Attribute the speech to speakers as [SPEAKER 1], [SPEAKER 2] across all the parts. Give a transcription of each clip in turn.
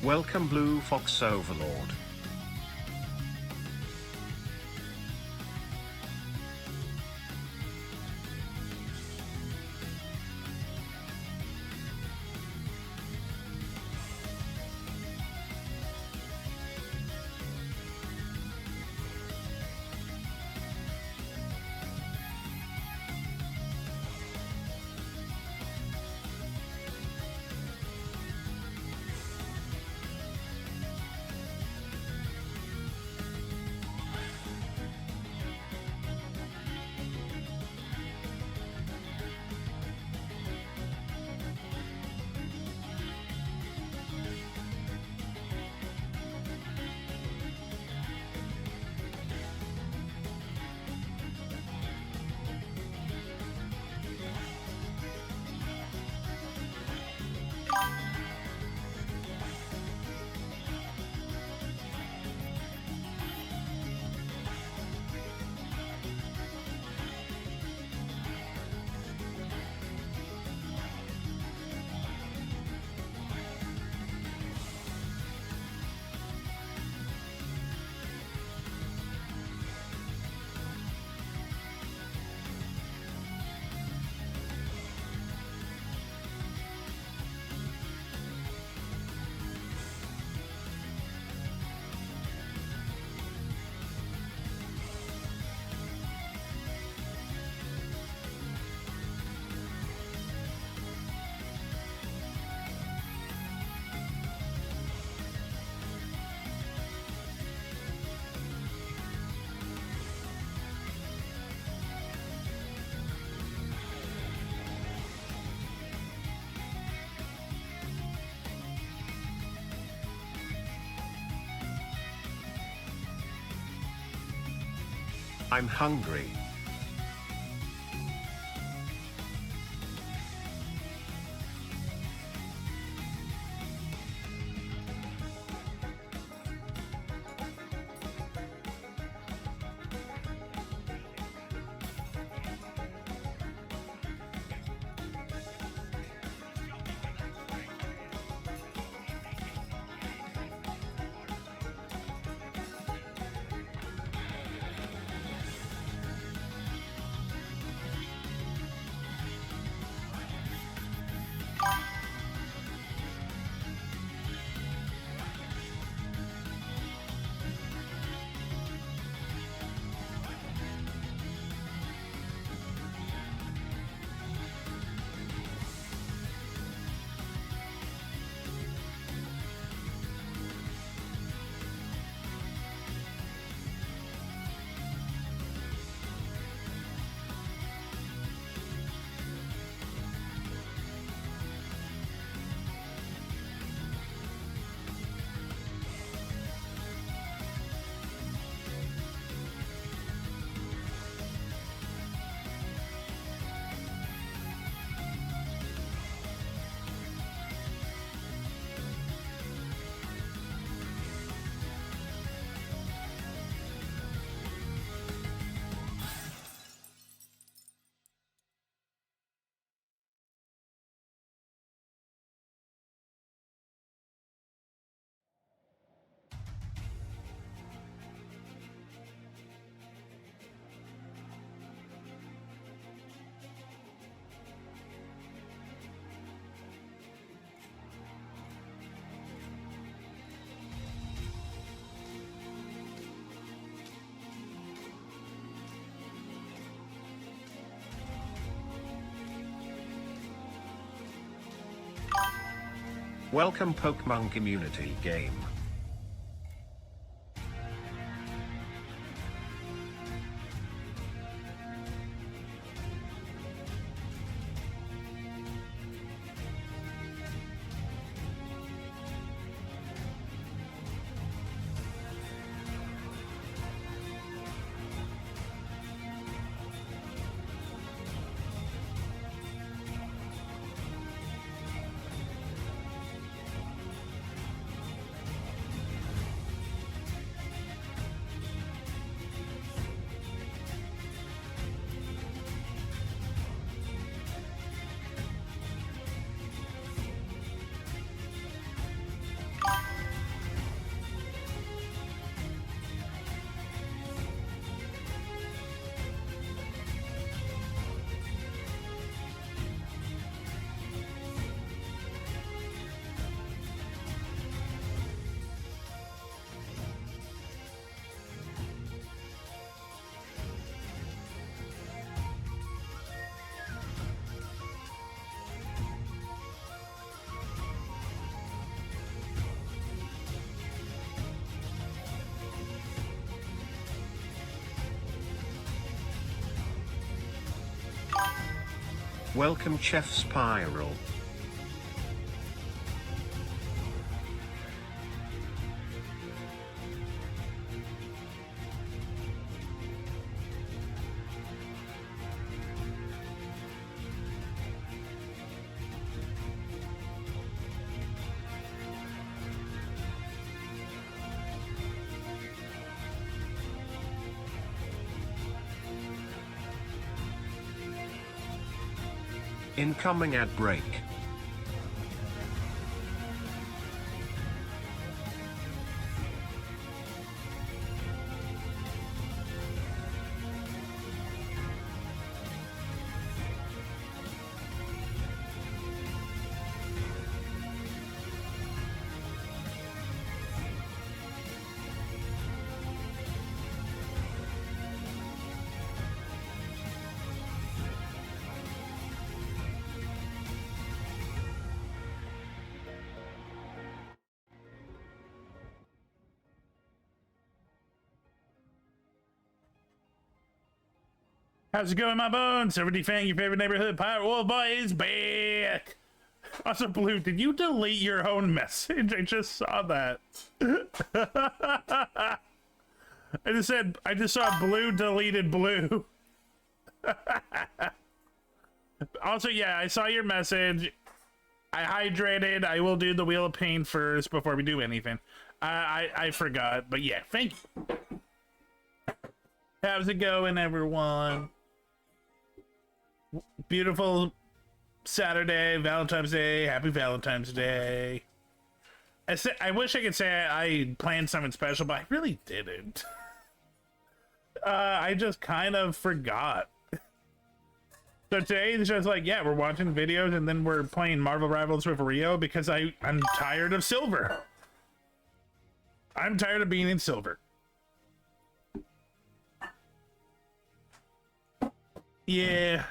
[SPEAKER 1] Welcome Blue Fox Overlord. I'm hungry. Welcome Pokemon Community Game. Welcome Chef Spiral. Incoming ad break.
[SPEAKER 2] How's it going, my bones? SilverDFanng, your favorite neighborhood pirate wolf boy, is back. Also, Blue, did you delete your own message? I just saw that. I just saw Blue deleted Blue. Also, yeah, I saw your message. I hydrated. I will do the Wheel of Pain first before we do anything. I forgot, but yeah, thank you. How's it going, everyone? Beautiful Saturday, Valentine's Day. Happy Valentine's Day. I wish I could say I planned something special, but I really didn't. I just kind of forgot. So today is just like, yeah, we're watching videos and then we're playing Marvel Rivals with Rio because I'm tired of silver. I'm tired of being in silver. Yeah.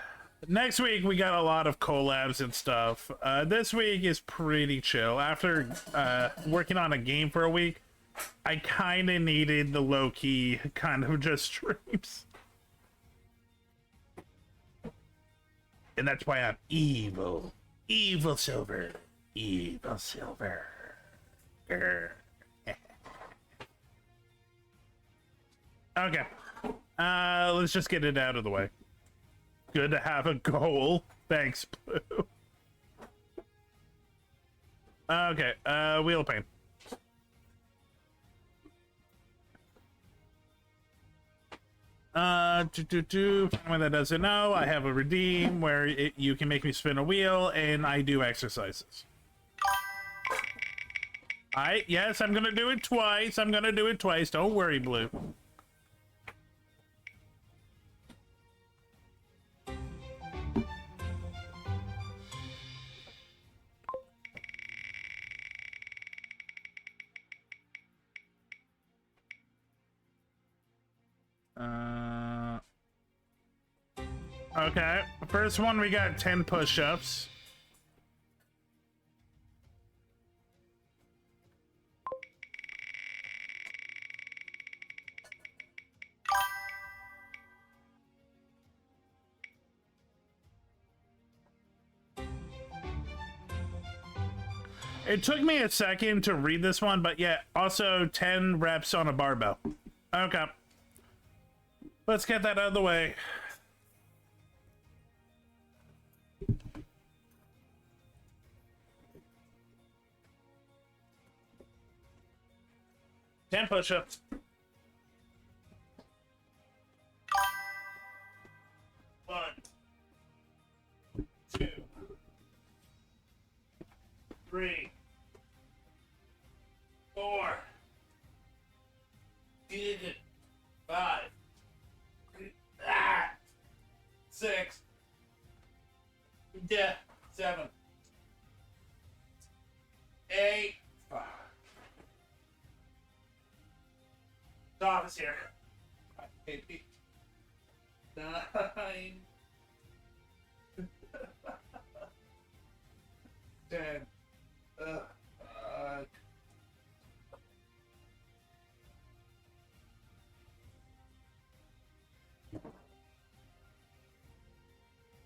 [SPEAKER 2] Next week, we got a lot of collabs and stuff. This week is pretty chill. After working on a game for a week, I kind of needed the low-key kind of just streams. And that's why I'm evil. Evil Silver. Evil Silver. Okay. Let's just get it out of the way. Good to have a goal. Thanks, Blue. Okay, Wheel of Pain. For anyone that doesn't know, I have a redeem where you can make me spin a wheel, and I do exercises. Yes, I'm gonna do it twice. I'm gonna do it twice. Don't worry, Blue. Okay, first one we got 10 push-ups. It took me a second to read this one, but yeah, also 10 reps on a barbell. Okay. Let's get that out of the way. Ten push-ups. One, two, three, four, five, six, seven, 8. The office here. 9, 10.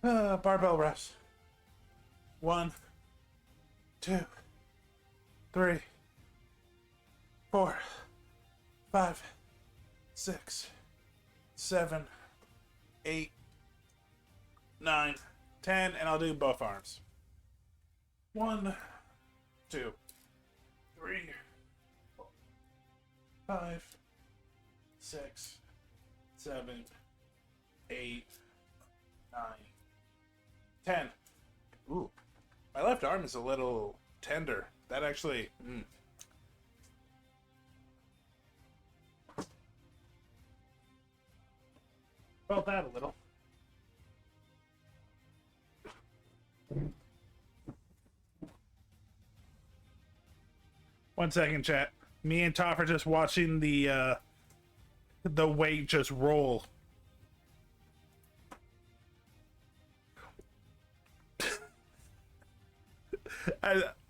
[SPEAKER 2] Barbell reps. 1, 2, 3, 4, 5, 6, 7, 8, 9, 10, and I'll do both arms. 1, 2, 3, 4, 5, 6, 7, 8, 9, 10. Ooh, my left arm is a little tender. That actually. Felt that a little. One second, chat. Me and Toph are just watching the weight just roll.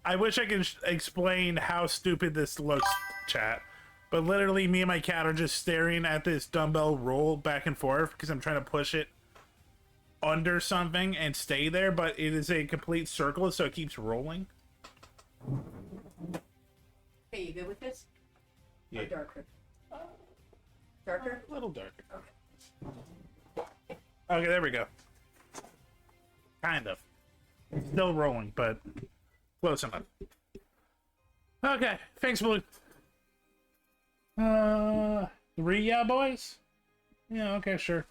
[SPEAKER 2] I wish I could explain how stupid this looks, chat. But literally, me and my cat are just staring at this dumbbell roll back and forth because I'm trying to push it under something and stay there, but it is a complete circle, so it keeps rolling.
[SPEAKER 3] Hey, you good with this?
[SPEAKER 2] Yeah.
[SPEAKER 3] Or darker? Darker?
[SPEAKER 2] A little darker.
[SPEAKER 3] Okay.
[SPEAKER 2] Okay, there we go. Kind of. Still rolling, but close enough. Okay, thanks, Blue. 3, yeah, boys? Yeah, okay, sure.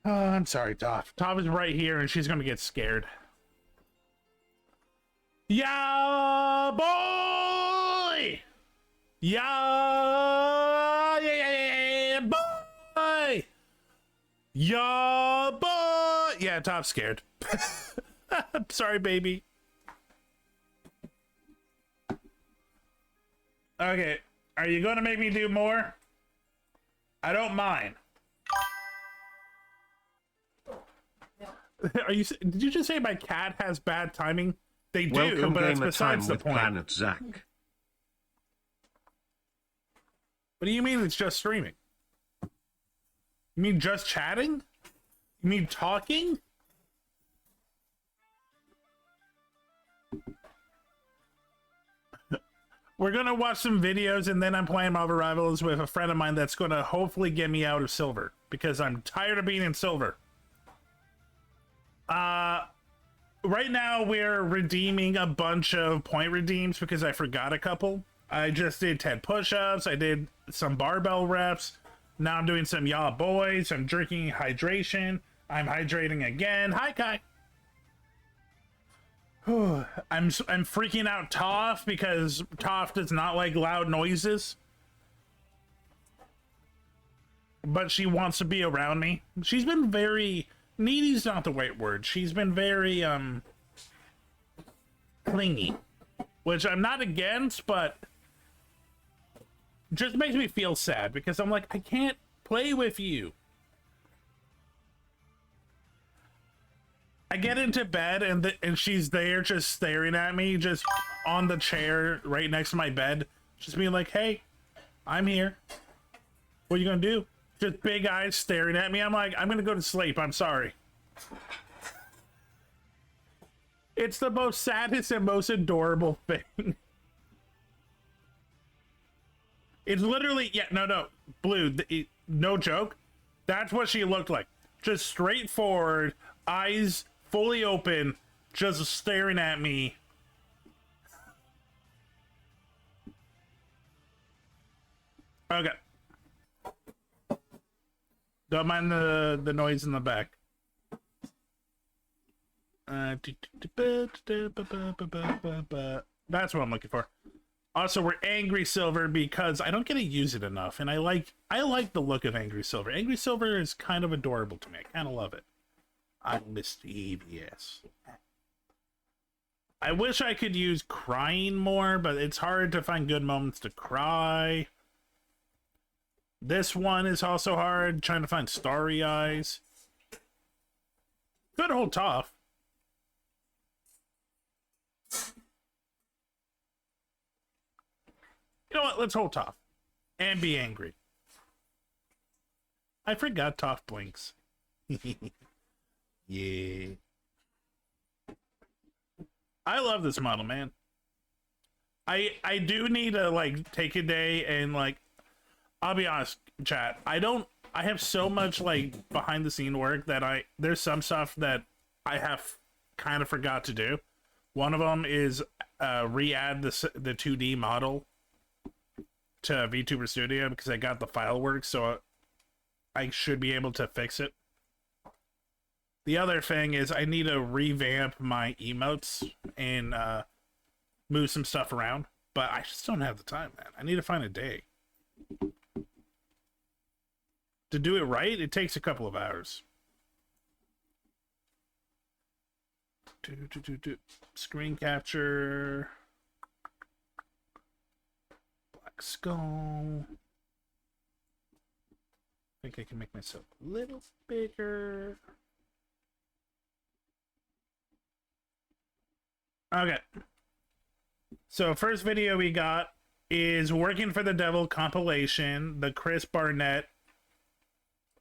[SPEAKER 2] I'm sorry, Toph. Toph is right here, and she's gonna get scared. Yeah, boy! Yeah, boy! Yeah, boy! Yeah, Toph's scared. I'm sorry, baby. Okay, are you gonna make me do more? I don't mind. Are you? Did you just say my cat has bad timing? They do,
[SPEAKER 1] Welcome
[SPEAKER 2] but that's
[SPEAKER 1] Gamer Time
[SPEAKER 2] besides the
[SPEAKER 1] with
[SPEAKER 2] point.
[SPEAKER 1] Planet Zach.
[SPEAKER 2] What do you mean it's just streaming? You mean just chatting? You mean talking? We're gonna watch some videos and then I'm playing Marvel Rivals with a friend of mine that's gonna hopefully get me out of silver because I'm tired of being in silver. Right now we're redeeming a bunch of point redeems because I forgot a couple. I just did 10 push-ups, I did some barbell reps. Now I'm doing some yaw boys, I'm drinking hydration. I'm hydrating again. Hi, Kai. I'm freaking out Toph because Toph does not like loud noises. But she wants to be around me. She's been very... Needy's not the right word. She's been very, clingy. Which I'm not against, but... just makes me feel sad because I'm like, I can't play with you. I get into bed and she's there just staring at me, just on the chair right next to my bed, just being like, hey, I'm here. What are you gonna do? Just big eyes staring at me. I'm like, I'm gonna go to sleep. I'm sorry. It's the most saddest and most adorable thing. It's literally, yeah, no, Blue, no joke. That's what she looked like. Just straightforward, eyes fully open, just staring at me. Okay. Don't mind the noise in the back. That's what I'm looking for. Also, we're Angry Silver because I don't get to use it enough, and I like the look of Angry Silver. Angry Silver is kind of adorable to me. I kind of love it. I'm mischievous. I wish I could use crying more, but it's hard to find good moments to cry. This one is also hard, trying to find starry eyes. Could hold Toph. You know what? Let's hold Toph. And be angry. I forgot Toph blinks. Yeah. I love this model, man. I do need to like take a day and like, I'll be honest, chat. I have so much like behind the scene work that there's some stuff that I have kind of forgot to do. One of them is re-add the 2D model to VTuber Studio because I got the file work, so I should be able to fix it. The other thing is I need to revamp my emotes and move some stuff around, but I just don't have the time, man. I need to find a day. To do it right, it takes a couple of hours. Screen capture. Black skull. I think I can make myself a little bigger. Okay. So first video we got is Working for the Devil compilation, the Chris Barnett.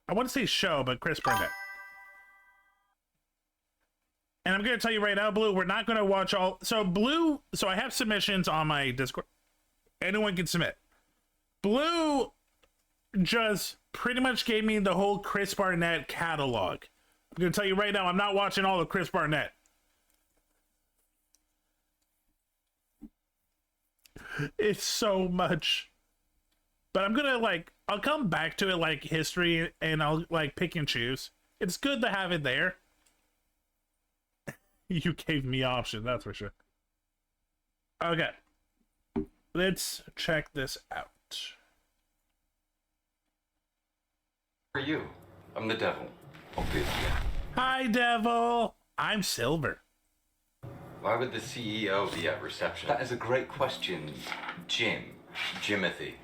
[SPEAKER 2] I want to say show, but Chris Barnett. And I'm going to tell you right now, Blue, we're not going to watch all... So Blue... So I have submissions on my Discord. Anyone can submit. Blue just pretty much gave me the whole Chris Barnett catalog. I'm going to tell you right now, I'm not watching all of Chris Barnett. It's so much. But I'm gonna like, I'll come back to it like history and I'll like pick and choose. It's good to have it there. You gave me option, that's for sure. Okay. Let's check this out.
[SPEAKER 4] Who are you? I'm the devil, obviously.
[SPEAKER 2] Hi, Devil. I'm Silver.
[SPEAKER 4] Why would the CEO be at reception? That is a great question, Jim. Jimothy.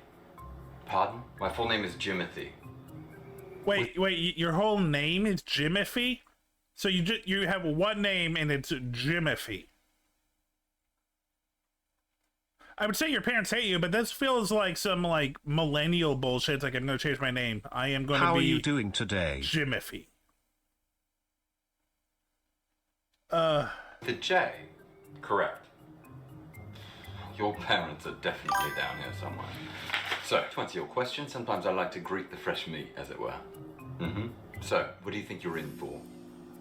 [SPEAKER 4] Pardon? My full name is Jimothy.
[SPEAKER 2] Wait, your whole name is Jimothy? So you have one name and it's Jimothy. I would say your parents hate you, but this feels like some like millennial bullshit. It's like, I'm gonna change my name. I am gonna be...
[SPEAKER 1] How are you doing today?
[SPEAKER 2] Jimothy.
[SPEAKER 4] The J? Correct. Your parents are definitely down here somewhere. So, to answer your question, sometimes I like to greet the fresh meat, as it were. So, what do you think you're in for?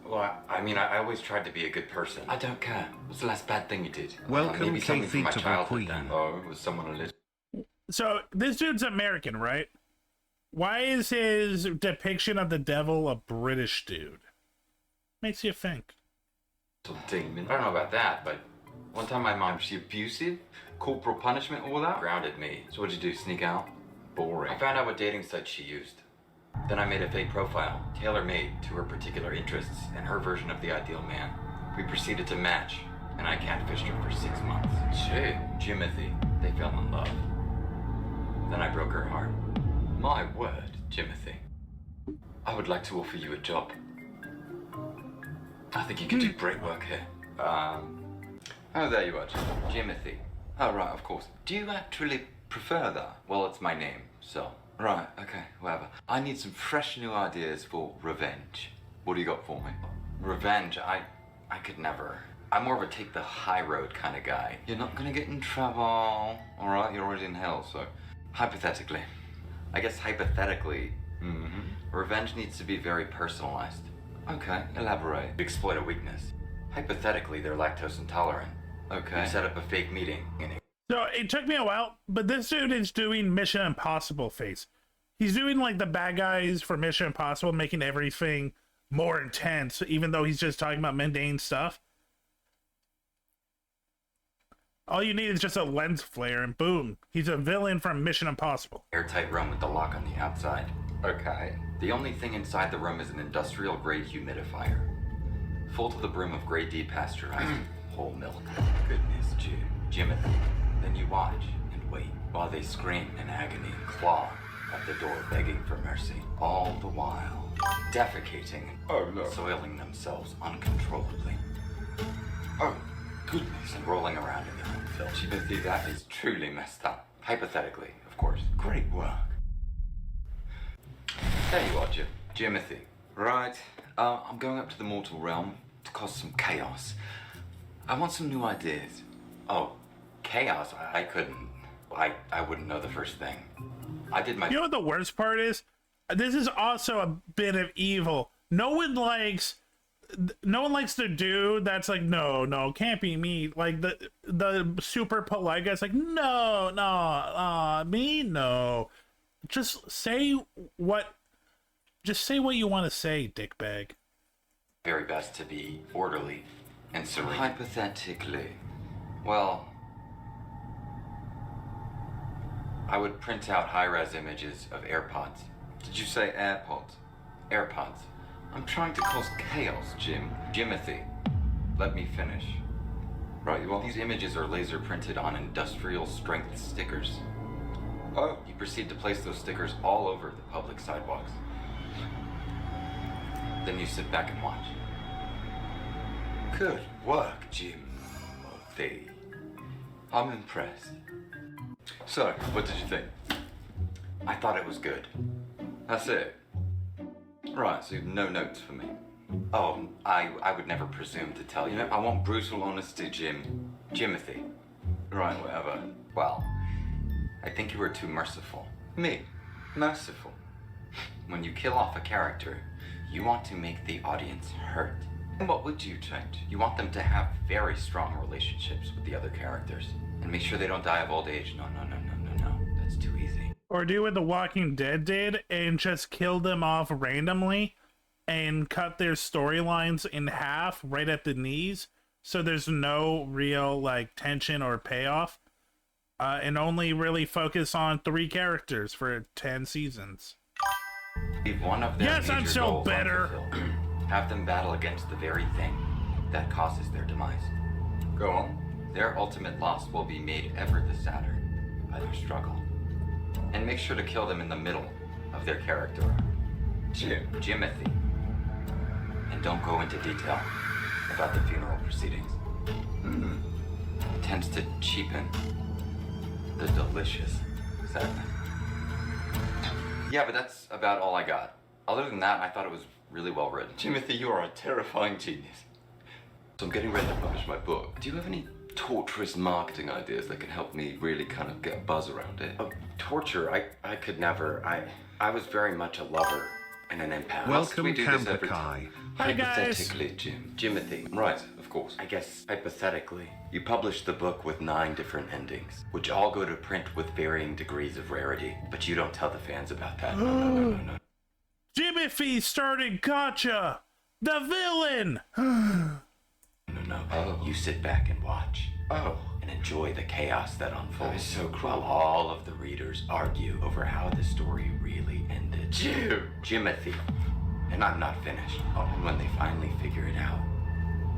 [SPEAKER 4] Well, I mean, I always tried to be a good person. I don't care. What's the last bad thing you did?
[SPEAKER 1] Welcome,
[SPEAKER 4] maybe something from my
[SPEAKER 1] K-Feet of the
[SPEAKER 4] childhood
[SPEAKER 1] Queen.
[SPEAKER 4] then. Oh, was someone a little...
[SPEAKER 2] So, this dude's American, right? Why is his depiction of the devil a British dude? Makes you think.
[SPEAKER 4] demon. I don't know about that, but one time my mom, she abusive, corporal punishment, all that, grounded me. So what'd you do, sneak out? Boring. I found out what dating sites she used. Then I made a fake profile, tailor-made to her particular interests and her version of the ideal man. We proceeded to match, and I catfished her for 6 months. Shit. Jimothy. They fell in love. Then I broke her heart. My word, Jimothy. I would like to offer you a job. I think you could do great work here. Oh, there you are, Jimothy. Oh, right, of course. Do you actually prefer that? Well, it's my name, so... Right, okay, whatever. I need some fresh new ideas for revenge. What do you got for me? Revenge? I could never. I'm more of a take the high road kind of guy. You're not gonna get in trouble. Alright, you're already in hell, so... Hypothetically. I guess hypothetically, revenge needs to be very personalized. Okay, elaborate. Exploit a weakness. Hypothetically, they're lactose intolerant. Okay. You set up a fake meeting and
[SPEAKER 2] So it took me a while, but this dude is doing Mission Impossible face. He's doing like the bad guys for Mission Impossible, making everything more intense, even though he's just talking about mundane stuff. All you need is just a lens flare and boom, he's a villain from Mission Impossible.
[SPEAKER 4] airtight room with the lock on the outside. Okay. The only thing inside the room is an industrial grade humidifier. Full to the brim of grade D pasteurized whole milk. Goodness, Jimothy. Then you watch and wait while they scream in agony and claw at the door begging for mercy. All the while, defecating and soiling themselves uncontrollably. Oh, goodness. And rolling around in their own filth. Jimothy, that is truly messed up. Hypothetically, of course. Great work. There you are, Jimothy. Right. I'm going up to the mortal realm to cause some chaos. I want some new ideas. Oh, chaos? I couldn't. I wouldn't know the first thing. I did my...
[SPEAKER 2] You know what the worst part is? This is also a bit of evil. No one likes the dude that's like, no, can't be me. Like the super polite guy's like, no, me, no. Just say what you want to say, dickbag.
[SPEAKER 4] very best to be orderly and serene. Hypothetically, well, I would print out high-res images of AirPods. Did you say AirPods? AirPods. I'm trying to cause chaos, Jim. Jimothy. Let me finish. Right, you want these images are laser printed on industrial strength stickers. Oh. You proceed to place those stickers all over the public sidewalks. Then you sit back and watch. Good work, Jimothy. I'm impressed. So, what did you think? I thought it was good. That's it. Right, so you've no notes for me. Oh, I would never presume to tell you. I want brutal honesty, Jimothy. Right, whatever. Well, I think you were too merciful. Me? Merciful? When you kill off a character, you want to make the audience hurt. What would you change? You want them to have very strong relationships with the other characters. And make sure they don't die of old age. No. That's too easy.
[SPEAKER 2] Or do what The Walking Dead did and just kill them off randomly and cut their storylines in half right at the knees, so there's no real like tension or payoff, and only really focus on 3 characters for 10 seasons.
[SPEAKER 4] Leave one of their
[SPEAKER 2] Yes, I'm
[SPEAKER 4] major
[SPEAKER 2] so
[SPEAKER 4] goals
[SPEAKER 2] better.
[SPEAKER 4] unfulfilled. Have them battle against the very thing that causes their demise. Go on. Their ultimate loss will be made ever the sadder by their struggle. And make sure to kill them in the middle of their character arc. Jimothy. And don't go into detail about the funeral proceedings. It tends to cheapen the delicious sadness. Yeah, but that's about all I got. Other than that, I thought it was really well written. Jimothy, you are a terrifying genius. So I'm getting ready to publish my book. Do you have any torturous marketing ideas that can help me really kind of get a buzz around it?
[SPEAKER 5] Torture? I could never. I was very much a lover and an empath.
[SPEAKER 1] Welcome,
[SPEAKER 4] we do this every
[SPEAKER 1] Camper
[SPEAKER 4] time?
[SPEAKER 2] Hi, guys.
[SPEAKER 4] Hypothetically, Jimothy. Right, of course.
[SPEAKER 5] I guess hypothetically.
[SPEAKER 4] You published the book with 9 different endings, which all go to print with varying degrees of rarity. But you don't tell the fans about that. No.
[SPEAKER 2] Jimothy started Gotcha, the villain.
[SPEAKER 4] No. Oh. You sit back and watch.
[SPEAKER 5] Oh.
[SPEAKER 4] And enjoy the chaos that unfolds.
[SPEAKER 5] That is so cruel.
[SPEAKER 4] While all of the readers argue over how the story really ended. Jimothy. And I'm not finished. And when they finally figure it out,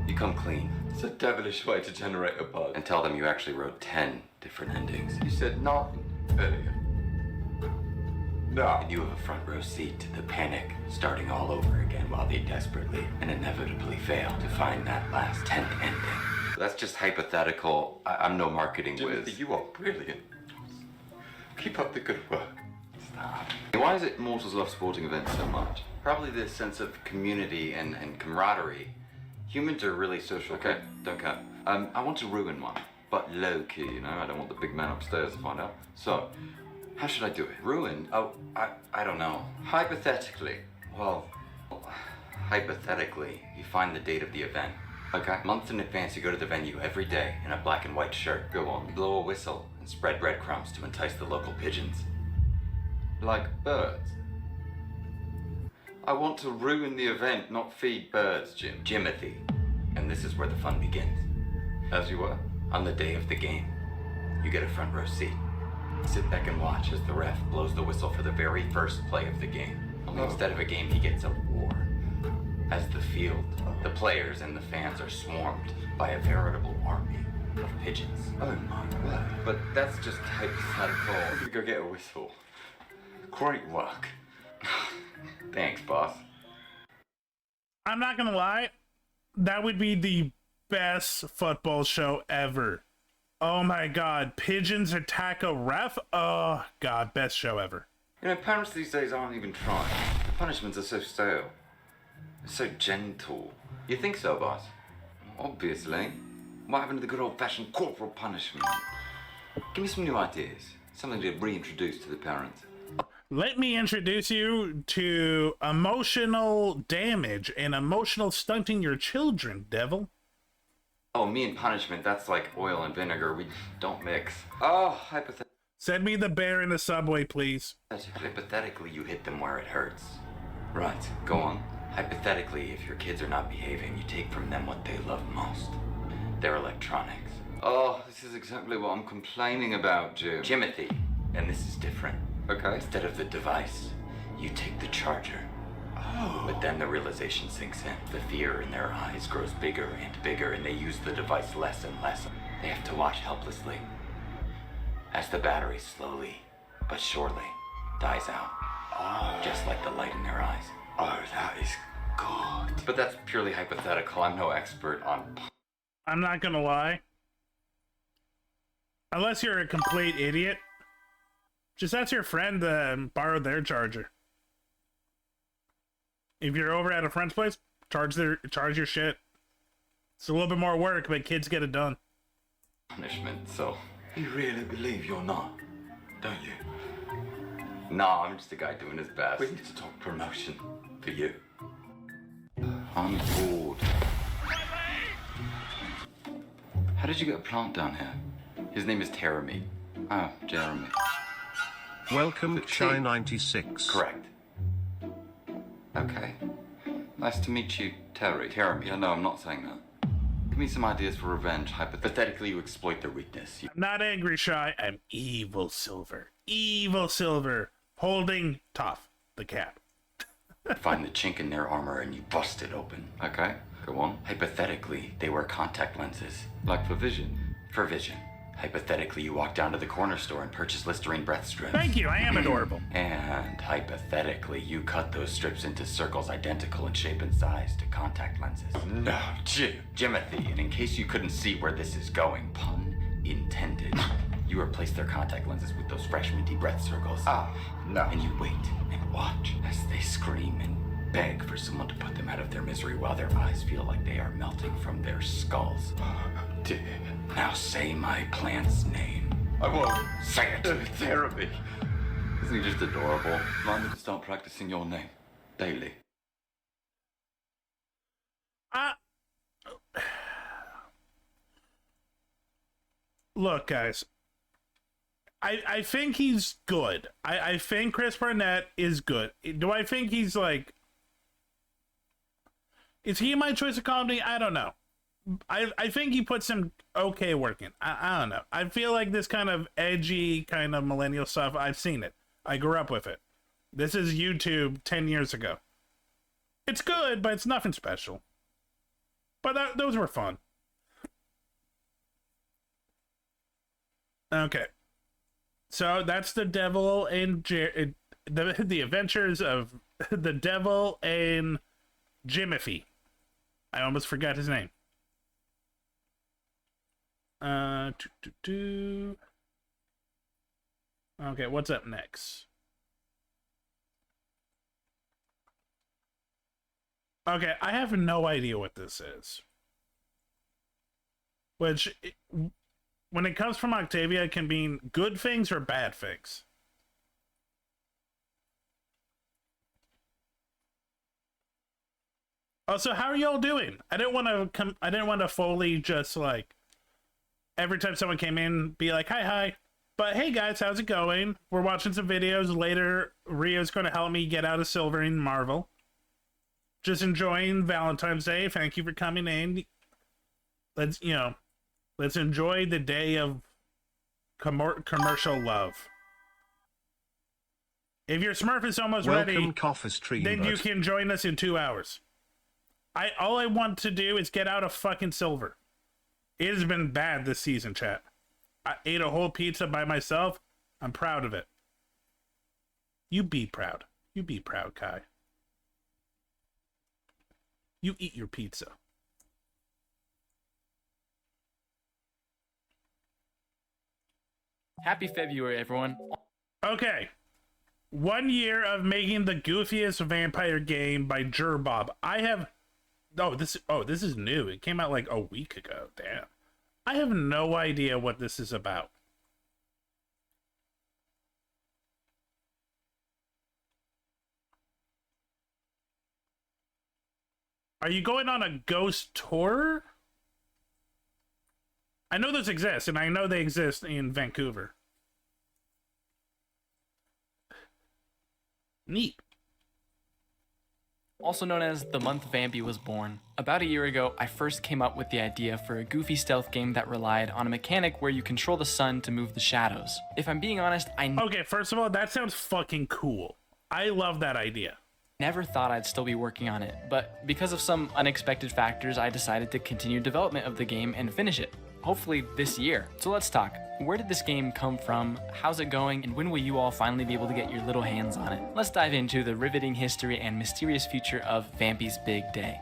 [SPEAKER 4] you come clean. It's a devilish way to generate a buzz. And tell them you actually wrote 10 different endings. You said nothing earlier. No. And you have a front row seat to the panic starting all over again while they desperately and inevitably fail to find that last 10th ending. That's just hypothetical. I'm no marketing whiz. You are brilliant. Keep up the good work. Stop. Why is it mortals love sporting events so much? Probably this sense of community and camaraderie. Humans are really social. Okay, don't cut. I want to ruin one, but low key, you know? I don't want the big man upstairs to find out. So, how should I do it? Ruin? Oh, I don't know. Hypothetically. Well, hypothetically, you find the date of the event. Okay. Months in advance, you go to the venue every day in a black and white shirt. Go on. Blow a whistle and spread breadcrumbs to entice the local pigeons. Like birds. I want to ruin the event, not feed birds, Jimothy. And this is where the fun begins. As you were. On the day of the game, you get a front row seat. Sit back and watch as the ref blows the whistle for the very first play of the game. Only instead of a game, he gets a war. As the field, the players, and the fans are swarmed by a veritable army of pigeons. Oh my word. But that's just hypothetical. Let me go get a whistle. Great work. Thanks, boss.
[SPEAKER 2] I'm not gonna lie, that would be the best football show ever. Oh my god, pigeons attack a ref? Oh god, best show ever.
[SPEAKER 4] You know, parents these days aren't even trying. The punishments are so stale.
[SPEAKER 5] So gentle.
[SPEAKER 4] You think so, boss? Obviously. What happened to the good old-fashioned corporal punishment? Give me some new ideas. Something to reintroduce to the parents.
[SPEAKER 2] Let me introduce you to emotional damage and emotional stunting your children, devil.
[SPEAKER 4] Oh, me and punishment, that's like oil and vinegar. We don't mix. Oh, hypothetically.
[SPEAKER 2] Send me the bear in the subway, please.
[SPEAKER 4] Hypothetically, you hit them where it hurts. Right, go on. Hypothetically, if your kids are not behaving, you take from them what they love most. Their electronics. Oh, this is exactly what I'm complaining about, Jim. Jimothy. And this is different. Okay. Instead of the device, you take the charger. Oh. But then the realization sinks in. The fear in their eyes grows bigger and bigger, and they use the device less and less. They have to watch helplessly as the battery slowly but surely dies out. Oh. Just like the light in their eyes. Oh, that is good. But that's purely hypothetical. I'm no expert on...
[SPEAKER 2] I'm not gonna lie. Unless you're a complete idiot, just ask your friend to borrow their charger. If you're over at a friend's place, charge your shit. It's a little bit more work, but kids get it done.
[SPEAKER 4] Punishment, so... You really believe you're not, don't you? No, I'm just a guy doing his best. We need to talk promotion for you. I'm bored. How did you get a plant down here? His name is Jeremy. Oh, Jeremy.
[SPEAKER 1] Welcome, Shy96.
[SPEAKER 4] Correct. Okay. Nice to meet you, Terry. Jeremy. Yeah, no, I'm not saying that. Give me some ideas for revenge. Hypothetically, you exploit their weakness.
[SPEAKER 2] I'm not angry, Shy. I'm evil Silver. Evil Silver. Holding Toph, the cat.
[SPEAKER 4] Find the chink in their armor and you bust it open. Okay, go on. Hypothetically, they wear contact lenses. Like for vision? For vision. Hypothetically, you walk down to the corner store and purchase Listerine breath strips.
[SPEAKER 2] Thank you, I am adorable.
[SPEAKER 4] And hypothetically, you cut those strips into circles identical in shape and size to contact lenses. No, Jimothy, and in case you couldn't see where this is going, pun intended, you replace their contact lenses with those fresh minty breath circles. Ah, no. And you wait and watch as they scream and beg for someone to put them out of their misery while their eyes feel like they are melting from their skulls. Dear. Now say my plant's name. I won't. Say it. Therapy. Isn't he just adorable? Remind me to start practicing your name. Daily.
[SPEAKER 2] Look, guys. I think he's good. I think Chris Barnett is good. Do I think he's like... Is he my choice of comedy? I don't know. I think he put some okay work in. I don't know. I feel like this kind of edgy, kind of millennial stuff, I've seen it. I grew up with it. This is YouTube 10 years ago. It's good, but it's nothing special. But those were fun. Okay. So that's the devil and the adventures of the devil and Jimothy. I almost forgot his name. Okay, what's up next? Okay, I have no idea what this is. Which, when it comes from Octavia, it can mean good things or bad things. Also, how are y'all doing? I didn't want to fully just like every time someone came in be like hi. But hey guys, how's it going? We're watching some videos. Later, Rio's going to help me get out of Silver in Marvel. Just enjoying Valentine's Day. Thank you for coming in. Let's enjoy the day of commercial love. If your Smurf is almost ready, then you can join us in 2 hours. All I want to do is get out of fucking Silver. It has been bad this season, chat. I ate a whole pizza by myself. I'm proud of it. You be proud. You be proud, Kai. You eat your pizza.
[SPEAKER 6] Happy February, everyone.
[SPEAKER 2] Okay. 1 year of making the goofiest vampire game by Jerbob. I have this is new. It came out like a week ago. Damn. I have no idea what this is about. Are you going on a ghost tour? I know this exists, and I know they exist in Vancouver. Neat.
[SPEAKER 6] Also known as the month Vampy was born. About a year ago, I first came up with the idea for a goofy stealth game that relied on a mechanic where you control the sun to move the shadows. If I'm being honest,
[SPEAKER 2] Okay, first of all, that sounds fucking cool. I love that idea.
[SPEAKER 6] never thought I'd still be working on it, but because of some unexpected factors, I decided to continue development of the game and finish it. Hopefully this year. So let's talk. Where did this game come from? How's it going? And when will you all finally be able to get your little hands on it? Let's dive into the riveting history and mysterious future of Vampy's Big Day.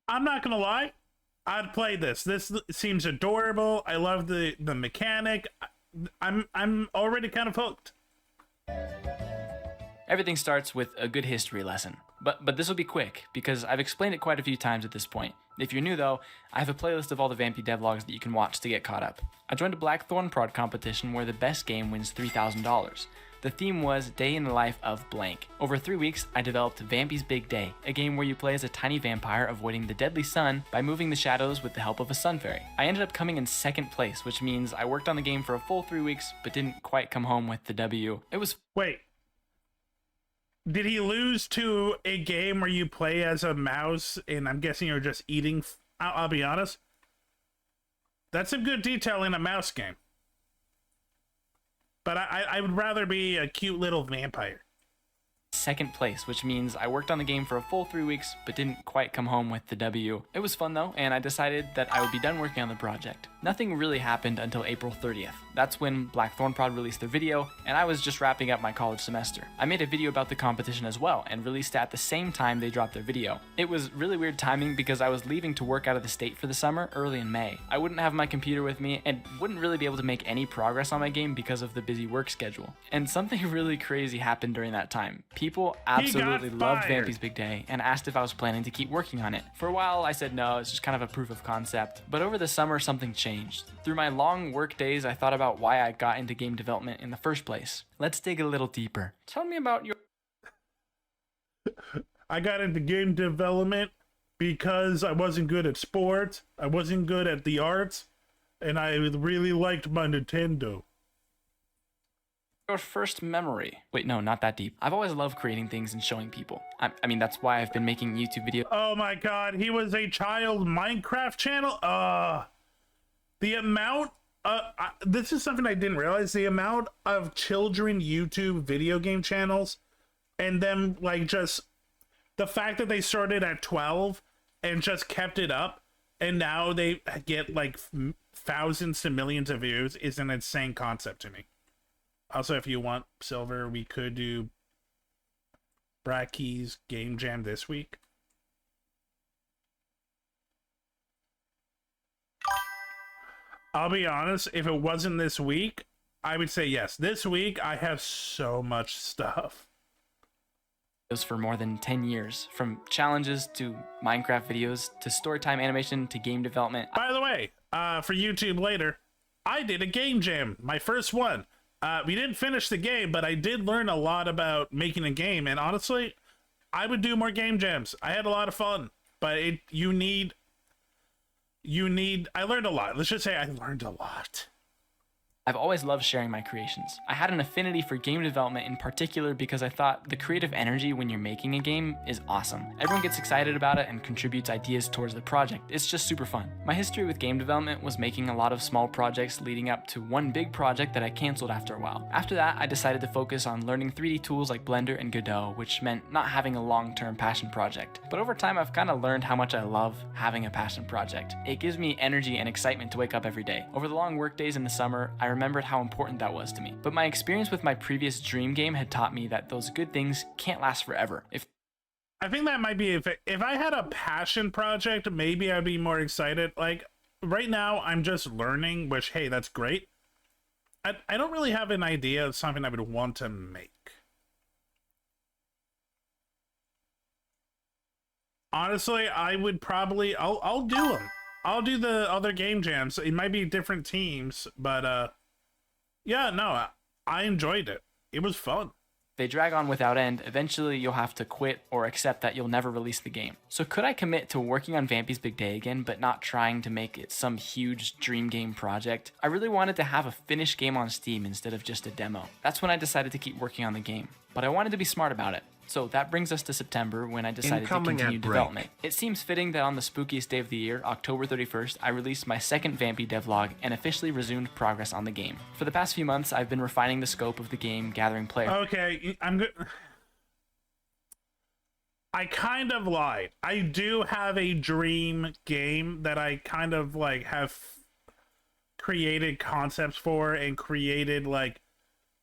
[SPEAKER 2] I'm not gonna lie, I'd play this. This seems adorable. I love the mechanic. I'm already kind of hooked.
[SPEAKER 6] Everything starts with a good history lesson. But this will be quick, because I've explained it quite a few times at this point. If you're new though, I have a playlist of all the Vampy devlogs that you can watch to get caught up. I joined a Blackthorn Prod competition where the best game wins $3,000. The theme was Day in the Life of Blank. Over 3 weeks, I developed Vampy's Big Day, a game where you play as a tiny vampire avoiding the deadly sun by moving the shadows with the help of a sun fairy. I ended up coming in second place, which means I worked on the game for a full 3 weeks, but didn't quite come home with the W. It was
[SPEAKER 2] Wait. Did he lose to a game where you play as a mouse and I'm guessing you're just eating? I'll be honest. That's some good detail in a mouse game. But I would rather be a cute little vampire.
[SPEAKER 6] second place, which means I worked on the game for a full 3 weeks, but didn't quite come home with the W. It was fun though, and I decided that I would be done working on the project. Nothing really happened until April 30th. That's when Blackthorn Prod released their video, and I was just wrapping up my college semester. I made a video about the competition as well, and released it at the same time they dropped their video. It was really weird timing because I was leaving to work out of the state for the summer early in May. I wouldn't have my computer with me, and wouldn't really be able to make any progress on my game because of the busy work schedule. And something really crazy happened during that time. People absolutely loved Vampy's Big Day and asked if I was planning to keep working on it. For a while, I said no, it's just kind of a proof of concept. But over the summer, something changed. Through my long work days, I thought about why I got into game development in the first place. Let's dig a little deeper. Tell me about your...
[SPEAKER 2] I got into game development because I wasn't good at sports, I wasn't good at the arts, and I really liked my Nintendo.
[SPEAKER 6] Your first memory. Wait, no, not that deep. I've always loved creating things and showing people. I mean, that's why I've been making YouTube videos.
[SPEAKER 2] Oh my god, he was a child Minecraft channel? The amount, this is something I didn't realize, the amount of children YouTube video game channels, and them, like, just, the fact that they started at 12 and just kept it up, and now they get, like, thousands to millions of views is an insane concept to me. Also, if you want, Silver, we could do Bracky's Game Jam this week. I'll be honest, if it wasn't this week, I would say yes. This week, I have so much stuff.
[SPEAKER 6] For more than 10 years, from challenges to Minecraft videos to storytime animation to game development.
[SPEAKER 2] By the way, for YouTube later, I did a game jam, my first one. We didn't finish the game, but I did learn a lot about making a game, and honestly, I would do more game jams. I had a lot of fun, but I learned a lot. Let's just say I learned a lot.
[SPEAKER 6] I've always loved sharing my creations. I had an affinity for game development in particular because I thought the creative energy when you're making a game is awesome. Everyone gets excited about it and contributes ideas towards the project. It's just super fun. My history with game development was making a lot of small projects leading up to one big project that I canceled after a while. After that, I decided to focus on learning 3D tools like Blender and Godot, which meant not having a long-term passion project. But over time, I've kind of learned how much I love having a passion project. It gives me energy and excitement to wake up every day. Over the long work days in the summer, I remembered how important that was to me. But my experience with my previous dream game had taught me that those good things can't last forever.
[SPEAKER 2] I think that might be, if I had a passion project, maybe I'd be more excited. Like, right now, I'm just learning, which, hey, that's great. I don't really have an idea of something I would want to make. Honestly, I would probably I'll do them. I'll do the other game jams. It might be different teams, but yeah, no, I enjoyed it. It was fun.
[SPEAKER 6] They drag on without end, eventually you'll have to quit or accept that you'll never release the game. So could I commit to working on Vampy's Big Day again, but not trying to make it some huge dream game project? I really wanted to have a finished game on Steam instead of just a demo. That's when I decided to keep working on the game, but I wanted to be smart about it. So that brings us to September, when I decided to continue development. It seems fitting that on the spookiest day of the year, October 31st, I released my second Vampy devlog and officially resumed progress on the game. For the past few months, I've been refining the scope of the game, gathering players.
[SPEAKER 2] Okay, I'm good. I kind of lied. I do have a dream game that I kind of like have created concepts for and created like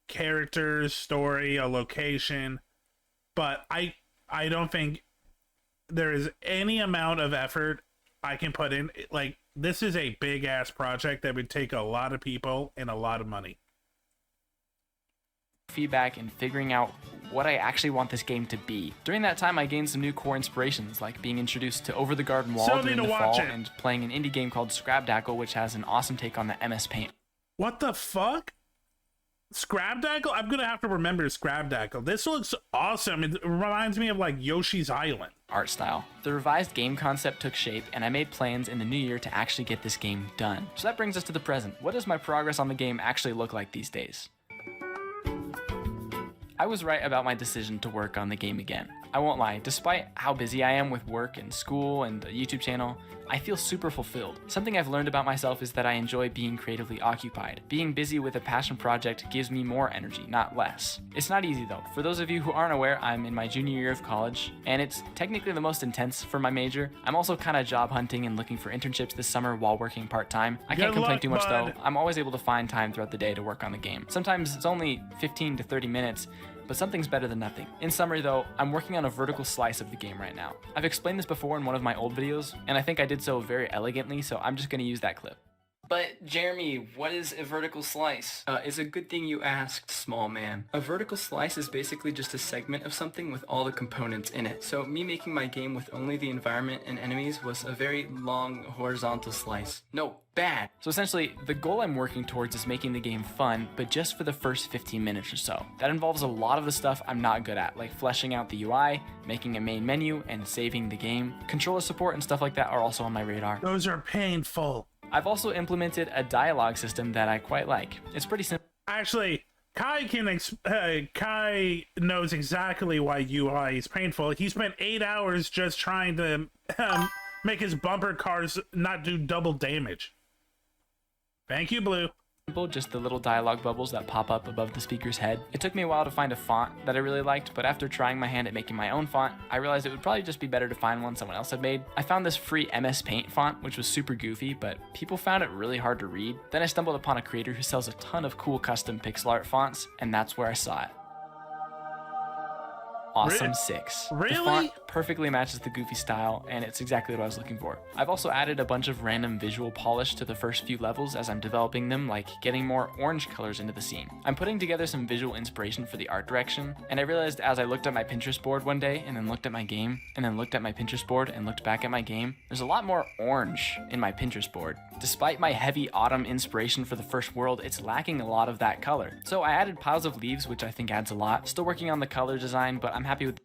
[SPEAKER 2] characters, story, a location. But I don't think there is any amount of effort I can put in. Like, this is a big ass project that would take a lot of people and a lot of money.
[SPEAKER 6] Feedback and figuring out what I actually want this game to be. During that time, I gained some new core inspirations, like being introduced to Over the Garden Wall during the fall and playing an indie game called Scrabdackle, which has an awesome take on the MS Paint.
[SPEAKER 2] What the fuck? Scrabdackle? I'm gonna have to remember Scrabdackle. This looks awesome. It reminds me of like Yoshi's Island
[SPEAKER 6] art style. The revised game concept took shape, and I made plans in the new year to actually get this game done. So that brings us to the present. What does my progress on the game actually look like these days? I was right about my decision to work on the game again. I won't lie, despite how busy I am with work and school and a YouTube channel, I feel super fulfilled. Something I've learned about myself is that I enjoy being creatively occupied. Being busy with a passion project gives me more energy, not less. It's not easy though. For those of you who aren't aware, I'm in my junior year of college, and it's technically the most intense for my major. I'm also kind of job hunting and looking for internships this summer while working part-time. I can't complain too much though. I'm always able to find time throughout the day to work on the game. Sometimes it's only 15 to 30 minutes, but something's better than nothing. In summary though, I'm working on a vertical slice of the game right now. I've explained this before in one of my old videos, and I think I did so very elegantly, so I'm just gonna use that clip.
[SPEAKER 7] But Jeremy, what is a vertical slice? It's a good thing you asked, small man. A vertical slice is basically just a segment of something with all the components in it. So me making my game with only the environment and enemies was a very long horizontal slice. No, bad.
[SPEAKER 6] So essentially, the goal I'm working towards is making the game fun, but just for the first 15 minutes or so. That involves a lot of the stuff I'm not good at, like fleshing out the UI, making a main menu, and saving the game. Controller support and stuff like that are also on my radar.
[SPEAKER 2] Those are painful.
[SPEAKER 6] I've also implemented a dialogue system that I quite like. It's pretty simple.
[SPEAKER 2] Actually, Kai knows exactly why UI is painful. He spent 8 hours just trying to make his bumper cars not do double damage. Thank you, Blue.
[SPEAKER 6] Just the little dialogue bubbles that pop up above the speaker's head. It took me a while to find a font that I really liked, but after trying my hand at making my own font, I realized it would probably just be better to find one someone else had made. I found this free MS Paint font, which was super goofy, but people found it really hard to read. Then I stumbled upon a creator who sells a ton of cool custom pixel art fonts, and that's where I saw it. Awesome 6.
[SPEAKER 2] Really?
[SPEAKER 6] The font perfectly matches the goofy style, and it's exactly what I was looking for. I've also added a bunch of random visual polish to the first few levels as I'm developing them, like getting more orange colors into the scene. I'm putting together some visual inspiration for the art direction, and I realized as I looked at my Pinterest board one day, and then looked at my game, and then looked at my Pinterest board, and looked back at my game, there's a lot more orange in my Pinterest board. Despite my heavy autumn inspiration for the first world, it's lacking a lot of that color. So I added piles of leaves, which I think adds a lot. Still working on the color design, but I'm happy with.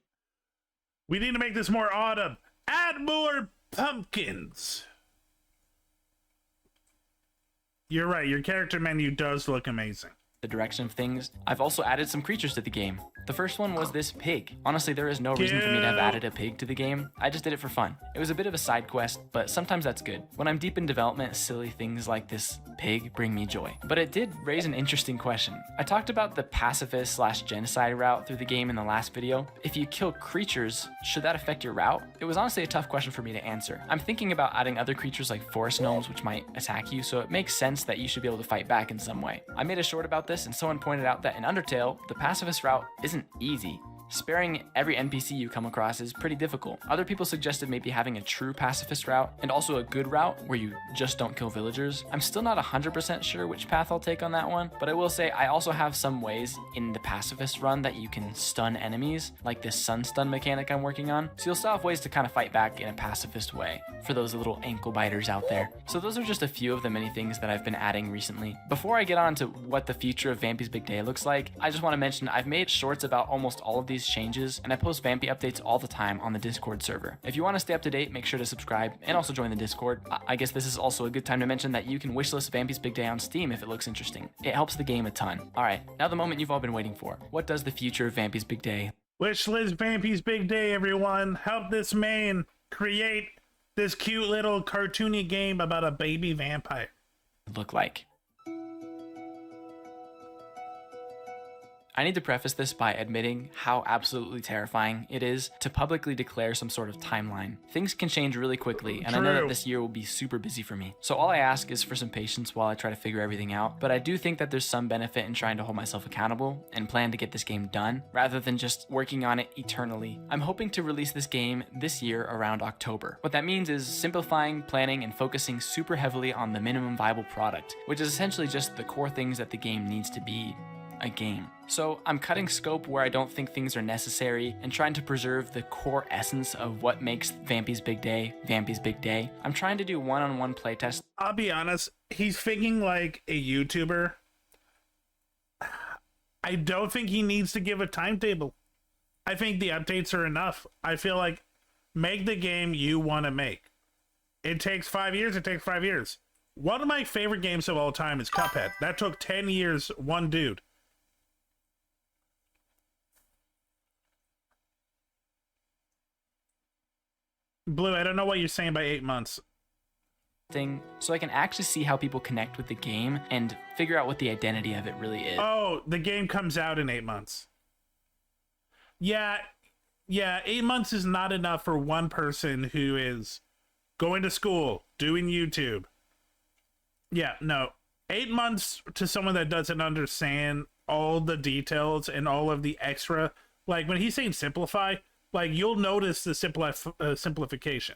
[SPEAKER 2] We need to make this more autumn. Add more pumpkins. You're right, your character menu does look amazing.
[SPEAKER 6] The direction of things. I've also added some creatures to the game. The first one was this pig. Honestly, there is no reason for me to have added a pig to the game. I just did it for fun. It was a bit of a side quest, but sometimes that's good. When I'm deep in development, silly things like this pig bring me joy. But it did raise an interesting question. I talked about the pacifist/genocide route through the game in the last video. If you kill creatures, should that affect your route? It was honestly a tough question for me to answer. I'm thinking about adding other creatures like forest gnomes, which might attack you, so it makes sense that you should be able to fight back in some way. I made a short about this, and someone pointed out that in Undertale, the pacifist route isn't easy. Sparing every NPC you come across is pretty difficult. Other people suggested maybe having a true pacifist route and also a good route where you just don't kill villagers. I'm still not 100% sure which path I'll take on that one, but I will say I also have some ways in the pacifist run that you can stun enemies, like this sun stun mechanic I'm working on. So you'll still have ways to kind of fight back in a pacifist way for those little ankle biters out there. So those are just a few of the many things that I've been adding recently. Before I get on to what the future of Vampy's Big Day looks like, I just want to mention I've made shorts about almost all of these changes, and I post Vampy updates all the time on the Discord server. If you want to stay up to date, make sure to subscribe and also join the Discord. I guess this is also a good time to mention that you can wishlist Vampy's Big Day on Steam if it looks interesting. It helps the game a ton. Alright, now the moment you've all been waiting for. What does the future of Vampy's Big Day
[SPEAKER 2] Wishlist Vampy's Big Day, everyone. Help this man create this cute little cartoony game about a baby vampire
[SPEAKER 6] look like? I need to preface this by admitting how absolutely terrifying it is to publicly declare some sort of timeline. Things can change really quickly, and I know that this year will be super busy for me. So all I ask is for some patience while I try to figure everything out, but I do think that there's some benefit in trying to hold myself accountable and plan to get this game done, rather than just working on it eternally. I'm hoping to release this game this year around October. What that means is simplifying, planning, and focusing super heavily on the minimum viable product, which is essentially just the core things that the game needs to be a game. So I'm cutting scope where I don't think things are necessary and trying to preserve the core essence of what makes Vampy's Big Day Vampy's Big Day. I'm trying to do one-on-one playtests.
[SPEAKER 2] I'll be honest, he's thinking like a YouTuber. I don't think he needs to give a timetable. I think the updates are enough. I feel like make the game you want to make. It takes 5 years, it takes 5 years. One of my favorite games of all time is Cuphead. That took 10 years, one dude. Blue, I don't know what you're saying by 8 months.
[SPEAKER 6] So I can actually see how people connect with the game and figure out what the identity of it really is.
[SPEAKER 2] Oh, the game comes out in 8 months. Yeah, 8 months is not enough for one person who is going to school, doing YouTube. Yeah, no. 8 months to someone that doesn't understand all the details and all of the extra, like when he's saying simplify, like you'll notice the simplification.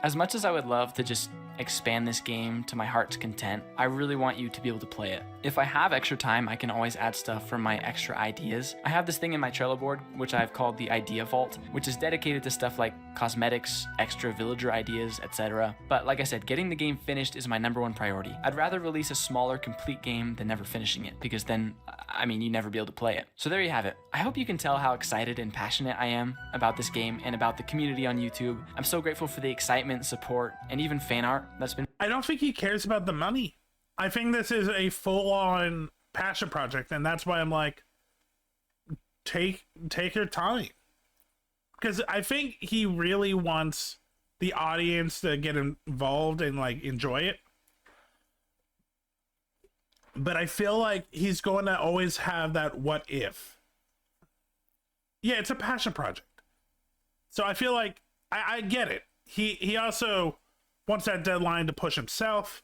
[SPEAKER 6] As much as I would love to just expand this game to my heart's content, I really want you to be able to play it. If I have extra time, I can always add stuff from my extra ideas. I have this thing in my Trello board, which I've called the Idea Vault, which is dedicated to stuff like cosmetics, extra villager ideas, etc. But like I said, getting the game finished is my #1 priority. I'd rather release a smaller, complete game than never finishing it, because then, I mean, you'd never be able to play it. So there you have it. I hope you can tell how excited and passionate I am about this game and about the community on YouTube. I'm so grateful for the excitement, support, and even fan art that's been...
[SPEAKER 2] I don't think he cares about the money. I think this is a full-on passion project, and that's why I'm like, take your time. Because I think he really wants the audience to get involved and like enjoy it. But I feel like he's going to always have that what if. Yeah, it's a passion project. So I feel like I get it. He also wants that deadline to push himself,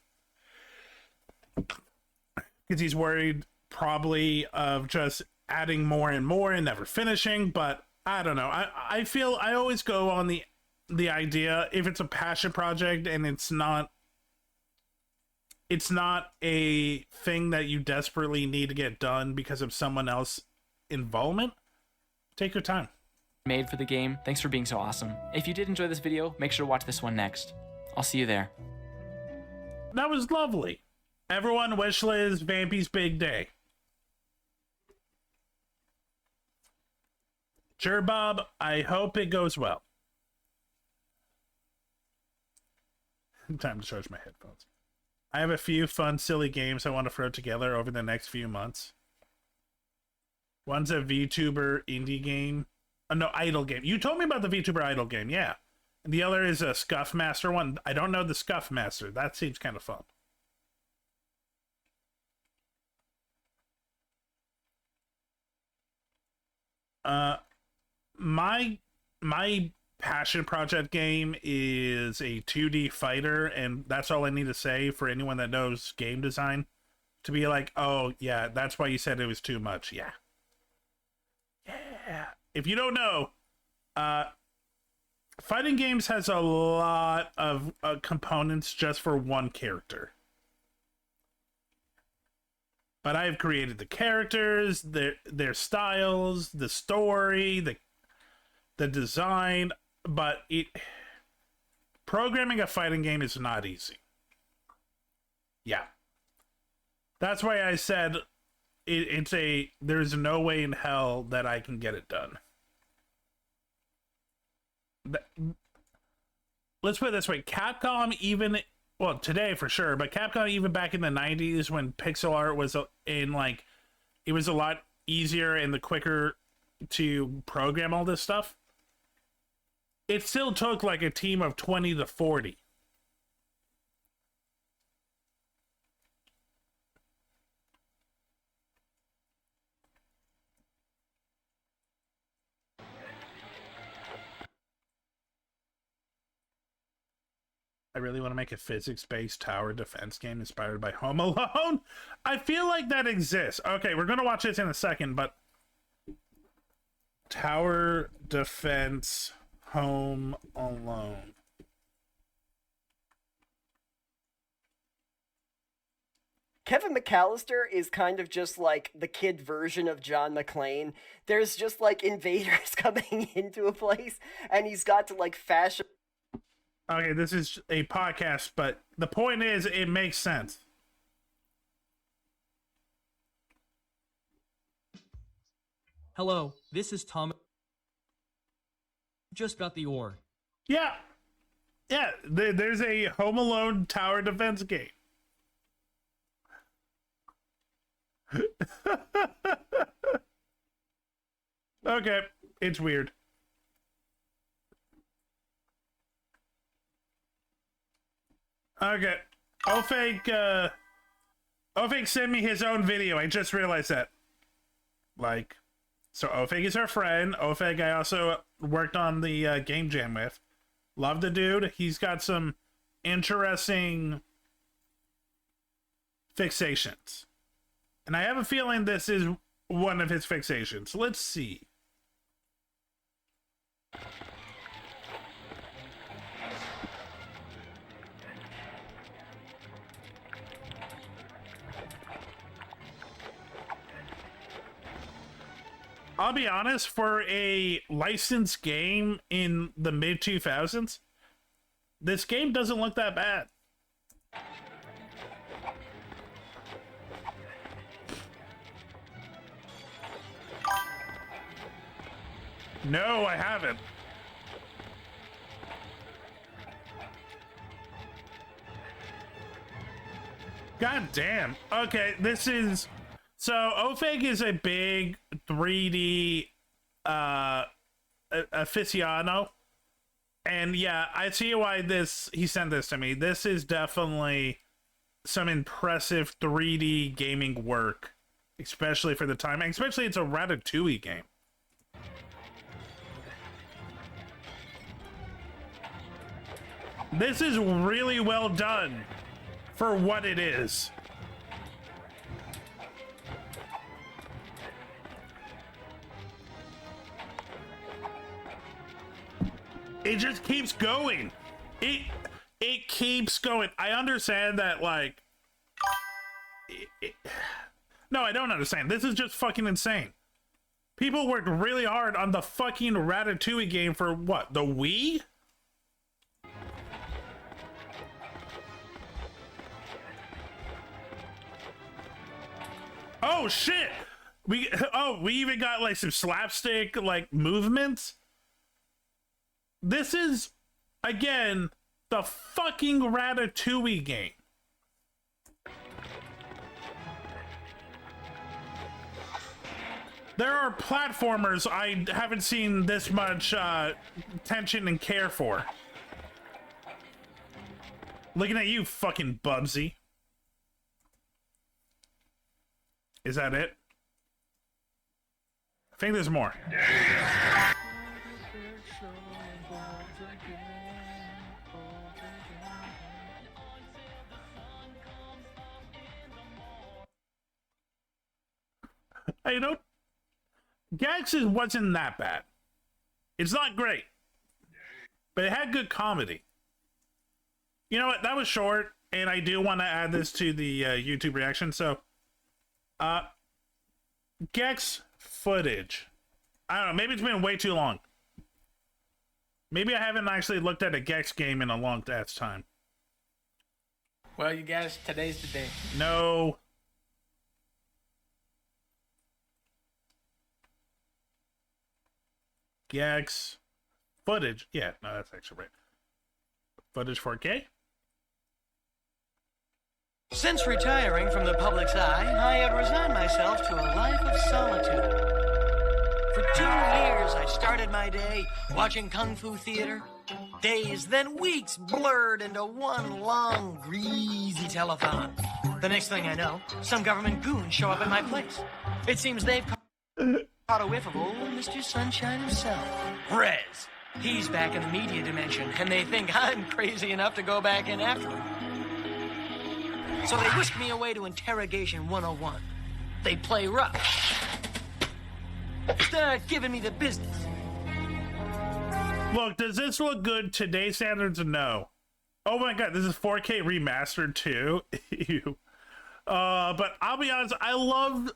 [SPEAKER 2] because he's worried probably of just adding more and more and never finishing. But I don't know. I feel I always go on the idea, if it's a passion project and it's not a thing that you desperately need to get done because of someone else's involvement, take your time.
[SPEAKER 6] Made for the game. Thanks for being so awesome. If you did enjoy this video, make sure to watch this one next. I'll see you there.
[SPEAKER 2] That was lovely. Everyone, wishlist Vampy's Big Day. Sure, Bob. I hope it goes well. Time to charge my headphones. I have a few fun, silly games I want to throw together over the next few months. One's a VTuber indie game. No, idle game. You told me about the VTuber idle game, yeah. And the other is a Scuff Master one. I don't know the Scuff Master. That seems kind of fun. My passion project game is a 2D fighter, and that's all I need to say for anyone that knows game design. To be like, oh yeah, that's why you said it was too much. Yeah. if you don't know, fighting games has a lot of components just for one character. But I've created the characters, their styles, the story, the design, but programming a fighting game is not easy. Yeah. That's why I said there's no way in hell that I can get it done. Let's put it this way, Capcom even, well, today for sure, but Capcom even back in the 90s when pixel art was it was a lot easier and the quicker to program all this stuff, it still took like a team of 20 to 40. I really want to make a physics-based tower defense game inspired by Home Alone. I feel like that exists. Okay, we're going to watch this in a second, but tower defense Home Alone.
[SPEAKER 8] Kevin McAllister is kind of just like the kid version of John McClane. There's just like invaders coming into a place, and he's got to like fashion.
[SPEAKER 2] Okay, this is a podcast, but the point is, it makes sense.
[SPEAKER 9] Hello, this is Tom. Just got the ore.
[SPEAKER 2] Yeah. Yeah, there's a Home Alone tower defense game. Okay, it's weird. Okay, Ofake sent me his own video. I just realized that. Like, so Ofake is our friend. Ofake I also worked on the game jam with. Love the dude. He's got some interesting fixations. And I have a feeling this is one of his fixations. Let's see. I'll be honest, for a licensed game in the mid-2000s, this game doesn't look that bad. No, I haven't. God damn. Okay, this is... So, Ofake is a big 3D aficionado. And yeah, I see why he sent this to me. This is definitely some impressive 3D gaming work. Especially for the time. And especially it's a Ratatouille game. This is really well done for what it is. It just keeps going. It keeps going. I understand that, like... No, I don't understand. This is just fucking insane. People worked really hard on the fucking Ratatouille game for what? The Wii? Oh shit! We even got like some slapstick like movements. This is again the fucking Ratatouille game. There are platformers I haven't seen this much attention and care for. Looking at you, fucking Bubsy. Is that it? I think there's more. Gex wasn't that bad. It's not great, but it had good comedy. You know what? That was short, and I do want to add this to the YouTube reaction. So, Gex footage. I don't know. Maybe it's been way too long. Maybe I haven't actually looked at a Gex game in a long ass time.
[SPEAKER 6] Well, you guys, today's the day.
[SPEAKER 2] No. Gex footage. Yeah, no, that's actually right. Footage 4K.
[SPEAKER 10] Since retiring from the public's eye, I had resigned myself to a life of solitude. For 2 years, I started my day watching Kung Fu theater. Days, then weeks blurred into one long, greasy telethon. The next thing I know, some government goons show up at my place. It seems they've caught a whiff of old Mr. Sunshine himself. Rez. He's back in the media dimension, and they think I'm crazy enough to go back in after him. So they whisk me away to Interrogation 101. They play rough. Start giving me the business.
[SPEAKER 2] Look, does this look good? Today's standards? No. Oh my god, this is 4K remastered too. Ew. But I'll be honest, I love.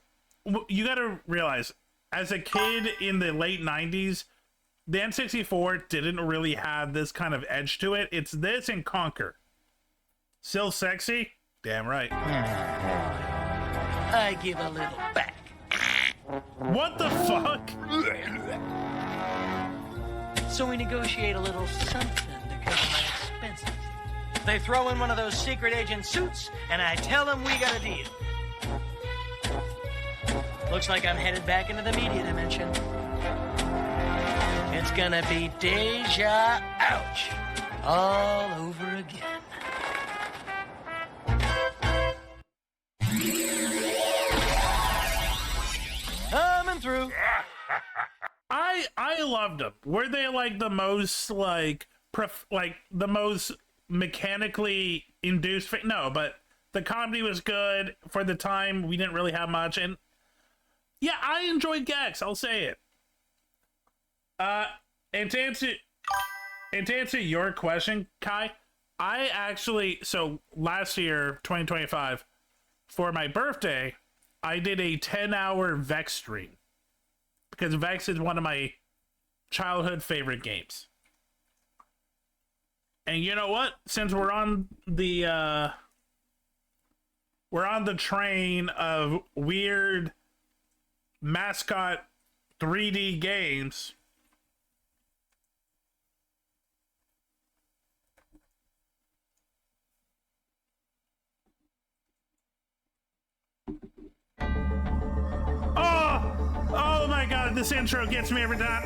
[SPEAKER 2] You gotta realize, as a kid in the late 90s, the N64 didn't really have this kind of edge to it. It's this and Conquer. Still sexy? Damn right.
[SPEAKER 10] I give a little back.
[SPEAKER 2] What the fuck?
[SPEAKER 10] So we negotiate a little something to cover my expenses. They throw in one of those secret agent suits, and I tell them we got a deal. Looks like I'm headed back into the media dimension. It's gonna be deja ouch all over again. Coming through.
[SPEAKER 2] I loved them. Were they like the most like the most mechanically induced? No, but the comedy was good for the time. We didn't really have much, and yeah, I enjoyed Gex. I'll say it. And to answer your question, Kai, I actually, so last year, 2025, for my birthday, I did a 10-hour Vex stream. Because Vex is one of my childhood favorite games. And you know what? Since we're on the train of weird mascot 3D games, oh my god, this intro gets me every time.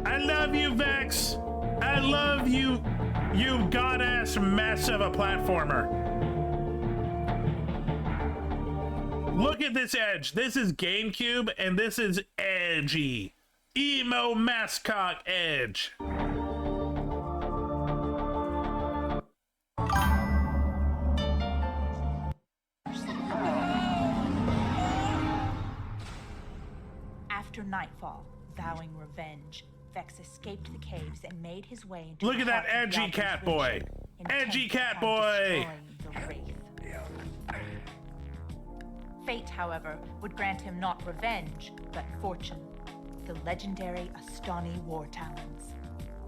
[SPEAKER 2] I love you, Vex. I love you, you god-ass mess of a platformer. Look at this edge. This is GameCube, and this is edgy. Emo mascot edge.
[SPEAKER 11] After nightfall, vowing revenge, Vex escaped the caves and made his way into
[SPEAKER 2] Look at that edgy cat boy. Edgy cat boy.
[SPEAKER 11] Fate, however, would grant him not revenge, but fortune. The legendary Astani War Talons.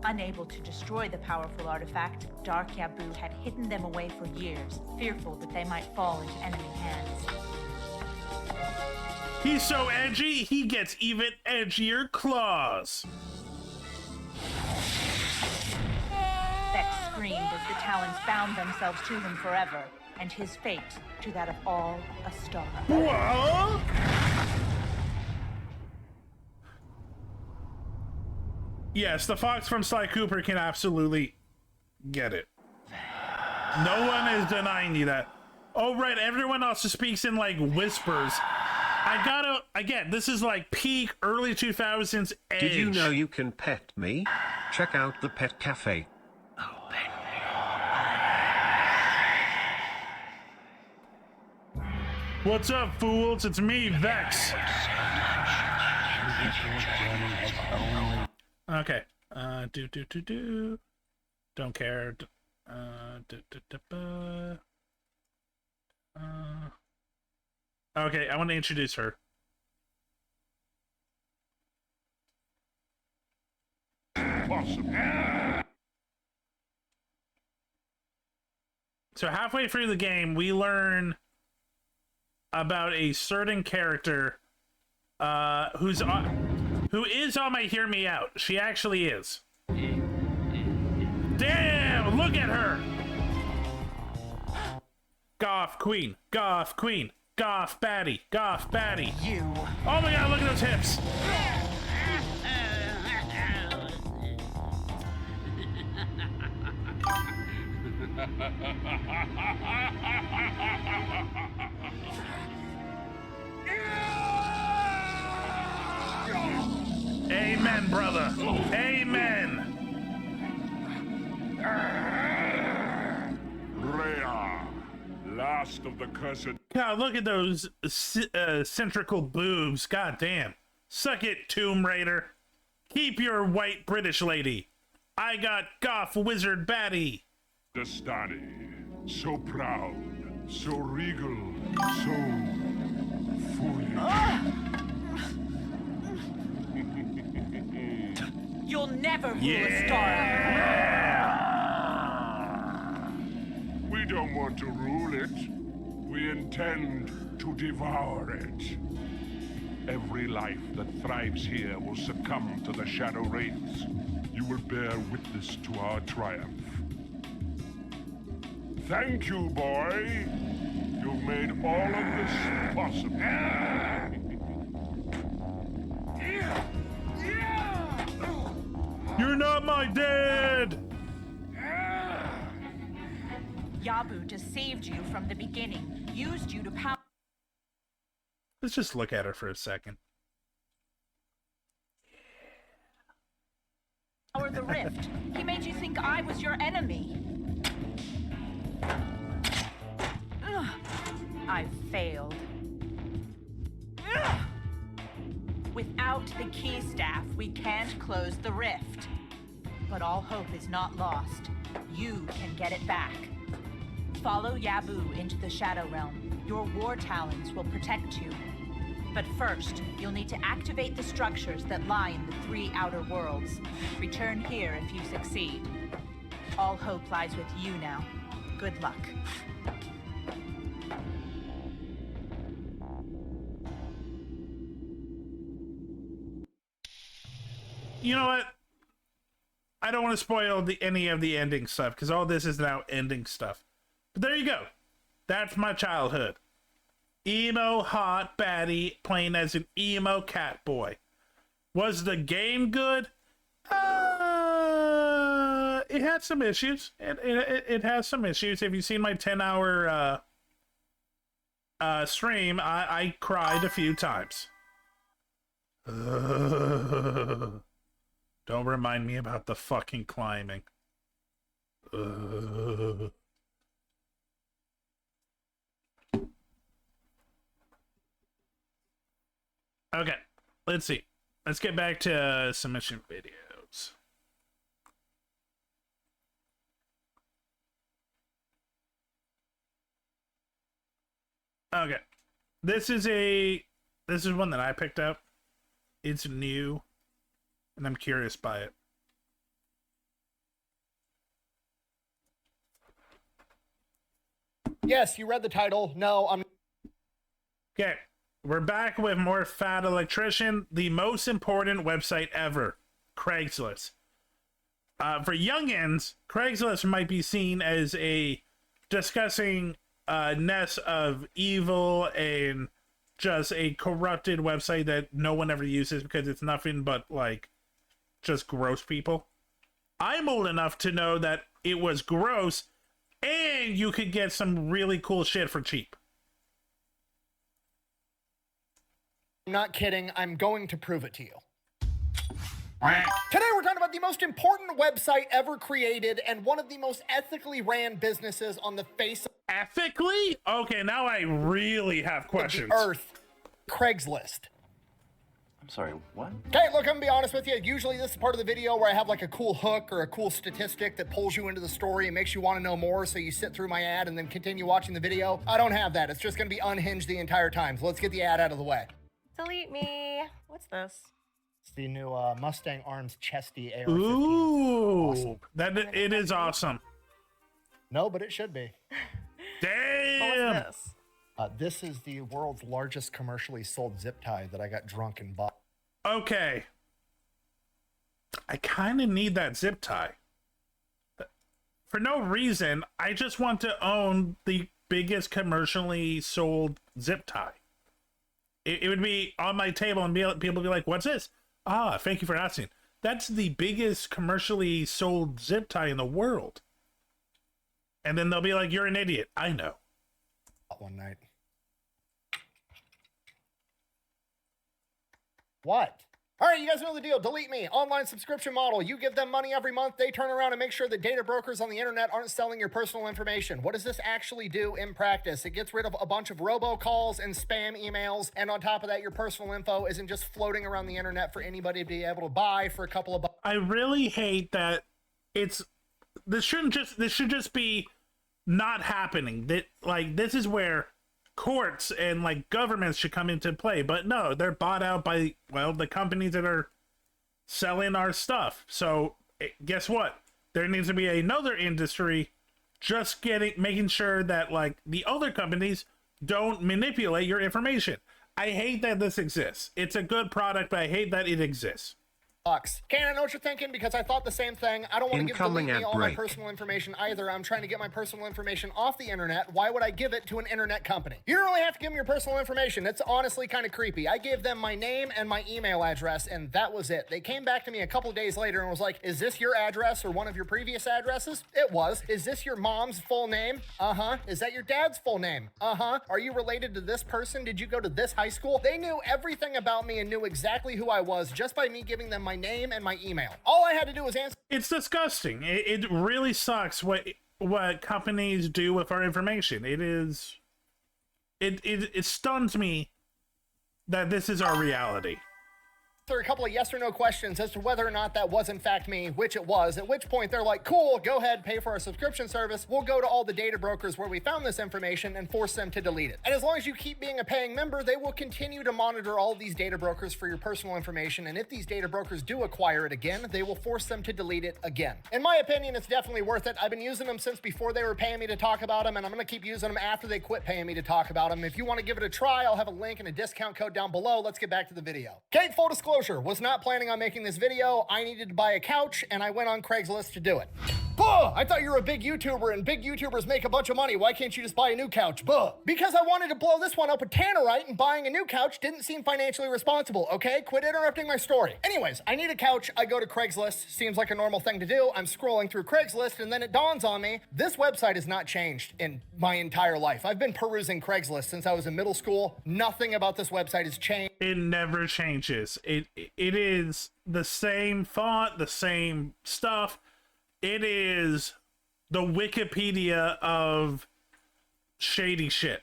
[SPEAKER 11] Unable to destroy the powerful artifact, Dark Yabu had hidden them away for years, fearful that they might fall into enemy hands.
[SPEAKER 2] He's so edgy, he gets even edgier claws.
[SPEAKER 11] Vex screamed as the Talons bound themselves to him forever, and his fate to that of all Astara.
[SPEAKER 2] Whoa! Yes, the fox from Sly Cooper can absolutely get it. No one is denying you that. Oh, right, everyone else speaks in, like, whispers. I gotta, again, this is, like, peak early 2000s edge.
[SPEAKER 1] Did you know you can pet me? Check out the pet cafe.
[SPEAKER 2] What's up, fools? It's me, Vex. Okay. Don't care. Okay, I want to introduce her. So halfway through the game, we learn about a certain character who is on my Hear Me Out. She actually is. Damn! Look at her! Goth Queen, Goth Queen, Goth Baddie, Goth Baddie.
[SPEAKER 10] You.
[SPEAKER 2] Oh my god, look at those hips! Amen, brother. Amen.
[SPEAKER 12] Rhea, last of the cursed.
[SPEAKER 2] God, look at those centrical boobs. God damn. Suck it, Tomb Raider. Keep your white British lady. I got Goth Wizard Baddie.
[SPEAKER 12] Dastani, so proud, so regal, so foolish.
[SPEAKER 11] You'll never rule a star.
[SPEAKER 12] We don't want to rule it. We intend to devour it. Every life that thrives here will succumb to the Shadow Wraiths. You will bear witness to our triumph. Thank you, boy. You've made all of this possible.
[SPEAKER 2] You're not my dad!
[SPEAKER 11] Yabu deceived you from the beginning, used you to power.
[SPEAKER 2] Let's just look at her for a second.
[SPEAKER 11] The rift. He made you think I was your enemy. Ugh. I failed. Ugh. Without the key staff, we can't close the rift. But all hope is not lost. You can get it back. Follow Yabu into the Shadow Realm. Your war talons will protect you. But first, you'll need to activate the structures that lie in the 3 outer worlds. Return here if you succeed. All hope lies with you now. Good luck.
[SPEAKER 2] You know what? I don't want to spoil any of the ending stuff, because all this is now ending stuff. But there you go. That's my childhood. Emo hot baddie playing as an emo cat boy. Was the game good? It had some issues. It has some issues. If you've seen my 10-hour stream, I cried a few times. Don't remind me about the fucking climbing. Okay, let's see. Let's get back to submission videos. Okay. This is one that I picked up. It's new, and I'm curious by it.
[SPEAKER 13] Yes, you read the title. No, I'm...
[SPEAKER 2] Okay. We're back with more Fat Electrician, the most important website ever, Craigslist. For youngins, Craigslist might be seen as a discussing ness of evil and just a corrupted website that no one ever uses because it's nothing but, like, just gross people. I'm old enough to know that it was gross and you could get some really cool shit for cheap.
[SPEAKER 13] I'm not kidding. I'm going to prove it to you. Today we're talking about the most important website ever created and one of the most ethically ran businesses on the face of
[SPEAKER 2] ethically? Okay, now I really have questions.
[SPEAKER 13] the earth. Craigslist.
[SPEAKER 14] I'm sorry, what?
[SPEAKER 13] Okay, look, I'm gonna be honest with you. Usually this is part of the video where I have like a cool hook or a cool statistic that pulls you into the story and makes you want to know more, so you sit through my ad and then continue watching the video. I don't have that. It's just gonna be unhinged the entire time. So let's get the ad out of the way.
[SPEAKER 15] Delete me. What's this?
[SPEAKER 13] It's the new Mustang Arms Chesty AR-15.
[SPEAKER 2] Ooh,
[SPEAKER 13] Awesome.
[SPEAKER 2] it is awesome.
[SPEAKER 13] No, but it should be.
[SPEAKER 2] Damn.
[SPEAKER 15] What's this?
[SPEAKER 13] This is the world's largest commercially sold zip tie that I got drunk and bought.
[SPEAKER 2] Okay. I kind of need that zip tie. For no reason, I just want to own the biggest commercially sold zip tie. It would be on my table and people would be like, what's this? Ah, thank you for asking. That's the biggest commercially sold zip tie in the world. And then they'll be like, you're an idiot. I know.
[SPEAKER 13] One night. What? All right, you guys know the deal. Delete me. Online subscription model. You give them money every month. They turn around and make sure that data brokers on the internet aren't selling your personal information. What does this actually do in practice? It gets rid of a bunch of robocalls and spam emails. And on top of that, your personal info isn't just floating around the internet for anybody to be able to buy for a couple of bucks.
[SPEAKER 2] I really hate that this should just be not happening. That, like, this is where courts and like governments should come into play, but no, they're bought out by, well, the companies that are selling our stuff. So guess what? There needs to be another industry just making sure that like the other companies don't manipulate your information. I hate that this exists. It's a good product, but I hate that it exists.
[SPEAKER 13] Okay, I know what you're thinking, because I thought the same thing. I don't want to give
[SPEAKER 1] Incoming
[SPEAKER 13] Delete me
[SPEAKER 1] ad
[SPEAKER 13] all my
[SPEAKER 1] break.
[SPEAKER 13] personal information either. I'm trying to get my personal information off the internet. Why would I give it to an internet company? You don't really have to give them your personal information. It's honestly kind of creepy. I gave them my name and my email address, and that was it. They came back to me a couple of days later and was like, is this your address or one of your previous addresses? It was. Is this your mom's full name? Uh-huh. Is that your dad's full name? Uh-huh. Are you related to this person? Did you go to this high school? They knew everything about me and knew exactly who I was just by me giving them my name and my email. All I had to do was answer.
[SPEAKER 2] It's disgusting. It really sucks what companies do with our information. It stuns me that this is our reality.
[SPEAKER 13] A couple of yes or no questions as to whether or not that was in fact me, which it was, at which point they're like, cool, go ahead, pay for our subscription service. We'll go to all the data brokers where we found this information and force them to delete it. And as long as you keep being a paying member, they will continue to monitor all of these data brokers for your personal information. And if these data brokers do acquire it again, they will force them to delete it again. In my opinion, it's definitely worth it. I've been using them since before they were paying me to talk about them, and I'm going to keep using them after they quit paying me to talk about them. If you want to give it a try, I'll have a link and a discount code down below. Let's get back to the video. Okay, full disclosure, was not planning on making this video. I needed to buy a couch, and I went on Craigslist to do it. Buh! I thought you were a big YouTuber, and big YouTubers make a bunch of money. Why can't you just buy a new couch? Buh! Because I wanted to blow this one up with Tannerite, and buying a new couch didn't seem financially responsible, okay? Quit interrupting my story. Anyways, I need a couch. I go to Craigslist. Seems like a normal thing to do. I'm scrolling through Craigslist, and then it dawns on me, this website has not changed in my entire life. I've been perusing Craigslist since I was in middle school. Nothing about this website has changed.
[SPEAKER 2] It never changes. It is the same font, the same stuff. It is the Wikipedia of shady shit.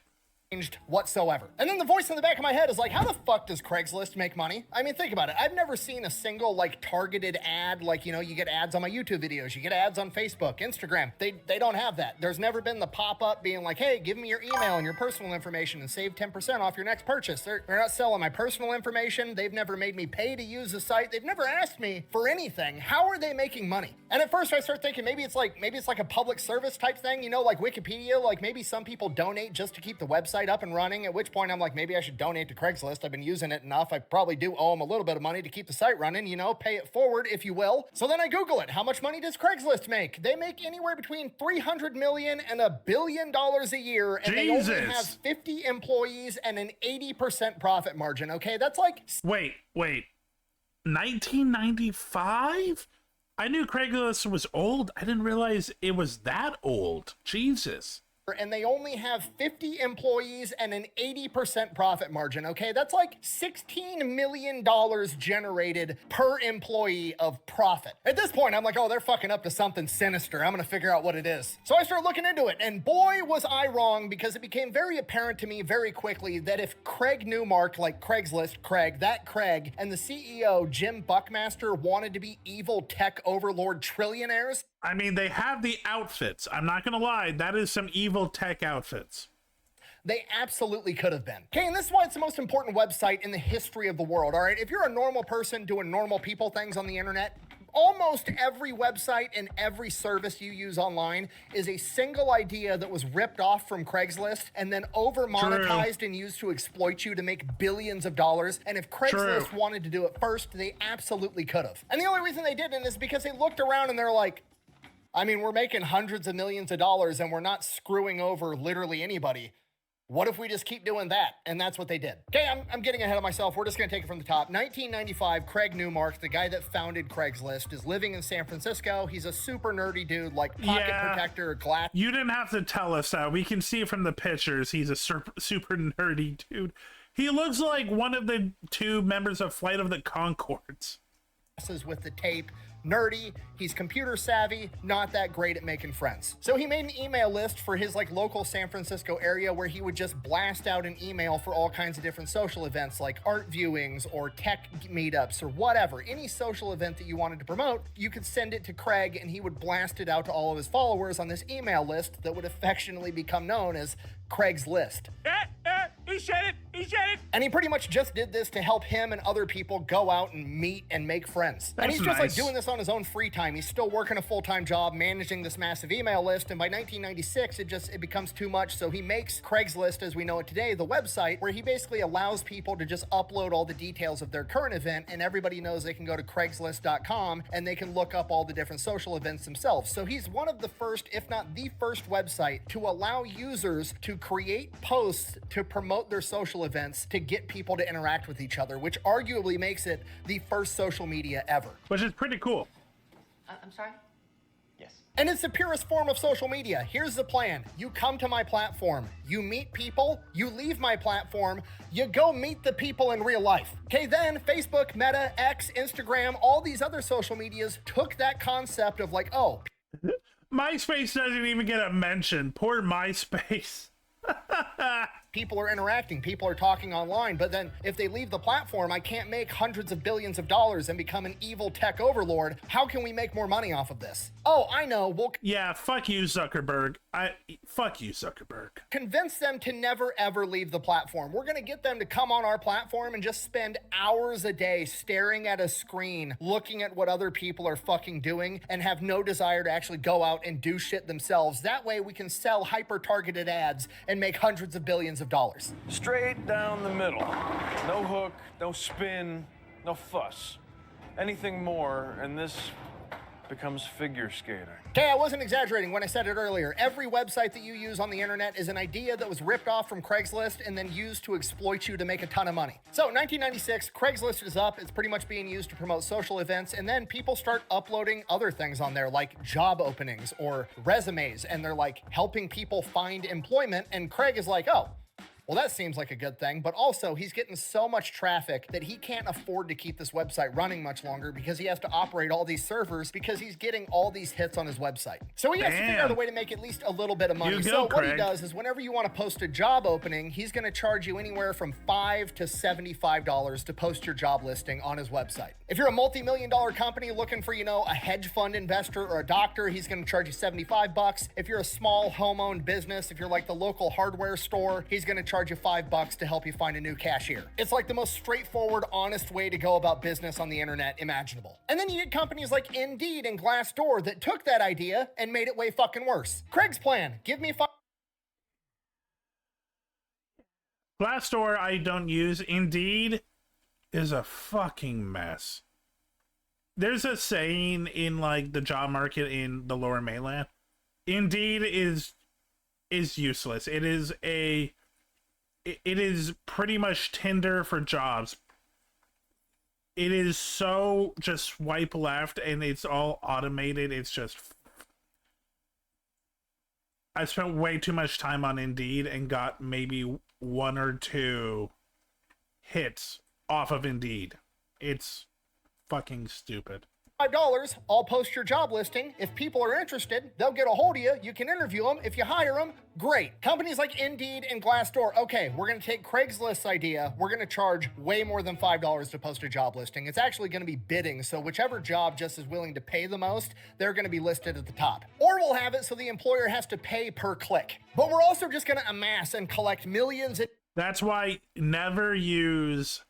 [SPEAKER 13] Whatsoever. And then the voice in the back of my head is like, how the fuck does Craigslist make money? I mean, think about it. I've never seen a single like targeted ad, like, you know, you get ads on my YouTube videos, you get ads on Facebook, Instagram. They don't have that. There's never been the pop-up being like, hey, give me your email and your personal information and save 10% off your next purchase. They're not selling my personal information. They've never made me pay to use the site. They've never asked me for anything. How are they making money? And at first I start thinking maybe it's like a public service type thing, you know, like Wikipedia, like maybe some people donate just to keep the website up and running, at which point I'm like, maybe I should donate to Craigslist. I've been using it enough. I probably do owe them a little bit of money to keep the site running, you know, pay it forward, if you will. So then I Google it. How much money does Craigslist make? They make anywhere between $300 million and $1 billion a year, and they only have 50 employees and an 80% profit margin, okay? That's like...
[SPEAKER 2] Wait. 1995? I knew Craigslist was old. I didn't realize it was that old. Jesus.
[SPEAKER 13] and they only have 50 employees and an 80% profit margin, okay? That's like $16 million generated per employee of profit. At this point, I'm like, oh, they're fucking up to something sinister. I'm gonna figure out what it is. So I started looking into it, and boy, was I wrong, because it became very apparent to me very quickly that if Craig Newmark, like Craigslist Craig, that Craig, and the CEO, Jim Buckmaster, wanted to be evil tech overlord trillionaires,
[SPEAKER 2] I mean, they have the outfits. I'm not gonna lie, that is some evil tech outfits.
[SPEAKER 13] they absolutely could have been. Okay, and this is why it's the most important website in the history of the world, all right? If you're a normal person doing normal people things on the internet, almost every website and every service you use online is a single idea that was ripped off from Craigslist and then over monetized and used to exploit you to make billions of dollars. And if Craigslist wanted to do it first, they absolutely could have. And the only reason they didn't is because they looked around and they're like, I mean, we're making hundreds of millions of dollars and we're not screwing over literally anybody. What if we just keep doing that? And that's what they did. Okay, I'm getting ahead of myself. We're just gonna take it from the top. 1995, Craig Newmark, the guy that founded Craigslist, is living in San Francisco. He's a super nerdy dude, like pocket protector, glass.
[SPEAKER 2] You didn't have to tell us that. We can see from the pictures he's a super nerdy dude. He looks like one of the two members of Flight of the Conchords.
[SPEAKER 13] With the tape. Nerdy, he's computer savvy, not that great at making friends. So he made an email list for his like local San Francisco area where he would just blast out an email for all kinds of different social events like art viewings or tech meetups or whatever. Any social event that you wanted to promote, you could send it to Craig and he would blast it out to all of his followers on this email list that would affectionately become known as Craig's List.
[SPEAKER 14] He said it! He said it!
[SPEAKER 13] And he pretty much just did this to help him and other people go out and meet and make friends. And he's just like doing this on his own free time. He's still working a full-time job, managing this massive email list. And by 1996, it becomes too much. So he makes Craigslist, as we know it today, the website where he basically allows people to just upload all the details of their current event. And everybody knows they can go to Craigslist.com and they can look up all the different social events themselves. So he's one of the first, if not the first website to allow users to create posts to promote their social events to get people to interact with each other, which arguably makes it the first social media ever.
[SPEAKER 2] Which is pretty cool.
[SPEAKER 3] I'm sorry?
[SPEAKER 13] Yes. And it's the purest form of social media. Here's the plan. You come to my platform, you meet people, you leave my platform, you go meet the people in real life. Okay, then Facebook, Meta, X, Instagram, all these other social medias took that concept of like, oh.
[SPEAKER 2] MySpace doesn't even get a mention. Poor MySpace.
[SPEAKER 13] People are interacting, people are talking online, but then if they leave the platform, I can't make hundreds of billions of dollars and become an evil tech overlord. How can we make more money off of this? Oh, I know,
[SPEAKER 2] yeah, fuck you, Zuckerberg. Fuck you, Zuckerberg.
[SPEAKER 13] Convince them to never ever leave the platform. We're gonna get them to come on our platform and just spend hours a day staring at a screen, looking at what other people are fucking doing, and have no desire to actually go out and do shit themselves. That way we can sell hyper-targeted ads and make hundreds of billions of dollars.
[SPEAKER 16] Straight down the middle. No hook, no spin, no fuss. Anything more, and this becomes figure skating.
[SPEAKER 13] Okay, I wasn't exaggerating when I said it earlier. Every website that you use on the internet is an idea that was ripped off from Craigslist and then used to exploit you to make a ton of money. So 1996, Craigslist is up. It's pretty much being used to promote social events. And then people start uploading other things on there like job openings or resumes. And they're like helping people find employment. And Craig is like, oh, well, that seems like a good thing, but also he's getting so much traffic that he can't afford to keep this website running much longer because he has to operate all these servers because he's getting all these hits on his website. So he has to figure out a way to make at least a little bit of money. So what he does is whenever you want to post a job opening, he's going to charge you anywhere from $5 to $75 to post your job listing on his website. If you're a multi-million-dollar company looking for, a hedge fund investor or a doctor, he's going to charge you $75. If you're a small home-owned business, if you're like the local hardware store, he's going to charge you $5 to help you find a new cashier. It's like the most straightforward, honest way to go about business on the internet imaginable. And then you get companies like Indeed and Glassdoor that took that idea and made it way fucking worse. Craig's plan, give me
[SPEAKER 2] Glassdoor I don't use. Indeed is a fucking mess. There's a saying in like the job market in the lower mainland. Indeed is useless. It is pretty much Tinder for jobs. It is so just swipe left and it's all automated. It's just I spent way too much time on Indeed and got maybe 1 or 2 hits off of Indeed. It's fucking stupid.
[SPEAKER 13] $5, I'll post your job listing. If people are interested, they'll get a hold of you. You can interview them. If you hire them, great. Companies like Indeed and Glassdoor, okay, we're going to take Craigslist's idea. We're going to charge way more than $5 to post a job listing. It's actually going to be bidding, so whichever job just is willing to pay the most, they're going to be listed at the top. Or we'll have it so the employer has to pay per click. But we're also just going to amass and collect millions.
[SPEAKER 2] That's why never use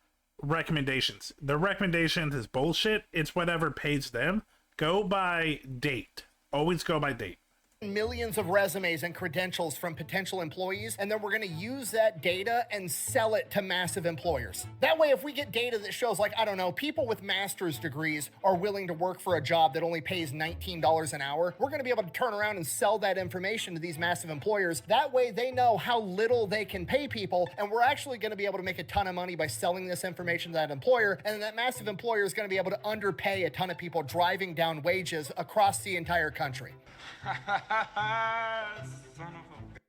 [SPEAKER 2] recommendations. The recommendations is bullshit. It's whatever pays them. Go by date. Always go by date.
[SPEAKER 13] Millions of resumes and credentials from potential employees, and then we're going to use that data and sell it to massive employers. That way, if we get data that shows, like, I don't know, people with master's degrees are willing to work for a job that only pays $19 an hour, we're going to be able to turn around and sell that information to these massive employers. That way, they know how little they can pay people, and we're actually going to be able to make a ton of money by selling this information to that employer, and then that massive employer is going to be able to underpay a ton of people, driving down wages across the entire country.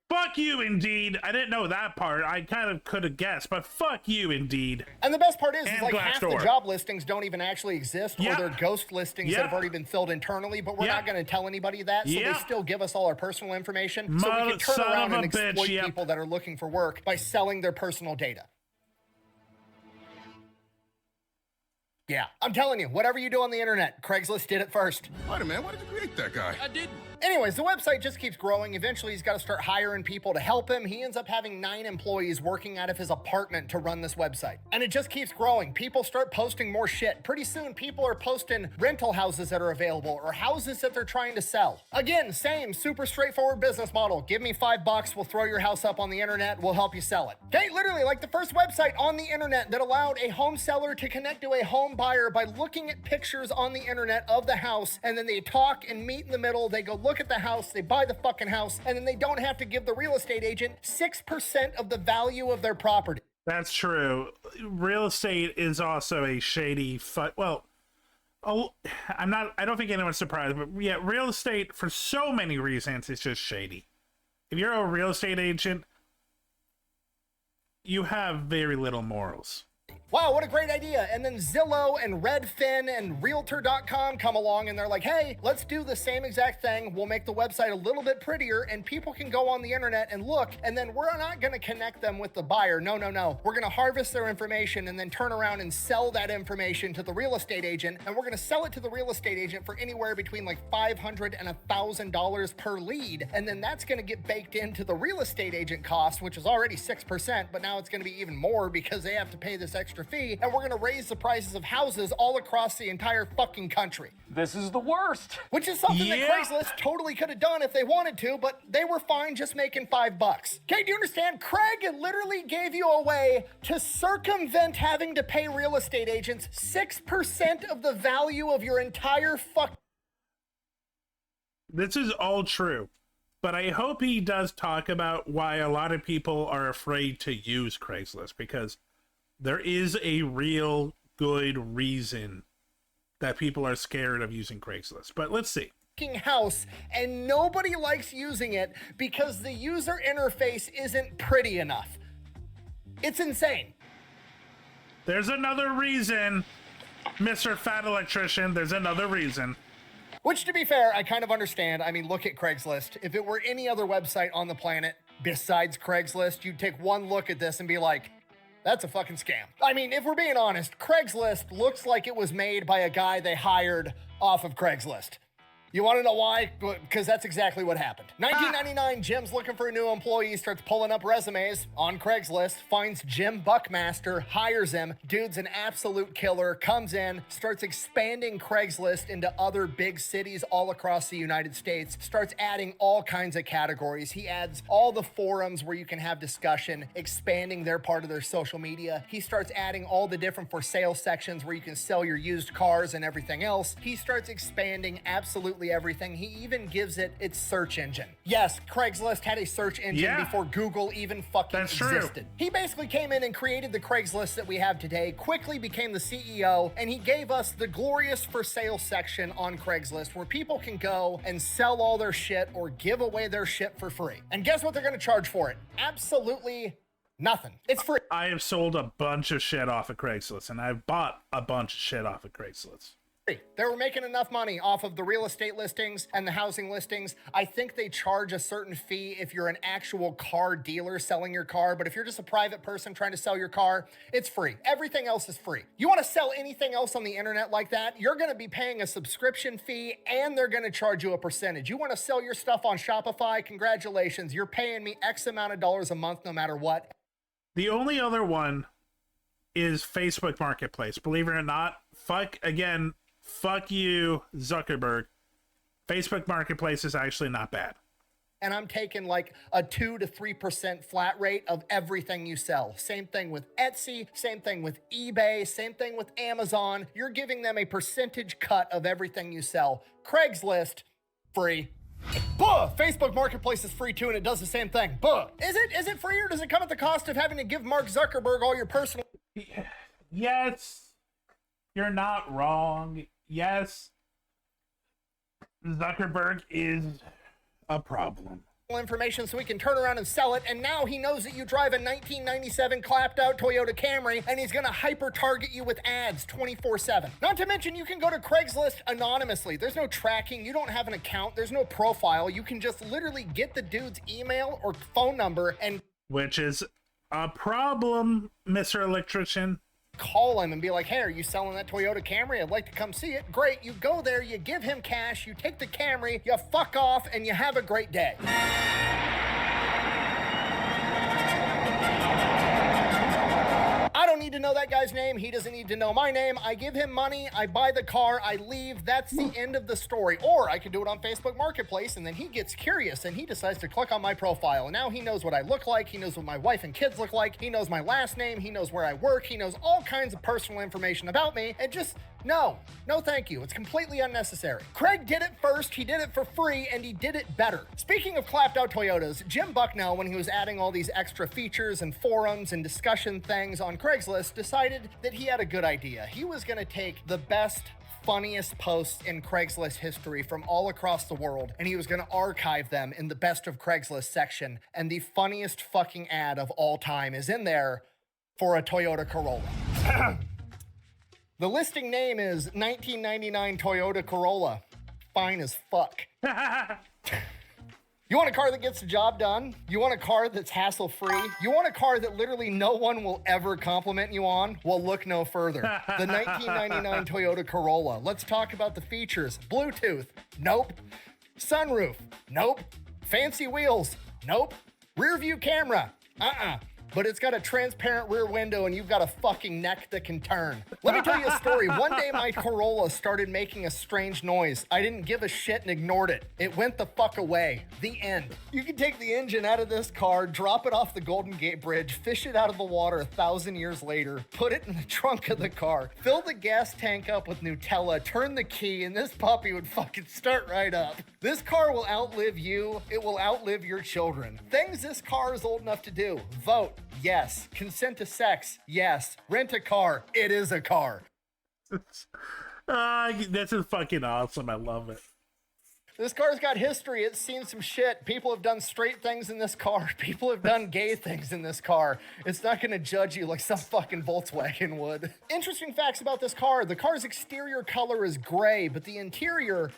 [SPEAKER 2] Fuck you, Indeed. I didn't know that part. I kind of could have guessed, but fuck you, Indeed.
[SPEAKER 13] And the best part is like
[SPEAKER 2] Glassdoor.
[SPEAKER 13] half the job listings don't even actually exist, or they're ghost listings that have already been filled internally, but we're not going to tell anybody that, so they still give us all our personal information, so we can turn around and exploit people that are looking for work by selling their personal data. Yeah, I'm telling you, whatever you do on the internet, Craigslist did it first.
[SPEAKER 12] Wait a minute, why did you create that guy?
[SPEAKER 14] I didn't.
[SPEAKER 13] Anyways, the website just keeps growing. Eventually, he's got to start hiring people to help him. He ends up having 9 employees working out of his apartment to run this website. And it just keeps growing. People start posting more shit. Pretty soon, people are posting rental houses that are available or houses that they're trying to sell. Again, same super straightforward business model. Give me $5, we'll throw your house up on the internet, we'll help you sell it. Okay, literally like the first website on the internet that allowed a home seller to connect to a home buyer by looking at pictures on the internet of the house, and then they talk and meet in the middle. They go look at the house, they buy the fucking house, and then they don't have to give the real estate agent 6% of the value of their property.
[SPEAKER 2] That's true. Real estate is also a shady well, I don't think anyone's surprised, but yeah, real estate for so many reasons is just shady. If you're a real estate agent, you have very little morals.
[SPEAKER 13] Wow, what a great idea. And then Zillow and Redfin and Realtor.com come along and they're like, hey, let's do the same exact thing. We'll make the website a little bit prettier and people can go on the internet and look, and then we're not going to connect them with the buyer. No. We're going to harvest their information and then turn around and sell that information to the real estate agent. And we're going to sell it to the real estate agent for anywhere between like $500 and $1,000 per lead. And then that's going to get baked into the real estate agent cost, which is already 6%, but now it's going to be even more because they have to pay this extra fee, and we're going to raise the prices of houses all across the entire fucking country.
[SPEAKER 16] This is the worst.
[SPEAKER 13] Which is something that Craigslist totally could have done if they wanted to, but they were fine just making $5. Okay, do you understand? Craig literally gave you a way to circumvent having to pay real estate agents 6% of the value of your entire
[SPEAKER 2] This is all true, but I hope he does talk about why a lot of people are afraid to use Craigslist, because there is a real good reason that people are scared of using Craigslist. But let's see.
[SPEAKER 13] House, and nobody likes using it because the user interface isn't pretty enough. It's insane.
[SPEAKER 2] There's another reason, Mr. Fat Electrician. There's another reason.
[SPEAKER 13] Which, to be fair, I kind of understand. I mean, look at Craigslist. If it were any other website on the planet besides Craigslist, you'd take one look at this and be like, that's a fucking scam. I mean, if we're being honest, Craigslist looks like it was made by a guy they hired off of Craigslist. You want to know why? Because that's exactly what happened. 1999, Jim's looking for a new employee, starts pulling up resumes on Craigslist, finds Jim Buckmaster, hires him. Dude's an absolute killer, comes in, starts expanding Craigslist into other big cities all across the United States, starts adding all kinds of categories. He adds all the forums where you can have discussion, expanding their part of their social media. He starts adding all the different for sale sections where you can sell your used cars and everything else. He starts expanding absolutely absolutely everything. He even gives it its search engine. Yes, Craigslist had a search engine before Google even fucking existed. He basically came in and created the Craigslist that we have today, quickly became the CEO, and he gave us the glorious for sale section on Craigslist where people can go and sell all their shit or give away their shit for free. And guess what they're gonna charge for it? Absolutely nothing. It's free.
[SPEAKER 2] I have sold a bunch of shit off of Craigslist, and I've bought a bunch of shit off of Craigslist.
[SPEAKER 13] They were making enough money off of the real estate listings and the housing listings. I think they charge a certain fee if you're an actual car dealer selling your car, but if you're just a private person trying to sell your car, it's free. Everything else is free. You want to sell anything else on the internet like that, you're going to be paying a subscription fee and they're going to charge you a percentage. You want to sell your stuff on Shopify, congratulations. You're paying me X amount of dollars a month no matter what.
[SPEAKER 2] The only other one is Facebook Marketplace. Believe it or not, fuck you, Zuckerberg. Facebook Marketplace is actually not bad.
[SPEAKER 13] And I'm taking like a 2 to 3% flat rate of everything you sell. Same thing with Etsy, same thing with eBay, same thing with Amazon. You're giving them a percentage cut of everything you sell. Craigslist, free. Buh! Facebook Marketplace is free too, and it does the same thing. Buh! Is it free, or does it come at the cost of having to give Mark Zuckerberg all your personal...
[SPEAKER 2] Yes, you're not wrong. Yes, Zuckerberg is a problem.
[SPEAKER 13] Information so he can turn around and sell it, and now he knows that you drive a 1997 clapped out Toyota Camry, and he's gonna hyper target you with ads 24/7. Not to mention you can go to Craigslist anonymously. There's no tracking, you don't have an account, there's no profile. You can just literally get the dude's email or phone number and...
[SPEAKER 2] Which is a problem, Mr. Electrician.
[SPEAKER 13] Call him and be like, hey, are you selling that Toyota Camry? I'd like to come see it. Great, you go there, you give him cash, you take the Camry, you fuck off, and you have a great day. I don't need to know that guy's name. He doesn't need to know my name. I give him money, I buy the car, I leave. That's the end of the story. Or I could do it on Facebook Marketplace, and then he gets curious and he decides to click on my profile. And now he knows what I look like. He knows what my wife and kids look like. He knows my last name. He knows where I work. He knows all kinds of personal information about me. And just, no thank you. It's completely unnecessary. Craig did it first, he did it for free, and he did it better. Speaking of clapped out Toyotas, Jim Bucknell, when he was adding all these extra features and forums and discussion things on Craigslist, decided that he had a good idea. He was gonna take the best, funniest posts in Craigslist history from all across the world, and he was gonna archive them in the best of Craigslist section, and the funniest fucking ad of all time is in there for a Toyota Corolla. The listing name is 1999 Toyota Corolla. Fine as fuck. You want a car that gets the job done? You want a car that's hassle-free? You want a car that literally no one will ever compliment you on? Well, look no further. The 1999 Toyota Corolla. Let's talk about the features. Bluetooth? Nope. Sunroof? Nope. Fancy wheels? Nope. Rear view camera? But it's got a transparent rear window and you've got a fucking neck that can turn. Let me tell you a story. One day my Corolla started making a strange noise. I didn't give a shit and ignored it. It went the fuck away. The end. You can take the engine out of this car, drop it off the Golden Gate Bridge, fish it out of the water 1,000 years later, put it in the trunk of the car, fill the gas tank up with Nutella, turn the key, and this puppy would fucking start right up. This car will outlive you. It will outlive your children. Things this car is old enough to do. Vote. Yes. Consent to sex. Yes. Rent a car. It is a car.
[SPEAKER 2] This is fucking awesome. I love it.
[SPEAKER 13] This car's got history. It's seen some shit. People have done straight things in this car. People have done gay things in this car. It's not going to judge you like some fucking Volkswagen would. Interesting facts about this car. The car's exterior color is gray, but the interior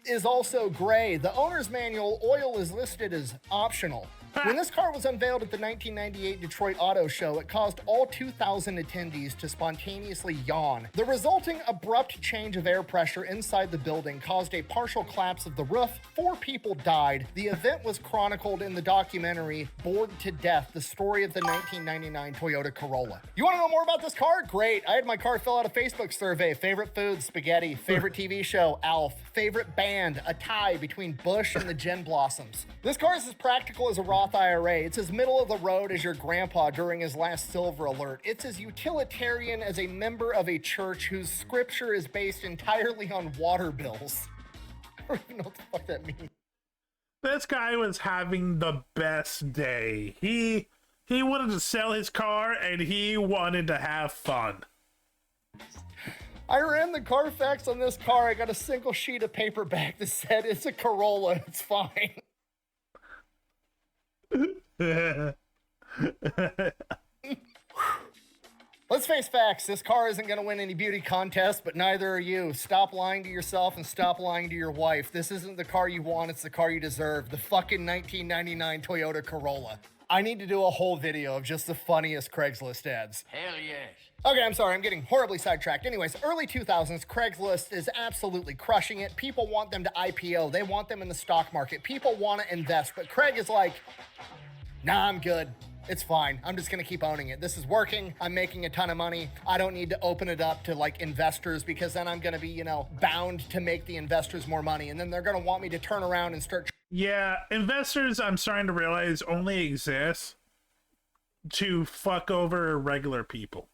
[SPEAKER 13] is also gray. The owner's manual, oil is listed as optional. When this car was unveiled at the 1998 Detroit Auto Show, it caused all 2,000 attendees to spontaneously yawn. The resulting abrupt change of air pressure inside the building caused a partial collapse of the roof. 4 people died. The event was chronicled in the documentary Bored to Death, the story of the 1999 Toyota Corolla. You want to know more about this car? Great. I had my car fill out a Facebook survey. Favorite food? Spaghetti. Favorite TV show? Alf. Favorite band? A tie between Bush and the Gin Blossoms. This car is as practical as a Roth IRA. It's as middle of the road as your grandpa during his last silver alert. It's as utilitarian as a member of a church whose scripture is based entirely on water bills. don't even know what the fuck that means.
[SPEAKER 2] This guy was having the best day. He wanted to sell his car and he wanted to have fun.
[SPEAKER 13] I ran the Carfax on this car. I got a single sheet of paper back that said it's a Corolla. It's fine. Let's face facts. This car isn't going to win any beauty contests, but neither are you. Stop lying to yourself and stop lying to your wife. This isn't the car you want. It's the car you deserve. The fucking 1999 Toyota Corolla. I need to do a whole video of just the funniest Craigslist ads.
[SPEAKER 10] Hell yes.
[SPEAKER 13] Okay, I'm sorry, I'm getting horribly sidetracked. Anyways, early 2000s, Craigslist is absolutely crushing it. People want them to IPO. They want them in the stock market. People want to invest, but Craig is like, nah, I'm good. It's fine. I'm just going to keep owning it. This is working. I'm making a ton of money. I don't need to open it up to like investors because then I'm going to be, you know, bound to make the investors more money. And then they're going to want me to turn around and start.
[SPEAKER 2] Yeah, investors, I'm starting to realize, only exist to fuck over regular people.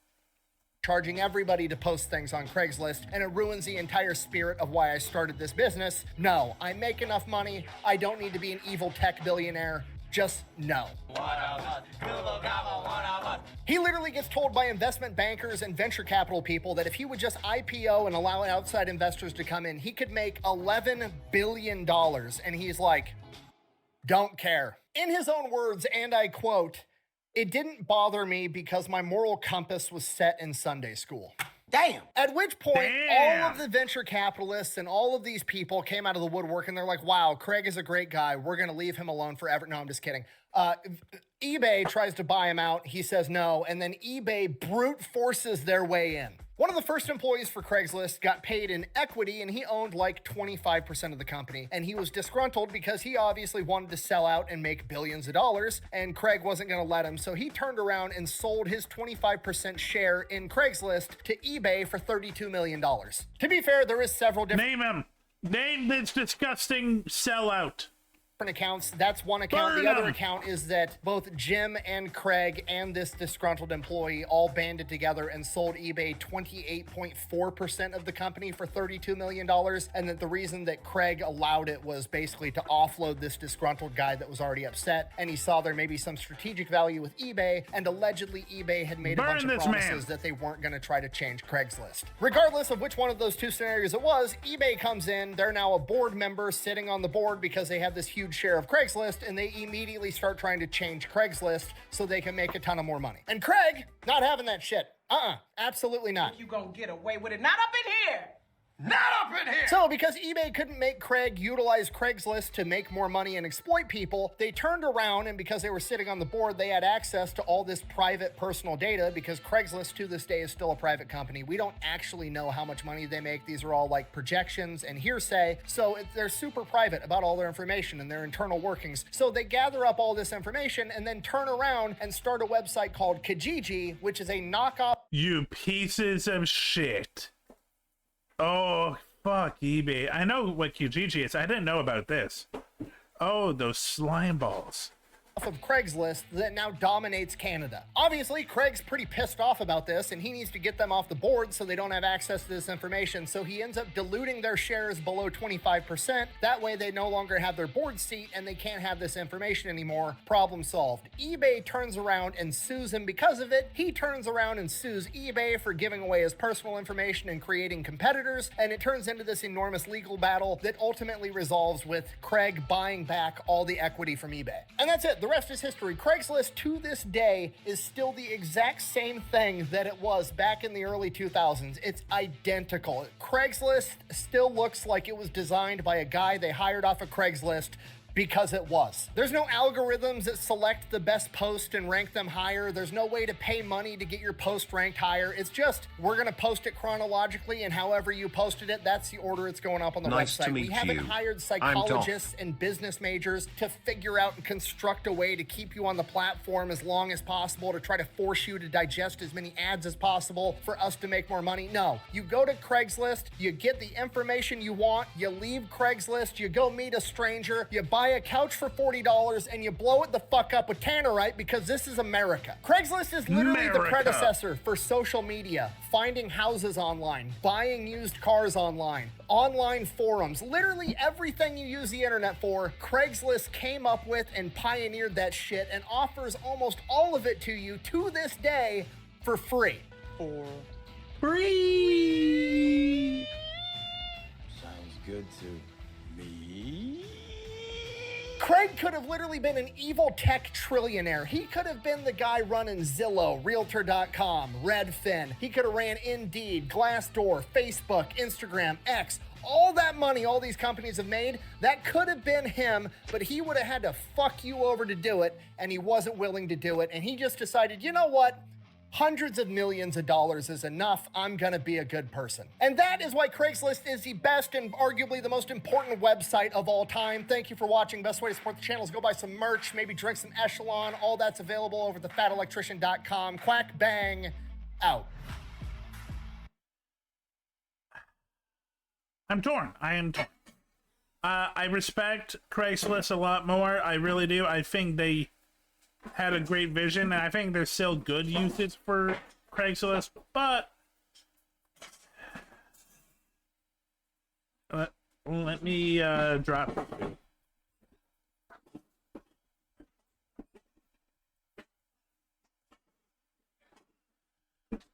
[SPEAKER 13] Charging everybody to post things on Craigslist, and it ruins the entire spirit of why I started this business. No, I make enough money. I don't need to be an evil tech billionaire. Just no. He literally gets told by investment bankers and venture capital people that if he would just IPO and allow outside investors to come in, he could make $11 billion. And he's like, don't care. In his own words, and I quote, "It didn't bother me because my moral compass was set in Sunday school." Damn. At which point, all of the venture capitalists and all of these people came out of the woodwork and they're like, wow, Craig is a great guy. We're going to leave him alone forever. No, I'm just kidding. eBay tries to buy him out. He says no. And then eBay brute forces their way in. One of the first employees for Craigslist got paid in equity and he owned like 25% of the company. And he was disgruntled because he obviously wanted to sell out and make billions of dollars and Craig wasn't going to let him. So he turned around and sold his 25% share in Craigslist to eBay for $32 million. To be fair, there is several different...
[SPEAKER 2] Name him. Name this disgusting sellout.
[SPEAKER 13] Accounts. That's one account. The other account is that both Jim and Craig and this disgruntled employee all banded together and sold eBay 28.4% of the company for $32 million. And that the reason that Craig allowed it was basically to offload this disgruntled guy that was already upset. And he saw there may be some strategic value with eBay. And allegedly eBay had made a bunch of promises that they weren't going to try to change Craigslist. Regardless of which one of those two scenarios it was, eBay comes in. They're now a board member sitting on the board because they have this huge share of Craigslist, and they immediately start trying to change Craigslist so they can make a ton of more money. And Craig, not having that shit. Absolutely not.
[SPEAKER 17] You gonna get away with it? Not up in here! Not up in here!
[SPEAKER 13] So, because eBay couldn't make Craig utilize Craigslist to make more money and exploit people, they turned around, and because they were sitting on the board, they had access to all this private personal data, because Craigslist to this day is still a private company. We don't actually know how much money they make. These are all like projections and hearsay, so they're super private about all their information and their internal workings. So they gather up all this information and then turn around and start a website called Kijiji, which is a knockoff.
[SPEAKER 2] You pieces of shit. Oh, fuck eBay. I know what Kijiji is. I didn't know about this. Oh, those slime balls.
[SPEAKER 13] Of Craigslist that now dominates Canada. Obviously, Craig's pretty pissed off about this and he needs to get them off the board so they don't have access to this information. So he ends up diluting their shares below 25%. That way they no longer have their board seat and they can't have this information anymore. Problem solved. eBay turns around and sues him because of it. He turns around and sues eBay for giving away his personal information and creating competitors. And it turns into this enormous legal battle that ultimately resolves with Craig buying back all the equity from eBay. And that's it. The rest is history. Craigslist to this day is still the exact same thing that it was back in the early 2000s. It's identical. Craigslist still looks like it was designed by a guy they hired off of Craigslist because it was. There's no algorithms that select the best post and rank them higher. There's no way to pay money to get your post ranked higher. It's just, we're gonna post it chronologically and however you posted it, that's the order it's going up on the website. We haven't hired psychologists and business majors to figure out and construct a way to keep you on the platform as long as possible, to try to force you to digest as many ads as possible for us to make more money. No, you go to Craigslist, you get the information you want, you leave Craigslist, you go meet a stranger, you buy buy a couch for $40 and you blow it the fuck up with Tannerite because this is America. Craigslist is literally the predecessor for social media, finding houses online, buying used cars online, online forums, literally everything you use the internet for. Craigslist came up with and pioneered that shit and offers almost all of it to you to this day for free.
[SPEAKER 16] For
[SPEAKER 2] free.
[SPEAKER 16] Sounds good to me.
[SPEAKER 13] Craig could have literally been an evil tech trillionaire. He could have been the guy running Zillow, Realtor.com, Redfin. He could have ran Indeed, Glassdoor, Facebook, Instagram, X. All that money all these companies have made, that could have been him, but he would have had to fuck you over to do it, and he wasn't willing to do it, and he just decided, you know what? Hundreds of millions of dollars is enough. I'm gonna be a good person. And that is why Craigslist is the best and arguably the most important website of all time. Thank you for watching. Best way to support the channel is go buy some merch, maybe drink some Echelon. All that's available over at thefatelectrician.com. Quack bang, out.
[SPEAKER 2] I'm torn. I am torn. I respect Craigslist a lot more. I really do. I think they had a great vision, and I think there's still good usage for Craigslist, but let me drop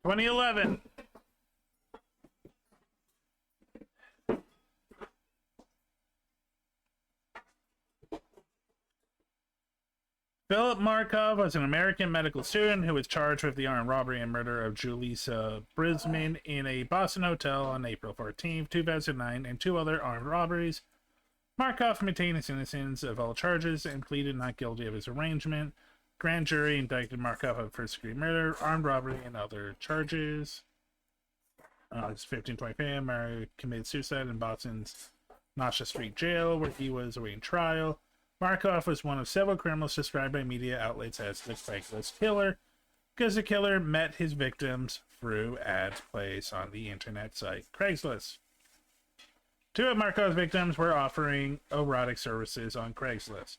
[SPEAKER 2] 2011. Philip Markov was an American medical student who was charged with the armed robbery and murder of Julissa Brisman in a Boston hotel on April 14, 2009, and 2 other armed robberies. Markov maintained his innocence of all charges and pleaded not guilty of his arrangement. Grand jury indicted Markov of first-degree murder, armed robbery, and other charges. It's 15:20 p.m. committed suicide in Boston's Nasha Street Jail, where he was awaiting trial. Markov was one of several criminals described by media outlets as the Craigslist killer, because the killer met his victims through ads placed on the internet site Craigslist. 2 of Markov's victims were offering erotic services on Craigslist.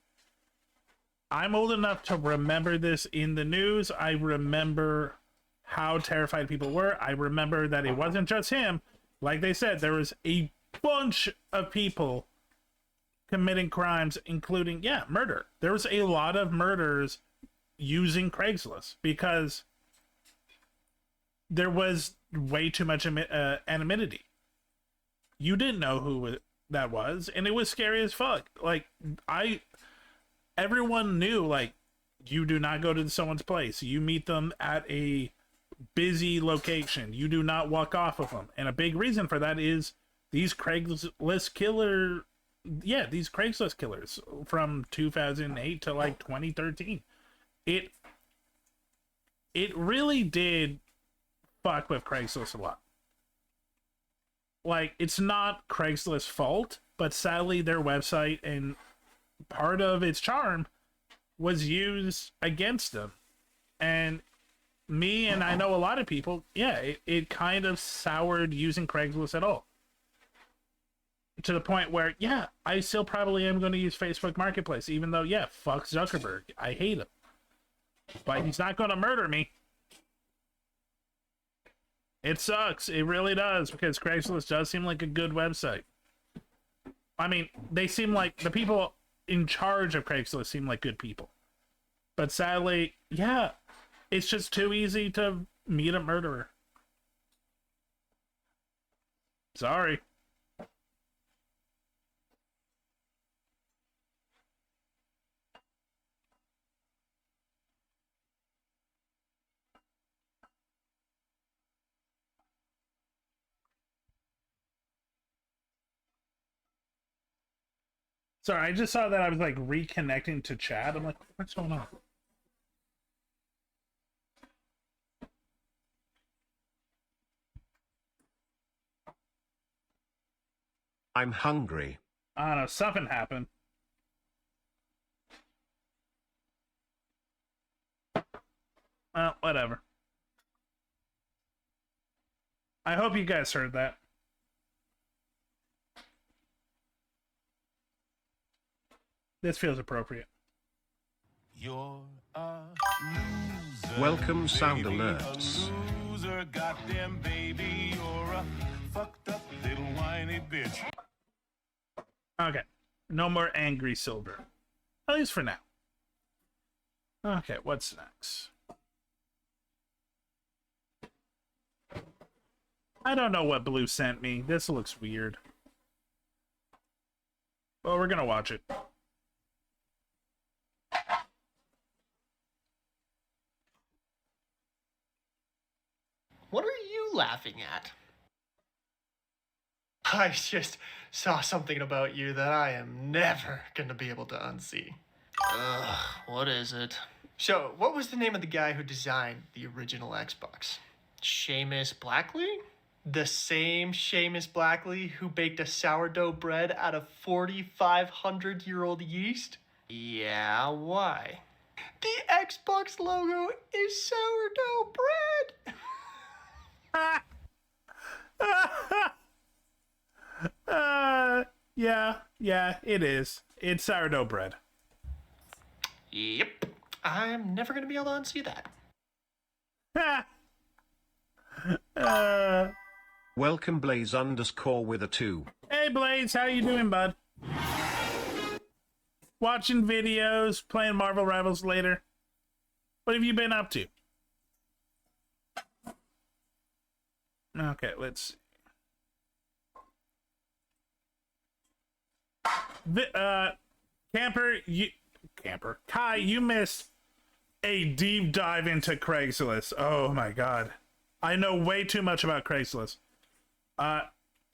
[SPEAKER 2] I'm old enough to remember this in the news. I remember how terrified people were. I remember that it wasn't just him. Like they said, there was a bunch of people committing crimes, including, murder. There was a lot of murders using Craigslist because there was way too much anonymity. You didn't know who that was, and it was scary as fuck. Like, everyone knew, like, you do not go to someone's place. You meet them at a busy location. You do not walk off of them. And a big reason for that is these Craigslist killers from 2008 to like 2013. It really did fuck with Craigslist a lot. Like, it's not Craigslist's fault, but sadly their website and part of its charm was used against them. And I know a lot of people, it kind of soured using Craigslist at all. To the point where, I still probably am going to use Facebook Marketplace, even though, fuck Zuckerberg. I hate him. But he's not going to murder me. It sucks. It really does, because Craigslist does seem like a good website. I mean, they seem like, the people in charge of Craigslist seem like good people. But sadly, it's just too easy to meet a murderer. Sorry. Sorry, I just saw that I was like reconnecting to chat. I'm like, what's going on?
[SPEAKER 1] I'm hungry.
[SPEAKER 2] I don't know, something happened. Well, whatever. I hope you guys heard that. This feels appropriate.
[SPEAKER 12] You're a loser.
[SPEAKER 1] Welcome sound
[SPEAKER 12] baby,
[SPEAKER 1] alerts.
[SPEAKER 12] A loser, goddamn baby, you're a fucked up little whiny bitch.
[SPEAKER 2] Okay. No more angry Silver. At least for now. Okay, what's next? I don't know what Blue sent me. This looks weird. Well, we're gonna watch it.
[SPEAKER 18] What are you laughing at? I just saw something about you that I am never gonna be able to unsee. Ugh, what is it? So, what was the name of the guy who designed the original Xbox? Seamus Blackley? The same Seamus Blackley who baked a sourdough bread out of 4,500-year-old yeast? Yeah, why? The Xbox logo is sourdough bread!
[SPEAKER 2] Yeah, it is. It's sourdough bread.
[SPEAKER 18] Yep. I'm never gonna be able to unsee
[SPEAKER 2] that.
[SPEAKER 1] Welcome Blaze _ with a 2.
[SPEAKER 2] Hey Blaze, how you doing, bud? Watching videos, playing Marvel Rivals later. What have you been up to? Okay, let's see. Kai, you missed a deep dive into Craigslist. Oh my god. I know way too much about Craigslist.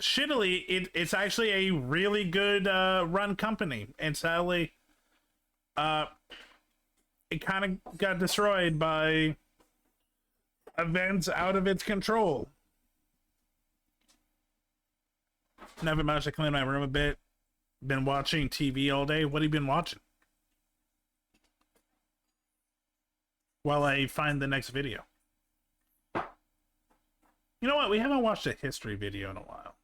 [SPEAKER 2] Shittily, it's actually a really good run company, and sadly, it kind of got destroyed by events out of its control. Never managed to clean my room a bit. Been watching TV all day. What have you been watching? While I find the next video. You know what? We haven't watched a history video in a while.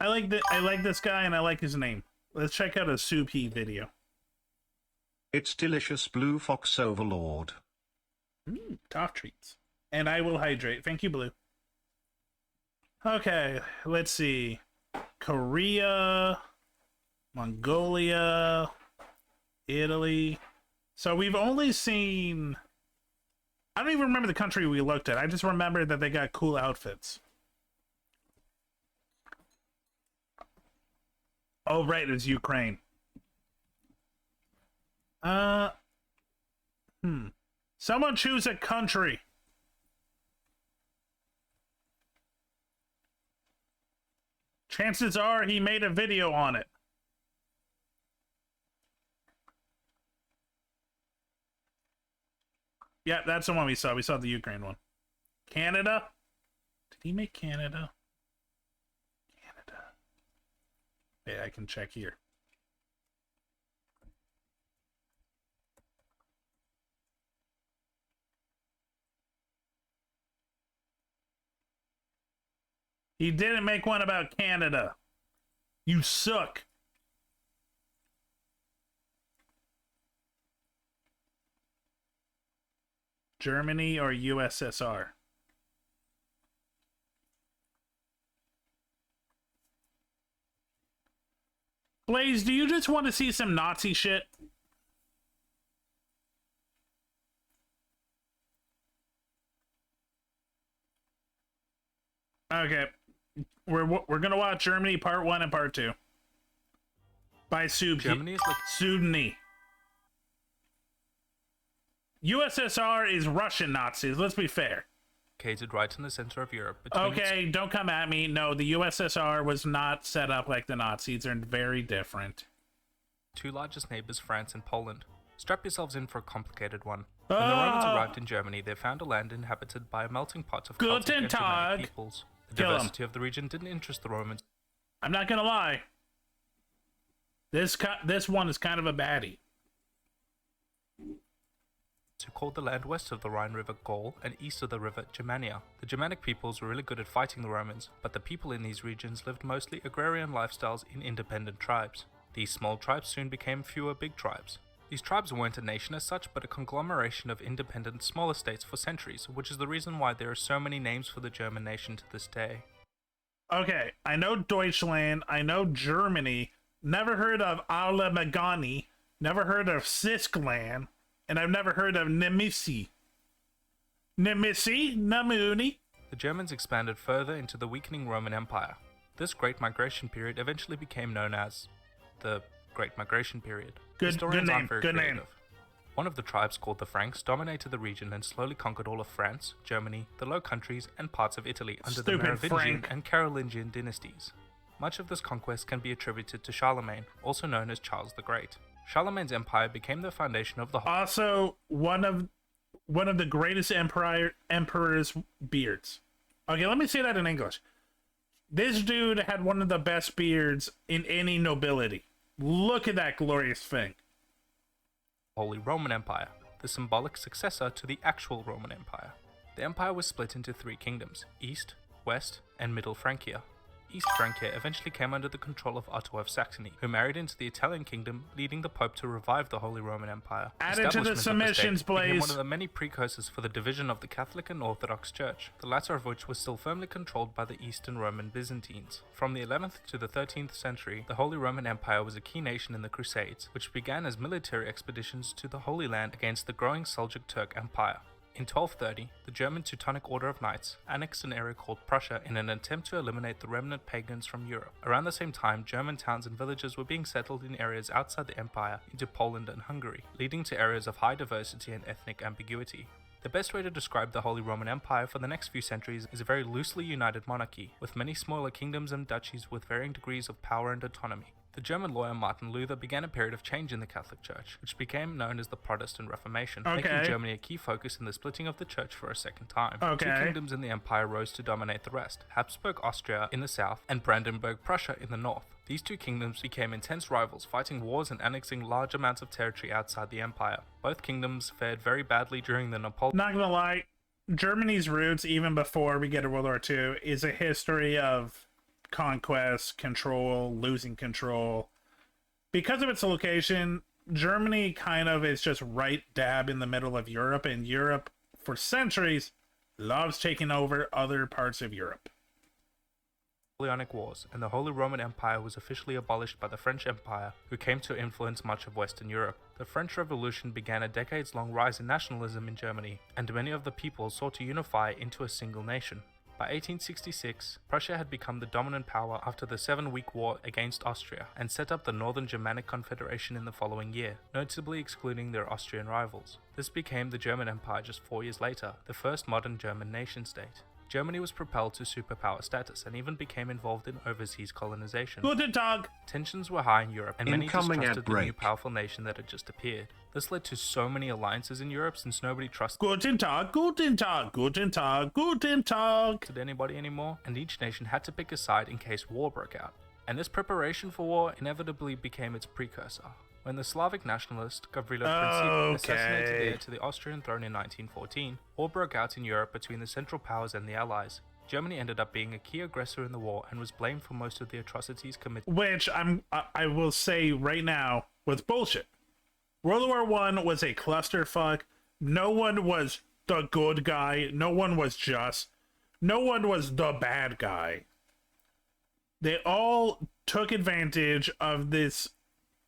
[SPEAKER 2] I like this guy and I like his name. Let's check out a Soup Heat video.
[SPEAKER 1] It's delicious Blue Fox Overlord.
[SPEAKER 2] Tough treats. And I will hydrate. Thank you, Blue. Okay, let's see. Korea, Mongolia, Italy. So we've only seen... I don't even remember the country we looked at. I just remember that they got cool outfits. Oh, right, it was Ukraine. Someone choose a country. Chances are he made a video on it. Yeah, that's the one we saw. We saw the Ukraine one. Canada? Did he make Canada? Yeah, I can check here. He didn't make one about Canada. You suck. Germany or USSR? Blaze, do you just want to see some Nazi shit? Okay. We're gonna watch Germany Part 1 and Part 2. By
[SPEAKER 6] Germany is like
[SPEAKER 2] Sudny. USSR is Russian Nazis, let's be fair.
[SPEAKER 19] located right in the center of Europe. Between
[SPEAKER 2] Okay, don't come at me. No, the USSR was not set up like the Nazis. They're very different.
[SPEAKER 19] two largest neighbors, France and Poland. Strap yourselves in for a complicated one. When the Romans arrived in Germany, they found a land inhabited by a melting pot of Celtic and Germanic peoples. The diversity of the region didn't interest the Romans.
[SPEAKER 2] I'm not gonna lie. This one is kind of a baddie.
[SPEAKER 19] Who called the land west of the Rhine River Gaul and east of the river Germania. The Germanic peoples were really good at fighting the Romans, but the people in these regions lived mostly agrarian lifestyles in independent tribes. These small tribes soon became fewer big tribes. These tribes weren't a nation as such, but a conglomeration of independent smaller states for centuries, which is the reason why there are so many names for the German nation to this day.
[SPEAKER 2] Okay, I know Deutschland, I know Germany, never heard of Alemagani, never heard of Siskland, and I've never heard of Nemissi. Nemissi? Namuni?
[SPEAKER 19] The Germans expanded further into the weakening Roman Empire. This Great Migration period eventually became known as the Great Migration period.
[SPEAKER 2] Good name, good name.
[SPEAKER 19] One of the tribes, called the Franks, dominated the region and slowly conquered all of France, Germany, the Low Countries, and parts of Italy under the Merovingian and Carolingian dynasties. Much of this conquest can be attributed to Charlemagne, also known as Charles the Great. Charlemagne's empire became the foundation of the whole.
[SPEAKER 2] Also, one of the greatest emperor's beards. Okay, let me say that in English. This dude had one of the best beards in any nobility. Look at that glorious thing.
[SPEAKER 19] Holy Roman Empire, the symbolic successor to the actual Roman Empire. The empire was split into three kingdoms: East, West, and Middle Francia. East Francia eventually came under the control of Otto of Saxony, who married into the Italian kingdom, leading the Pope to revive the Holy Roman Empire.
[SPEAKER 2] Added to the submissions,
[SPEAKER 19] became
[SPEAKER 2] please.
[SPEAKER 19] one of the many precursors for the division of the Catholic and Orthodox Church, the latter of which was still firmly controlled by the Eastern Roman Byzantines. From the 11th to the 13th century, the Holy Roman Empire was a key nation in the Crusades, which began as military expeditions to the Holy Land against the growing Seljuk Turk Empire. In 1230, the German Teutonic Order of Knights annexed an area called Prussia in an attempt to eliminate the remnant pagans from Europe. Around the same time, German towns and villages were being settled in areas outside the empire into Poland and Hungary, leading to areas of high diversity and ethnic ambiguity. The best way to describe the Holy Roman Empire for the next few centuries is a very loosely united monarchy, with many smaller kingdoms and duchies with varying degrees of power and autonomy. The German lawyer Martin Luther began a period of change in the Catholic Church, which became known as the Protestant Reformation, making Germany a key focus in the splitting of the Church for a second time. Two kingdoms in the empire rose to dominate the rest: Habsburg Austria in the south and Brandenburg Prussia in the north. These two kingdoms became intense rivals, fighting wars and annexing large amounts of territory outside the empire. Both kingdoms fared very badly during the Napoleon.
[SPEAKER 2] Not gonna lie, Germany's roots, even before we get to World War II, is a history of conquest, control, losing control. Because of its location, Germany kind of is just right dab in the middle of Europe, and Europe, for centuries, loves taking over other parts of Europe.
[SPEAKER 19] Napoleonic Wars, and the Holy Roman Empire was officially abolished by the French Empire, who came to influence much of Western Europe. The French Revolution began a decades-long rise in nationalism in Germany, and many of the people sought to unify into a single nation. By 1866, Prussia had become the dominant power after the 7-week war against Austria, and set up the Northern Germanic Confederation in the following year, notably excluding their Austrian rivals. This became the German Empire just 4 years later, the first modern German nation-state. Germany was propelled to superpower status and even became involved in overseas colonization.
[SPEAKER 2] Guten Tag!
[SPEAKER 19] Tensions were high in Europe, and many
[SPEAKER 1] Incoming
[SPEAKER 19] distrusted
[SPEAKER 1] at
[SPEAKER 19] the new
[SPEAKER 1] break.
[SPEAKER 19] powerful nation that had just appeared. This led to so many alliances in Europe since nobody trusted
[SPEAKER 2] Guten Tag, Guten Tag, Guten Tag, Guten Tag.
[SPEAKER 19] anybody anymore, and each nation had to pick a side in case war broke out. And this preparation for war inevitably became its precursor. When the Slavic nationalist Gavrilo Princip assassinated the heir to the Austrian throne in 1914, war broke out in Europe between the Central Powers and the Allies. Germany ended up being a key aggressor in the war and was blamed for most of the atrocities committed.
[SPEAKER 2] Which I will say right now was bullshit. World War I was a clusterfuck. No one was the good guy. No one was just. No one was the bad guy. They all took advantage of this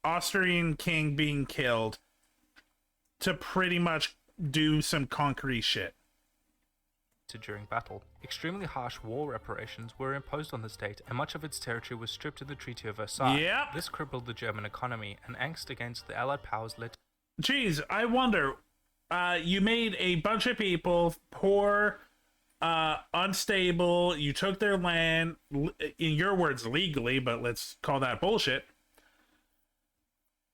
[SPEAKER 2] Austrian king being killed to pretty much do some concrete shit.
[SPEAKER 19] During battle, extremely harsh war reparations were imposed on the state, and much of its territory was stripped in the Treaty of Versailles.
[SPEAKER 2] Yep.
[SPEAKER 19] This crippled the German economy, and angst against the Allied powers led to...
[SPEAKER 2] Geez, I wonder, you made a bunch of people poor, unstable. You took their land, in your words, legally, but let's call that bullshit.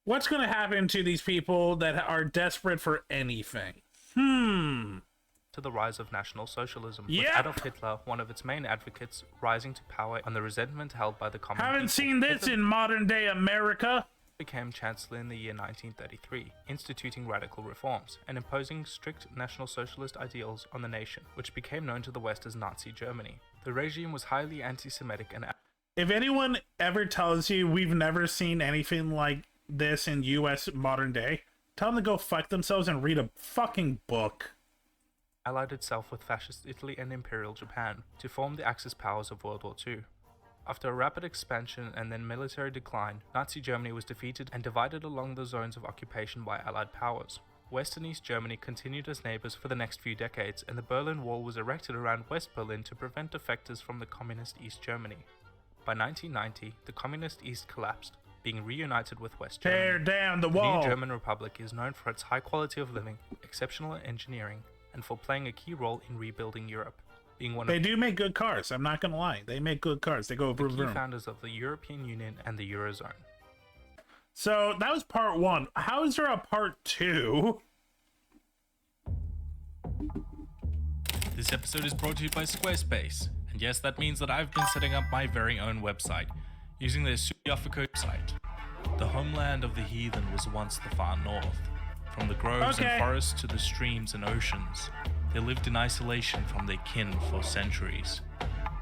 [SPEAKER 2] What's going to happen to these people that are desperate for anything?
[SPEAKER 19] To the rise of National Socialism, with Adolf Hitler, one of its main advocates, rising to power on the resentment held by the common people.
[SPEAKER 2] Haven't seen this in modern day America.
[SPEAKER 19] Became Chancellor in the year 1933, instituting radical reforms and imposing strict National Socialist ideals on the nation, which became known to the West as Nazi Germany. The regime was highly anti-Semitic and...
[SPEAKER 2] If anyone ever tells you we've never seen anything like this in US modern day, tell them to go fuck themselves and read a fucking book.
[SPEAKER 19] Allied itself with fascist Italy and Imperial Japan to form the Axis powers of World War II. After a rapid expansion and then military decline, Nazi Germany was defeated and divided along the zones of occupation by Allied powers. West and East Germany continued as neighbors for the next few decades, and the Berlin Wall was erected around West Berlin to prevent defectors from the communist East Germany. By 1990, the communist East collapsed, being reunited with West Germany.
[SPEAKER 2] Tear down the wall!
[SPEAKER 19] The new German Republic is known for its high quality of living, exceptional engineering, and for playing a key role in rebuilding Europe. Being one
[SPEAKER 2] they do make good cars, I'm not gonna lie. They make good cars. They go vroom,
[SPEAKER 19] key
[SPEAKER 2] vroom.
[SPEAKER 19] founders of the European Union and the Eurozone.
[SPEAKER 2] So that was part 1. How is there a part 2?
[SPEAKER 20] This episode is brought to you by Squarespace. And yes, that means that I've been setting up my very own website, using their Suyafiko site. The homeland of the heathen was once the far north. From the groves and forests to the streams and oceans, they lived in isolation from their kin for centuries.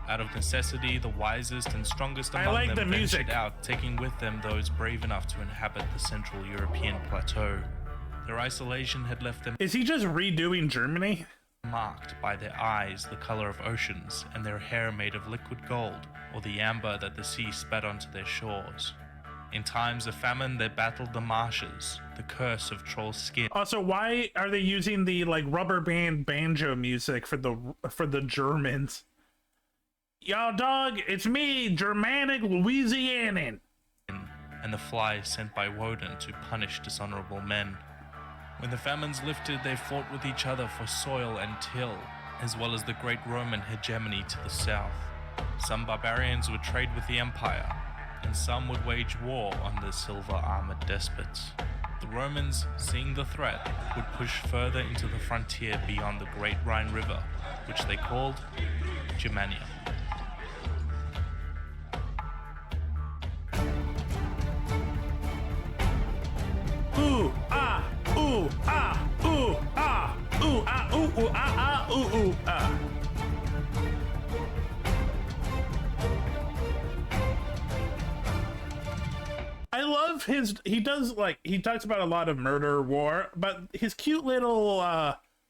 [SPEAKER 20] Out of necessity, the wisest and strongest among them ventured out, taking with them those brave enough to inhabit the Central European plateau. Their isolation had left them...
[SPEAKER 2] Is he just redoing Germany?
[SPEAKER 20] ...marked by their eyes the color of oceans and their hair made of liquid gold, or the amber that the sea spat onto their shores. In times of famine, they battled the marshes, the curse of troll skin.
[SPEAKER 2] Also, why are they using the like rubber band banjo music for the Germans? Yo, dog, it's me, Germanic Louisianan.
[SPEAKER 20] And the flies sent by Woden to punish dishonorable men. When the famines lifted, they fought with each other for soil and till, as well as the great Roman hegemony to the south. Some barbarians would trade with the empire, and some would wage war on the silver-armored despots. The Romans, seeing the threat, would push further into the frontier beyond the Great Rhine River, which they called Germania.
[SPEAKER 2] Ooh, ah, ooh, ah, ooh, ah, ooh, ah, ooh, ooh, ah, ah, ooh, ooh, ah. I love he talks about a lot of murder, war, but his cute little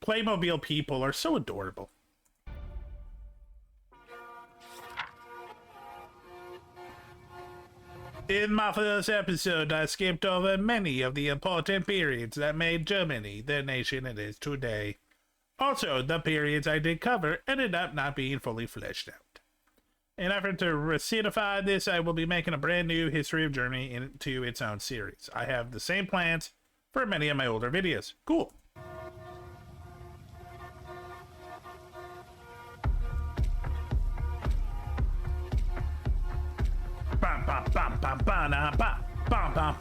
[SPEAKER 2] Playmobil people are so adorable. In my first episode, I skipped over many of the important periods that made Germany the nation it is today. Also, the periods I did cover ended up not being fully fleshed out. In an effort to recidify this, I will be making a brand new History of Germany into its own series. I have the same plans for many of my older videos. Cool.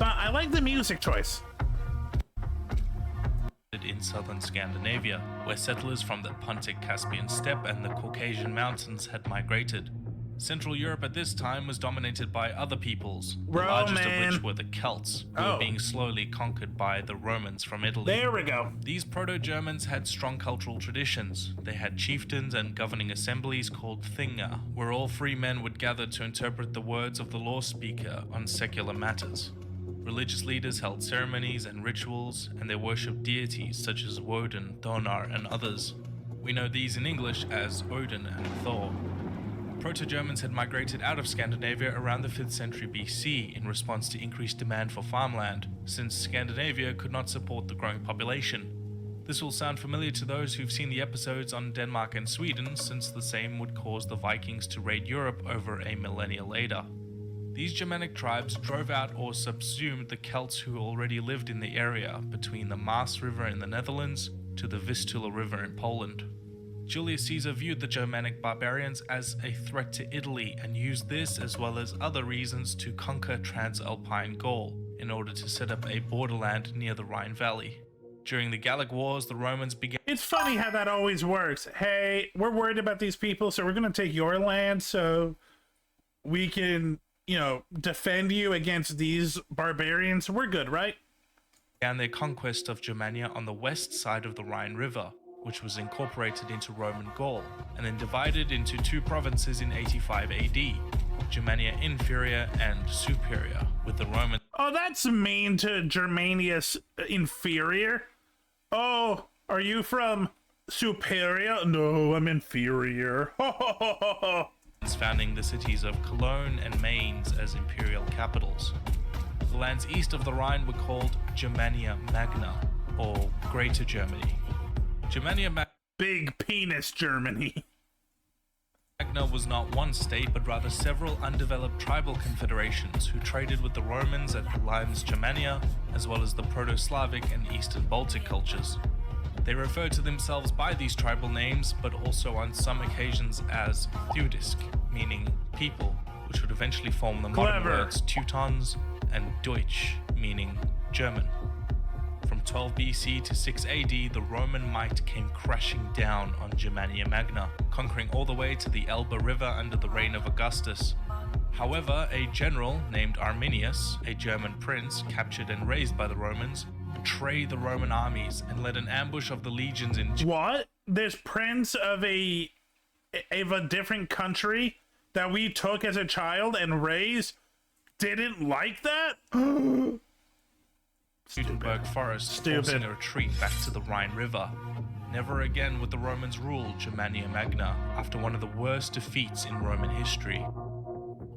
[SPEAKER 2] I like the music choice.
[SPEAKER 20] In southern Scandinavia, where settlers from the Pontic Caspian steppe and the Caucasian mountains had migrated. Central Europe at this time was dominated by other peoples, the largest of which were the Celts, who were being slowly conquered by the Romans from Italy.
[SPEAKER 2] There we go.
[SPEAKER 20] These proto-Germans had strong cultural traditions. They had chieftains and governing assemblies called Thingr, where all free men would gather to interpret the words of the law speaker on secular matters. Religious leaders held ceremonies and rituals, and they worshipped deities such as Woden, Thonar, and others. We know these in English as Odin and Thor. Proto-Germans had migrated out of Scandinavia around the 5th century BC in response to increased demand for farmland, since Scandinavia could not support the growing population. This will sound familiar to those who've seen the episodes on Denmark and Sweden, since the same would cause the Vikings to raid Europe over a millennia later. These Germanic tribes drove out or subsumed the Celts who already lived in the area between the Maas River in the Netherlands to the Vistula River in Poland. Julius Caesar viewed the Germanic barbarians as a threat to Italy and used this as well as other reasons to conquer Transalpine Gaul in order to set up a borderland near the Rhine Valley. During the Gallic Wars, the Romans began...
[SPEAKER 2] It's funny how that always works. Hey, we're worried about these people, so we're going to take your land so we can, you know, defend you against these barbarians. We're good, right?
[SPEAKER 20] Began their conquest of Germania on the west side of the Rhine River, which was incorporated into Roman Gaul, and then divided into two provinces in 85 AD, Germania Inferior and Superior, with the Romans...
[SPEAKER 2] Oh, that's mean to Germanius Inferior. Oh, are you from Superior? No, I'm inferior.
[SPEAKER 20] founding the cities of Cologne and Mainz as imperial capitals. The lands east of the Rhine were called Germania Magna, or Greater Germany.
[SPEAKER 2] Big penis Germany.
[SPEAKER 20] Magna was not one state, but rather several undeveloped tribal confederations who traded with the Romans at Limes Germania, as well as the Proto-Slavic and Eastern Baltic cultures. They referred to themselves by these tribal names, but also on some occasions as Theudisk, meaning people, which would eventually form the modern words Teutons and Deutsch, meaning German. From 12 BC to 6 AD, the Roman might came crashing down on Germania Magna, conquering all the way to the Elbe River under the reign of Augustus. However, a general named Arminius, a German prince captured and raised by the Romans, betrayed the Roman armies and led an ambush of the legions in...
[SPEAKER 2] What? This prince of a different country that we took as a child and raised didn't like that?
[SPEAKER 20] Gutenberg Forest, forcing a retreat back to the Rhine River. Never again would the Romans rule Germania Magna after one of the worst defeats in Roman history.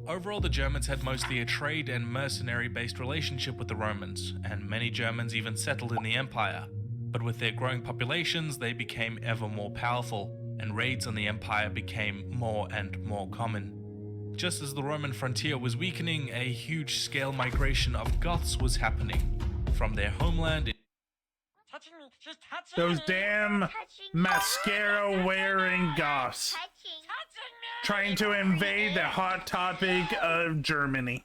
[SPEAKER 20] Overall, the Germans had mostly a trade and mercenary-based relationship with the Romans, and many Germans even settled in the empire. But with their growing populations, they became ever more powerful, and raids on the empire became more and more common. Just as the Roman frontier was weakening, a huge-scale migration of Goths was happening from their homeland.
[SPEAKER 2] Those damn mascara-wearing Goths trying to invade the hot topic of Germany.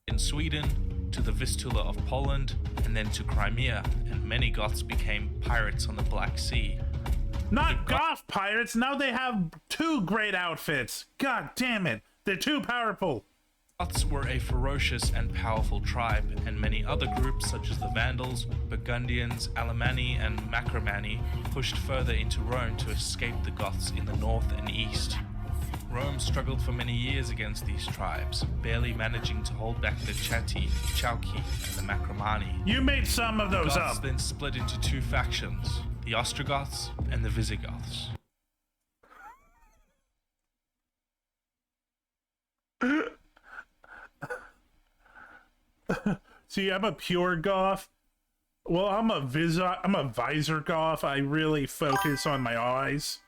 [SPEAKER 20] In Sweden, to the Vistula of Poland, and then to Crimea, and many Goths became pirates on the Black Sea.
[SPEAKER 2] Not Goth pirates, now they have two great outfits. God damn it, they're too powerful.
[SPEAKER 20] Goths were a ferocious and powerful tribe, and many other groups such as the Vandals, Burgundians, Alemanni, and Macromanni pushed further into Rome to escape the Goths in the north and east. Rome struggled for many years against these tribes, barely managing to hold back the Chatti, Chauci, and the Macromanni.
[SPEAKER 2] You made some of those
[SPEAKER 20] the Goths
[SPEAKER 2] up.
[SPEAKER 20] Then split into two factions, the Ostrogoths and the Visigoths.
[SPEAKER 2] See, I'm a pure goth. Well, I'm a visor goth. I really focus on my eyes.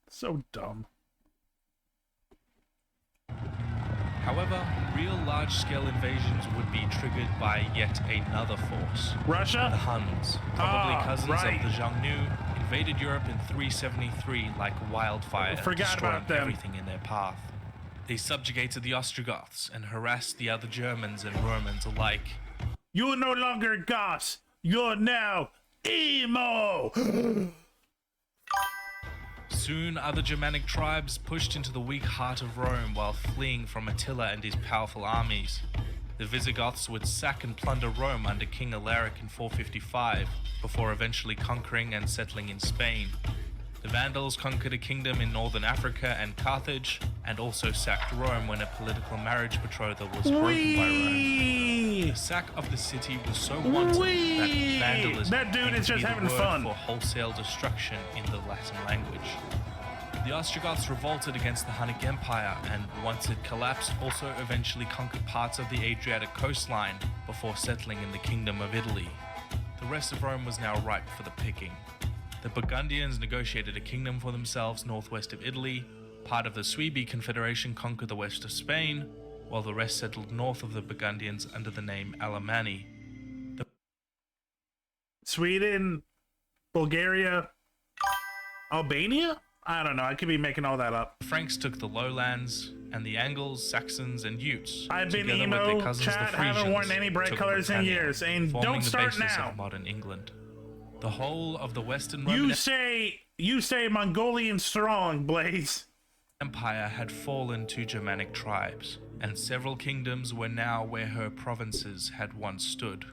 [SPEAKER 2] So dumb.
[SPEAKER 20] However, real large-scale invasions would be triggered by yet another force.
[SPEAKER 2] Russia?
[SPEAKER 20] The Huns, probably cousins
[SPEAKER 2] right.
[SPEAKER 20] of the Xiongnu, invaded Europe in 373 like wildfire,
[SPEAKER 2] Forgot
[SPEAKER 20] destroying
[SPEAKER 2] about them.
[SPEAKER 20] everything in their path. They subjugated the Ostrogoths and harassed the other Germans and Romans alike.
[SPEAKER 2] You're no longer Goths. You're now emo.
[SPEAKER 20] Soon, other Germanic tribes pushed into the weak heart of Rome while fleeing from Attila and his powerful armies. The Visigoths would sack and plunder Rome under King Alaric in 455, before eventually conquering and settling in Spain. The Vandals conquered a kingdom in northern Africa and Carthage, and also sacked Rome when a political marriage betrothal was broken by Rome. The sack of the city was so wanton that vandalism
[SPEAKER 2] That dude is
[SPEAKER 20] came to
[SPEAKER 2] just
[SPEAKER 20] be the
[SPEAKER 2] having
[SPEAKER 20] word
[SPEAKER 2] fun.
[SPEAKER 20] for wholesale destruction in the Latin language. The Ostrogoths revolted against the Hunnic Empire, and once it collapsed, also eventually conquered parts of the Adriatic coastline before settling in the Kingdom of Italy. The rest of Rome was now ripe for the picking. The Burgundians negotiated a kingdom for themselves northwest of Italy. Part of the Suebi Confederation conquered the west of Spain, while the rest settled north of the Burgundians under the name Alemanni.
[SPEAKER 2] Sweden, Bulgaria, Albania? I don't know. I could be making all that up.
[SPEAKER 20] The Franks took the lowlands, and the Angles, Saxons, and Utes,
[SPEAKER 2] I've been
[SPEAKER 20] together with
[SPEAKER 2] emo,
[SPEAKER 20] their cousins
[SPEAKER 2] chat,
[SPEAKER 20] the
[SPEAKER 2] haven't
[SPEAKER 20] Frisians,
[SPEAKER 2] worn any bright
[SPEAKER 20] took
[SPEAKER 2] colors in
[SPEAKER 20] Britannia,
[SPEAKER 2] years, and
[SPEAKER 20] forming
[SPEAKER 2] don't
[SPEAKER 20] the
[SPEAKER 2] start
[SPEAKER 20] basis
[SPEAKER 2] now.
[SPEAKER 20] of modern England. The whole of the Western Roman
[SPEAKER 2] You say Mongolian strong, Blaze.
[SPEAKER 20] Empire had fallen to Germanic tribes, and several kingdoms were now where her provinces had once stood.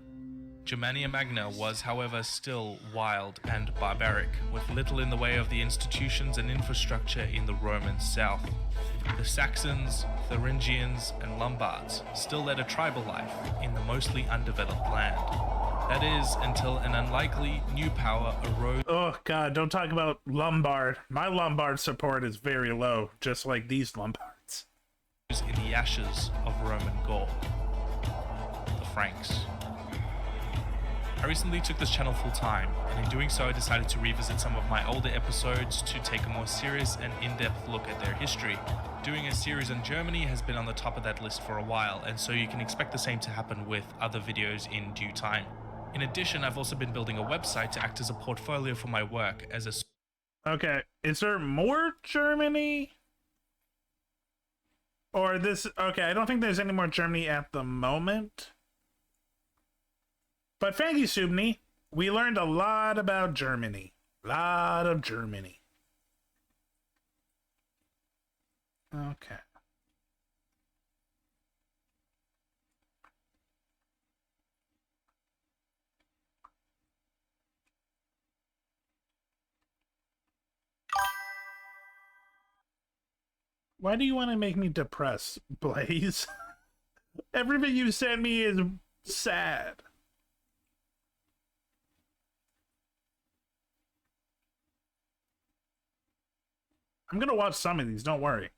[SPEAKER 20] Germania Magna was, however, still wild and barbaric, with little in the way of the institutions and infrastructure in the Roman south. The Saxons, Thuringians, and Lombards still led a tribal life in the mostly undeveloped land. That is, until an unlikely new power arose.
[SPEAKER 2] Oh god, don't talk about Lombard. My Lombard support is very low, just like these Lombards.
[SPEAKER 20] In the ashes of Roman Gaul. The Franks. I recently took this channel full time, and in doing so I decided to revisit some of my older episodes to take a more serious and in-depth look at their history. Doing a series on Germany has been on the top of that list for a while, and so you can expect the same to happen with other videos in due time. In addition, I've also been building a website to act as a portfolio for my work as a...
[SPEAKER 2] Okay, is there more Germany? Or this... Okay, I don't think there's any more Germany at the moment. But thank you, Subni. We learned a lot about Germany. Lot of Germany. Okay. Why do you want to make me depressed, Blaze? Everything you sent me is sad. I'm gonna watch some of these, don't worry.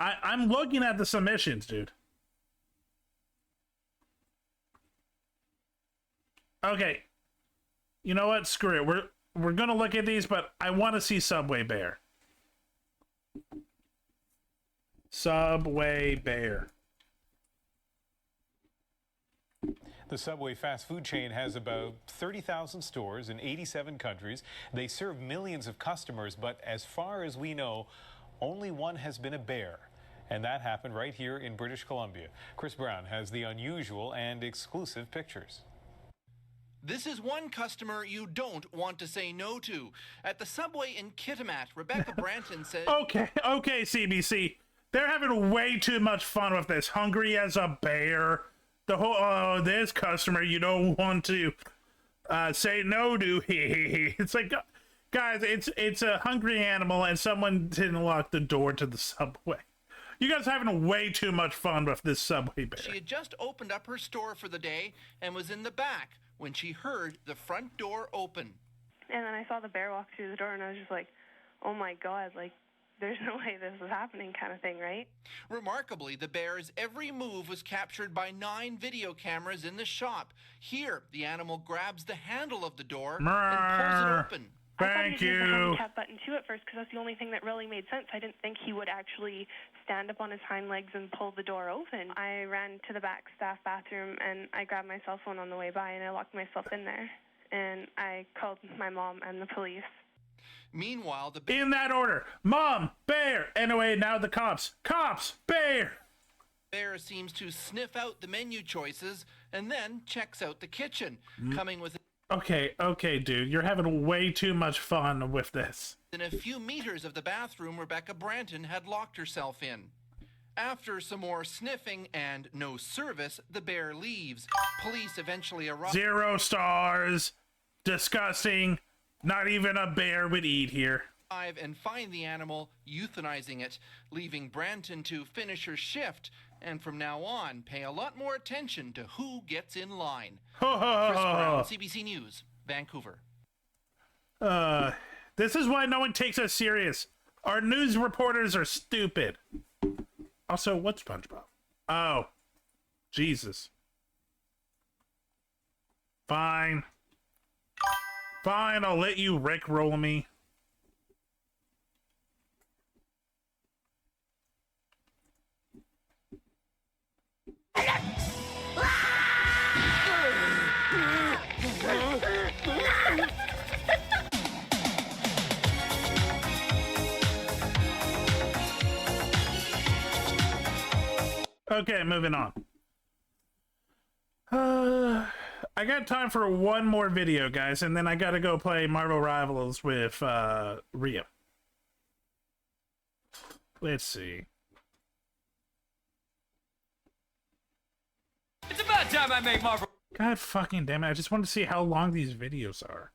[SPEAKER 2] I'm looking at the submissions, dude. Okay. You know what? Screw it. We're gonna look at these, but I want to see Subway Bear. Subway Bear.
[SPEAKER 21] The Subway fast food chain has about 30,000 stores in 87 countries. They serve millions of customers, but as far as we know, only one has been a bear. And that happened right here in British Columbia. Chris Brown has the unusual and exclusive pictures.
[SPEAKER 22] This is one customer you don't want to say no to. At the Subway in Kitimat, Rebecca Branton said...
[SPEAKER 2] Okay, CBC. They're having way too much fun with this. Hungry as a bear. The whole, this customer you don't want to say no to. It's like, guys, it's a hungry animal and someone didn't lock the door to the Subway. You guys are having way too much fun with this Subway Bear.
[SPEAKER 22] She had just opened up her store for the day and was in the back when she heard the front door open.
[SPEAKER 15] And then I saw the bear walk through the door and I was just like, oh my god, like, there's no way this is happening kind of thing, right?
[SPEAKER 22] Remarkably, the bear's every move was captured by 9 video cameras in the shop. Here, the animal grabs the handle of the door and pulls it open.
[SPEAKER 15] I thought he'd use the handicap button too at first because that's the only thing that really made sense. I didn't think he would actually stand up on his hind legs and pull the door open. I ran to the back staff bathroom and I grabbed my cell phone on the way by and I locked myself in there. And I called my mom and the police.
[SPEAKER 22] Meanwhile,
[SPEAKER 2] in that order: Mom, bear. Anyway, now the cops. Cops, bear.
[SPEAKER 22] Bear seems to sniff out the menu choices and then checks out the kitchen, coming with...
[SPEAKER 2] Okay, dude, you're having way too much fun with this.
[SPEAKER 22] In a few meters of the bathroom Rebecca Branton had locked herself in. After some more sniffing and no service, the bear leaves. Police eventually arrive.
[SPEAKER 2] 0 stars. Disgusting. Not even a bear would eat here.
[SPEAKER 22] And find the animal, euthanizing it, leaving Branton to finish her shift, and from now on, pay a lot more attention to who gets in line. Chris Brown, CBC News, Vancouver.
[SPEAKER 2] This is why no one takes us serious. Our news reporters are stupid. Also, what's SpongeBob? Oh, Jesus. Fine. Fine, I'll let you rickroll me. Okay, moving on. I got time for one more video, guys, and then I gotta go play Marvel Rivals with Rio. Let's see.
[SPEAKER 4] It's about time I make Marvel.
[SPEAKER 2] God fucking damn it, I just want to see how long these videos are.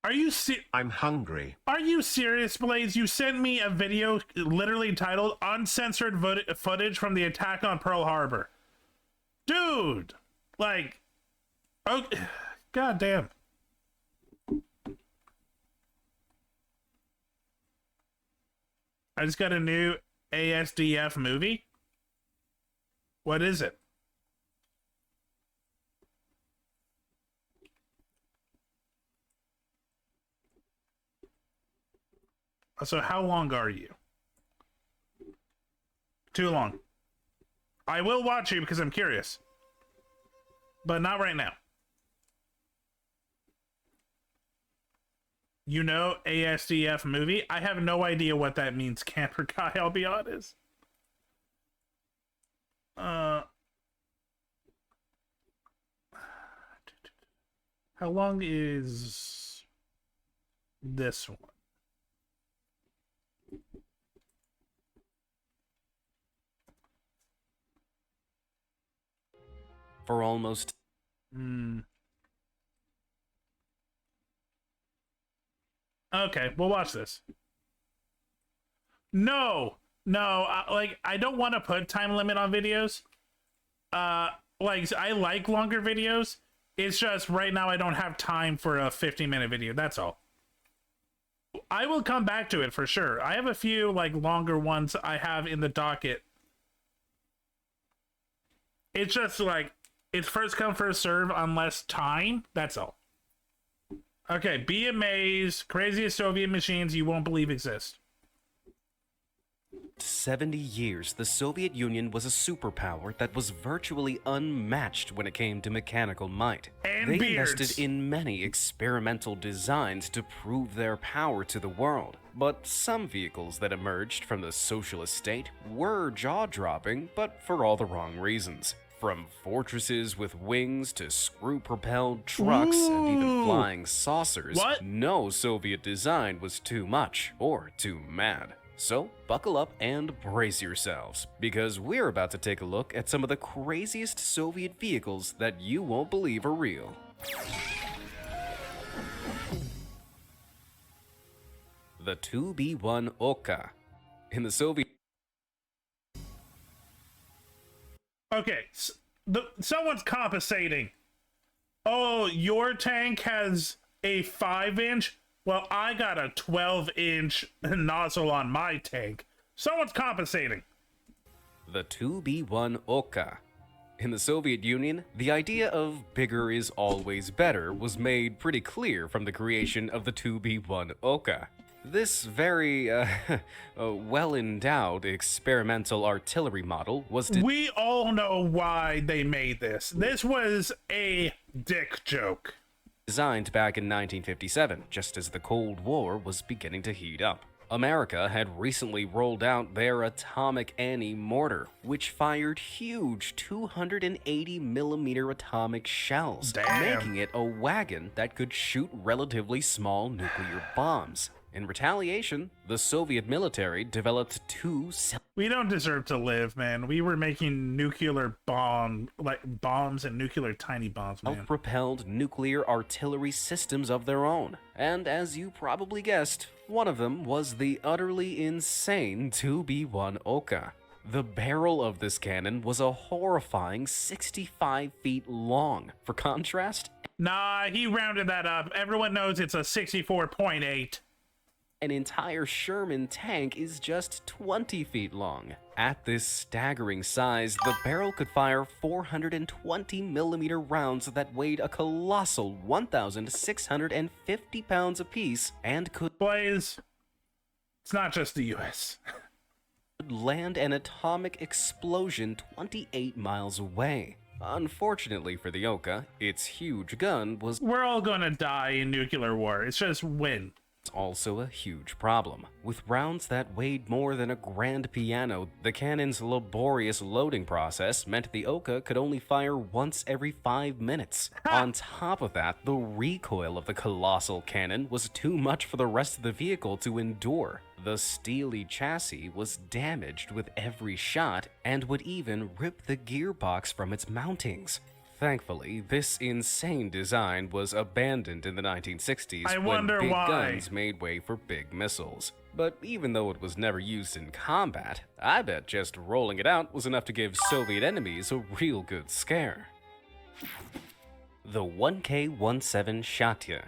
[SPEAKER 2] Are you
[SPEAKER 1] I'm hungry.
[SPEAKER 2] Are you serious, Blaze? You sent me a video literally titled Uncensored Footage from the Attack on Pearl Harbor. Dude! Like, okay, god damn. I just got a new ASDF movie. What is it? So how long are you? Too long. I will watch you because I'm curious. But not right now. You know ASDF movie? I have no idea what that means, Camper Guy, I'll be honest. How long is this one?
[SPEAKER 5] For almost...
[SPEAKER 2] Okay, we'll watch this. No, like, I don't want to put time limit on videos. Like, I like longer videos. It's just, right now, I don't have time for a 15-minute video, that's all. I will come back to it for sure. I have a few, like, longer ones I have in the docket. It's just, like, it's first come, first serve unless time. That's all. Okay, be amazed. Craziest Soviet machines you won't believe exist.
[SPEAKER 5] 70 years, the Soviet Union was a superpower that was virtually unmatched when it came to mechanical might.
[SPEAKER 2] And
[SPEAKER 5] they
[SPEAKER 2] beards.
[SPEAKER 5] invested in many experimental designs to prove their power to the world. But some vehicles that emerged from the socialist state were jaw-dropping, but for all the wrong reasons. From fortresses with wings to screw-propelled trucks and even flying saucers, no Soviet design was too much or too mad. So buckle up and brace yourselves, because we're about to take a look at some of the craziest Soviet vehicles that you won't believe are real. The 2B1 Oka. In the Soviet...
[SPEAKER 2] Okay, someone's compensating. Oh, your tank has a 5-inch? Well, I got a 12-inch nozzle on my tank. Someone's compensating.
[SPEAKER 5] The 2B1 Oka. In the Soviet Union, the idea of bigger is always better was made pretty clear from the creation of the 2B1 Oka. This very, well-endowed experimental artillery model was...
[SPEAKER 2] We all know why they made this. This was a dick joke.
[SPEAKER 5] Designed back in 1957, just as the Cold War was beginning to heat up. America had recently rolled out their Atomic Annie mortar, which fired huge 280mm atomic shells, making it a wagon that could shoot relatively small nuclear bombs. In retaliation, the Soviet military developed two...
[SPEAKER 2] We don't deserve to live, man. We were making nuclear bombs and nuclear tiny bombs, man.
[SPEAKER 5] Self-propelled nuclear artillery systems of their own. And as you probably guessed, one of them was the utterly insane 2B1 Oka. The barrel of this cannon was a horrifying 65 feet long. For contrast...
[SPEAKER 2] Nah, he rounded that up. Everyone knows it's a 64.8.
[SPEAKER 5] An entire Sherman tank is just 20 feet long. At this staggering size, the barrel could fire 420mm rounds that weighed a colossal 1,650 pounds apiece and could...
[SPEAKER 2] Blaze, It's not just the US.
[SPEAKER 5] Would land an atomic explosion 28 miles away. Unfortunately for the Oka, its huge gun was
[SPEAKER 2] We're all gonna die in nuclear war. It's just win.
[SPEAKER 5] also a huge problem. With rounds that weighed more than a grand piano, the cannon's laborious loading process meant the Oka could only fire once every 5 minutes. On top of that, the recoil of the colossal cannon was too much for the rest of the vehicle to endure. The steely chassis was damaged with every shot and would even rip the gearbox from its mountings. Thankfully, this insane design was abandoned in the 1960s when big guns made way for big missiles. But even though it was never used in combat, I bet just rolling it out was enough to give Soviet enemies a real good scare. The 1K-17 Shatya.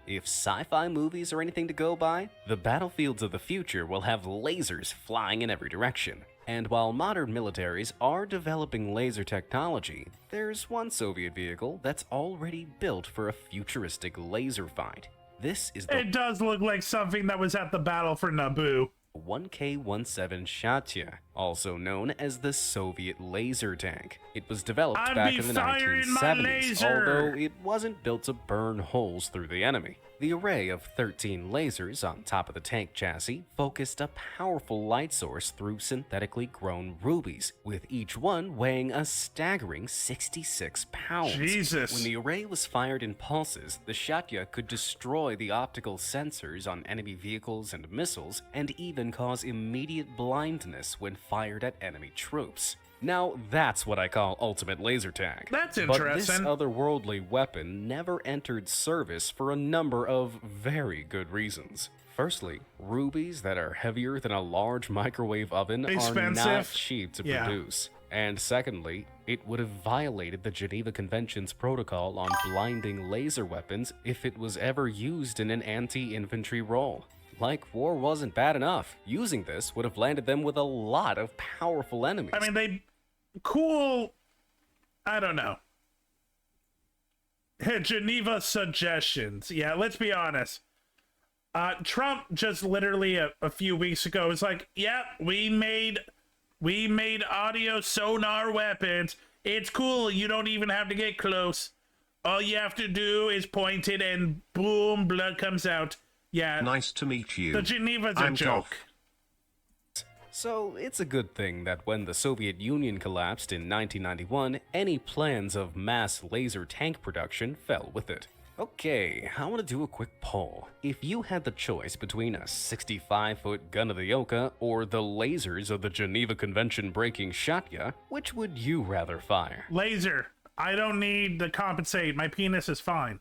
[SPEAKER 5] If sci-fi movies are anything to go by, the battlefields of the future will have lasers flying in every direction. And while modern militaries are developing laser technology, there's one Soviet vehicle that's already built for a futuristic laser fight. This is the
[SPEAKER 2] It does look like something that was at the battle for Naboo.
[SPEAKER 5] 1K-17 Shatya, also known as the Soviet laser tank. It was developed back in the 1970s, although it wasn't built to burn holes through the enemy. The array of 13 lasers on top of the tank chassis focused a powerful light source through synthetically grown rubies, with each one weighing a staggering 66 pounds.
[SPEAKER 2] Jesus.
[SPEAKER 5] When the array was fired in pulses, the Shatya could destroy the optical sensors on enemy vehicles and missiles, and even cause immediate blindness when fired at enemy troops. Now that's what I call ultimate laser tag.
[SPEAKER 2] That's
[SPEAKER 5] But this
[SPEAKER 2] interesting.
[SPEAKER 5] otherworldly weapon never entered service for a number of very good reasons. Firstly, rubies that are heavier than a large microwave oven are not
[SPEAKER 2] Expensive.
[SPEAKER 5] cheap to
[SPEAKER 2] Yeah.
[SPEAKER 5] produce. And secondly, it would have violated the Geneva Convention's protocol on blinding laser weapons if it was ever used in an anti-infantry role. Like war wasn't bad enough, using this would have landed them with a lot of powerful enemies.
[SPEAKER 2] I mean, I don't know. Geneva suggestions. Yeah, let's be honest. Trump just literally a few weeks ago was like, yeah, we made audio sonar weapons. It's cool. You don't even have to get close. All you have to do is point it and boom, blood comes out. Yeah.
[SPEAKER 1] Nice to meet you.
[SPEAKER 2] The Geneva's a joke.
[SPEAKER 5] So it's a good thing that when the Soviet Union collapsed in 1991, any plans of mass laser tank production fell with it. Okay, I want to do a quick poll. If you had the choice between a 65-foot gun of the Oka or the lasers of the Geneva Convention breaking Shatya, which would you rather fire?
[SPEAKER 2] Laser. I don't need to compensate. My penis is fine.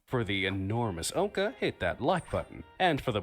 [SPEAKER 5] For the enormous Oka, hit that like button. And for the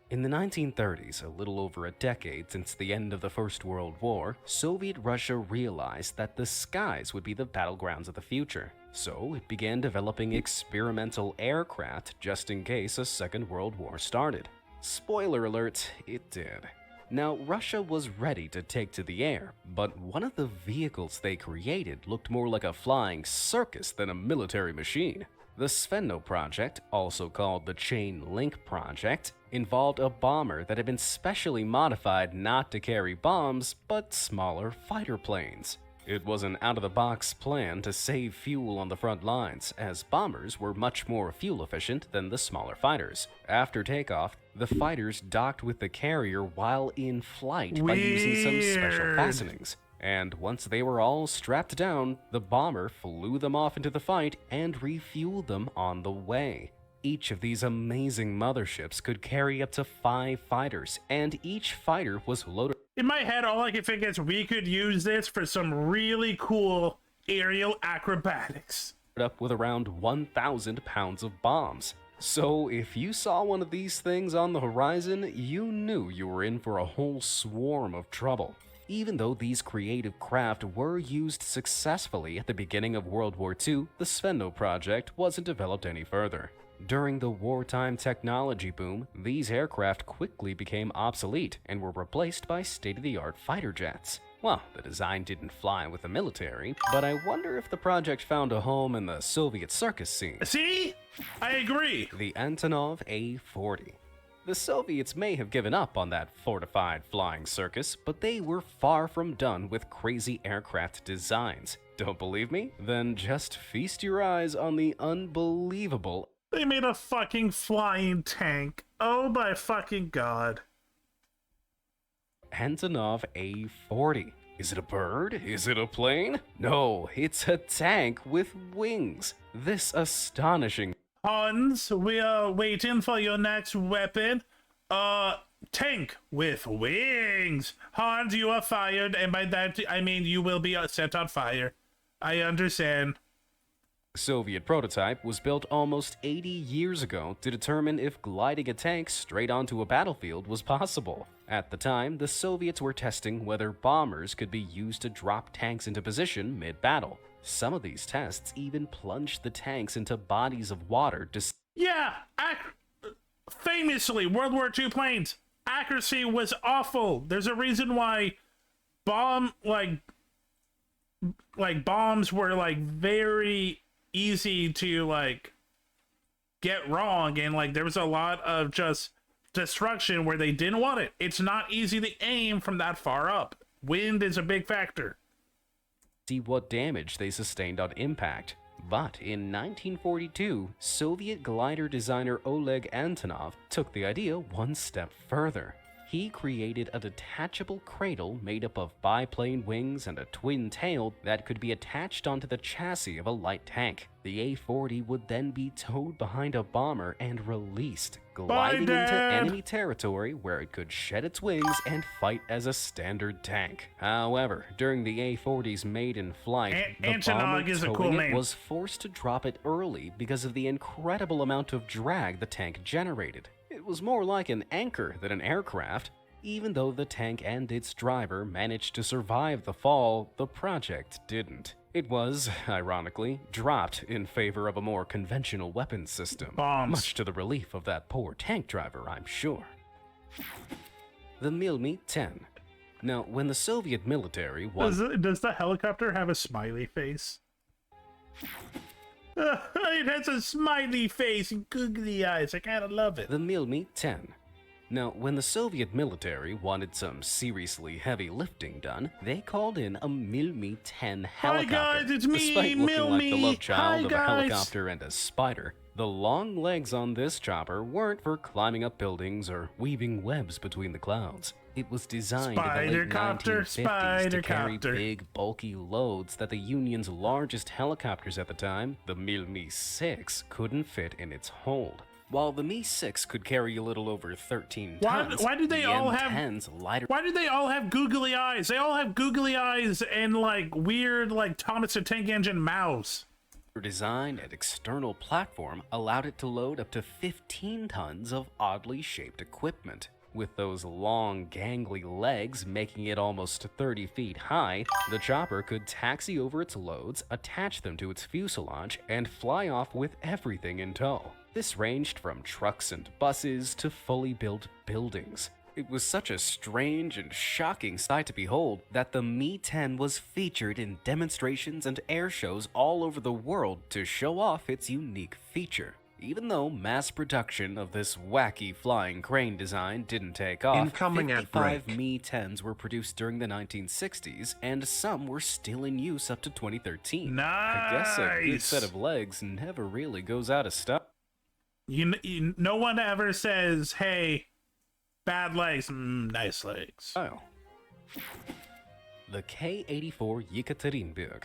[SPEAKER 5] In the 1930s, a little over a decade since the end of the First World War, Soviet Russia realized that the skies would be the battlegrounds of the future. So it began developing experimental aircraft just in case a Second World War started. Spoiler alert, it did. Now, Russia was ready to take to the air, but one of the vehicles they created looked more like a flying circus than a military machine. The Svenno project, also called the Chain Link project, involved a bomber that had been specially modified not to carry bombs, but smaller fighter planes. It was an out-of-the-box plan to save fuel on the front lines, as bombers were much more fuel efficient than the smaller fighters. After takeoff, the fighters docked with the carrier while in flight by using some special fastenings. And once they were all strapped down, the bomber flew them off into the fight and refueled them on the way. Each of these amazing motherships could carry up to 5 fighters, and each fighter was loaded.
[SPEAKER 2] In my head, all I can think is we could use this for some really cool aerial acrobatics.
[SPEAKER 5] Up with around 1,000 pounds of bombs. So if you saw one of these things on the horizon, you knew you were in for a whole swarm of trouble. Even though these creative craft were used successfully at the beginning of World War II, the Svenno project wasn't developed any further. During the wartime technology boom, these aircraft quickly became obsolete and were replaced by state-of-the-art fighter jets. Well, the design didn't fly with the military, but I wonder if the project found a home in the Soviet circus scene.
[SPEAKER 2] See? I agree.
[SPEAKER 5] The Antonov A-40. The Soviets may have given up on that fortified flying circus, but they were far from done with crazy aircraft designs. Don't believe me? Then just feast your eyes on the unbelievable...
[SPEAKER 2] They made a fucking flying tank. Oh my fucking god.
[SPEAKER 5] Antonov A-40. Is it a bird? Is it a plane? No, it's a tank with wings. This astonishing...
[SPEAKER 2] Hans, we are waiting for your next weapon. Tank with wings. Hans, you are fired, and by that I mean you will be set on fire. I understand.
[SPEAKER 5] The Soviet prototype was built almost 80 years ago to determine if gliding a tank straight onto a battlefield was possible. At the time, the Soviets were testing whether bombers could be used to drop tanks into position mid-battle. Some of these tests even plunged the tanks into bodies of water to...
[SPEAKER 2] Yeah, famously, World War II planes. Accuracy was awful. There's a reason why bombs were like very easy to like get wrong, and like there was a lot of just destruction where they didn't want it. It's not easy to aim from that far up. Wind is a big factor.
[SPEAKER 5] See what damage they sustained on impact. But in 1942, Soviet glider designer Oleg Antonov took the idea one step further. He created a detachable cradle made up of biplane wings and a twin tail that could be attached onto the chassis of a light tank. The A-40 would then be towed behind a bomber and released, gliding into enemy territory where it could shed its wings and fight as a standard tank. However, during the A-40's maiden flight, the bomber towing it was forced to drop it early because of the incredible amount of drag the tank generated. It was more like an anchor than an aircraft. Even though the tank and its driver managed to survive the fall, the project didn't. It was, ironically, dropped in favor of a more conventional weapons system.
[SPEAKER 2] Bombs.
[SPEAKER 5] Much to the relief of that poor tank driver, I'm sure. The Mil-Me-10. Now, when the Soviet military was...
[SPEAKER 2] Does the helicopter have a smiley face? It has a smiley face and googly eyes. I kind of love it.
[SPEAKER 5] The Mil-Me-10. Now, when the Soviet military wanted some seriously heavy lifting done, they called in a Mil-Me-10 helicopter.
[SPEAKER 2] Hi guys, it's me,
[SPEAKER 5] Despite looking like the love child of a
[SPEAKER 2] guys.
[SPEAKER 5] helicopter and a spider, the long legs on this chopper weren't for climbing up buildings or weaving webs between the clouds. It was designed in the late 1950s to carry big, bulky loads that the Union's largest helicopters at the time, the Mil-Me-6, couldn't fit in its hold. While the Mi-6 could carry a little over 13 tons,
[SPEAKER 2] why did they all have
[SPEAKER 5] M10's lighter...
[SPEAKER 2] Why did they all have googly eyes? They all have googly eyes and like weird like Thomas the Tank Engine mouths.
[SPEAKER 5] Design and external platform allowed it to load up to 15 tons of oddly shaped equipment. With those long, gangly legs making it almost 30 feet high, the chopper could taxi over its loads, attach them to its fuselage, and fly off with everything in tow. This ranged from trucks and buses to fully built buildings. It was such a strange and shocking sight to behold that the Mi-10 was featured in demonstrations and air shows all over the world to show off its unique feature. Even though mass production of this wacky flying crane design didn't take off,
[SPEAKER 1] Incoming
[SPEAKER 5] 55 Mi-10s were produced during the 1960s, and some were still in use up to 2013.
[SPEAKER 2] Nice!
[SPEAKER 5] I guess a good set of legs never really goes out of style.
[SPEAKER 2] No one ever says, hey, bad legs, nice legs.
[SPEAKER 5] The K-84 Yekaterinburg.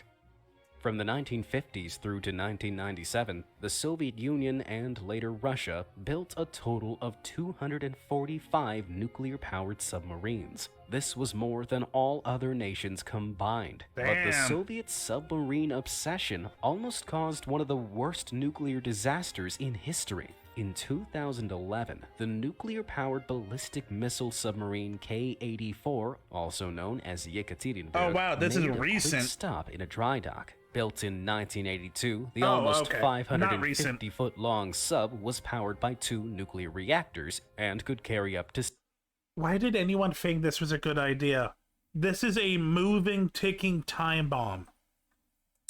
[SPEAKER 5] From the 1950s through to 1997, the Soviet Union and later Russia built a total of 245 nuclear-powered submarines. This was more than all other nations combined.
[SPEAKER 2] Damn.
[SPEAKER 5] But the Soviet submarine obsession almost caused one of the worst nuclear disasters in history. In 2011, the nuclear-powered ballistic missile submarine K-84, also known as Yekaterinburg, made a quick stop in a dry dock. Built in 1982, the almost 550-foot-long sub was powered by 2 nuclear reactors and could carry up to...
[SPEAKER 2] Why did anyone think this was a good idea? This is a moving, ticking time bomb.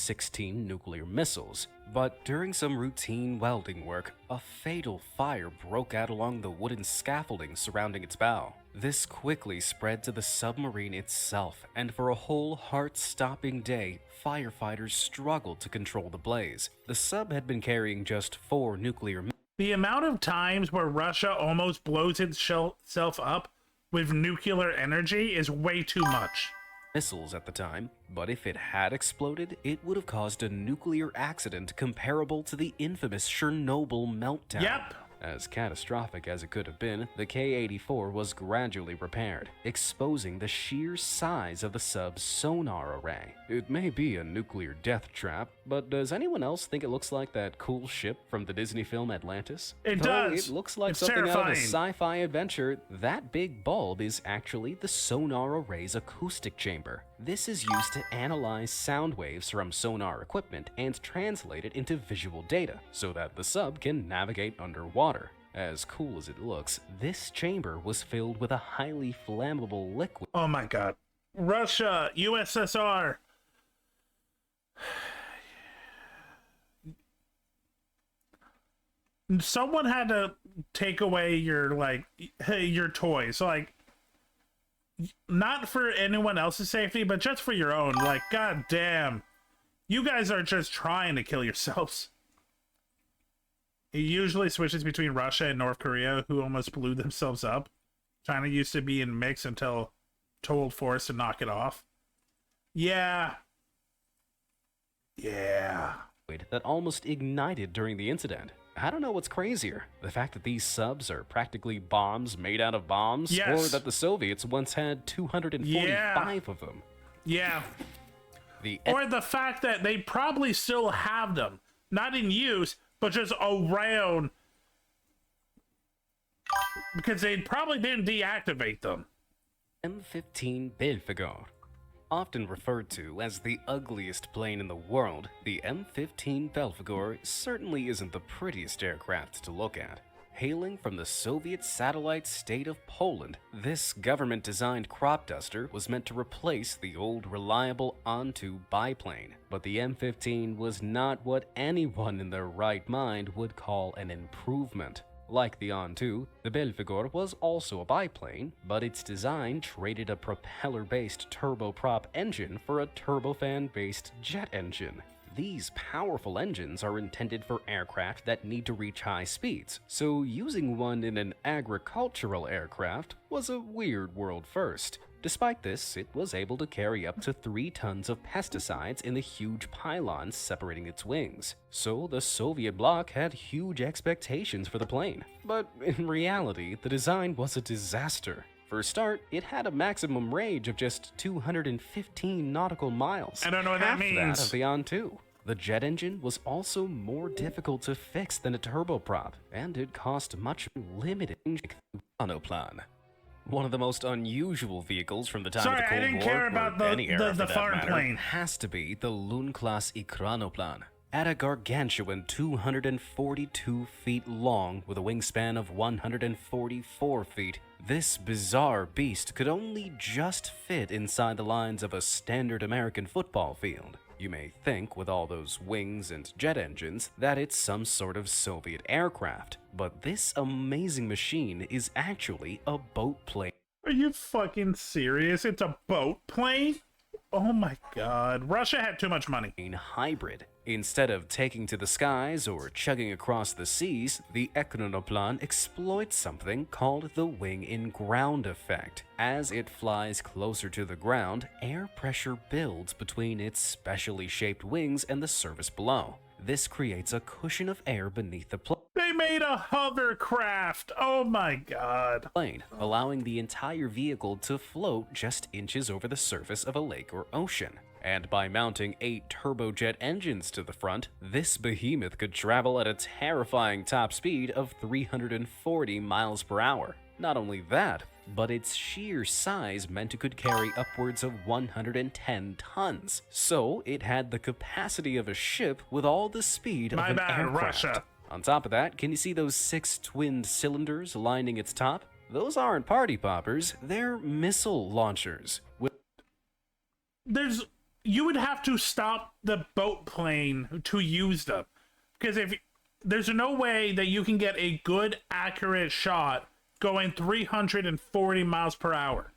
[SPEAKER 5] 16 nuclear missiles, but during some routine welding work, a fatal fire broke out along the wooden scaffolding surrounding its bow. This quickly spread to the submarine itself, and for a whole heart-stopping day, firefighters struggled to control the blaze. The sub had been carrying just 4 nuclear missiles.
[SPEAKER 2] The amount of times where Russia almost blows itself up with nuclear energy is way too much.
[SPEAKER 5] Missiles at the time, but if it had exploded, it would have caused a nuclear accident comparable to the infamous Chernobyl meltdown.
[SPEAKER 2] Yep.
[SPEAKER 5] As catastrophic as it could have been, the K-84 was gradually repaired, exposing the sheer size of the sub's sonar array. It may be a nuclear death trap, but does anyone else think it looks like that cool ship from the Disney film Atlantis?
[SPEAKER 2] It does.
[SPEAKER 5] It looks like
[SPEAKER 2] It's
[SPEAKER 5] something out of a
[SPEAKER 2] terrifying.
[SPEAKER 5] sci-fi adventure. That big bulb is actually the sonar array's acoustic chamber. This is used to analyze sound waves from sonar equipment and translate it into visual data so that the sub can navigate underwater. As cool as it looks, this chamber was filled with a highly flammable liquid.
[SPEAKER 2] Oh my god. Russia, USSR. Someone had to take away your, like, your toys. Like, not for anyone else's safety, but just for your own. Like, god damn. You guys are just trying to kill yourselves. It usually switches between Russia and North Korea, who almost blew themselves up. China used to be in mix until told forced to knock it off. Yeah. Yeah.
[SPEAKER 5] That almost ignited during the incident. I don't know what's crazier, the fact that these subs are practically bombs made out of bombs,
[SPEAKER 2] Yes.
[SPEAKER 5] or that the Soviets once had 245 of them.
[SPEAKER 2] Yeah. Or the fact that they probably still have them. Not in use, but just around. Because they probably didn't deactivate them.
[SPEAKER 5] M15 Belfegor. Often referred to as the ugliest plane in the world, the M15 Belfegor certainly isn't the prettiest aircraft to look at. Hailing from the Soviet satellite state of Poland, this government-designed crop duster was meant to replace the old reliable An-2 biplane. But the M15 was not what anyone in their right mind would call an improvement. Like the An-2, the Belfegor was also a biplane, but its design traded a propeller-based turboprop engine for a turbofan-based jet engine. These powerful engines are intended for aircraft that need to reach high speeds, so using one in an agricultural aircraft was a weird world first. Despite this, it was able to carry up to 3 tons of pesticides in the huge pylons separating its wings. So the Soviet bloc had huge expectations for the plane. But in reality, the design was a disaster. For a start, it had a maximum range of just 215 nautical miles.
[SPEAKER 2] I don't know what that
[SPEAKER 5] half
[SPEAKER 2] means.
[SPEAKER 5] That of the An-2. The jet engine was also more difficult to fix than a turboprop, and it cost much limited monoplan. One of the most unusual vehicles from the time of the Cold War,
[SPEAKER 2] I didn't care about
[SPEAKER 5] or any era
[SPEAKER 2] the
[SPEAKER 5] for that
[SPEAKER 2] farm
[SPEAKER 5] matter,
[SPEAKER 2] plane.
[SPEAKER 5] has to be the Lund-class Ikranoplan. At a gargantuan 242 feet long with a wingspan of 144 feet, this bizarre beast could only just fit inside the lines of a standard American football field. You may think, with all those wings and jet engines, that it's some sort of Soviet aircraft, but this amazing machine is actually a boat plane.
[SPEAKER 2] Are you fucking serious? It's a boat plane? Oh my god. Russia had too much money.
[SPEAKER 5] Hybrid. Instead of taking to the skies or chugging across the seas, the Ekranoplan exploits something called the wing-in-ground effect. As it flies closer to the ground, air pressure builds between its specially shaped wings and the surface below. This creates a cushion of air beneath the plane.
[SPEAKER 2] They made a hovercraft. Oh my god.
[SPEAKER 5] Allowing the entire vehicle to float just inches over the surface of a lake or ocean. And by mounting 8 turbojet engines to the front, this behemoth could travel at a terrifying top speed of 340 miles per hour. Not only that, but its sheer size meant it could carry upwards of 110 tons. So it had the capacity of a ship with all the speed of an aircraft.
[SPEAKER 2] Russia.
[SPEAKER 5] On top of that, can you see those 6 twinned cylinders lining its top? Those aren't party poppers, they're missile launchers.
[SPEAKER 2] There's you would have to stop the boat plane to use them. Because if there's no way that you can get a good, accurate shot going 340 miles per hour.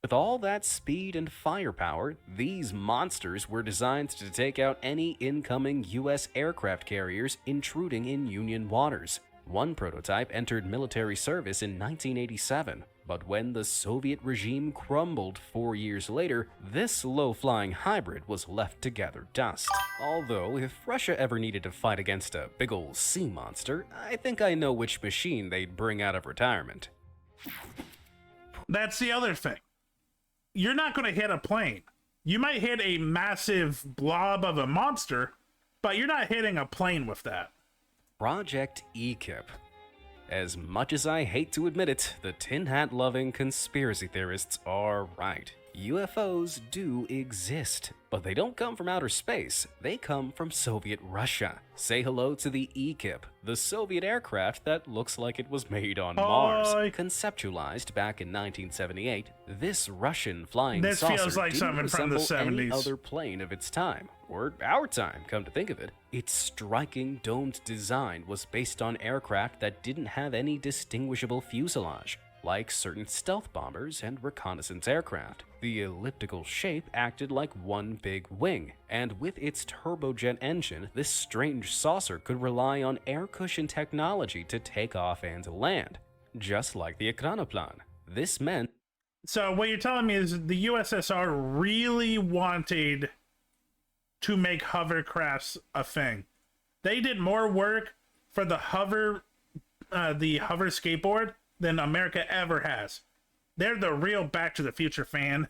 [SPEAKER 5] With all that speed and firepower, these monsters were designed to take out any incoming U.S. aircraft carriers intruding in Union waters. One prototype entered military service in 1987, but when the Soviet regime crumbled 4 years later, this low-flying hybrid was left to gather dust. Although, if Russia ever needed to fight against a big ol' sea monster, I think I know which machine they'd bring out of retirement.
[SPEAKER 2] That's the other thing. You're not going to hit a plane. You might hit a massive blob of a monster, but you're not hitting a plane with that.
[SPEAKER 5] Project EKIP. As much as I hate to admit it, the tin hat loving conspiracy theorists are right. UFOs do exist, but they don't come from outer space, they come from Soviet Russia. Say hello to the EKIP, the Soviet aircraft that looks like it was made on Mars. Conceptualized back in 1978, this Russian flying saucer
[SPEAKER 2] feels like
[SPEAKER 5] didn't
[SPEAKER 2] something from the
[SPEAKER 5] resemble any
[SPEAKER 2] 70s.
[SPEAKER 5] other plane of its time, or our time, come to think of it. Its striking domed design was based on aircraft that didn't have any distinguishable fuselage, like certain stealth bombers and reconnaissance aircraft. The elliptical shape acted like one big wing, and with its turbojet engine, this strange saucer could rely on air cushion technology to take off and land, just like the Ekranoplan. This meant...
[SPEAKER 2] So what you're telling me is the USSR really wanted to make hovercrafts a thing. They did more work for the hover skateboard than America ever has. They're the real Back to the Future fan.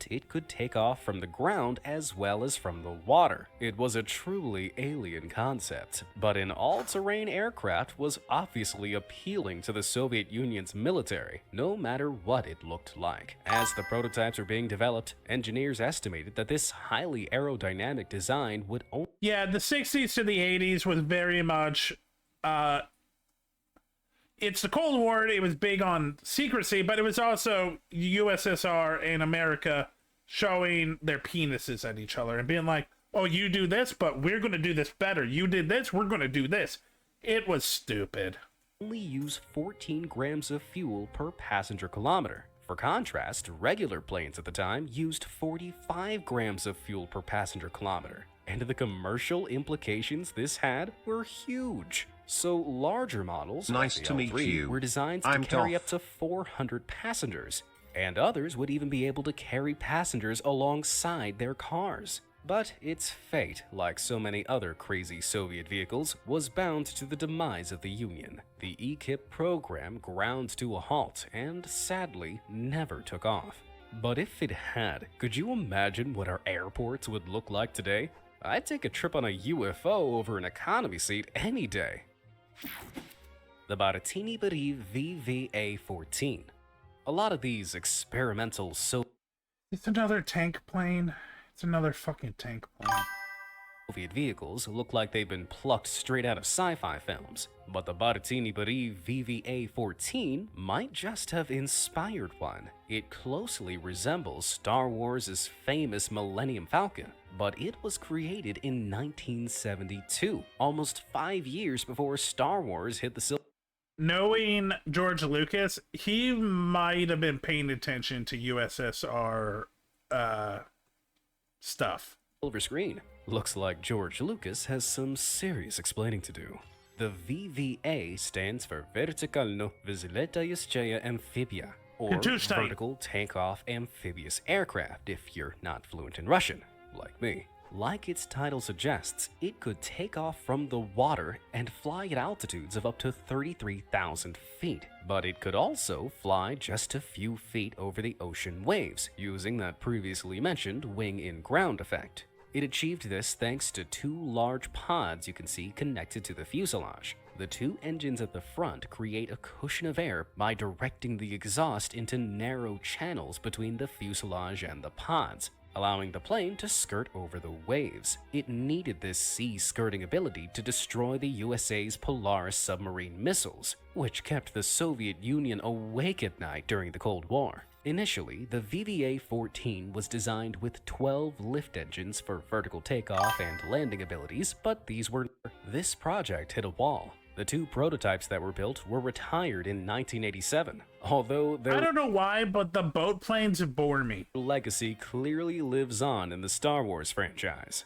[SPEAKER 5] It could take off from the ground as well as from the water. It was a truly alien concept, but an all-terrain aircraft was obviously appealing to the Soviet Union's military, no matter what it looked like. As the prototypes were being developed, engineers estimated that this highly aerodynamic design would only...
[SPEAKER 2] Yeah, the 60s to the 80s was very much... it's the Cold War. It was big on secrecy, but it was also USSR and America showing their penises at each other and being like, oh, you do this, but we're going to do this better. You did this, we're going to do this. It was stupid.
[SPEAKER 5] Only use 14 grams of fuel per passenger kilometer. For contrast, regular planes at the time used 45 grams of fuel per passenger kilometer. And the commercial implications this had were huge. So larger models,
[SPEAKER 1] Nice
[SPEAKER 5] like the
[SPEAKER 1] to meet
[SPEAKER 5] L3,
[SPEAKER 1] you.
[SPEAKER 5] were designed to
[SPEAKER 1] I'm
[SPEAKER 5] carry
[SPEAKER 1] Toff.
[SPEAKER 5] up to 400 passengers, and others would even be able to carry passengers alongside their cars. But its fate, like so many other crazy Soviet vehicles, was bound to the demise of the Union. The EKIP program ground to a halt and, sadly, never took off. But if it had, could you imagine what our airports would look like today? I'd take a trip on a UFO over an economy seat any day. The Baratini Bari VVA-14. A lot of these experimental
[SPEAKER 2] It's another tank plane. It's another fucking tank plane.
[SPEAKER 5] Soviet vehicles look like they've been plucked straight out of sci-fi films, but the Baratini Bari VVA-14 might just have inspired one. It closely resembles Star Wars' famous Millennium Falcon, but it was created in 1972, almost 5 years before Star Wars hit the
[SPEAKER 2] Knowing George Lucas, he might have been paying attention to USSR stuff.
[SPEAKER 5] silver screen. Looks like George Lucas has some serious explaining to do. The VVA stands for Vertikalno Vzletayskaya Amphibia, or Vertical Takeoff Amphibious Aircraft if you're not fluent in Russian, like me. Like its title suggests, it could take off from the water and fly at altitudes of up to 33,000 feet, but it could also fly just a few feet over the ocean waves, using that previously mentioned wing-in-ground effect. It achieved this thanks to two large pods you can see connected to the fuselage. The two engines at the front create a cushion of air by directing the exhaust into narrow channels between the fuselage and the pods, allowing the plane to skirt over the waves. It needed this sea skirting ability to destroy the USA's Polaris submarine missiles, which kept the Soviet Union awake at night during the Cold War. Initially, the VVA-14 was designed with 12 lift engines for vertical takeoff and landing abilities, but these were... This project hit a wall. The 2 prototypes that were built were retired in 1987, although their...
[SPEAKER 2] I don't know why, but the boat planes bore me.
[SPEAKER 5] Legacy clearly lives on in the Star Wars franchise.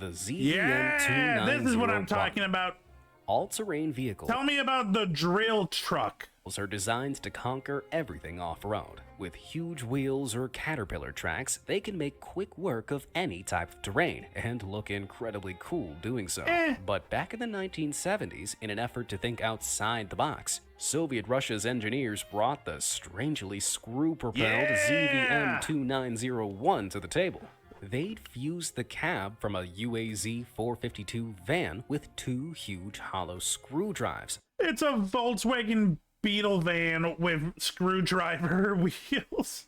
[SPEAKER 5] The ZEM-290.
[SPEAKER 2] Yeah, this is what I'm talking about.
[SPEAKER 5] All-terrain vehicle.
[SPEAKER 2] Tell me about the drill truck.
[SPEAKER 5] Are designed to conquer everything off-road. With huge wheels or caterpillar tracks, they can make quick work of any type of terrain and look incredibly cool doing so. But back in the 1970s, in an effort to think outside the box, Soviet Russia's engineers brought the strangely screw-propelled ZVM-2901 to the table. They'd fused the cab from a UAZ-452 van with 2 huge hollow screw drives.
[SPEAKER 2] It's a Volkswagen Beetle van with screwdriver wheels.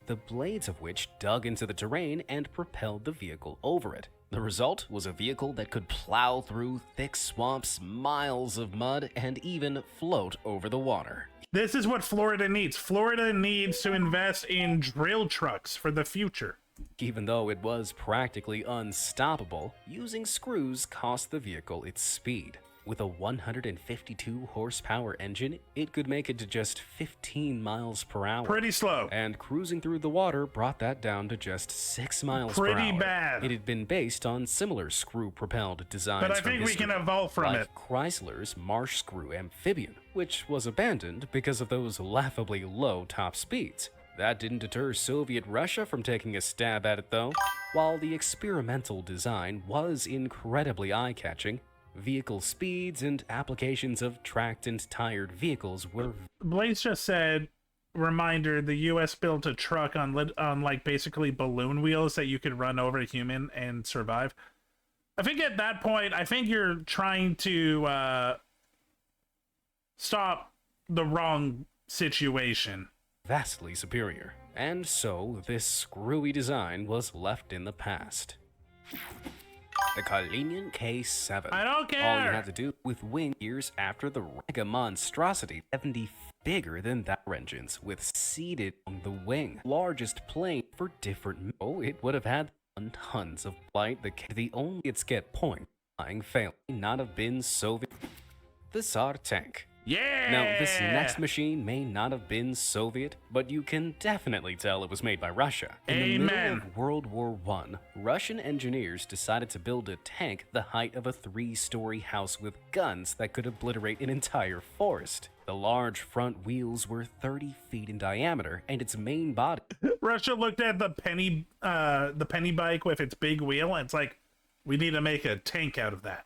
[SPEAKER 5] The blades of which dug into the terrain and propelled the vehicle over it. The result was a vehicle that could plow through thick swamps, miles of mud, and even float over the water.
[SPEAKER 2] This is what Florida needs. Florida needs to invest in drill trucks for the future.
[SPEAKER 5] Even though it was practically unstoppable, using screws cost the vehicle its speed. With a 152 horsepower engine, it could make it to just 15 miles per hour.
[SPEAKER 2] Pretty slow.
[SPEAKER 5] And cruising through the water brought that down to just 6 miles per hour.
[SPEAKER 2] Pretty bad.
[SPEAKER 5] It had been based on similar screw-propelled designs.
[SPEAKER 2] But I think we can evolve from it.
[SPEAKER 5] Chrysler's Marsh Screw Amphibian, which was abandoned because of those laughably low top speeds. That didn't deter Soviet Russia from taking a stab at it, though. While the experimental design was incredibly eye-catching, vehicle speeds and applications of tracked and tired vehicles were...
[SPEAKER 2] Blaze just said, reminder, the US built a truck on like basically balloon wheels that you could run over a human and survive. I think at that point, I think you're trying to stop the wrong situation.
[SPEAKER 5] Vastly superior. And so, this screwy design was left in the past. The Kalinian K7.
[SPEAKER 2] I don't care!
[SPEAKER 5] All you had to do with wing years after the Rega monstrosity, 70 bigger than that engines, with seated on the wing. Largest plane for different... Oh, it would have had tons of flight. The only its get point flying failing not have been Soviet. The Tsar tank.
[SPEAKER 2] Yeah!
[SPEAKER 5] Now, this next machine may not have been Soviet, but you can definitely tell it was made by Russia. In the middle of World War I, Russian engineers decided to build a tank the height of a 3-story house with guns that could obliterate an entire forest. The large front wheels were 30 feet in diameter, and its main body...
[SPEAKER 2] Russia looked at the penny bike with its big wheel, and it's like, we need to make a tank out of that.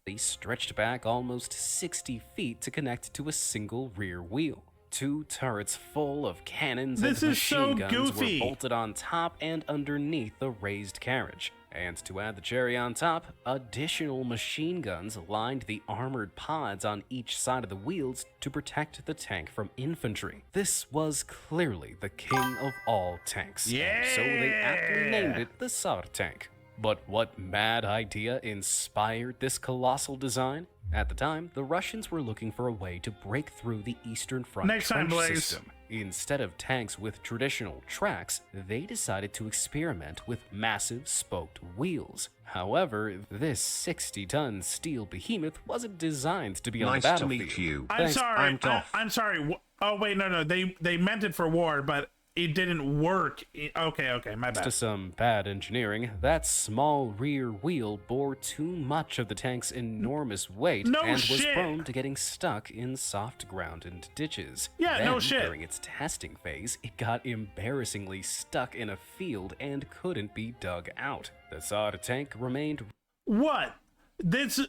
[SPEAKER 5] They stretched back almost 60 feet to connect to a single rear wheel. 2 turrets full of cannons and machine guns were bolted on top and underneath the raised carriage. And to add the cherry on top, additional machine guns lined the armored pods on each side of the wheels to protect the tank from infantry. This was clearly the king of all tanks.
[SPEAKER 2] Yeah!
[SPEAKER 5] And so they aptly named it the Tsar tank. But what mad idea inspired this colossal design? At the time, the Russians were looking for a way to break through the Eastern Front trench system. Instead of tanks with traditional tracks, they decided to experiment with massive spoked wheels. However, this 60-ton steel behemoth wasn't designed to be on the battlefield.
[SPEAKER 1] Nice to meet you.
[SPEAKER 2] I'm sorry. I'm sorry. Oh wait, no. They meant it for war, but it didn't work. Okay, my bad.
[SPEAKER 5] To some bad engineering, that small rear wheel bore too much of the tank's enormous weight and was prone to getting stuck in soft ground and ditches.
[SPEAKER 2] Yeah,
[SPEAKER 5] then,
[SPEAKER 2] no shit.
[SPEAKER 5] During its testing phase, it got embarrassingly stuck in a field and couldn't be dug out. The Tsar tank remained...
[SPEAKER 2] What? This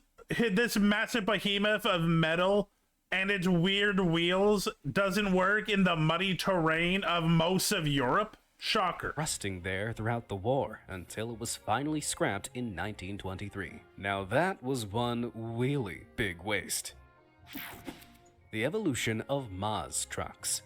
[SPEAKER 2] massive behemoth of metal and its weird wheels doesn't work in the muddy terrain of most of Europe? Shocker.
[SPEAKER 5] Rusting there throughout the war until it was finally scrapped in 1923. Now that was one really big waste. The evolution of Maz trucks.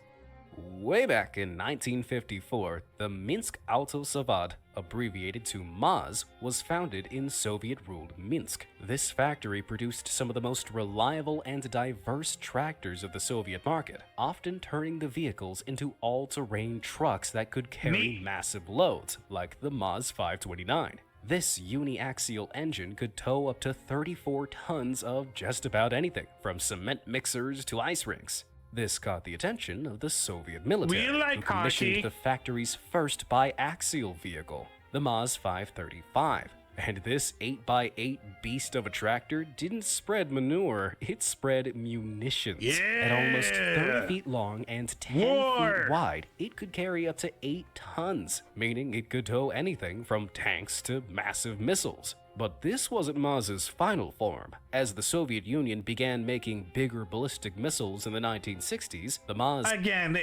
[SPEAKER 5] Way back in 1954, the Minsk Auto Zavod, abbreviated to MAZ, was founded in Soviet-ruled Minsk. This factory produced some of the most reliable and diverse tractors of the Soviet market, often turning the vehicles into all-terrain trucks that could carry massive loads, like the MAZ 529. This uniaxial engine could tow up to 34 tons of just about anything, from cement mixers to ice rinks. This caught the attention of the Soviet military, who commissioned the factory's first biaxial vehicle, the MAZ 535. And this 8x8 beast of a tractor didn't spread manure, it spread munitions. At almost 30 feet long and 10 feet wide, it could carry up to 8 tons, meaning it could tow anything from tanks to massive missiles. But this wasn't MAZ's final form. As the Soviet Union began making bigger ballistic missiles in the 1960s, the MAZ...
[SPEAKER 2] Again,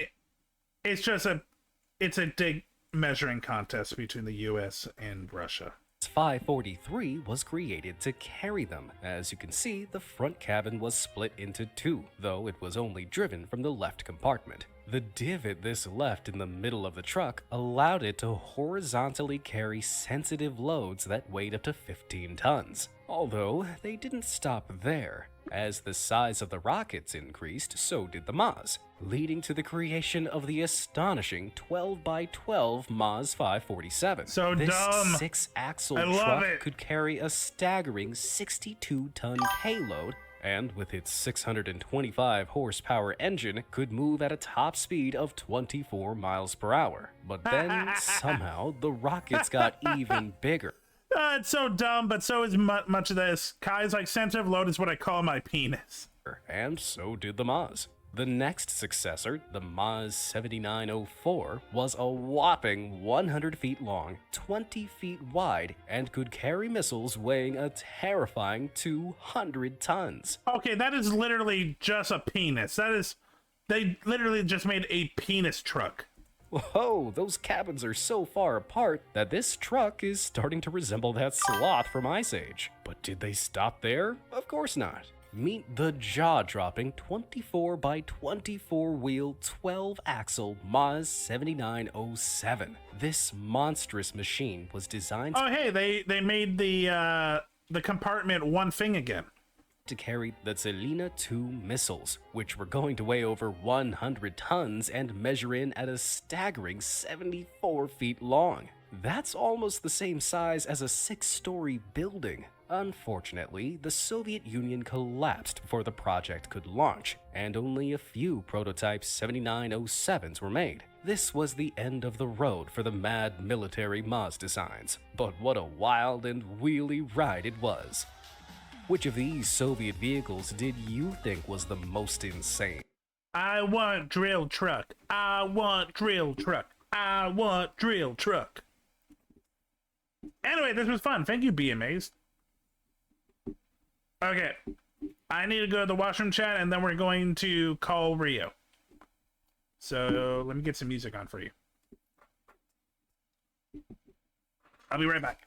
[SPEAKER 2] it's a big measuring contest between the US and Russia.
[SPEAKER 5] 543 was created to carry them. As you can see, the front cabin was split into two, though it was only driven from the left compartment. The divot this left in the middle of the truck allowed it to horizontally carry sensitive loads that weighed up to 15 tons. Although, they didn't stop there. As the size of the rockets increased, so did the MAZ, leading to the creation of the astonishing 12x12 MAZ 547.
[SPEAKER 2] So
[SPEAKER 5] this
[SPEAKER 2] dumb.
[SPEAKER 5] 6-axle
[SPEAKER 2] I love
[SPEAKER 5] truck
[SPEAKER 2] it.
[SPEAKER 5] could carry a staggering 62-ton payload, and with its 625 horsepower engine, could move at a top speed of 24 miles per hour. But then, somehow, the rockets got even bigger.
[SPEAKER 2] It's so dumb, but so is much of this. Kai's like, sensitive load is what I call my penis.
[SPEAKER 5] And so did the MAZ. The next successor, the MAZ 7904, was a whopping 100 feet long, 20 feet wide, and could carry missiles weighing a terrifying 200 tons.
[SPEAKER 2] Okay, that is literally just a penis. They literally just made a penis truck.
[SPEAKER 5] Whoa, those cabins are so far apart that this truck is starting to resemble that sloth from Ice Age. But did they stop there? Of course not. Meet the jaw-dropping 24x24 wheel 12-axle MAZ 7907. This monstrous machine was designed
[SPEAKER 2] Oh, hey, they made the compartment one thing again.
[SPEAKER 5] To carry the Zelina 2 missiles, which were going to weigh over 100 tons and measure in at a staggering 74 feet long. That's almost the same size as a 6-story building. Unfortunately, the Soviet Union collapsed before the project could launch, and only a few prototype 7907s were made. This was the end of the road for the mad military MAZ designs, but what a wild and wheelie ride it was. Which of these Soviet vehicles did you think was the most insane?
[SPEAKER 2] I want drill truck. I want drill truck. I want drill truck. Anyway, this was fun. Thank you, Be Amazed. Okay. I need to go to the washroom chat, and then we're going to call Rio. So let me get some music on for you. I'll be right back.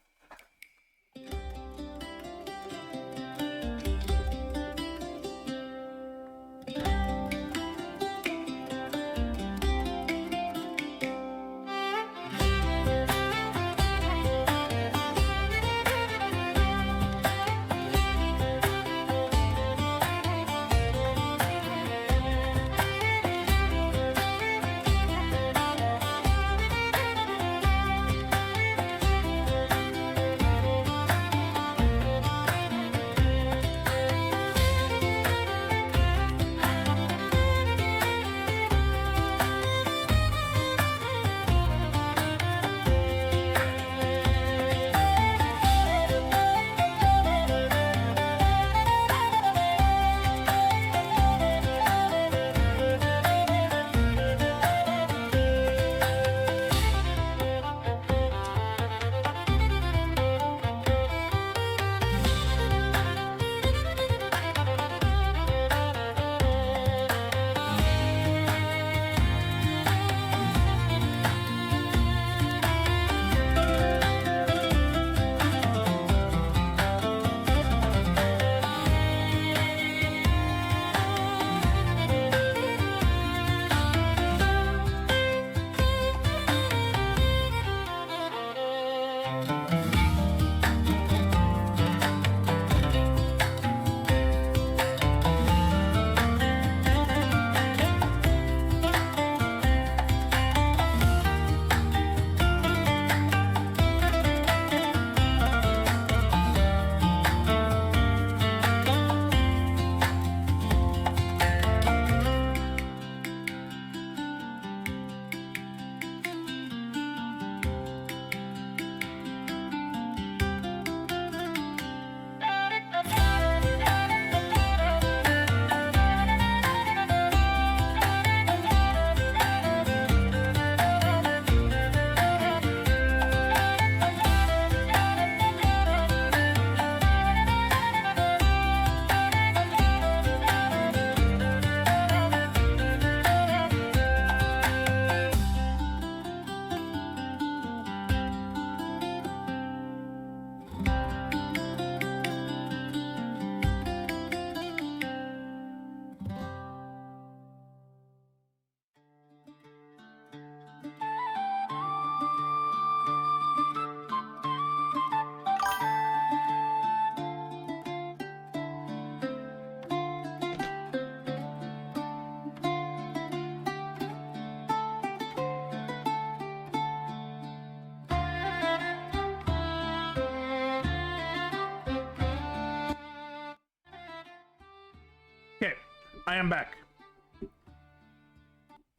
[SPEAKER 2] I am back.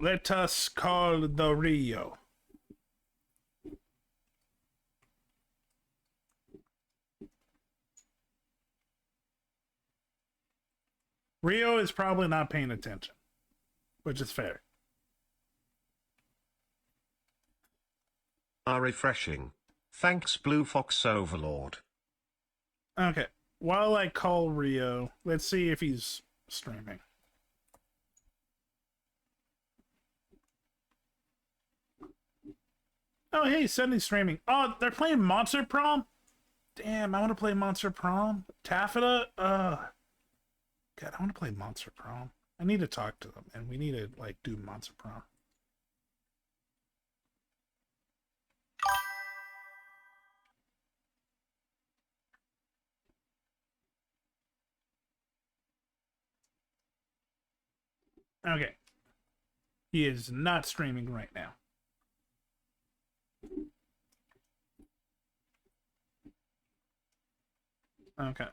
[SPEAKER 2] Let us call the Rio. Rio is probably not paying attention, which is fair.
[SPEAKER 1] Refreshing. Thanks, Blue Fox Overlord.
[SPEAKER 2] Okay, while I call Rio, let's see if he's streaming. Oh, hey, Sydney's streaming. Oh, they're playing Monster Prom? Damn, I want to play Monster Prom. Taffeta? God, I want to play Monster Prom. I need to talk to them, and we need to, like, do Monster Prom. Okay. He is not streaming right now. Okay.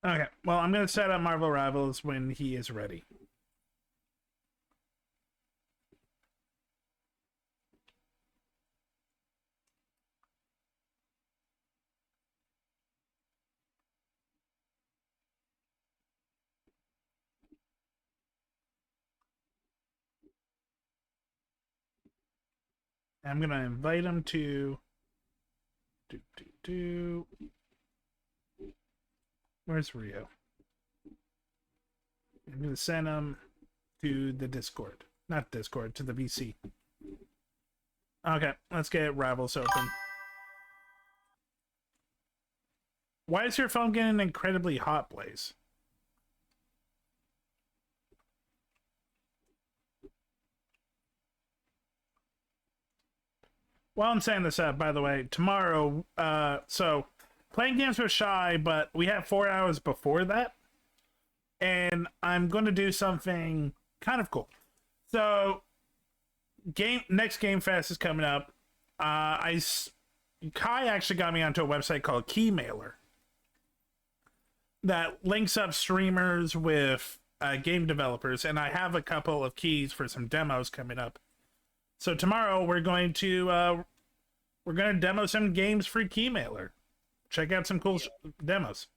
[SPEAKER 2] Okay. Well, I'm going to set up Marvel Rivals when he is ready. I'm going to invite him to... Where's Rio? I'm going to send him to the Discord. Not Discord, to the VC. Okay, let's get Rivals open. Why is your phone getting incredibly hot, Blaze? While I'm saying this up, by the way, tomorrow, so playing games with Shy, but we have 4 hours before that. And I'm going to do something kind of cool. So, next Game Fest is coming up. Kai actually got me onto a website called Keymailer that links up streamers with game developers, and I have a couple of keys for some demos coming up. So tomorrow we're going to demo some games for Keymailer. Check out some cool demos.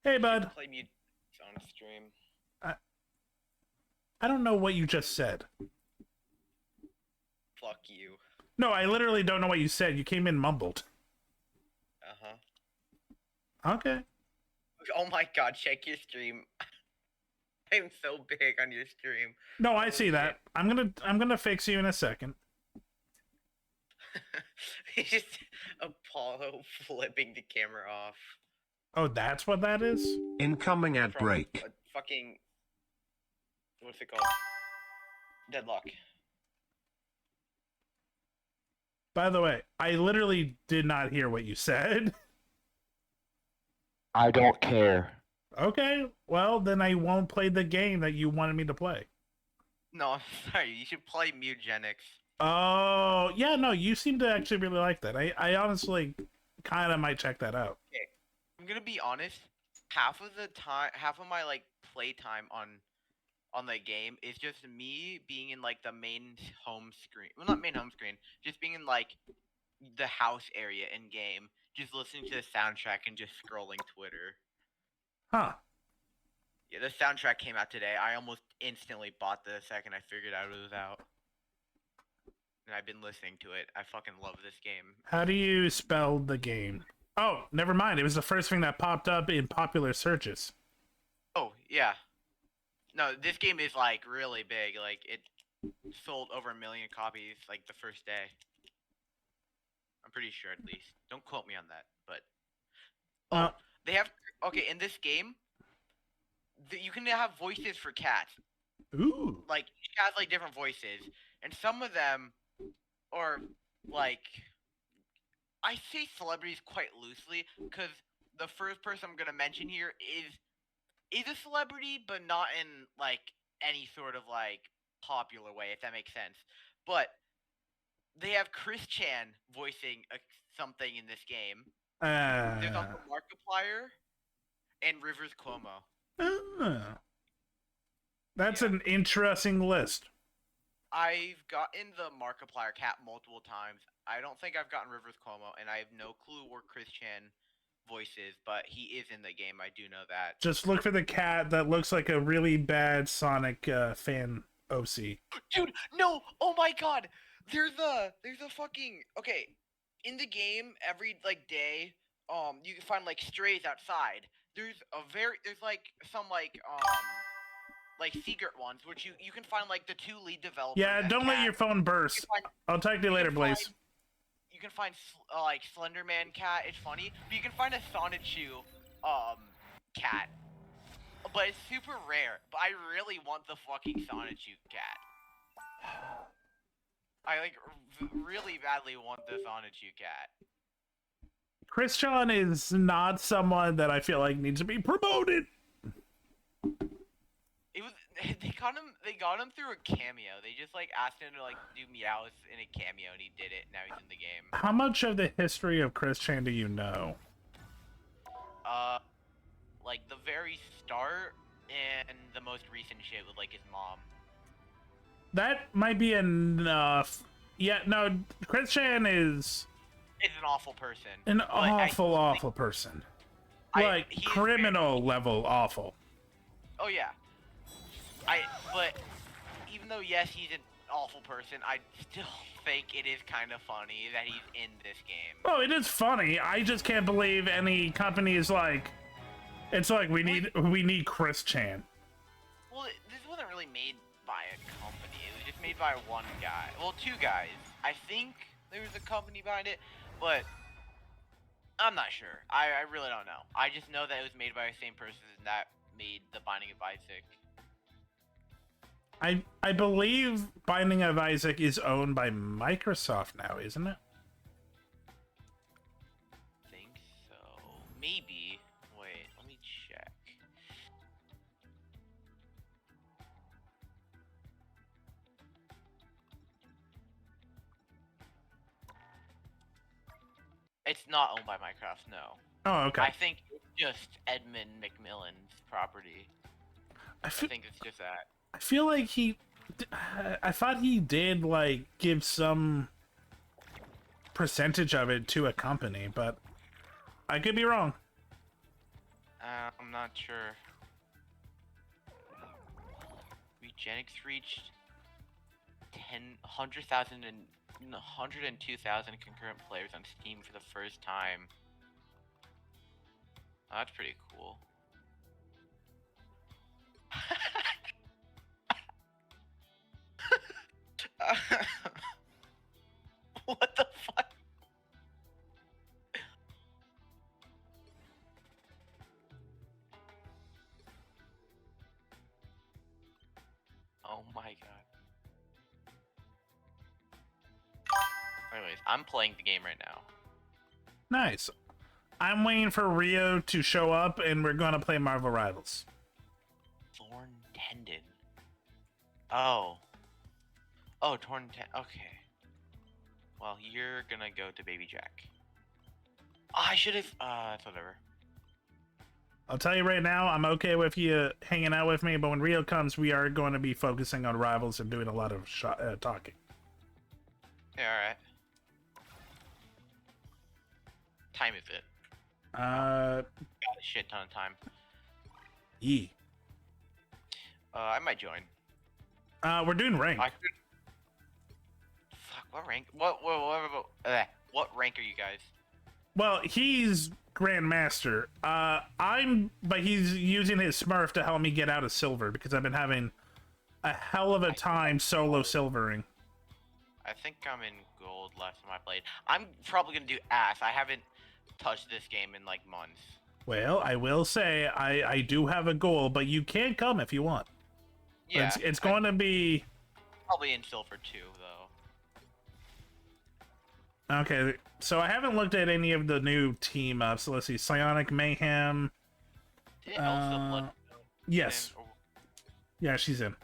[SPEAKER 2] Hey, bud.
[SPEAKER 7] Play mute on stream.
[SPEAKER 2] I don't know what you just said.
[SPEAKER 7] Fuck you.
[SPEAKER 2] No, I literally don't know what you said. You came in mumbled. Okay.
[SPEAKER 7] Oh my god, check your stream. I'm so big on your stream.
[SPEAKER 2] No, I see that. I'm gonna fix you in a second.
[SPEAKER 7] It's just Apollo flipping the camera off.
[SPEAKER 2] Oh, that's what that is?
[SPEAKER 1] Incoming ad break.
[SPEAKER 7] Fucking... What's it called? Deadlock.
[SPEAKER 2] By the way, I literally did not hear what you said.
[SPEAKER 7] I don't care.
[SPEAKER 2] Okay, well, then I won't play the game that you wanted me to play.
[SPEAKER 7] No, I'm sorry. You should play Mutagenics.
[SPEAKER 2] Oh, yeah, no, you seem to actually really like that. I honestly kind of might check that out.
[SPEAKER 7] Okay. I'm gonna be honest. Half of my like play time on the game is just me being in like the main home screen. Well, not main home screen. Just being in like the house area in game, just listening to the soundtrack and just scrolling Twitter.
[SPEAKER 2] Huh.
[SPEAKER 7] Yeah, the soundtrack came out today. I almost instantly bought the second I figured out it was out. And I've been listening to it. I fucking love this game.
[SPEAKER 2] How do you spell the game? Oh, never mind. It was the first thing that popped up in popular searches.
[SPEAKER 7] Oh, yeah. No, this game is like really big. Like it sold over 1 million copies like the first day. I'm pretty sure at least. Don't quote me on that, but they have in this game you can have voices for cats.
[SPEAKER 2] Ooh.
[SPEAKER 7] Like each cat has like different voices, and some of them are like, I say celebrities quite loosely because the first person I'm gonna mention here is a celebrity, but not in like any sort of like popular way, if that makes sense. But they have Chris Chan voicing something in this game. There's also Markiplier and Rivers Cuomo.
[SPEAKER 2] That's an interesting list.
[SPEAKER 7] I've gotten the Markiplier cat multiple times. I don't think I've gotten Rivers Cuomo, and I have no clue where Chris Chan voices, but he is in the game. I do know that.
[SPEAKER 2] Just look for the cat that looks like a really bad Sonic fan OC.
[SPEAKER 7] Dude, no! Oh my god! There's a fucking okay. In the game, every like day, you can find like strays outside. There's like some like secret ones, which you can find like the 2 lead developers.
[SPEAKER 2] Yeah, don't let your phone burst. I'll talk to you later, Blaze.
[SPEAKER 7] You can find like Slenderman cat. It's funny, but you can find a Sonichu cat, but it's super rare. But I really want the fucking Sonichu cat. I like really badly want the Sonichu cat.
[SPEAKER 2] Chris Chan is not someone that I feel like needs to be promoted.
[SPEAKER 7] It was they got him through a cameo. They just like asked him to like do meows in a cameo, and he did it. And now he's in the game.
[SPEAKER 2] How much of the history of Chris Chan do you know?
[SPEAKER 7] Like the very start and the most recent shit with like his mom.
[SPEAKER 2] That might be enough. Yeah, no, Chris Chan is
[SPEAKER 7] an awful person.
[SPEAKER 2] An awful person. Like criminal level awful.
[SPEAKER 7] Oh yeah. But even though yes, he's an awful person, I still think it is kind of funny that he's in this game.
[SPEAKER 2] Oh, it is funny. I just can't believe any company is like, it's like we need Chris Chan.
[SPEAKER 7] Well, this wasn't really made by a company. It was just made by one guy. Well, 2 guys. I think there was a company behind it, but I'm not sure. I really don't know. I just know that it was made by the same person that made The Binding of Isaac.
[SPEAKER 2] I believe Binding of Isaac is owned by Microsoft now, isn't it?
[SPEAKER 7] I think so. Maybe. Wait, let me check. It's not owned by Microsoft, no.
[SPEAKER 2] Oh, okay.
[SPEAKER 7] I think it's just Edmund McMillan's property. I think it's just that.
[SPEAKER 2] I feel like I thought he did like give some percentage of it to a company, but I could be wrong.
[SPEAKER 7] I'm not sure. Eugenics reached 102,000 concurrent players on Steam for the first time. Oh, that's pretty cool. What the fuck? Oh my god. Anyways, I'm playing the game right now.
[SPEAKER 2] Nice. I'm waiting for Rio to show up, and we're gonna play Marvel Rivals.
[SPEAKER 7] Thorn tendon. Oh. Oh, torn okay. Well, you're gonna go to Baby Jack. Oh, I should've, it's whatever.
[SPEAKER 2] I'll tell you right now, I'm okay with you hanging out with me, but when Rio comes, we are going to be focusing on Rivals and doing a lot of talking.
[SPEAKER 7] Yeah, alright. Time is it? Got a shit ton of time.
[SPEAKER 2] Yeah.
[SPEAKER 7] I might join.
[SPEAKER 2] We're doing rank.
[SPEAKER 7] Fuck, what rank? What rank are you guys?
[SPEAKER 2] Well, he's Grandmaster. But he's using his Smurf to help me get out of Silver because I've been having a hell of a time solo silvering.
[SPEAKER 7] I think I'm in gold last time I played. I'm probably gonna do ass. I haven't touched this game in like months.
[SPEAKER 2] Well, I will say I do have a goal, but you can come if you want.
[SPEAKER 7] Yeah,
[SPEAKER 2] it's going to be
[SPEAKER 7] probably in silver too, though.
[SPEAKER 2] Okay, so I haven't looked at any of the new team ups. So let's see, Psionic Mayhem.
[SPEAKER 7] Did Elsa Blood?
[SPEAKER 2] Yes. Yeah, she's in.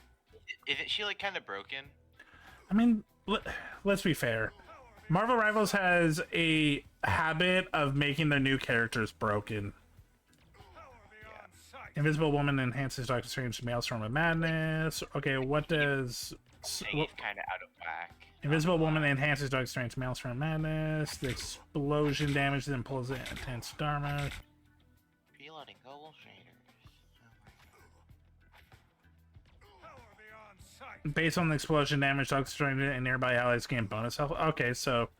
[SPEAKER 7] Isn't she like kind of broken?
[SPEAKER 2] I mean, let's be fair. Marvel Rivals has a habit of making their new characters broken. Invisible Woman enhances Doctor Strange's Maelstrom of Madness. Okay, what does...
[SPEAKER 7] He's kind of out of whack.
[SPEAKER 2] Invisible Woman enhances Doctor Strange's Maelstrom of Madness. The explosion damages and pulls it intense Dharma.
[SPEAKER 7] Reloading gold shaders.
[SPEAKER 2] Based on the explosion damage, Doctor Strange and nearby allies gain bonus health. Okay, so...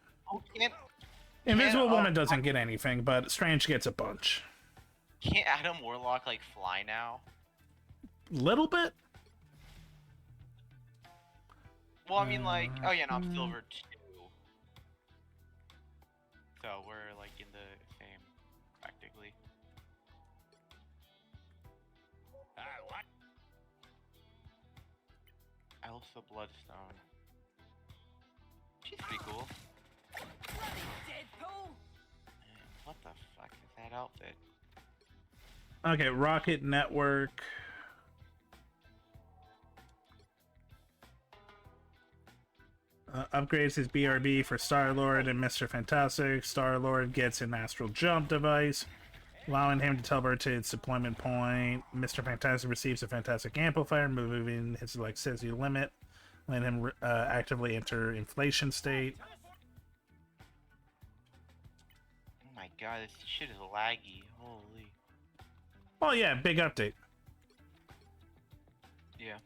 [SPEAKER 2] Invisible Woman doesn't get anything, but Strange gets a bunch.
[SPEAKER 7] Can't Adam Warlock like fly now?
[SPEAKER 2] Little bit?
[SPEAKER 7] Well, I mean, like, oh yeah, no, I'm Silver 2. So we're like in the same, practically. What? Elsa Bloodstone. She's pretty cool. What the fuck is that outfit?
[SPEAKER 2] Okay, Rocket Network. Upgrades his BRB for Star-Lord and Mr. Fantastic. Star-Lord gets an astral jump device, allowing him to teleport to its deployment point. Mr. Fantastic receives a Fantastic Amplifier, moving his electricity limit, letting him actively enter inflation state.
[SPEAKER 7] Oh my god, this shit is laggy. Holy.
[SPEAKER 2] Oh yeah, big update.
[SPEAKER 7] Yeah.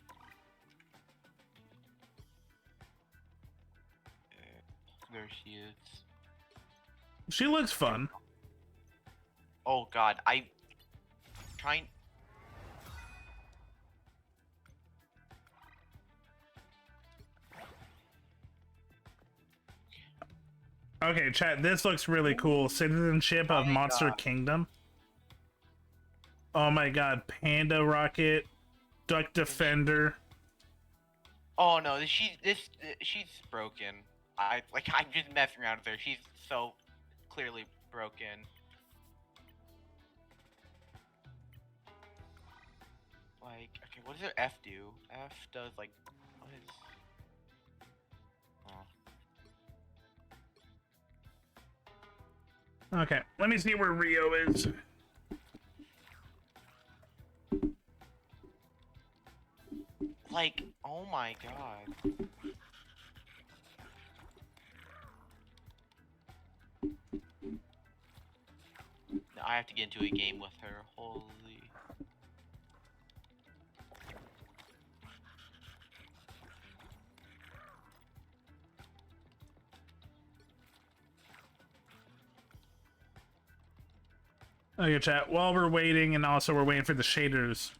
[SPEAKER 7] There she is.
[SPEAKER 2] She looks fun.
[SPEAKER 7] Oh god, trying.
[SPEAKER 2] Okay, chat, this looks really cool. Citizenship of Monster Kingdom. Oh my god, Panda Rocket, Duck Defender.
[SPEAKER 7] Oh no, she's broken. I'm just messing around with her. She's so clearly broken. Like, okay, what does her F do? F does like, what is? Oh.
[SPEAKER 2] Okay, let me see where Rio is.
[SPEAKER 7] Like, oh my god. I have to get into a game with her. Holy.
[SPEAKER 2] Okay, chat. While we're waiting, and also we're waiting for the shaders,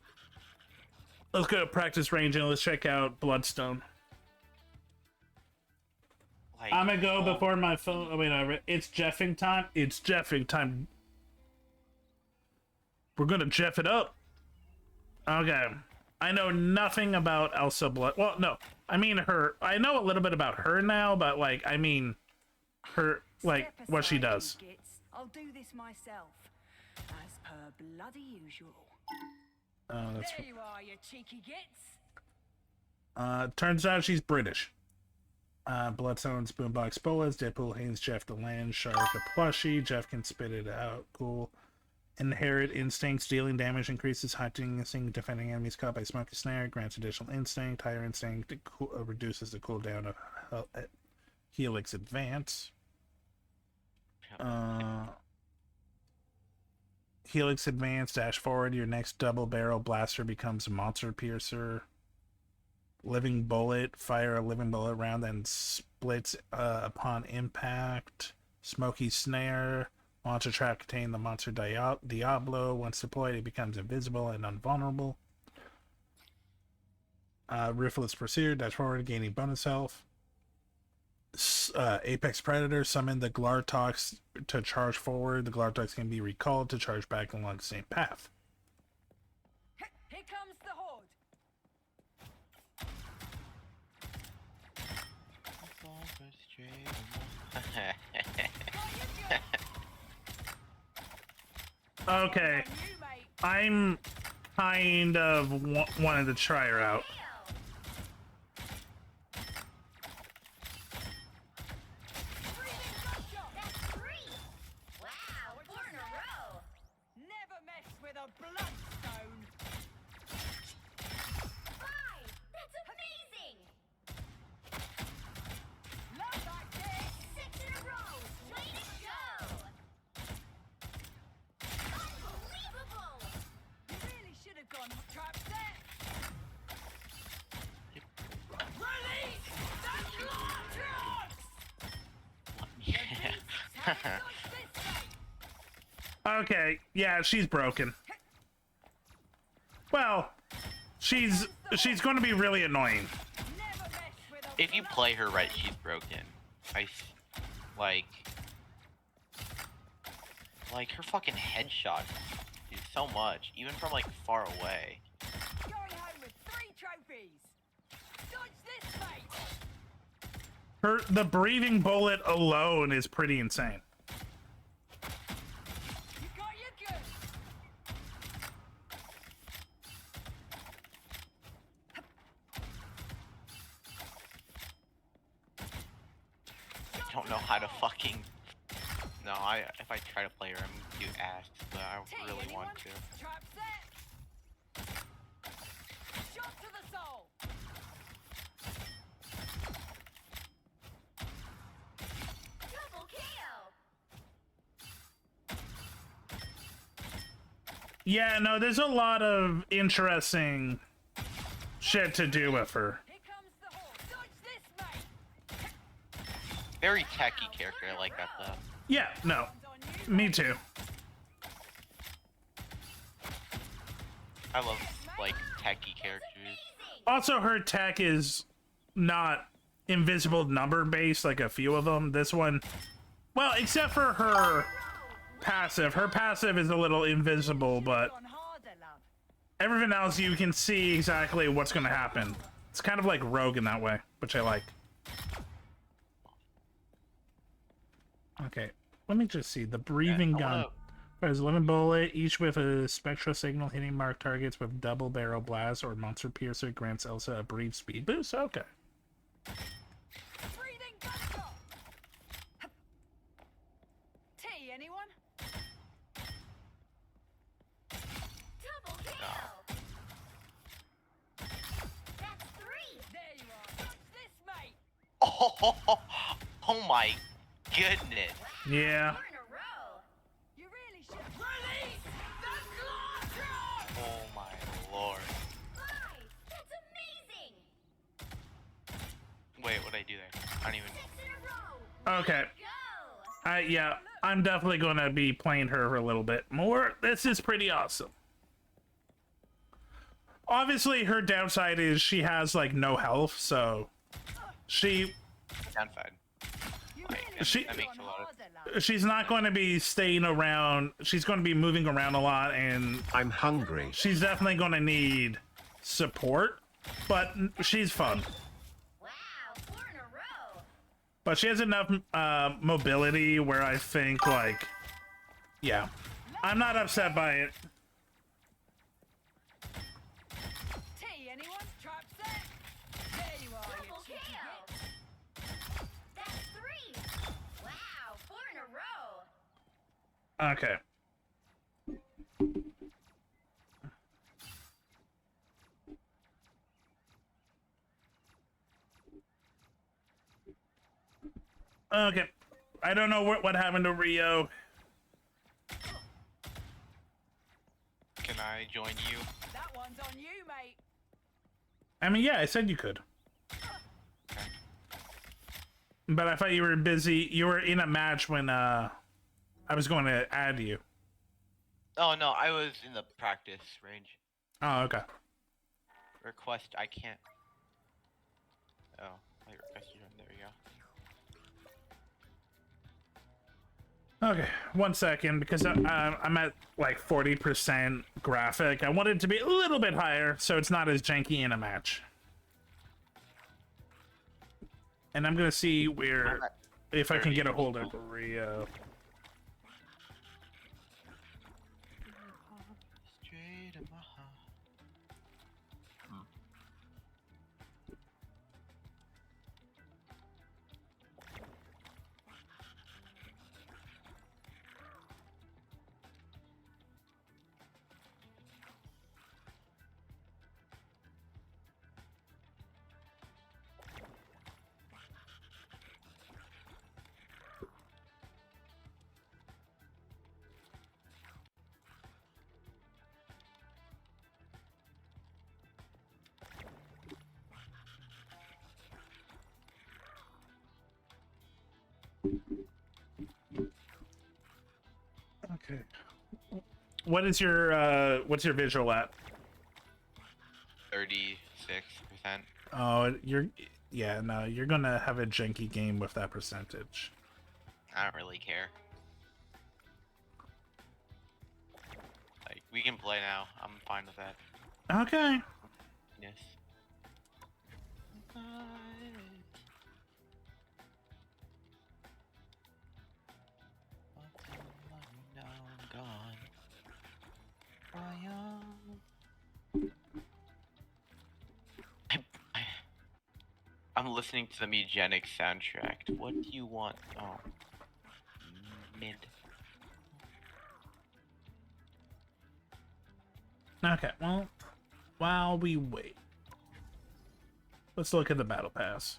[SPEAKER 2] let's go to practice range and let's check out Bloodstone.
[SPEAKER 7] Like,
[SPEAKER 2] I'm gonna go before my phone. Oh wait, no, it's Jeffing time. It's Jeffing time. We're gonna Jeff it up. Okay. I know nothing about Elsa Blood. Well, no. I mean her. I know a little bit about her now, but like, I mean her, like, what she does.
[SPEAKER 8] I'll do this myself, as per bloody usual.
[SPEAKER 2] Oh, that's.
[SPEAKER 8] There you are, you cheeky gits.
[SPEAKER 2] Turns out she's British. Bloodstone's Boombox Bullets, Deadpool Haynes, Jeff the Land Shark, the plushie. Jeff can spit it out. Cool. Inherit Instincts, dealing damage increases, hunting instinct, defending enemies caught by smoke and snare, grants additional instinct, higher instinct reduces the cooldown of Helix Advance. Helix Advance, dash forward, your next double barrel blaster becomes a Monster Piercer. Living Bullet, fire a living bullet round, then splits upon impact. Smoky Snare, Monster Trap contain the Monster Diablo. Once deployed, it becomes invisible and unvulnerable. Ruthless Pursuer, dash forward, gaining bonus health. Apex Predator, summon the Glartox to charge forward. The Glartox can be recalled to charge back along the same path.
[SPEAKER 8] Here comes the horde.
[SPEAKER 2] Okay. I'm kind of wanted to try her out.
[SPEAKER 8] Never mess with a bloodstone. 5! That's amazing! Love like this! 6 in a row! Way to go! Unbelievable! You really should have gone trap set. Release the Glortrox!
[SPEAKER 2] Okay, yeah, she's broken. Well, she's going to be really annoying.
[SPEAKER 7] If you play her right, she's broken. Like her fucking headshot do so much, even from like far away.
[SPEAKER 8] Going home with 3 trophies. Dodge this, mate.
[SPEAKER 2] The breathing bullet alone is pretty insane.
[SPEAKER 8] You got your goods.
[SPEAKER 7] I don't know how to fucking. No, if I try to play her, I'm gonna do ass, but I really want to.
[SPEAKER 8] Trap set. Shot to the soul. Double kill.
[SPEAKER 2] Yeah, no, there's a lot of interesting shit to do with her.
[SPEAKER 7] Very techy character, I like that though.
[SPEAKER 2] Yeah, no, me too.
[SPEAKER 7] I love like techy characters.
[SPEAKER 2] Also, her tech is not invisible number based like a few of them. This one, well, except for her passive. Her passive is a little invisible, but everything else you can see exactly what's going to happen. It's kind of like Rogue in that way, which I like. Okay, let me just see. The breathing gun. Fires 11 bullet, each with a spectral signal hitting marked targets with double barrel blast or monster piercer, grants Elsa a brief speed boost. Okay.
[SPEAKER 8] Tea, anyone? Double kill. That's 3. There you are. Watch this, mate.
[SPEAKER 7] Oh my goodness.
[SPEAKER 2] Yeah.
[SPEAKER 8] You really should release the Glortrox!
[SPEAKER 7] Oh my lord.
[SPEAKER 8] 5. That's amazing.
[SPEAKER 7] Wait, what'd I do there? I don't even.
[SPEAKER 8] 6 in a row.
[SPEAKER 2] Okay. Yeah, I'm definitely going to be playing her a little bit more. This is pretty awesome. Obviously, her downside is she has, like, no health, so she...
[SPEAKER 7] Downside. Like, that makes a lot of...
[SPEAKER 2] She's not going to be staying around. She's going to be moving around a lot, and
[SPEAKER 1] I'm hungry.
[SPEAKER 2] She's definitely going to need support, but she's fun.
[SPEAKER 8] Wow, 4 in a row.
[SPEAKER 2] But she has enough mobility where I think, like, yeah, I'm not upset by it.
[SPEAKER 8] Tea, anyone? Trap set. There you are. Double kill. That's 3. Wow, 4 in a row.
[SPEAKER 2] Okay. Okay. I don't know what happened to Rio.
[SPEAKER 7] Can I join you?
[SPEAKER 8] That one's on you, mate.
[SPEAKER 2] I mean, yeah, I said you could. But I thought you were busy. You were in a match when I was going to add you.
[SPEAKER 7] Oh no, I was in the practice range.
[SPEAKER 2] Oh, okay.
[SPEAKER 7] Request, I can't. Oh, I requested him. There we go.
[SPEAKER 2] Okay, 1 second, because I'm at like 40% graphic. I want it to be a little bit higher, so it's not as janky in a match. And I'm gonna see where If I can get a hold of Rio.
[SPEAKER 7] Straight in my heart.
[SPEAKER 2] Okay. What's your visual at?
[SPEAKER 7] 36%.
[SPEAKER 2] Oh, yeah, no, you're gonna have a janky game with that percentage.
[SPEAKER 7] I don't really care. Like, we can play now. I'm fine with that.
[SPEAKER 2] Okay.
[SPEAKER 7] Yes. I'm listening to the Mugenic soundtrack. What do you want? Oh. Mid.
[SPEAKER 2] Okay, well, while we wait, let's look at the battle pass.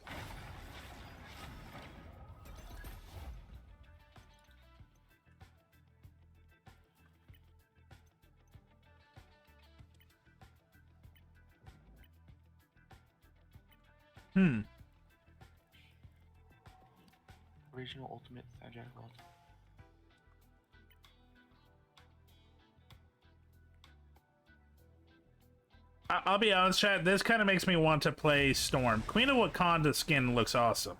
[SPEAKER 7] Original Ultimate soundtrack world.
[SPEAKER 2] I'll be honest, chat, this kind of makes me want to play Storm. Queen of Wakanda skin looks awesome.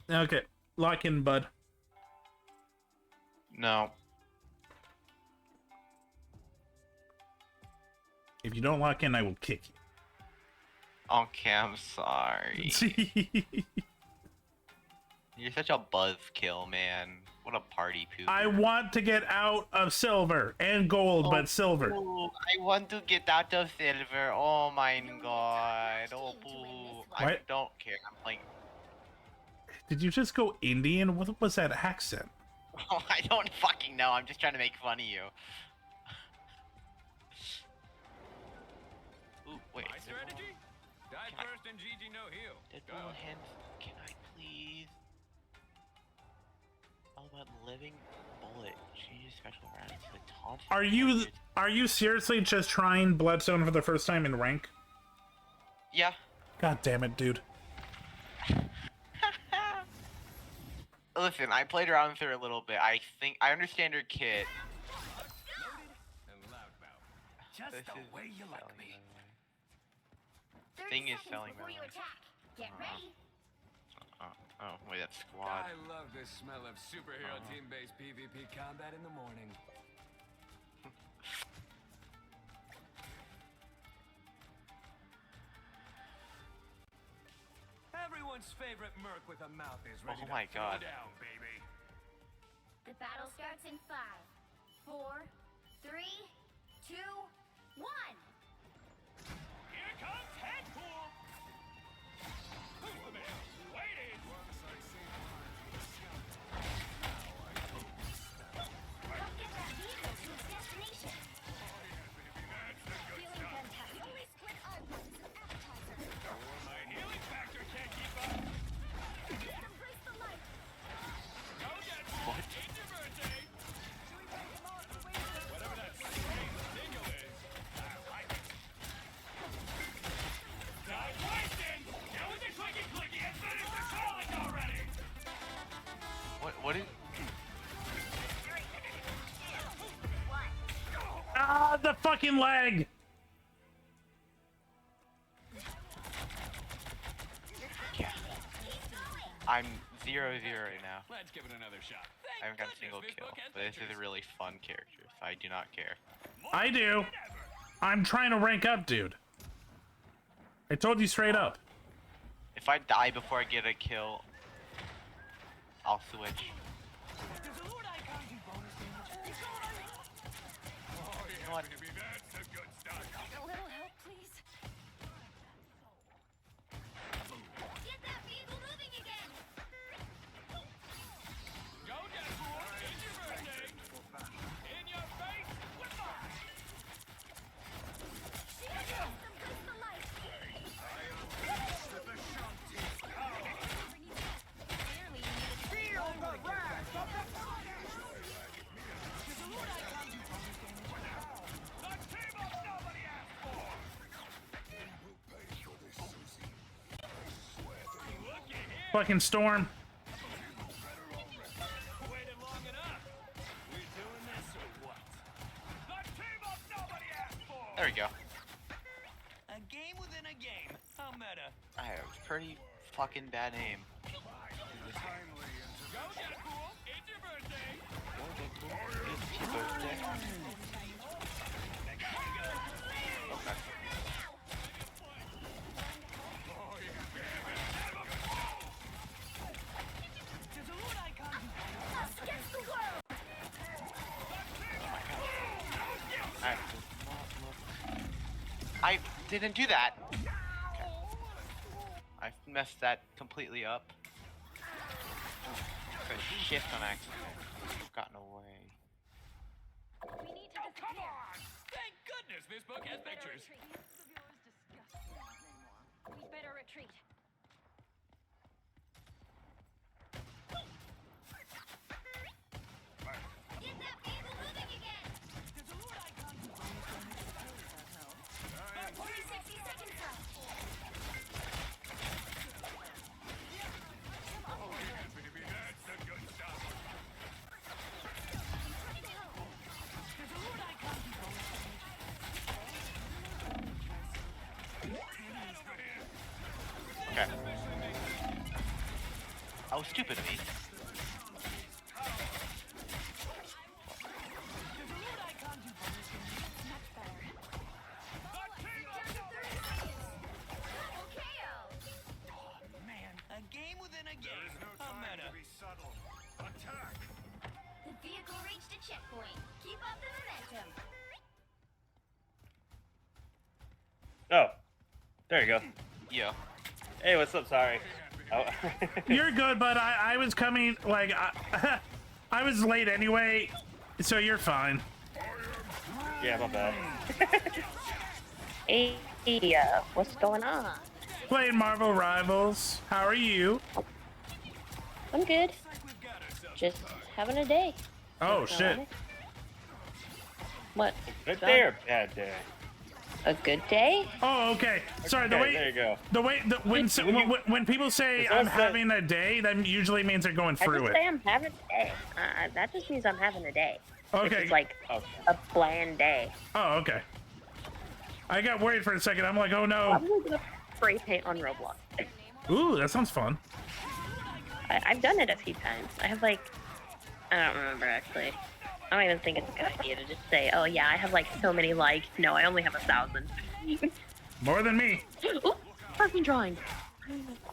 [SPEAKER 2] Okay, lock in, bud.
[SPEAKER 7] No.
[SPEAKER 2] If you don't lock in, I will kick you.
[SPEAKER 7] Okay, I'm sorry. You're such a buzzkill, man. What a party pooper.
[SPEAKER 2] I want to get out of silver and gold, but silver.
[SPEAKER 7] Boo. I want to get out of silver. Oh my god. Oh, boo. I
[SPEAKER 2] What?
[SPEAKER 7] don't care. I'm playing.
[SPEAKER 2] Did you just go Indian? What was that accent?
[SPEAKER 7] Oh, I don't fucking know. I'm just trying to make fun of you. Ooh, wait.
[SPEAKER 4] My strategy? Die first and GG no heal.
[SPEAKER 7] Deadpool hands. Can I please? All about living bullet. Change special rounds to the taunt.
[SPEAKER 2] Are you seriously just trying Bloodstone for the first time in rank?
[SPEAKER 7] Yeah.
[SPEAKER 2] God damn it, dude.
[SPEAKER 7] Listen, I played around through a little bit. I think I understand your kit.
[SPEAKER 4] Just
[SPEAKER 7] This
[SPEAKER 4] the
[SPEAKER 7] is
[SPEAKER 4] way you like
[SPEAKER 7] selling
[SPEAKER 4] me.
[SPEAKER 7] Thing is selling my
[SPEAKER 4] Get ready.
[SPEAKER 7] Oh, wait, that's squad.
[SPEAKER 4] I love the smell of superhero team-based PvP combat in the morning. Everyone's favorite merc with a mouth is ready
[SPEAKER 7] Oh my
[SPEAKER 4] to throw
[SPEAKER 7] God.
[SPEAKER 4] down, baby.
[SPEAKER 9] The battle starts in 5, 4, 3, 2, 1.
[SPEAKER 4] Here comes Headpool! Superman, waiting! Once I see
[SPEAKER 9] Come get that vehicle to its destination. Feeling fantastic. The only squid I want is an appetizer.
[SPEAKER 4] my healing factor can't keep up.
[SPEAKER 9] Embrace the light.
[SPEAKER 4] Go Deadpool! It's your birthday! Whatever that strange tingle is, I like it. Not wasting! Get with the clicky and finish the calling already!
[SPEAKER 7] What is?
[SPEAKER 2] Ah, the fucking leg!
[SPEAKER 7] Yeah. I'm 0-0 right now.
[SPEAKER 4] Let's give it another shot.
[SPEAKER 7] I haven't got a single kill, but this is a really fun character, so I do not care.
[SPEAKER 2] I do. I'm trying to rank up, dude. I told you straight up.
[SPEAKER 7] If I die before I get a kill, I'll switch. What?
[SPEAKER 9] A little help, please. Get that vehicle moving again.
[SPEAKER 4] Go, Deadpool! It's your birthday! In your face with mine!
[SPEAKER 9] Shield them from the light. Feel the wrath of the
[SPEAKER 2] Fucking storm.
[SPEAKER 7] There we go.
[SPEAKER 17] A game within a game. How meta.
[SPEAKER 7] I have pretty fucking bad aim.
[SPEAKER 4] Go, Deadpool! It's your birthday!
[SPEAKER 7] It's your birthday. Okay. I didn't do that. Okay. I messed that completely up. Press shift on accident. I've gotten away.
[SPEAKER 9] We need to
[SPEAKER 4] Come on! Thank goodness this book has pictures.
[SPEAKER 9] We'd better retreat. Get that vehicle moving again. There's a loot icon. 60 seconds left.
[SPEAKER 4] That's the good stuff.
[SPEAKER 9] There's a loot icon.
[SPEAKER 7] Okay. That was stupid of me.
[SPEAKER 17] A game within a game. How meta.
[SPEAKER 9] The vehicle reached a checkpoint. Keep up the momentum.
[SPEAKER 3] Oh, there you go.
[SPEAKER 7] Yeah.
[SPEAKER 3] Hey, what's up? Sorry. Oh.
[SPEAKER 2] You're good, but I was coming, like, I was late anyway, so you're fine.
[SPEAKER 3] Yeah, my bad.
[SPEAKER 11] Hey, what's going on?
[SPEAKER 2] Playing Marvel Rivals. How are you?
[SPEAKER 11] I'm good. Just having a day.
[SPEAKER 2] Oh, shit.
[SPEAKER 11] What?
[SPEAKER 3] Good day or bad day?
[SPEAKER 11] A good day?
[SPEAKER 2] Oh, okay. Sorry, the
[SPEAKER 3] Okay,
[SPEAKER 2] way
[SPEAKER 3] there you go.
[SPEAKER 2] the way the, when people say I'm having a day, that usually means they're going
[SPEAKER 11] I
[SPEAKER 2] through
[SPEAKER 11] just
[SPEAKER 2] it.
[SPEAKER 11] say I'm having a day. That just means I'm having a day.
[SPEAKER 2] Okay.
[SPEAKER 11] It's like a bland day.
[SPEAKER 2] Oh, okay. I got worried for a second. I'm like, oh no.
[SPEAKER 11] I'm gonna spray paint on Roblox.
[SPEAKER 2] Ooh, that sounds fun.
[SPEAKER 11] I've done it a few times. I have like, I don't remember actually. I don't even think it's a good idea to just say, oh yeah, I have like so many likes. No, I only have 1,000.
[SPEAKER 2] More than me.
[SPEAKER 11] Ooh, fucking drawing.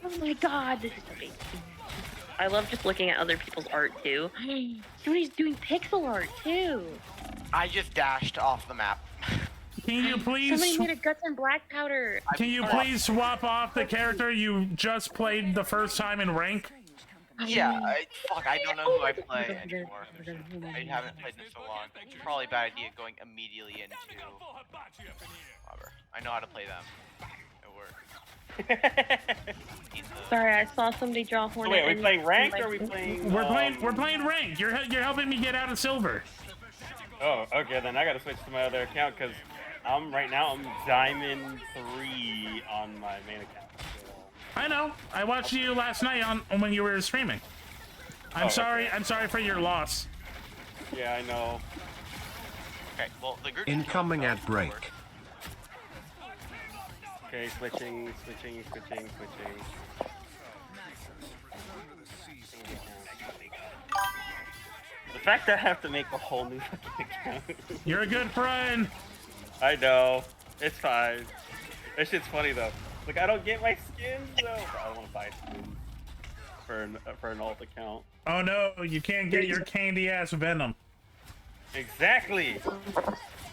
[SPEAKER 11] Oh my god, this is so big. I love just looking at other people's art too. Somebody's doing pixel art too.
[SPEAKER 7] I just dashed off the map.
[SPEAKER 2] Can you please?
[SPEAKER 11] Somebody made a guts and black powder.
[SPEAKER 2] Can you please swap off the character you just played the first time in rank?
[SPEAKER 7] Yeah, fuck, I don't know who I play anymore. I haven't played in so long. It's probably a bad idea going immediately into Robber. I know how to play them. It works.
[SPEAKER 11] Sorry, I saw somebody draw Hornet.
[SPEAKER 3] Wait, are we
[SPEAKER 11] and-
[SPEAKER 3] playing ranked or are we playing?
[SPEAKER 2] We're playing rank. You're helping me get out of silver.
[SPEAKER 3] Oh, okay. Then I gotta switch to my other account because right now I'm Diamond 3 on my main account.
[SPEAKER 2] I know. I watched you last night on when you were streaming. I'm sorry.
[SPEAKER 3] Okay.
[SPEAKER 2] I'm sorry for your loss.
[SPEAKER 3] Yeah, I know.
[SPEAKER 7] Okay, well, the group
[SPEAKER 1] Incoming ad break.
[SPEAKER 3] Okay, switching. The fact that I have to make a whole new fucking account.
[SPEAKER 2] You're a good friend.
[SPEAKER 3] I know. It's fine. That shit's funny though. Like, I don't get my skins, though. I don't want to buy skins for an alt account.
[SPEAKER 2] Oh no, you can't get your candy-ass Venom.
[SPEAKER 3] Exactly.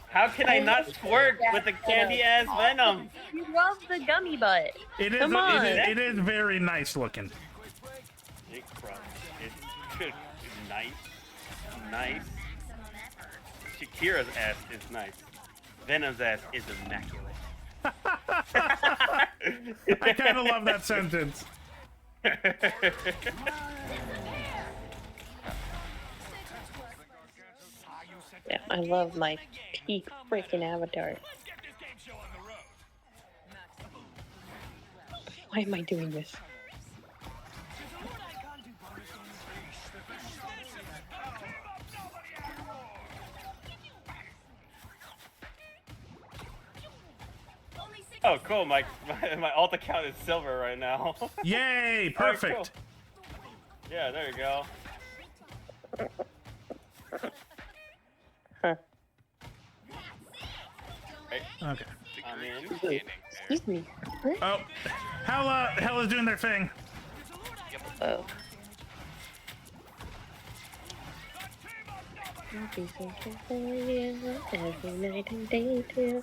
[SPEAKER 3] How can I not twerk with the candy-ass Venom?
[SPEAKER 11] You love the gummy butt.
[SPEAKER 2] It is.
[SPEAKER 11] Come on.
[SPEAKER 2] It is very nice looking.
[SPEAKER 3] It's nice. Nice. Shakira's ass is nice. Venom's ass is immaculate.
[SPEAKER 2] I kind of love that sentence.
[SPEAKER 11] Yeah, I love my peak freaking avatar. Why am I doing this?
[SPEAKER 3] Oh, cool. My alt account is silver right now.
[SPEAKER 2] Yay! Perfect.
[SPEAKER 3] Alright, cool. Yeah, there you go.
[SPEAKER 2] Okay.
[SPEAKER 3] I'm in.
[SPEAKER 11] Excuse me.
[SPEAKER 2] Oh, Hell is doing their thing.
[SPEAKER 11] Oh. I'll be searching for you every night and day too.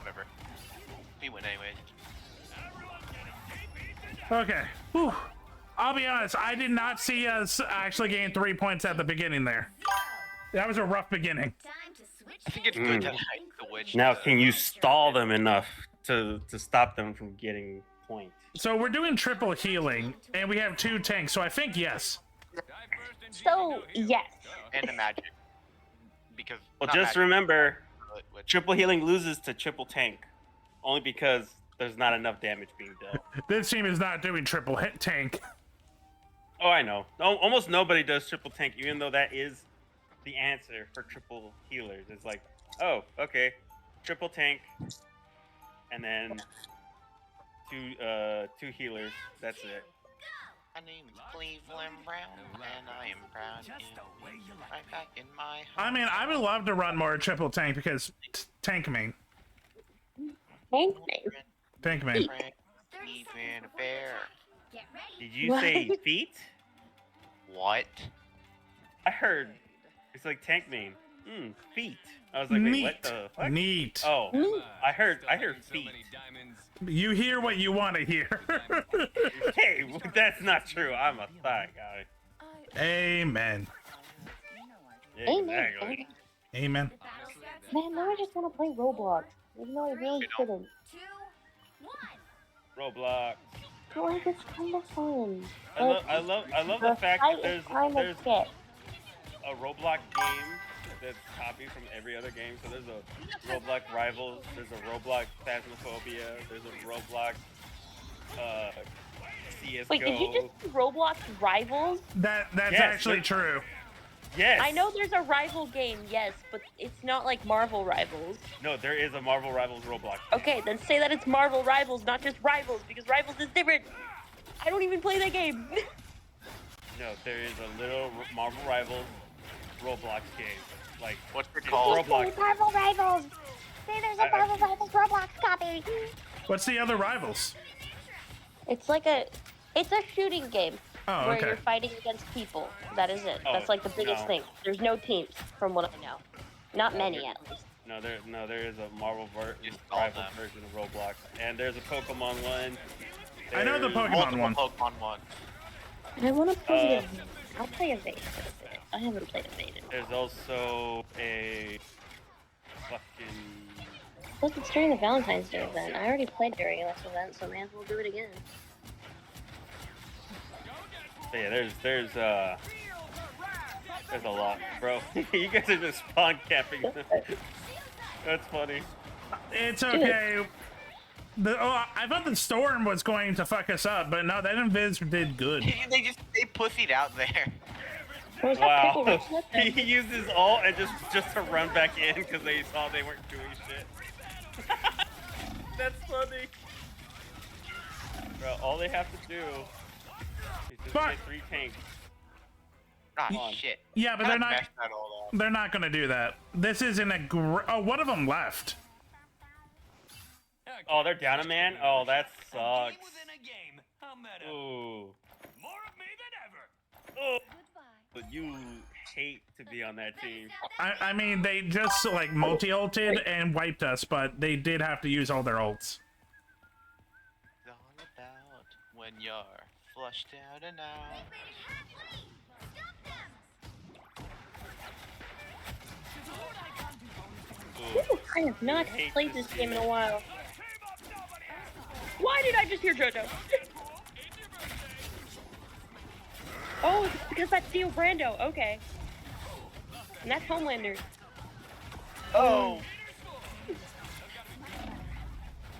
[SPEAKER 7] Whatever. He went anyways.
[SPEAKER 2] Okay. Whew. I'll be honest, I did not see us actually gain 3 points at the beginning there. That was a rough beginning.
[SPEAKER 7] I think it's good to hike the witch.
[SPEAKER 3] Now, can you stall them enough to stop them from getting points?
[SPEAKER 2] So we're doing triple healing, and we have 2 tanks, so I think yes.
[SPEAKER 11] So, yes.
[SPEAKER 7] And the magic. Because.
[SPEAKER 3] Well,
[SPEAKER 7] not
[SPEAKER 3] just
[SPEAKER 7] magic,
[SPEAKER 3] remember,
[SPEAKER 7] witch.
[SPEAKER 3] triple healing loses to triple tank, only because there's not enough damage being dealt.
[SPEAKER 2] This team is not doing triple hit tank.
[SPEAKER 3] Oh, I know. Almost nobody does triple tank, even though that is the answer for triple healers. It's like, oh, okay, triple tank, and then two healers. That's it.
[SPEAKER 7] My name is Cleveland Brown, and I am proud to be right back in my home.
[SPEAKER 2] I mean, I would love to run more triple tank because tank main.
[SPEAKER 11] Tank main.
[SPEAKER 2] Tank main.
[SPEAKER 7] Even a bear.
[SPEAKER 3] Did you say feet?
[SPEAKER 7] What?
[SPEAKER 3] I heard it's like tank main. Feet. I was like, wait, what the fuck?
[SPEAKER 2] Neat.
[SPEAKER 3] Oh, I heard feet.
[SPEAKER 2] You hear what you want to hear.
[SPEAKER 3] Hey, that's not true. I'm a thigh guy.
[SPEAKER 2] Amen.
[SPEAKER 3] Exactly.
[SPEAKER 2] Amen.
[SPEAKER 11] Man, now I just want to play Roblox. Even though I really shouldn't.
[SPEAKER 3] Roblox.
[SPEAKER 11] No, it's kind of fun.
[SPEAKER 3] I love the fact that there's a Roblox game that's copied from every other game. So there's a Roblox Rivals, there's a Roblox Phasmophobia, there's a Roblox CSGO.
[SPEAKER 11] Wait, did you just say Roblox Rivals?
[SPEAKER 2] That's
[SPEAKER 3] Yes,
[SPEAKER 2] actually true.
[SPEAKER 3] Yes.
[SPEAKER 11] I know there's a rival game, yes, but it's not like Marvel Rivals.
[SPEAKER 3] No, there is a Marvel Rivals Roblox.
[SPEAKER 11] Okay, then say that it's Marvel Rivals, not just Rivals, because Rivals is different. I don't even play that game.
[SPEAKER 3] No, there is a little Marvel Rivals Roblox game. Like,
[SPEAKER 7] what's it called?
[SPEAKER 3] Roblox.
[SPEAKER 9] Marvel Rivals. Say there's a Marvel Rivals Roblox copy.
[SPEAKER 2] What's the other rivals?
[SPEAKER 11] It's like it's a shooting game
[SPEAKER 2] Oh,
[SPEAKER 11] where
[SPEAKER 2] okay.
[SPEAKER 11] you're fighting against people. That is it. That's like the biggest
[SPEAKER 3] no.
[SPEAKER 11] thing. There's no teams, from what I know. Not many, at least.
[SPEAKER 3] No, there is a Marvel Rivals version of Roblox, and there's a Pokemon one.
[SPEAKER 2] I know the Pokemon one.
[SPEAKER 7] Pokemon one.
[SPEAKER 11] I want to play it. I'll play Evade for a bit. I haven't played Evade in a while.
[SPEAKER 3] There's also a fucking.
[SPEAKER 11] Plus, it's during the Valentine's Day event. I already played during this event, so may as well do it again.
[SPEAKER 3] Yeah, there's a lot, bro. You guys are just spawn camping. That's funny.
[SPEAKER 2] It's okay. I thought the storm was going to fuck us up, but no, that invis did good.
[SPEAKER 7] they pussied out there.
[SPEAKER 3] Wow. He used his ult and just to run back in because they saw they weren't doing shit. That's funny. Bro, all they have to do is just get 3 tanks.
[SPEAKER 7] Ah, shit.
[SPEAKER 2] Yeah, but
[SPEAKER 7] Kinda
[SPEAKER 2] they're not.
[SPEAKER 7] messed that all up.
[SPEAKER 2] They're not going to do that. This isn't a. Oh, one of them left.
[SPEAKER 3] Oh, they're down a man? Oh, that sucks. Ooh. Oh, but you hate to be on that team.
[SPEAKER 2] I mean, they just like multi-ulted and wiped us, but they did have to use all their ults.
[SPEAKER 7] It's all about when you're flushed out and out.
[SPEAKER 11] Ooh, I have not played this game in a while. Why did I just hear JoJo? Oh, it's because that's Theo Brando. Okay. And that's Homelander.
[SPEAKER 3] Oh.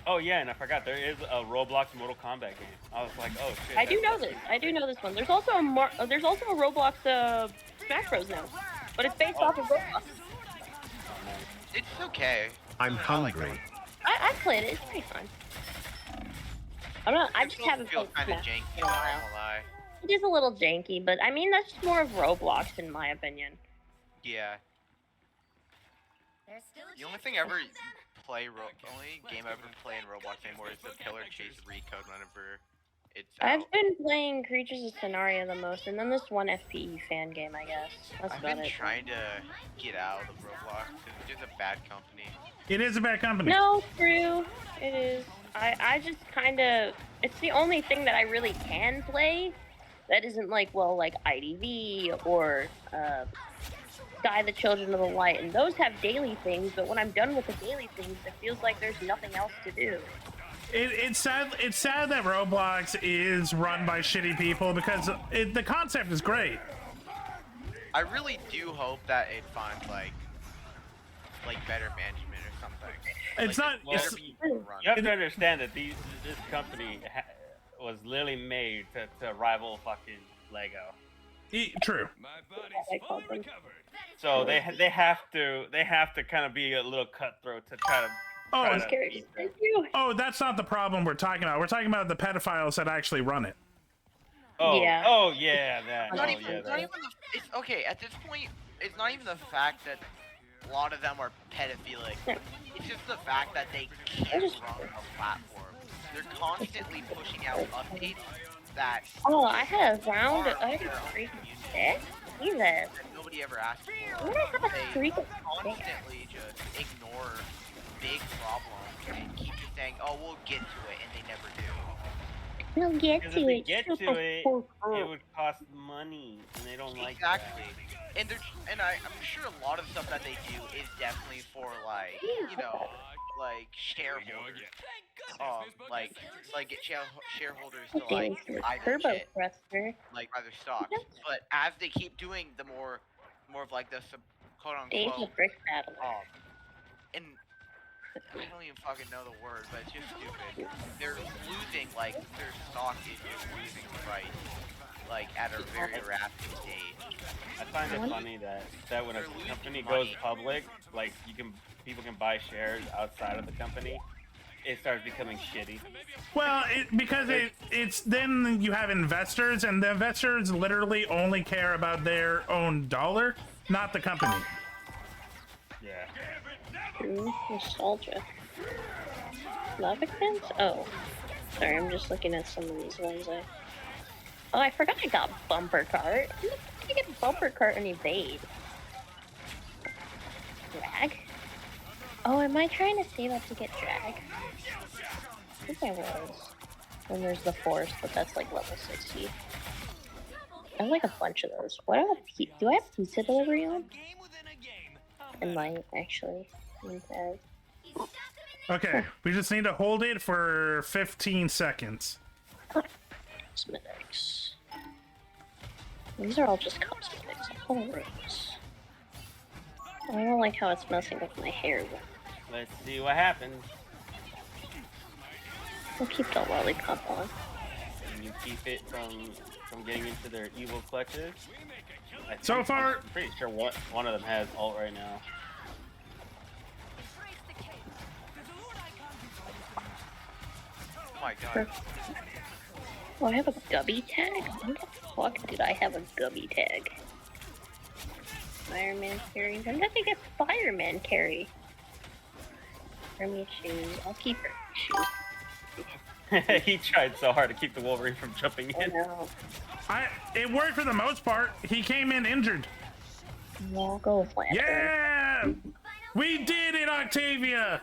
[SPEAKER 3] Oh yeah, and I forgot there is a Roblox Mortal Kombat game. I was like, oh shit.
[SPEAKER 11] I do know this. I do know this one. There's also a Roblox Smash Bros now, but it's based off of Roblox.
[SPEAKER 7] It's okay.
[SPEAKER 1] I'm hungry.
[SPEAKER 11] I played it. It's pretty fun. I just haven't played Smash in a while. It is a little janky, but I mean that's just more of Roblox in my opinion.
[SPEAKER 7] Yeah. The only thing I ever only game I ever play in Roblox anymore is the Pillar Chase Recode whenever it's out.
[SPEAKER 11] I've been playing Creatures of Scenario the most, and then this one FPE fan game, I guess. That's
[SPEAKER 7] I've
[SPEAKER 11] about
[SPEAKER 7] been
[SPEAKER 11] it.
[SPEAKER 7] trying to get out of Roblox. It's just a bad company.
[SPEAKER 2] It is a bad company.
[SPEAKER 11] No, true. It is. I just kind of. It's the only thing that I really can play that isn't like IDV or Sky the Children of the Light, and those have daily things, but when I'm done with the daily things, it feels like there's nothing else to do.
[SPEAKER 2] It's sad. It's sad that Roblox is run by shitty people because the concept is great.
[SPEAKER 7] I really do hope that it finds like better management or something.
[SPEAKER 2] It's not.
[SPEAKER 3] Well, you have to understand that this company was literally made to rival fucking Lego.
[SPEAKER 2] True.
[SPEAKER 3] So they have to kind of be a little cutthroat to try to.
[SPEAKER 2] Oh, that's not the problem we're talking about. We're talking about the pedophiles that actually run it.
[SPEAKER 3] Oh,
[SPEAKER 11] yeah.
[SPEAKER 3] Oh yeah, that.
[SPEAKER 7] It's okay. At this point, it's not even the fact that a lot of them are pedophilic. It's just the fact that they can't run a platform. They're constantly pushing out updates that.
[SPEAKER 11] Oh, I had a round. I had a freaking stick. Jesus.
[SPEAKER 7] That nobody ever asked for.
[SPEAKER 11] Why do I have a
[SPEAKER 7] They
[SPEAKER 11] freaking
[SPEAKER 7] constantly just ignore big problems and keep just saying, "Oh, we'll get to it," and they never do.
[SPEAKER 11] We'll get
[SPEAKER 3] Because
[SPEAKER 11] to
[SPEAKER 3] if they
[SPEAKER 11] it.
[SPEAKER 3] get to it, it would cost money, and they don't like that.
[SPEAKER 7] And I'm sure a lot of stuff that they do is definitely for shareholders. Get shareholders to buy their
[SPEAKER 11] Turbo
[SPEAKER 7] shit,
[SPEAKER 11] thruster.
[SPEAKER 7] buy their stocks. But as they keep doing the more of the quote
[SPEAKER 11] Age
[SPEAKER 7] unquote
[SPEAKER 11] of Brick Battle.
[SPEAKER 7] and I don't even fucking know the word, but it's just stupid. They're losing their stock is just losing price at a very rapid stage.
[SPEAKER 3] I find it funny that when a company goes public, people can buy shares outside of the company. It starts becoming shitty.
[SPEAKER 2] Well, because it's then you have investors, and the investors literally only care about their own dollar, not the company.
[SPEAKER 3] Yeah.
[SPEAKER 11] Nostalgia. Love Expense? Oh. Sorry, I'm just looking at some of these ones. Oh, I forgot I got Bumper Cart. How did I get Bumper Cart and Evade? Drag? Oh, am I trying to save up to get Drag? I think I was. And there's the Force, but that's level 60. I have a bunch of those. What do I have pizza delivery on? I might, actually.
[SPEAKER 2] Okay, we just need to hold it for 15 seconds.
[SPEAKER 11] These are all just cosmetics. Oh, rose. I don't like how it's messing with my hair.
[SPEAKER 3] Let's see what happens.
[SPEAKER 11] We'll keep the lollipop on.
[SPEAKER 3] And you keep it from getting into their evil clutches.
[SPEAKER 2] So far,
[SPEAKER 3] I'm pretty sure one of them has ult right now.
[SPEAKER 7] Oh my god.
[SPEAKER 11] Oh, I have a gubby tag? When the fuck did I have a gubby tag? Fireman carry? When did I get fireman carry? Hermia shoes. I'll keep her shoes.
[SPEAKER 3] He tried so hard to keep the Wolverine from jumping in.
[SPEAKER 2] It worked for the most part. He came in injured.
[SPEAKER 11] I'll go with Lantern.
[SPEAKER 2] Yeah! We did it, Octavia!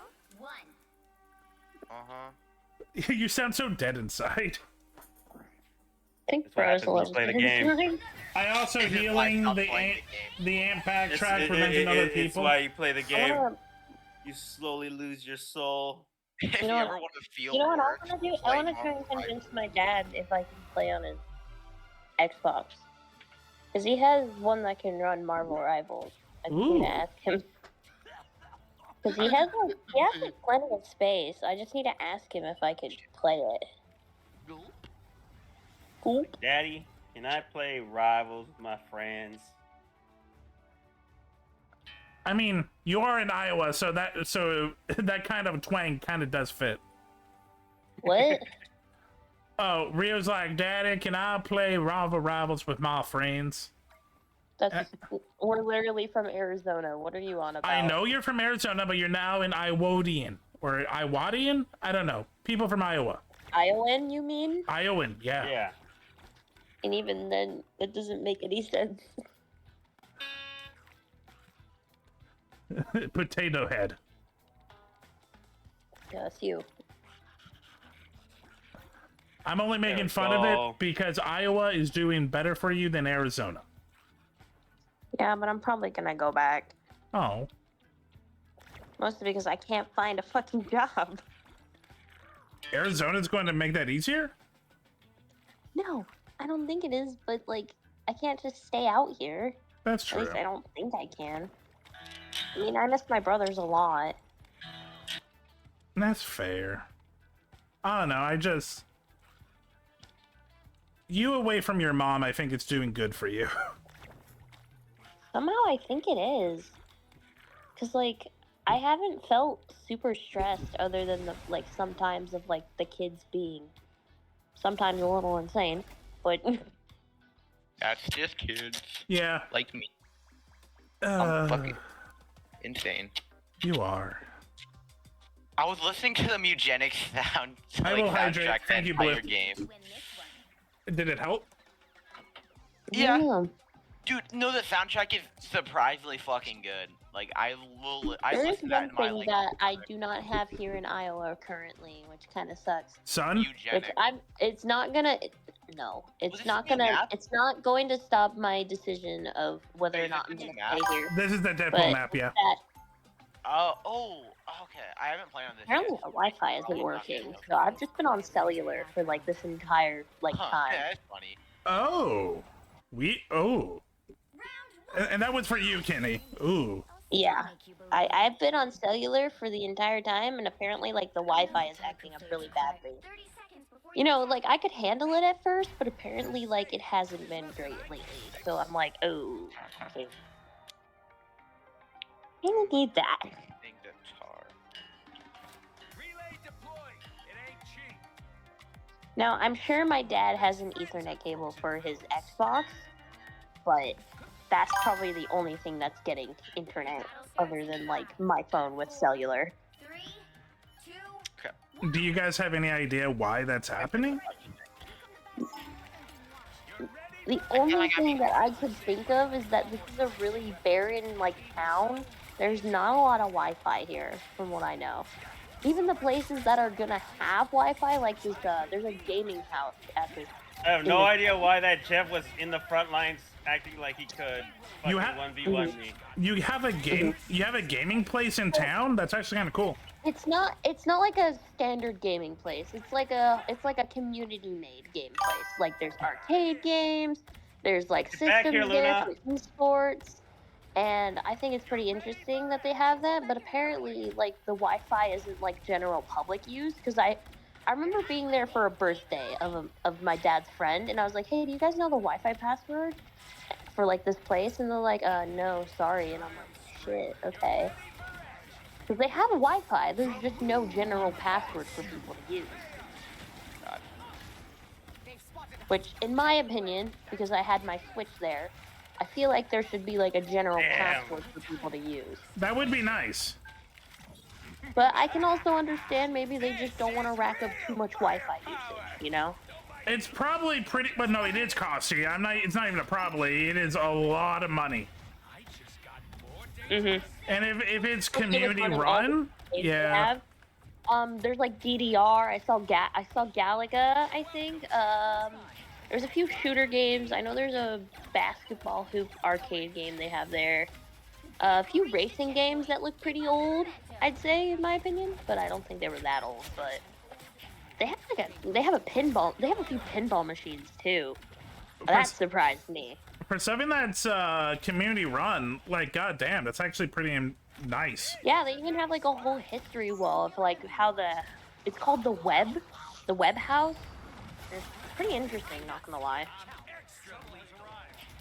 [SPEAKER 2] You sound so dead inside.
[SPEAKER 11] I think Bros a little
[SPEAKER 3] play the game.
[SPEAKER 2] I also healing the amp pack track preventing other people.
[SPEAKER 3] It's why you play the game. You slowly lose your soul.
[SPEAKER 7] If you ever want to feel
[SPEAKER 11] You know what I
[SPEAKER 7] worse,
[SPEAKER 11] want to do? I want to try and convince my dad if I can play on his Xbox. Because he has one that can run Marvel Rivals. I just need to ask him. Because he has plenty of space. I just need to ask him if I could play it. Cool.
[SPEAKER 3] Daddy, can I play Rivals with my friends?
[SPEAKER 2] I mean, you are in Iowa, so that kind of twang kind of does fit.
[SPEAKER 11] What?
[SPEAKER 2] Oh, Rio's like, Daddy, can I play Rivals with my friends?
[SPEAKER 11] We're literally from Arizona. What are you on about?
[SPEAKER 2] I know you're from Arizona, but you're now in Iwadian. Or Iwadian? I don't know. People from Iowa.
[SPEAKER 11] Iowan, you mean?
[SPEAKER 2] Iowan, yeah.
[SPEAKER 3] Yeah.
[SPEAKER 11] And even then, it doesn't make any sense.
[SPEAKER 2] Potato head.
[SPEAKER 11] Yeah, it's you.
[SPEAKER 2] I'm only making fun of it because Iowa is doing better for you than Arizona.
[SPEAKER 11] Yeah, but I'm probably gonna go back.
[SPEAKER 2] Oh.
[SPEAKER 11] Mostly because I can't find a fucking job.
[SPEAKER 2] Arizona's going to make that easier?
[SPEAKER 11] No, I don't think it is, but like, I can't just stay out here.
[SPEAKER 2] That's true.
[SPEAKER 11] At least I don't think I can. I mean, I miss my brothers a lot.
[SPEAKER 2] That's fair. I don't know, you away from your mom, I think it's doing good for you.
[SPEAKER 11] Somehow I think it is. Cause like, I haven't felt super stressed other than sometimes of like the kids being sometimes a little insane, but
[SPEAKER 7] That's just kids.
[SPEAKER 2] Yeah.
[SPEAKER 7] Like me. I'm fucking insane.
[SPEAKER 2] You are.
[SPEAKER 7] I was listening to the Mugenics sound
[SPEAKER 2] I will hydrate.
[SPEAKER 7] soundtrack
[SPEAKER 2] Thank you,
[SPEAKER 7] the entire
[SPEAKER 2] Blip.
[SPEAKER 7] game.
[SPEAKER 2] Did it help?
[SPEAKER 7] Yeah. Dude, no, the soundtrack is surprisingly fucking good. Like, I
[SPEAKER 11] there is
[SPEAKER 7] listen to that
[SPEAKER 11] one
[SPEAKER 7] in my,
[SPEAKER 11] thing
[SPEAKER 7] like,
[SPEAKER 11] that I do not have here in Iowa currently, which kind of sucks.
[SPEAKER 2] Son?
[SPEAKER 11] It's not gonna. No, it's not gonna. It's not going to stop my decision of whether or not I'm gonna stay here.
[SPEAKER 2] This is the Deadpool
[SPEAKER 11] But
[SPEAKER 2] map, yeah.
[SPEAKER 7] Okay. I haven't played on this
[SPEAKER 11] Apparently, the Wi-Fi isn't working, so I've just been on cellular for like this entire time.
[SPEAKER 7] Yeah, that's funny.
[SPEAKER 2] Oh. And that was for you, Kenny. Ooh.
[SPEAKER 11] Yeah, I've been on cellular for the entire time, and apparently, like, the Wi-Fi is acting up really badly. You know, like, I could handle it at first, but apparently, like, it hasn't been great lately. So I'm like, oh, okay. I don't need that.
[SPEAKER 7] I think that's hard.
[SPEAKER 11] Now, I'm sure my dad has an Ethernet cable for his Xbox, but that's probably the only thing that's getting internet other than, like, my phone with cellular.
[SPEAKER 2] Do you guys have any idea why that's happening?
[SPEAKER 11] The only thing that I could think of is that this is a really barren, like, town. There's not a lot of Wi-Fi here, from what I know. Even the places that are gonna have Wi-Fi, like this, there's a gaming house at this.
[SPEAKER 3] I have no idea why that Jeff was in the front lines acting like he could.
[SPEAKER 2] You
[SPEAKER 3] fucking 1v1 me.
[SPEAKER 2] You have a game. You have a gaming place in town. That's actually kind of cool.
[SPEAKER 11] It's not like a standard gaming place. It's like a community-made game place. Like there's arcade games, There's like
[SPEAKER 3] Get back
[SPEAKER 11] systems
[SPEAKER 3] here,
[SPEAKER 11] there
[SPEAKER 3] Luna.
[SPEAKER 11] for esports, and I think it's pretty interesting that they have that. But apparently, like the Wi-Fi isn't like general public use because I remember being there for a birthday of my dad's friend, and I was like, hey, do you guys know the Wi-Fi password for like this place? And they're like, no, sorry. And I'm like, shit, okay. Because they have a Wi-Fi, there's just no general password for people to use. Which, in my opinion, because I had my Switch there, I feel like there should be like a general password for people to use.
[SPEAKER 2] That would be nice.
[SPEAKER 11] But I can also understand maybe they just don't want to rack up too much Wi-Fi usage, you know?
[SPEAKER 2] It's probably pretty, but no, it is costly. It's not even a probably. It is a lot of money.
[SPEAKER 11] Mm-hmm.
[SPEAKER 2] And if it's community run, yeah.
[SPEAKER 11] There's like DDR. I saw Galaga. I think. There's a few shooter games. I know there's a basketball hoop arcade game they have there. A few racing games that look pretty old, I'd say, in my opinion. But I don't think they were that old. But they have a pinball. They have a few pinball machines too. That surprised me.
[SPEAKER 2] For something that's community run, like goddamn, that's actually pretty nice.
[SPEAKER 11] Yeah, they even have like a whole history wall of like how it's called the web house. It's pretty interesting, not gonna lie.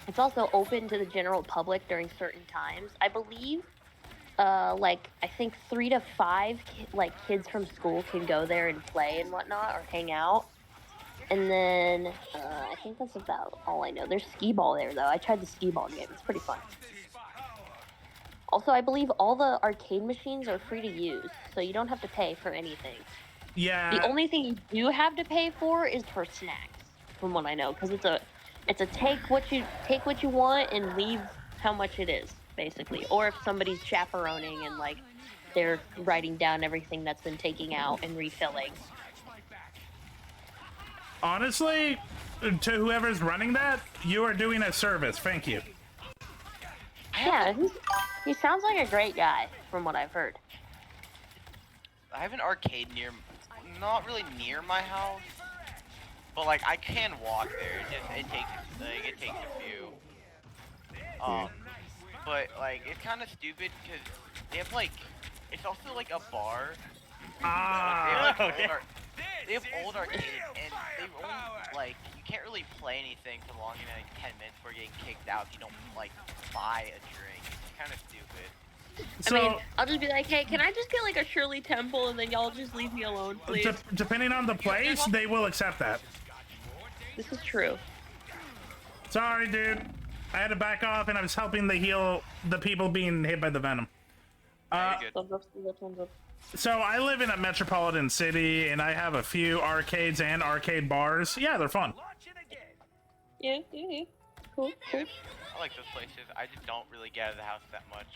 [SPEAKER 11] It's also open to the general public during certain times. I believe, like I think 3 to 5 kids from school can go there and play and whatnot or hang out. And then I think that's about all I know. There's skee ball there though. I tried the skee ball game. It's pretty fun. Also, I believe all the arcade machines are free to use, so you don't have to pay for anything.
[SPEAKER 2] Yeah.
[SPEAKER 11] The only thing you do have to pay for is for snacks, from what I know, because it's a take what you want and leave how much it is, basically. Or if somebody's chaperoning and like they're writing down everything that's been taken out and refilling.
[SPEAKER 2] Honestly, to whoever's running that, you are doing a service. Thank you.
[SPEAKER 11] Yeah, he sounds like a great guy, from what I've heard.
[SPEAKER 7] I have an arcade not really near my house, but like I can walk there. It takes a few. But like it's kind of stupid because they have like it's also like a bar. They have old arcades and they only like you can't really play anything for longer than like 10 minutes before getting kicked out if you don't like buy a drink. It's kind of stupid.
[SPEAKER 11] So, I mean, I'll just be like, hey, can I just get like a Shirley Temple and then y'all just leave me alone, please?
[SPEAKER 2] Depending on the place, they will accept that.
[SPEAKER 11] This is true.
[SPEAKER 2] Sorry, dude. I had to back off and I was helping to heal the people being hit by the venom. So I live in a metropolitan city and I have a few arcades and arcade bars. Yeah, they're fun.
[SPEAKER 11] Yeah. Cool.
[SPEAKER 7] I like those places. I just don't really get out of the house that much.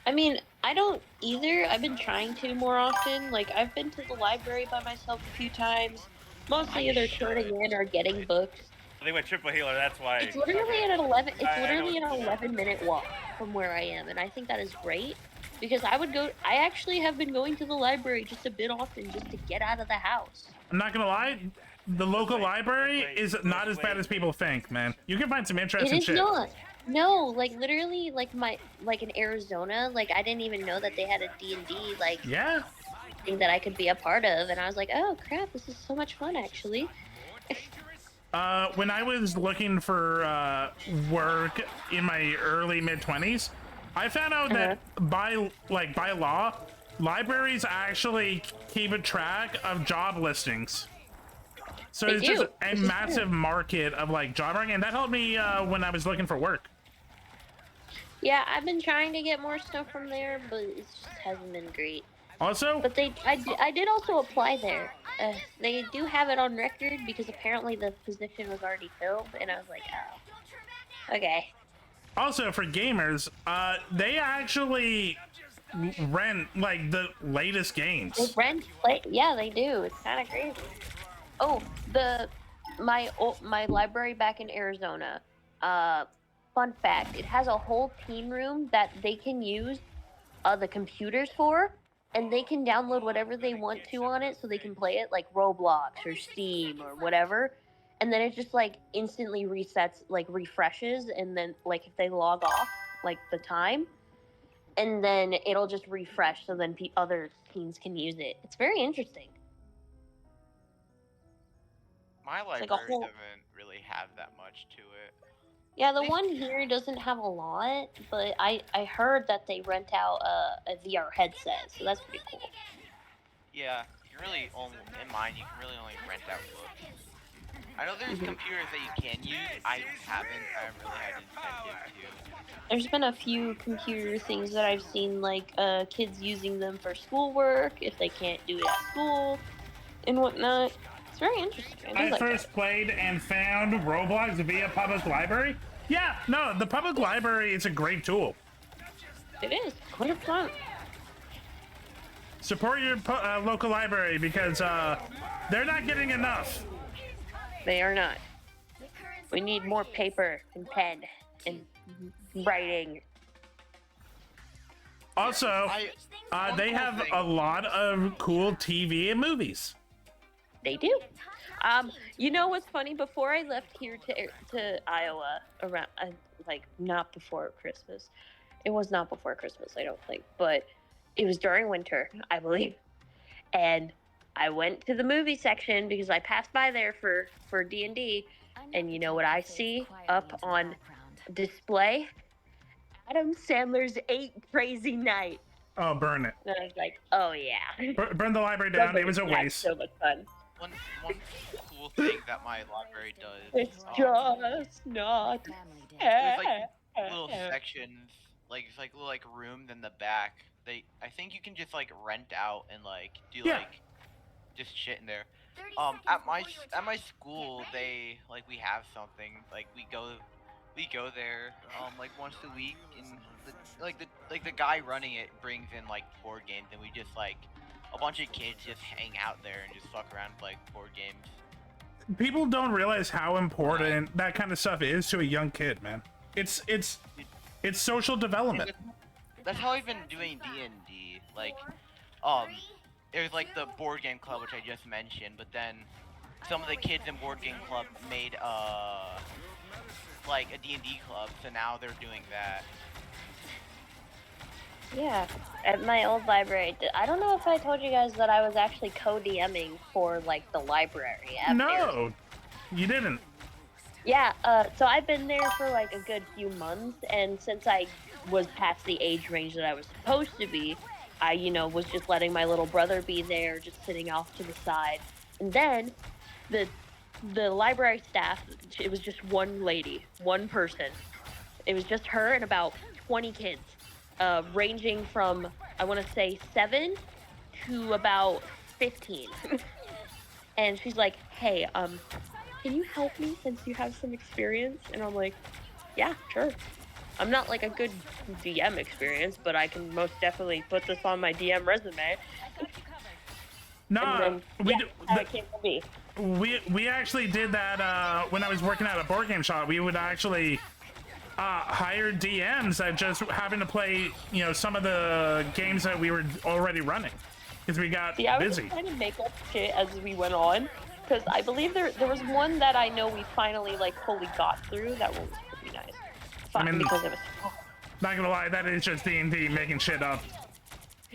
[SPEAKER 11] I mean, I don't either. I've been trying to more often. Like, I've been to the library by myself a few times. Mostly either turning in or getting books.
[SPEAKER 3] They went triple healer, that's why.
[SPEAKER 11] It's literally an 11-minute walk from where I am, and I think that is great. Because I actually have been going to the library just a bit often just to get out of the house.
[SPEAKER 2] I'm not gonna lie, the local library is not as bad as people think, man. You can find some interesting shit.
[SPEAKER 11] It is not. No, like literally, like in Arizona, like I didn't even know that they had a D&D thing that I could be a part of, and I was like, oh crap, this is so much fun actually.
[SPEAKER 2] When I was looking for work in my early mid-20s, I found out that by law, libraries actually keep a track of job listings. So it's just a massive market of like job market, and that helped me when I was looking for work.
[SPEAKER 11] Yeah, I've been trying to get more stuff from there, but it just hasn't been great.
[SPEAKER 2] Also,
[SPEAKER 11] but I did also apply there. They do have it on record because apparently the position was already filled, and I was like, oh, okay.
[SPEAKER 2] Also, for gamers, they actually rent like the latest games.
[SPEAKER 11] Yeah, they do. It's kind of crazy. Oh, my library back in Arizona. Fun fact: it has a whole teen room that they can use the computers for, and they can download whatever they want to on it, so they can play it like Roblox or Steam or whatever. and then it just like instantly resets, like refreshes, and then like if they log off like the time, and then it'll just refresh so then other teams can use it. It's very interesting.
[SPEAKER 7] My library
[SPEAKER 11] like a whole-
[SPEAKER 7] doesn't really have that much to it.
[SPEAKER 11] Yeah, the one here doesn't have a lot, but I heard that they rent out a VR headset, so that's pretty cool.
[SPEAKER 7] Yeah, you can really only, in mine, you can really only rent out books. I know there's computers that you can use. I haven't. I haven't really had incentive to.
[SPEAKER 11] There's been a few computer things that I've seen, like kids using them for schoolwork if they can't do it at school and whatnot. It's very interesting.
[SPEAKER 2] I first played and found Roblox via public library. Yeah, no, the public library is a great tool.
[SPEAKER 11] It is 100%.
[SPEAKER 2] Support your local library because they're not getting enough.
[SPEAKER 11] They are not. We need more paper and pen and writing.
[SPEAKER 2] Also, they have a lot of cool TV and movies.
[SPEAKER 11] They do. You know what's funny? Before I left here to Iowa, around like not before Christmas. It was not before Christmas, I don't think, but it was during winter, I believe. And I went to the movie section because I passed by there for D&D, and you know what I see up on display? Adam Sandler's 8 Crazy Night.
[SPEAKER 2] Oh, burn it.
[SPEAKER 11] And I was like, oh yeah.
[SPEAKER 2] Burn the library down. It was a
[SPEAKER 11] Yeah,
[SPEAKER 2] waste.
[SPEAKER 11] so much fun.
[SPEAKER 7] One cool thing that my library does.
[SPEAKER 11] It's just not.
[SPEAKER 7] There's like little sections, like it's like little like rooms in the back. I think you can just like rent out and like do like just shit in there. At my school, they like we have something like we go there like once a week, and the guy running it brings in like board games, and we just like a bunch of kids just hang out there and just fuck around with like board games.
[SPEAKER 2] People don't realize how important that kind of stuff is to a young kid, man. It's social development.
[SPEAKER 7] That's how I've been doing D&D. Like, there's like the board game club, which I just mentioned, but then some of the kids in board game club made like a D&D club, so now they're doing that.
[SPEAKER 11] Yeah, at my old library, I don't know if I told you guys that I was actually co-DMing for like the library.
[SPEAKER 2] No, you didn't.
[SPEAKER 11] Yeah, so I've been there for like a good few months, and since I was past the age range that I was supposed to be, I, was just letting my little brother be there, just sitting off to the side. And then the library staff, it was just one lady, one person. It was just her and about 20 kids, ranging from, I want to say 7 to about 15. And she's like, hey, can you help me since you have some experience? And I'm like, yeah, sure. I'm not like a good DM experience, but I can most definitely put this on my DM resume.
[SPEAKER 2] No,
[SPEAKER 11] it came from me.
[SPEAKER 2] We actually did that when I was working at a board game shop. We would actually hire DMs that just happened to play, some of the games that we were already running because we got
[SPEAKER 11] I was
[SPEAKER 2] busy.
[SPEAKER 11] just trying to make up shit as we went on, because I believe there was one that I know we finally like fully got through. That one was pretty nice. Because it was.
[SPEAKER 2] Not gonna lie, that is just D&D making shit up.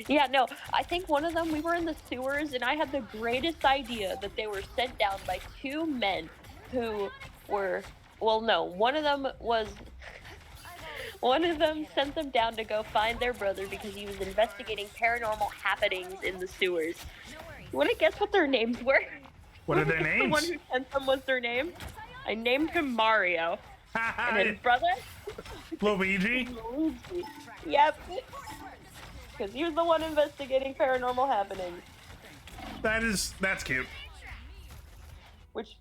[SPEAKER 11] Yeah, no, I think one of them, we were in the sewers, and I had the greatest idea that they were sent down by 2 men who were, well, no, one of them sent them down to go find their brother because he was investigating paranormal happenings in the sewers. You want to guess what their names were?
[SPEAKER 2] What are their names?
[SPEAKER 11] The one who sent them was their name. I named him Mario. And his brother?
[SPEAKER 2] Luigi?
[SPEAKER 11] Luigi. Yep. Because he was the one investigating paranormal happenings.
[SPEAKER 2] That's cute.
[SPEAKER 11] Which,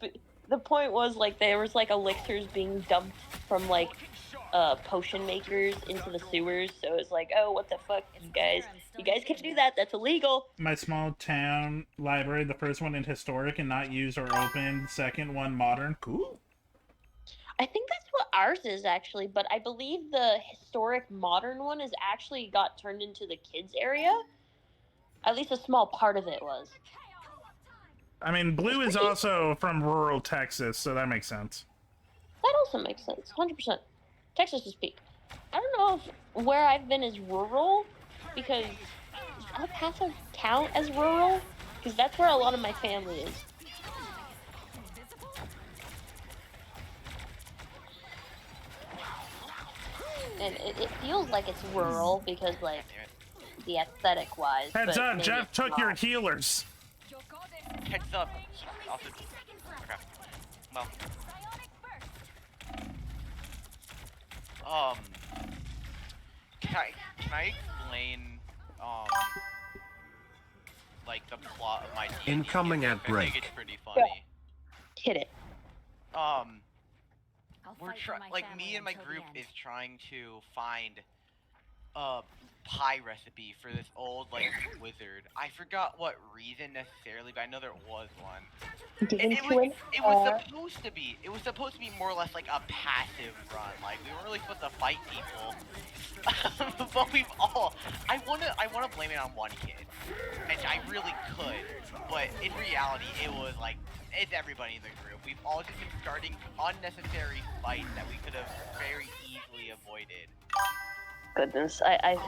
[SPEAKER 11] the point was, like, there was, like, elixirs being dumped from, like, potion makers into the sewers. So it's like, oh, what the fuck, you guys can't do that. That's illegal.
[SPEAKER 2] My small town library, the first one in historic and not used or open. Second one modern. Cool.
[SPEAKER 11] I think that's what ours is, actually, but I believe the historic modern one is actually got turned into the kids area. At least a small part of it was.
[SPEAKER 2] I mean, Blue is also from rural Texas, so that makes sense.
[SPEAKER 11] That also makes sense, 100%. Texas is peak. I don't know if where I've been is rural, because does El Paso count as rural? Because that's where a lot of my family is. And it feels like it's rural because, like, the aesthetic wise.
[SPEAKER 2] Heads
[SPEAKER 11] but
[SPEAKER 2] up,
[SPEAKER 11] maybe
[SPEAKER 2] Jeff
[SPEAKER 11] it's
[SPEAKER 2] took
[SPEAKER 11] not.
[SPEAKER 2] your healers.
[SPEAKER 7] Heads up. Also, okay. Well. Can I explain like the plot of my D&D
[SPEAKER 1] Incoming
[SPEAKER 7] game?
[SPEAKER 1] ad
[SPEAKER 7] I
[SPEAKER 1] break.
[SPEAKER 7] think it's pretty funny.
[SPEAKER 11] Hit it.
[SPEAKER 7] We're like me and my group is trying to find a pie recipe for this old like wizard. I forgot what reason necessarily, but I know there was one. And it was supposed to be more or less like a passive run. Like we weren't really supposed to fight people. But I wanna blame it on one kid. And I really could. But in reality it was like it's everybody in the group. We've all just been starting unnecessary fights that we could have very easily avoided.
[SPEAKER 11] Goodness, I've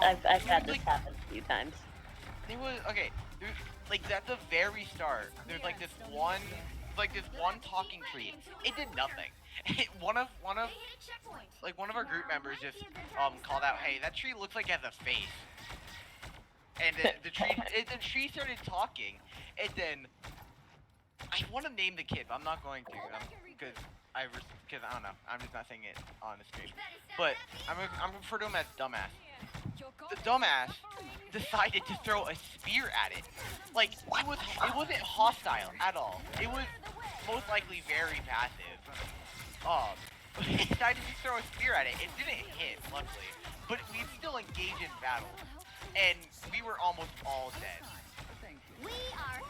[SPEAKER 11] had this happen a few times.
[SPEAKER 7] It was okay. Like at the very start, there's like this one talking tree. It did nothing. One of our group members just called out, "Hey, that tree looks like it has a face." And the tree started talking, and then I want to name the kid, but I'm not going to because I don't know. I'm just not saying it on the stream. But I'm gonna refer to him as dumbass. The dumbass decided to throw a spear at it. Like it wasn't hostile at all. It was most likely very passive. He decided to throw a spear at it. It didn't hit, luckily, but we still engaged in battle, and we were almost all dead.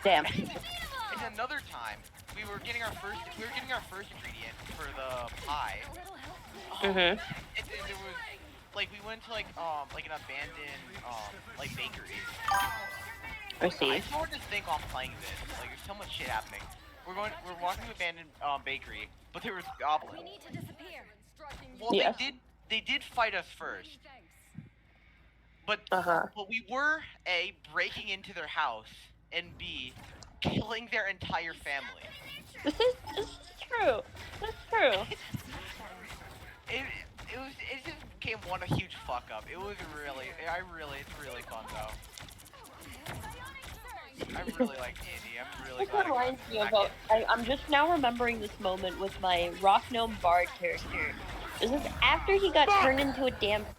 [SPEAKER 11] Damn.
[SPEAKER 7] And another time, we were getting our first ingredient for the pie.
[SPEAKER 11] Mhm.
[SPEAKER 7] And then there was like we went to like an abandoned like bakery.
[SPEAKER 11] I see.
[SPEAKER 7] I sort of think I'm playing this. Like there's so much shit happening. We're walking to abandoned bakery, but there was goblins.
[SPEAKER 9] We need to disappear.
[SPEAKER 7] Well,
[SPEAKER 11] Yeah.
[SPEAKER 7] they did fight us first. But we were A, breaking into their house, and B, killing their entire family.
[SPEAKER 11] This is true. That's true.
[SPEAKER 7] It just became one a huge fuck up. It was it's really fun though. I really like D&D. I'm really
[SPEAKER 11] This
[SPEAKER 7] glad.
[SPEAKER 11] reminds me of I'm just now remembering this moment with my Rock Gnome Bard character. This is after he got turned into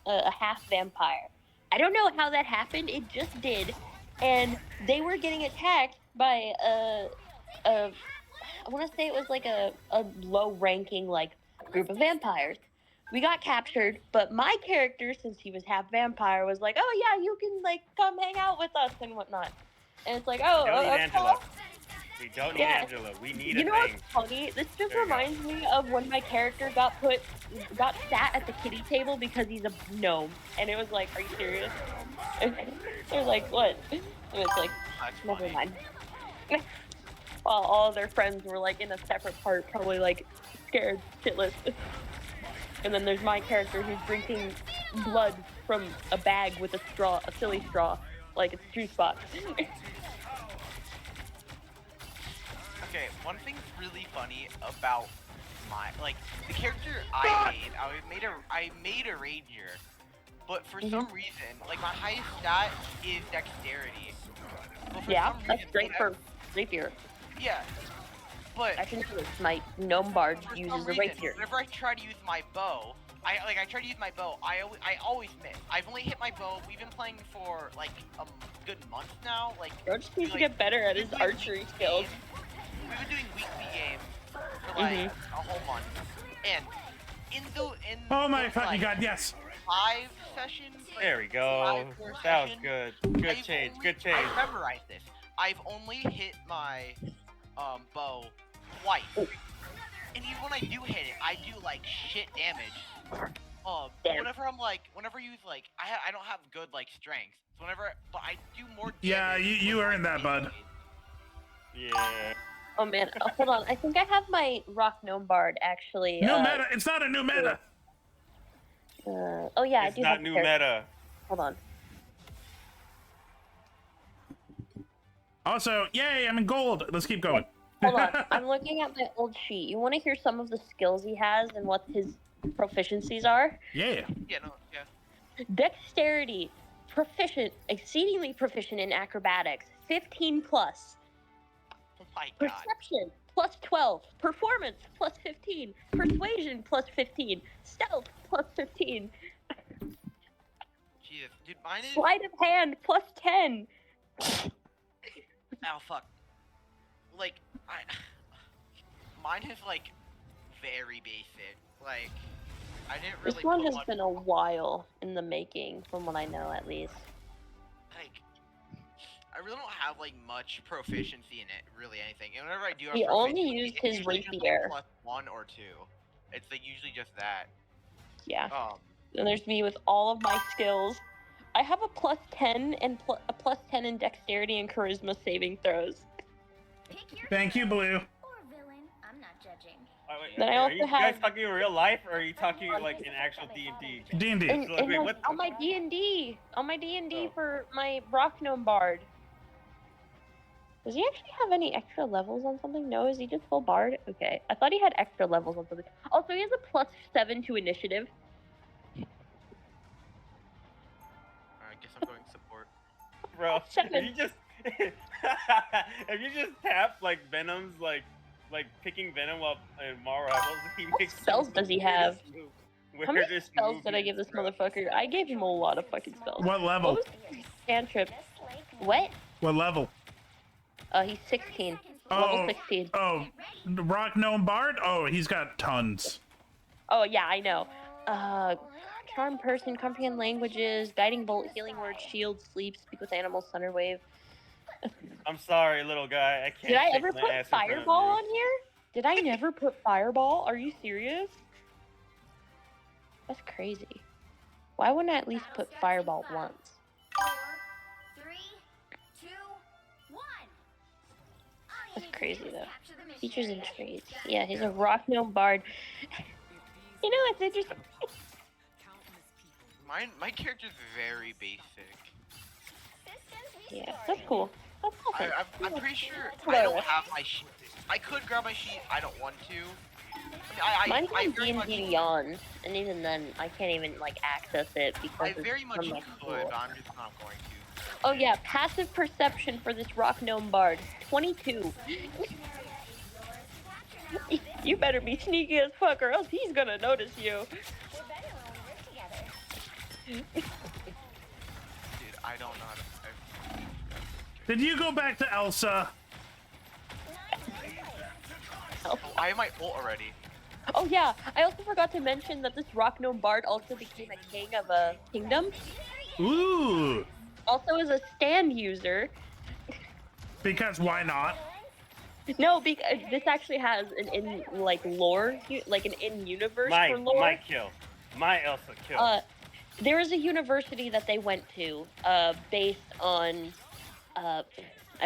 [SPEAKER 11] a half vampire. I don't know how that happened. It just did, and they were getting attacked by I want to say it was like a low-ranking like group of vampires. We got captured, but my character, since he was half vampire, was like, "Oh yeah, you can like come hang out with us and whatnot." And it's like, "Oh,
[SPEAKER 3] We don't need
[SPEAKER 11] okay."
[SPEAKER 3] Angela. We don't need Angela. We need
[SPEAKER 11] You know
[SPEAKER 3] a thing.
[SPEAKER 11] what's funny? This just
[SPEAKER 3] There you go.
[SPEAKER 11] reminds me of when my character got sat at the kiddie table because he's a gnome, and it was like, "Are you serious?" They're like, "What?" And it's like, "Never mind." While all their friends were like in a separate part, probably like scared shitless. And then there's my character who's drinking blood from a bag with a straw, a silly straw, like it's juice box.
[SPEAKER 7] Okay, one thing's really funny about the character I made a ranger, but for some reason, like my highest stat is dexterity. But for some
[SPEAKER 11] That's
[SPEAKER 7] reason,
[SPEAKER 11] great for rapier.
[SPEAKER 7] Yeah, but
[SPEAKER 11] I think my gnome bard uses a rapier.
[SPEAKER 7] Whenever I try to use my bow, I always miss. I've only hit my bow. We've been playing for like a good month now. Like,
[SPEAKER 11] Bro just needs to get better at his archery skills.
[SPEAKER 7] We've been doing weekly games for like a whole month, and
[SPEAKER 2] Oh my fucking god! Yes.
[SPEAKER 7] 5 sessions.
[SPEAKER 3] There we go. That was good. Good change. Good change.
[SPEAKER 7] I memorized this. I've only hit my bow twice, and even when I do hit it, I do like shit damage. Whenever I use like, I don't have good like strength. So but I do more damage.
[SPEAKER 2] Yeah, you earned that, bud.
[SPEAKER 3] Yeah.
[SPEAKER 11] Oh man, hold on. I think I have my Rock Gnome Bard actually.
[SPEAKER 2] New meta. It's not a new meta.
[SPEAKER 11] Oh yeah,
[SPEAKER 3] It's
[SPEAKER 11] I do
[SPEAKER 3] not
[SPEAKER 11] have the
[SPEAKER 3] new
[SPEAKER 11] character.
[SPEAKER 3] meta.
[SPEAKER 11] Hold on.
[SPEAKER 2] Also, yay! I'm in gold. Let's keep going.
[SPEAKER 11] Hold on. I'm looking at my old sheet. You want to hear some of the skills he has and what his proficiencies are?
[SPEAKER 2] Yeah.
[SPEAKER 7] Yeah, no, yeah.
[SPEAKER 11] Dexterity, proficient, exceedingly proficient in acrobatics, 15 plus.
[SPEAKER 7] Oh my god.
[SPEAKER 11] Perception, plus 12. Performance, plus 15. Persuasion, plus 15. Stealth, plus 15.
[SPEAKER 7] Jesus, dude, mine is.
[SPEAKER 11] Sleight of hand, plus 10.
[SPEAKER 7] Oh fuck. Like, mine is like very basic. Like, I didn't really.
[SPEAKER 11] This one
[SPEAKER 7] put
[SPEAKER 11] has
[SPEAKER 7] much,
[SPEAKER 11] been a while in the making, from what I know at least.
[SPEAKER 7] like, I really don't have like much proficiency in it, really anything. And whenever I do have
[SPEAKER 11] He only
[SPEAKER 7] proficiency,
[SPEAKER 11] used
[SPEAKER 7] it's
[SPEAKER 11] his
[SPEAKER 7] usually just, like,
[SPEAKER 11] rapier.
[SPEAKER 7] +1 or 2. It's like usually just that.
[SPEAKER 11] Yeah.
[SPEAKER 7] Um.
[SPEAKER 11] And there's me with all of my skills. I have a plus 10 and a plus 10 in dexterity and charisma saving throws.
[SPEAKER 2] Thank you, Blue.
[SPEAKER 9] Or villain. I'm not judging.
[SPEAKER 11] Then I
[SPEAKER 3] are
[SPEAKER 11] also
[SPEAKER 3] you guys
[SPEAKER 11] have-
[SPEAKER 3] talking in real life, or are you talking like in actual D&D?
[SPEAKER 2] D&D.
[SPEAKER 11] And,
[SPEAKER 3] So, like, wait, what?
[SPEAKER 11] on my D&D,
[SPEAKER 3] Oh.
[SPEAKER 11] for my Rock Gnome Bard. Does he actually have any extra levels on something? No, is he just full Bard? Okay, I thought he had extra levels on something. Also, he has a plus 7 to initiative.
[SPEAKER 7] I guess I'm going support.
[SPEAKER 3] Bro,
[SPEAKER 11] Seven.
[SPEAKER 3] if you just if you just tap like Venom's like picking Venom up in Mar Rivals, he
[SPEAKER 11] What
[SPEAKER 3] makes
[SPEAKER 11] spells does he have? How many
[SPEAKER 3] Weirdest
[SPEAKER 11] spells did I
[SPEAKER 3] movies,
[SPEAKER 11] give this
[SPEAKER 3] bro.
[SPEAKER 11] motherfucker? I gave him a lot of fucking spells.
[SPEAKER 2] What level?
[SPEAKER 11] What was his cantrip? What?
[SPEAKER 2] What level?
[SPEAKER 11] He's 16. Level 16.
[SPEAKER 2] Oh, Rock Gnome Bard? Oh, he's got tons.
[SPEAKER 11] Oh, yeah, I know. Charm person, comprehend languages, guiding bolt, healing word, shield, sleep, speak with animals, thunder wave.
[SPEAKER 3] I'm sorry, little guy. I can't.
[SPEAKER 11] Did I
[SPEAKER 3] shake
[SPEAKER 11] ever
[SPEAKER 3] my
[SPEAKER 11] put
[SPEAKER 3] ass in front of
[SPEAKER 11] fireball
[SPEAKER 3] you.
[SPEAKER 11] on here? Did I never put fireball? Are you serious? That's crazy. Why wouldn't I at least put fireball once?
[SPEAKER 9] 4, 3, 2, 1.
[SPEAKER 11] That's crazy though. Features and traits. Yeah, he's a Rock Gnome Bard. You know what's interesting?
[SPEAKER 7] My character's very basic.
[SPEAKER 11] Yeah, that's cool. That's awesome.
[SPEAKER 7] I'm pretty sure
[SPEAKER 11] That's
[SPEAKER 7] I don't
[SPEAKER 11] hilarious.
[SPEAKER 7] have my sheet. I could grab my sheet. I don't want to.
[SPEAKER 11] Mine's
[SPEAKER 7] I
[SPEAKER 11] on
[SPEAKER 7] very much,
[SPEAKER 11] D&D Beyond, and even then, I can't even like access it because
[SPEAKER 7] I
[SPEAKER 11] it's
[SPEAKER 7] very much
[SPEAKER 11] from
[SPEAKER 7] could,
[SPEAKER 11] my
[SPEAKER 7] but
[SPEAKER 11] school.
[SPEAKER 7] I'm just not going to.
[SPEAKER 11] Oh yeah, passive perception for this Rock Gnome Bard, 22. You better be sneaky as fuck, or else he's gonna notice you.
[SPEAKER 7] Dude, I don't know how to.
[SPEAKER 2] Did you go back to Elsa?
[SPEAKER 7] Oh, I have my ult already.
[SPEAKER 11] Oh yeah, I also forgot to mention that this Rock Gnome Bard also became a king of a kingdom.
[SPEAKER 2] Ooh.
[SPEAKER 11] Also is a stand user.
[SPEAKER 2] Because why not?
[SPEAKER 11] No, because this actually has an in like lore, like an in universe for lore.
[SPEAKER 3] My kill. My Elsa kill.
[SPEAKER 11] There is a university that they went to, based on, I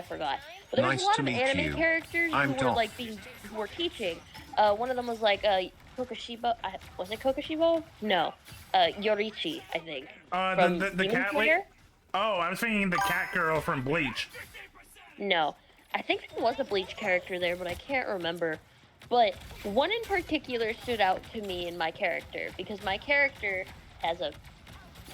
[SPEAKER 11] forgot. But there was
[SPEAKER 1] Nice
[SPEAKER 11] a lot
[SPEAKER 1] to
[SPEAKER 11] of
[SPEAKER 1] meet
[SPEAKER 11] anime
[SPEAKER 1] you.
[SPEAKER 11] characters
[SPEAKER 1] I'm
[SPEAKER 11] who were
[SPEAKER 1] Doc.
[SPEAKER 11] like who were teaching. One of them was like Kokoshibo. Was it Kokoshibo? No, Yorichi, I think. From
[SPEAKER 2] The
[SPEAKER 11] Demon
[SPEAKER 2] cat
[SPEAKER 11] Slayer?
[SPEAKER 2] lady? Oh, I was thinking the cat girl from Bleach.
[SPEAKER 11] No, I think there was a Bleach character there, but I can't remember. But one in particular stood out to me in my character because my character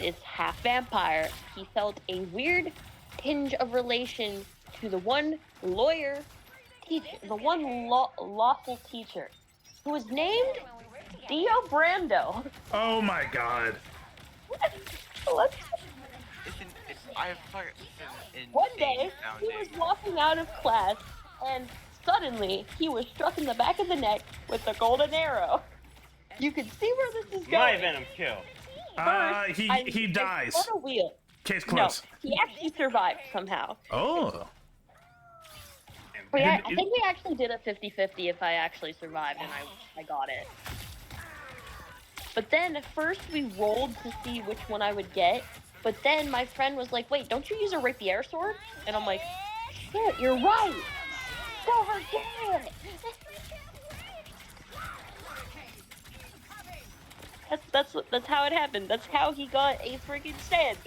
[SPEAKER 11] is half vampire. He felt a weird tinge of relation to the one lawyer teacher, the one lawful teacher, who was named Dio Brando.
[SPEAKER 2] Oh my god.
[SPEAKER 11] Let's One day, he was walking out of class, and suddenly, he was struck in the back of the neck with a golden arrow. You can see where this is going.
[SPEAKER 3] My Venom kill.
[SPEAKER 2] He dies.
[SPEAKER 11] On a wheel.
[SPEAKER 2] Case closed.
[SPEAKER 11] No, he actually survived somehow.
[SPEAKER 2] Oh.
[SPEAKER 11] But yeah, I think we actually did a 50-50 if I actually survived and I got it. But then, first we rolled to see which one I would get. But then my friend was like, wait, don't you use a rapier sword? And I'm like, shit, you're right. Don't forget! That's how it happened. That's how he got a freaking stand.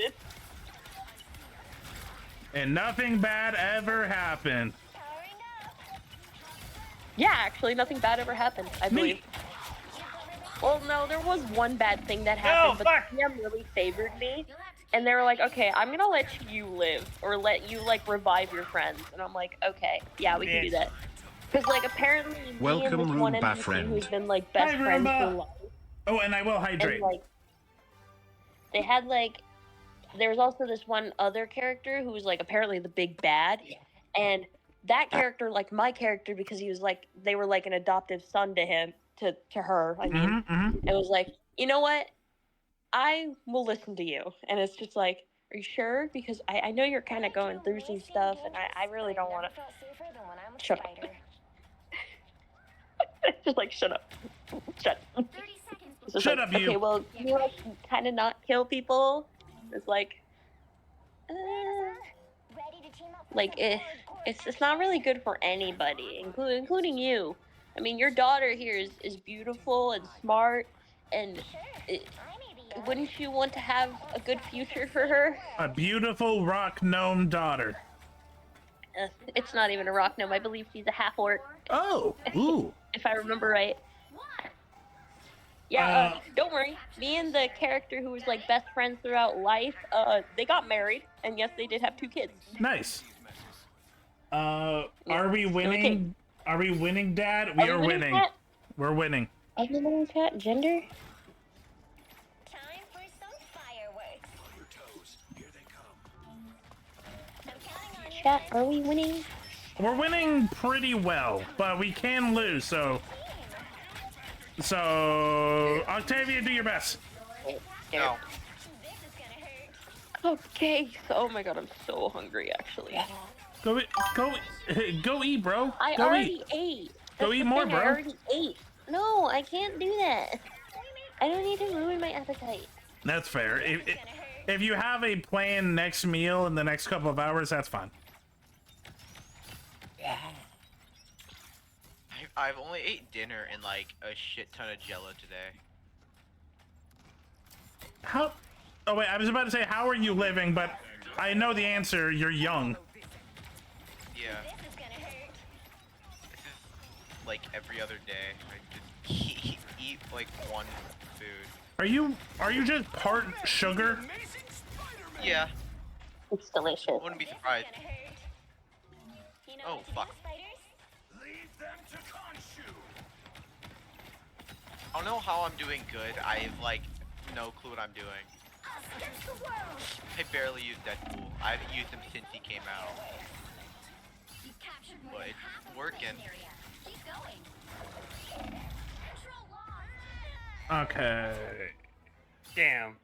[SPEAKER 2] And nothing bad ever happened.
[SPEAKER 11] Yeah, actually, nothing bad ever happened, I believe. Well, no, there was one bad thing that happened, but the GM really favored me. And they were like, okay, I'm gonna let you live, or let you, like, revive your friends. And I'm like, okay, yeah, we can do that. Because, like, apparently, me and this one
[SPEAKER 1] Roomba
[SPEAKER 11] NPC
[SPEAKER 1] friend.
[SPEAKER 11] who's been, like, best
[SPEAKER 2] Hi,
[SPEAKER 11] friends
[SPEAKER 2] Roomba.
[SPEAKER 11] for life.
[SPEAKER 2] Oh, and I will hydrate.
[SPEAKER 11] And, like, they had, like, there was also this one other character who was, like, apparently the big bad. And that character, like my character, because he was, like, they were, like, an adoptive son to him, to her, I mean. It was like, you know what? I will listen to you. And it's just like, are you sure? Because I know you're kind of going through some stuff, and I really don't want to. Shut up. Just like, shut up. Shut up.
[SPEAKER 2] Shut up, you.
[SPEAKER 11] Okay, well, can you, like, kind of not kill people? It's like, it's not really good for anybody, including you. I mean, your daughter here is beautiful and smart, and wouldn't you want to have a good future for her?
[SPEAKER 2] A beautiful rock gnome daughter.
[SPEAKER 11] It's not even a rock gnome. I believe she's a half orc.
[SPEAKER 2] Oh, ooh.
[SPEAKER 11] If I remember right. Yeah, don't worry. Me and the character who was, like, best friends throughout life, they got married, and yes, they did have 2 kids.
[SPEAKER 2] Nice. Are we winning? Are we winning, Dad? We are winning.
[SPEAKER 11] Chat?
[SPEAKER 2] We're winning.
[SPEAKER 11] Are we winning, chat? Gender? Chat, are we winning?
[SPEAKER 2] We're winning pretty well, but we can lose, so Octavia, do your best.
[SPEAKER 11] No. Okay, so, oh my god, I'm so hungry, actually.
[SPEAKER 2] Go eat, bro.
[SPEAKER 11] I
[SPEAKER 2] Go
[SPEAKER 11] already
[SPEAKER 2] eat.
[SPEAKER 11] ate.
[SPEAKER 2] Go
[SPEAKER 11] That's
[SPEAKER 2] eat
[SPEAKER 11] the
[SPEAKER 2] more,
[SPEAKER 11] thing,
[SPEAKER 2] bro.
[SPEAKER 11] I already ate. No, I can't do that. I don't need to ruin my appetite.
[SPEAKER 2] That's fair. If you have a planned next meal in the next couple of hours, that's fine.
[SPEAKER 7] I've only ate dinner and like a shit ton of Jello today.
[SPEAKER 2] How? Oh wait, I was about to say how are you living, but I know the answer. You're young.
[SPEAKER 7] Yeah. This is like every other day. I just eat like one food.
[SPEAKER 2] Are you just part sugar?
[SPEAKER 7] Yeah.
[SPEAKER 11] It's delicious.
[SPEAKER 7] Wouldn't be surprised. Oh fuck. I don't know how I'm doing good. I have like no clue what I'm doing. I barely use Deadpool. I haven't used him since he came out. But it's working.
[SPEAKER 2] Okay.
[SPEAKER 3] Damn.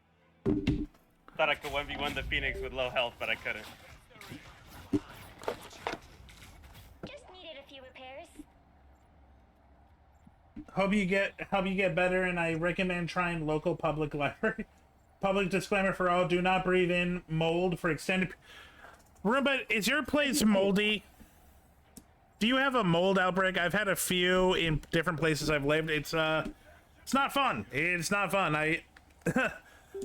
[SPEAKER 3] Thought I could 1v1 the Phoenix with low health, but I couldn't.
[SPEAKER 9] Just needed a few repairs.
[SPEAKER 2] Hope you get better, and I recommend trying local public library. Public disclaimer for all: do not breathe in mold for extended. Roomba, is your place moldy? Do you have a mold outbreak? I've had a few in different places I've lived. It's not fun. It's not fun.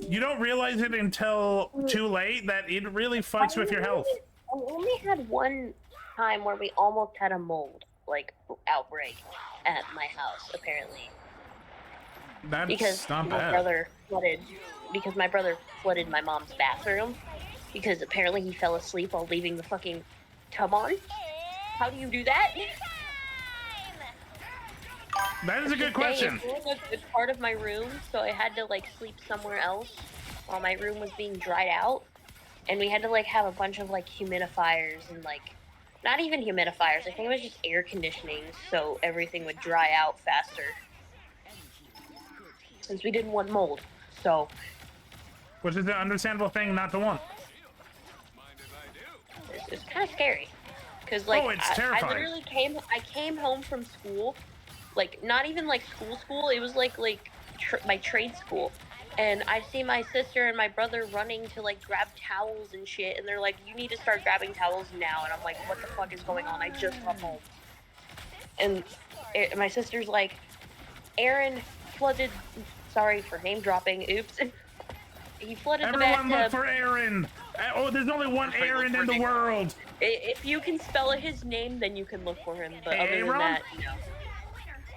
[SPEAKER 2] You don't realize it until too late that it really fucks with your health.
[SPEAKER 11] I only had one time where we almost had a mold, like, outbreak at my house, apparently.
[SPEAKER 2] That's
[SPEAKER 11] because
[SPEAKER 2] not
[SPEAKER 11] my
[SPEAKER 2] bad.
[SPEAKER 11] brother flooded my mom's bathroom because apparently he fell asleep while leaving the fucking tub on. How do you do that?
[SPEAKER 2] That is a good question.
[SPEAKER 11] It was a good part of my room, so I had to like sleep somewhere else while my room was being dried out, and we had to like have a bunch of like humidifiers and like not even humidifiers. I think it was just air conditioning, so everything would dry out faster. Since we didn't want mold, so.
[SPEAKER 2] Which is an understandable thing not to want.
[SPEAKER 11] It's kind of scary, cause like
[SPEAKER 2] it's
[SPEAKER 11] I
[SPEAKER 2] terrifying.
[SPEAKER 11] literally came home from school, like not even like school. It was like my trade school, and I see my sister and my brother running to like grab towels and shit, and they're like, "You need to start grabbing towels now." And I'm like, "What the fuck is going on? I just got home." And my sister's like, Aaron flooded. Sorry for name dropping. Oops. He flooded
[SPEAKER 2] Everyone
[SPEAKER 11] the bathtub.
[SPEAKER 2] look for Aaron. Oh, there's only one Aaron in the world.
[SPEAKER 11] If you can spell his name, then you can look for him. But other than that, no.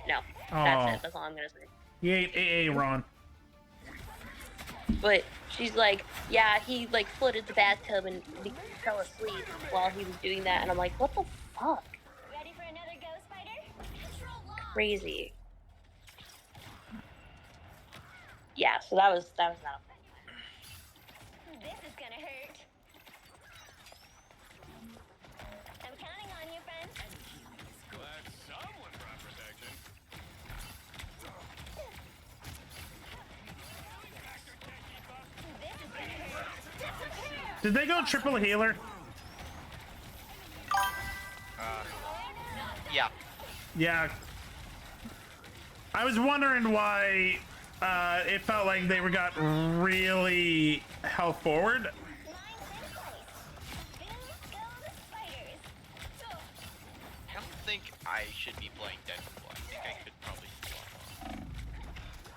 [SPEAKER 11] No. That's it. That's all I'm gonna say.
[SPEAKER 2] He ain't Aaron.
[SPEAKER 11] But she's like, yeah, he like flooded the bathtub and he fell asleep while he was doing that, and I'm like, what the fuck?
[SPEAKER 9] Ready for another ghost fighter?
[SPEAKER 11] Crazy. Yeah, so that was not a fun time.
[SPEAKER 9] This is gonna hurt. I'm counting on you, friend.
[SPEAKER 4] Glad someone brought protection.
[SPEAKER 2] Did they go triple healer?
[SPEAKER 7] Yeah.
[SPEAKER 2] Yeah. I was wondering why it felt like they got really health forward.
[SPEAKER 7] I don't think I should be playing Deadpool. I think I could probably swap off.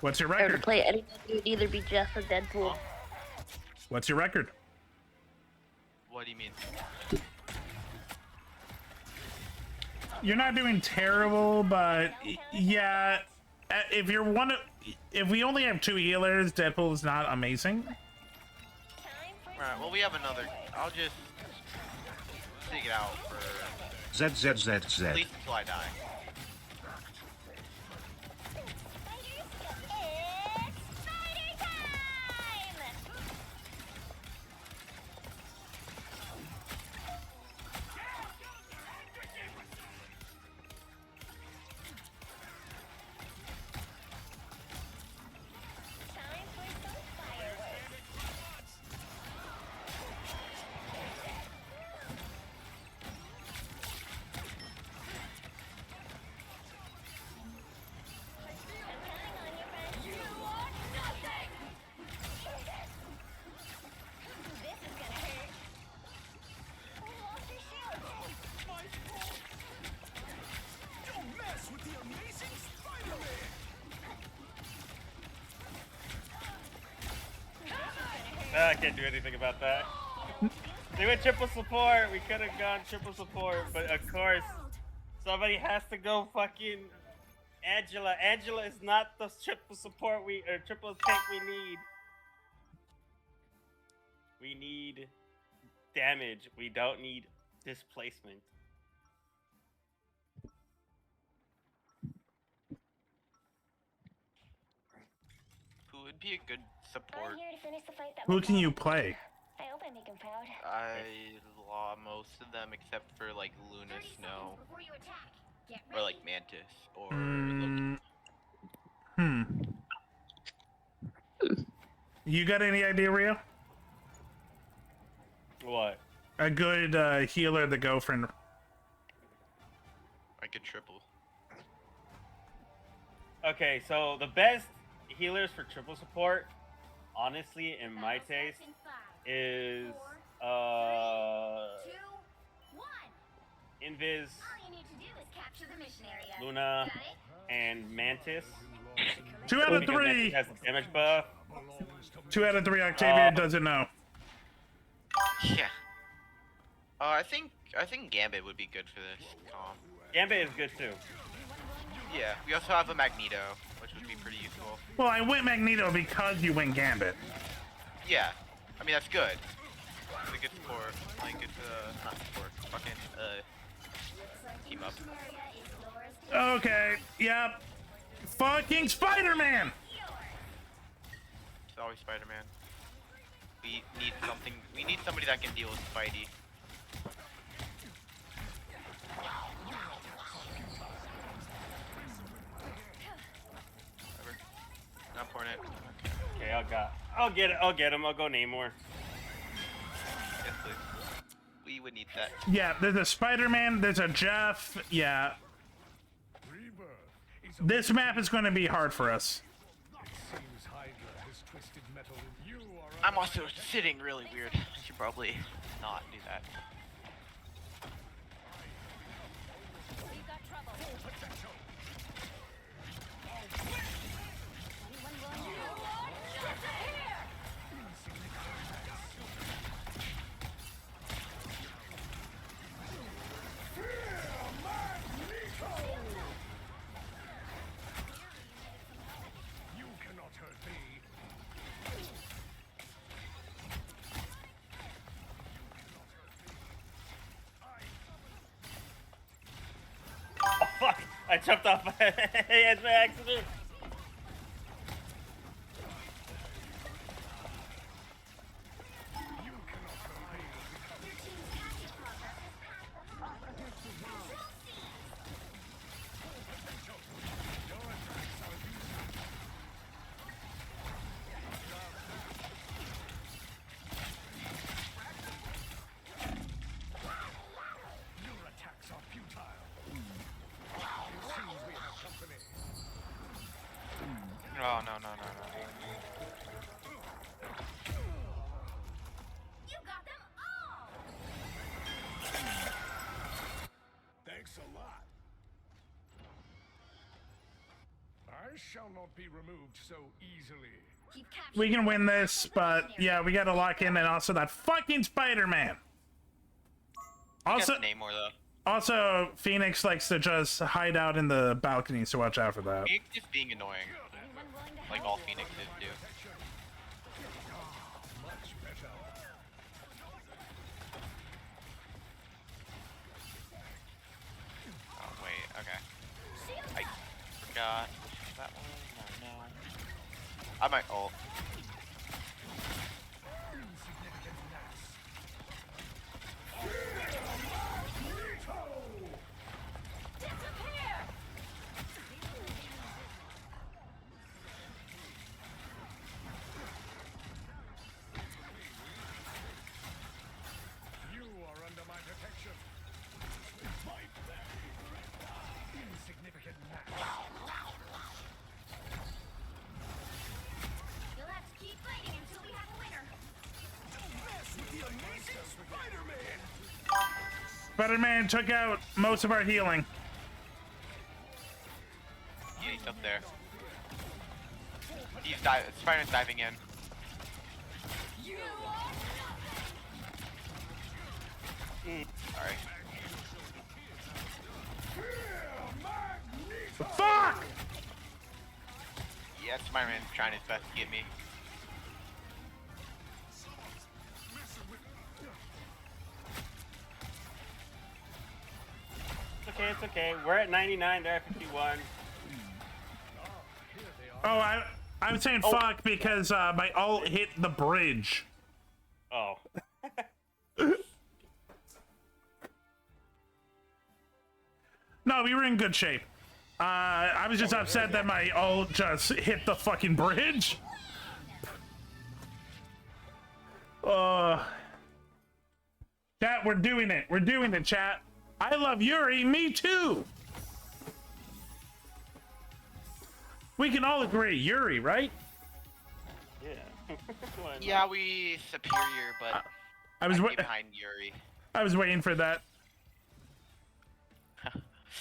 [SPEAKER 2] What's your
[SPEAKER 11] If I were to
[SPEAKER 2] record?
[SPEAKER 11] play anything, it would either be Jeff or Deadpool.
[SPEAKER 2] What's your record?
[SPEAKER 7] What do you mean?
[SPEAKER 2] You're not doing terrible, but yeah, if you're if we only have 2 healers, Deadpool is not amazing.
[SPEAKER 7] Alright, well we have another. I'll just dig it out for
[SPEAKER 1] ZZZZ.
[SPEAKER 7] at least until I die.
[SPEAKER 3] I can't do anything about that. They went triple support. We could have gone triple support, but of course, somebody has to go fucking Angela. Angela is not the triple support or triple tank we need. We need damage. We don't need displacement.
[SPEAKER 7] Who would be a good support?
[SPEAKER 9] I'm here to finish the fight that
[SPEAKER 2] Who
[SPEAKER 9] was
[SPEAKER 2] can you
[SPEAKER 9] lost.
[SPEAKER 2] play?
[SPEAKER 9] I hope I make him proud.
[SPEAKER 7] I law most of them except for like Luna Snow.
[SPEAKER 9] Before you attack. Get
[SPEAKER 7] Or like Mantis or
[SPEAKER 2] You got any idea, Rio?
[SPEAKER 3] What?
[SPEAKER 2] A good healer to go for.
[SPEAKER 7] I could triple.
[SPEAKER 3] Okay, so the best healers for triple support, honestly, in my taste, is Invis, Luna, and Mantis.
[SPEAKER 2] 2 out of
[SPEAKER 3] Because
[SPEAKER 2] 3.
[SPEAKER 3] Mantis has the damage buff.
[SPEAKER 2] 2 out of 3. Octavia doesn't know.
[SPEAKER 7] Yeah. I think Gambit would be good for this comp.
[SPEAKER 3] Gambit is good too.
[SPEAKER 7] Yeah. We also have a Magneto, which would be pretty useful.
[SPEAKER 2] Well, I went Magneto because you went Gambit.
[SPEAKER 7] Yeah. I mean that's good. It's a good support. Like it's not support. Fucking team up.
[SPEAKER 2] Okay. Yep. Fucking Spider-Man.
[SPEAKER 7] It's always Spider-Man. We need something. We need somebody that can deal with Spidey. Whatever. Not pouring it.
[SPEAKER 3] Okay, I'll get it. I'll get him. I'll go Namor.
[SPEAKER 7] Yes, please. We would need that.
[SPEAKER 2] Yeah, there's a Spider-Man, there's a Jeff. Yeah. This map is going to be hard for us.
[SPEAKER 7] I'm also sitting really weird. I should probably not do that.
[SPEAKER 3] Oh fuck! I jumped off my head by accident.
[SPEAKER 7] Oh, no, no, no, no.
[SPEAKER 9] You got them all!
[SPEAKER 12] Thanks a lot. I shall not be removed so easily.
[SPEAKER 2] We can win this, but yeah, we gotta lock in, and also that fucking Spider-Man. Also,
[SPEAKER 7] Namor, though.
[SPEAKER 2] also, Phoenix likes to just hide out in the balcony, so watch out for that.
[SPEAKER 7] Phoenix just being annoying. Like all Phoenixes do. Oh, wait, okay. I forgot. That one? No, no. I might ult.
[SPEAKER 12] You are under my protection. Insignificant match.
[SPEAKER 9] You'll have to keep fighting until we have a winner.
[SPEAKER 12] Don't mess with the amazing Spider-Man.
[SPEAKER 2] Spider-Man took out most of our healing.
[SPEAKER 7] Yeah, he's up there. Spider-Man's diving in. Sorry.
[SPEAKER 2] Fuck!
[SPEAKER 7] Yeah, Spider-Man's trying his best to get me.
[SPEAKER 3] It's okay, it's okay. We're at 99, they're at 51.
[SPEAKER 2] Oh, I'm saying fuck because my ult hit the bridge.
[SPEAKER 3] Oh.
[SPEAKER 2] No, we were in good shape. I was just upset that my ult just hit the fucking bridge. Chat, we're doing it. We're doing it, chat. I love Yuri. Me too. We can all agree, Yuri, right?
[SPEAKER 3] Yeah.
[SPEAKER 7] Yeah, we superior, but
[SPEAKER 2] I was
[SPEAKER 7] behind Yuri.
[SPEAKER 2] I was waiting for that.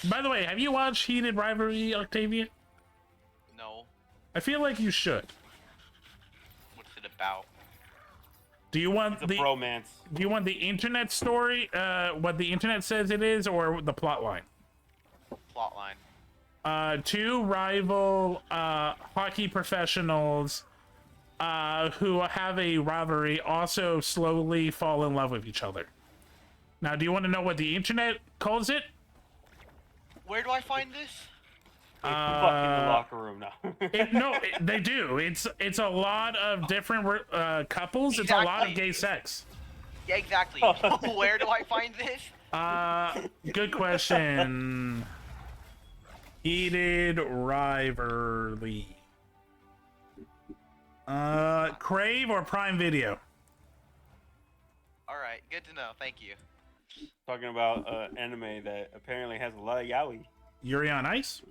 [SPEAKER 2] By the way, have you watched Heated Rivalry, Octavia?
[SPEAKER 7] No.
[SPEAKER 2] I feel like you should.
[SPEAKER 7] What's it about?
[SPEAKER 2] Do you want
[SPEAKER 3] the bromance?
[SPEAKER 2] Do you want the internet story, what the internet says it is, or the plot line?
[SPEAKER 7] Plot line.
[SPEAKER 2] Two rival hockey professionals who have a rivalry also slowly fall in love with each other. Now, do you want to know what the internet calls it?
[SPEAKER 7] Where do I find this?
[SPEAKER 3] Fuck in the locker room now.
[SPEAKER 2] They do. It's a lot of different couples. It's a lot of gay sex.
[SPEAKER 7] Yeah, exactly. Where do I find this?
[SPEAKER 2] Good question. Heated rivalry. Crave or Prime Video?
[SPEAKER 7] All right, good to know. Thank you.
[SPEAKER 3] Talking about anime that apparently has a lot of yaoi.
[SPEAKER 2] Yuri on Ice?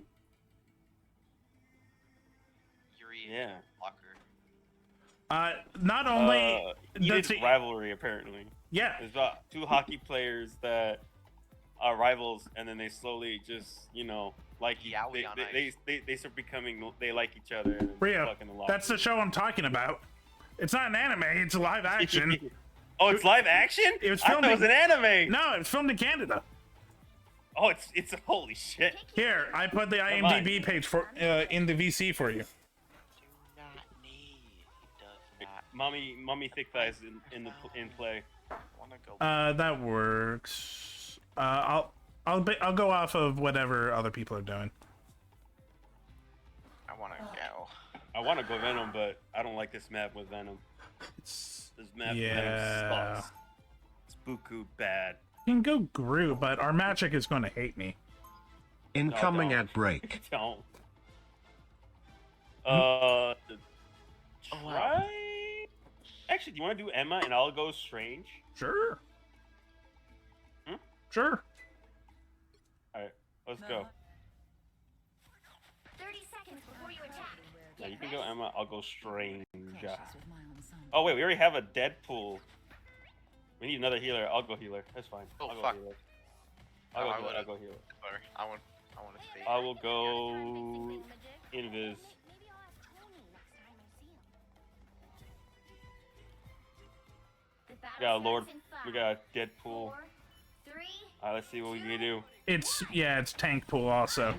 [SPEAKER 7] Yuri
[SPEAKER 3] Yeah.
[SPEAKER 7] Locker.
[SPEAKER 2] Not only
[SPEAKER 3] Heated rivalry apparently.
[SPEAKER 2] Yeah.
[SPEAKER 3] There's about two hockey players that are rivals, and then they slowly just, like
[SPEAKER 7] Yowie on
[SPEAKER 3] they start becoming, they like each other. And
[SPEAKER 2] Rio,
[SPEAKER 3] fucking a lot.
[SPEAKER 2] that's the show I'm talking about. It's not an anime, it's live action.
[SPEAKER 3] Oh, it's live action?
[SPEAKER 2] It was
[SPEAKER 3] I
[SPEAKER 2] filmed
[SPEAKER 3] thought it was an anime.
[SPEAKER 2] No, it was filmed in Canada.
[SPEAKER 3] Oh, it's holy shit.
[SPEAKER 2] Here, I put the IMDb page for in the VC for you.
[SPEAKER 3] Mommy thick thighs in play.
[SPEAKER 2] That works. I'll go off of whatever other people are doing.
[SPEAKER 7] I want to go.
[SPEAKER 3] I want to go Venom, but I don't like this map with Venom. This map with
[SPEAKER 2] Yeah.
[SPEAKER 3] Venom sucks. It's buku bad.
[SPEAKER 2] You can go Groot, but our magic is going to hate me.
[SPEAKER 1] Incoming at break.
[SPEAKER 3] Don't.
[SPEAKER 2] Hmm?
[SPEAKER 3] Try. Actually, do you want to do Emma and I'll go Strange?
[SPEAKER 2] Sure.
[SPEAKER 3] Hmm?
[SPEAKER 2] Sure.
[SPEAKER 3] All right, let's go.
[SPEAKER 9] 30 seconds before you attack.
[SPEAKER 3] Yeah, you can go Emma. I'll go Strange. Oh wait, we already have a Deadpool. We need another healer. I'll go healer. That's fine.
[SPEAKER 7] Oh,
[SPEAKER 3] I'll go
[SPEAKER 7] fuck.
[SPEAKER 3] healer.
[SPEAKER 7] No,
[SPEAKER 3] I'll
[SPEAKER 7] I
[SPEAKER 3] go
[SPEAKER 7] would've-
[SPEAKER 3] healer.
[SPEAKER 7] I want to stay.
[SPEAKER 3] I will go Invis. We got a Lord. We got a Deadpool. Alright, let's see what we can do.
[SPEAKER 2] It's tank pool also.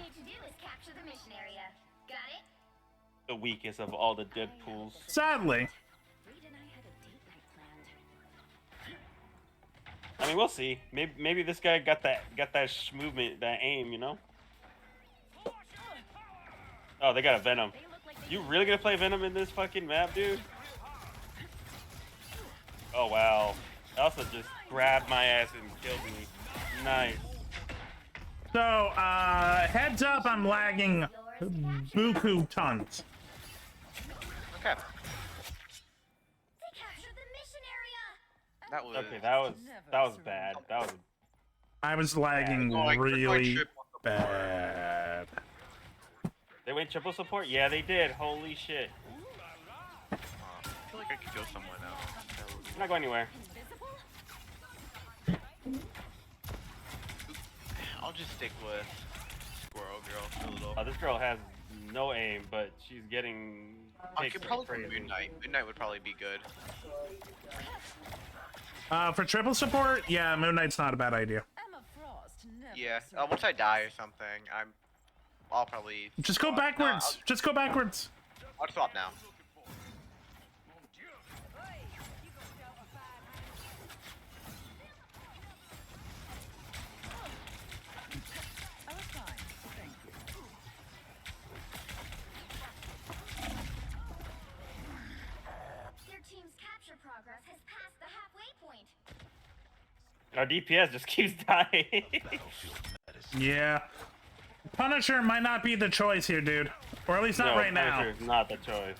[SPEAKER 3] The weakest of all the Deadpools.
[SPEAKER 2] Sadly.
[SPEAKER 3] I mean, we'll see. Maybe this guy got that movement, that aim, you know? Oh, they got a Venom. You really gonna play Venom in this fucking map, dude? Oh wow. Elsa just grabbed my ass and killed me. Nice.
[SPEAKER 2] So, heads up, I'm lagging buku tons.
[SPEAKER 7] Okay. That was
[SPEAKER 3] Okay, that was bad. That was.
[SPEAKER 2] I was lagging really bad.
[SPEAKER 3] They went triple support? Yeah, they did. Holy shit.
[SPEAKER 7] I feel like I could go somewhere now.
[SPEAKER 3] I'm not going anywhere.
[SPEAKER 7] I'll just stick with Squirrel Girl. A little.
[SPEAKER 3] This girl has no aim, but she's getting.
[SPEAKER 7] I could probably
[SPEAKER 3] crazy.
[SPEAKER 7] go Moon Knight. Moon Knight would probably be good.
[SPEAKER 2] For triple support, yeah, Moon Knight's not a bad idea.
[SPEAKER 7] Yeah. Once I die or something, I'll probably.
[SPEAKER 2] Just go backwards. Just go backwards.
[SPEAKER 7] I'll swap now.
[SPEAKER 9] Their team's capture progress has passed the halfway point.
[SPEAKER 3] Our DPS just keeps dying.
[SPEAKER 2] Yeah. Punisher might not be the choice here, dude. Or at least not right now.
[SPEAKER 3] Punisher's not the choice.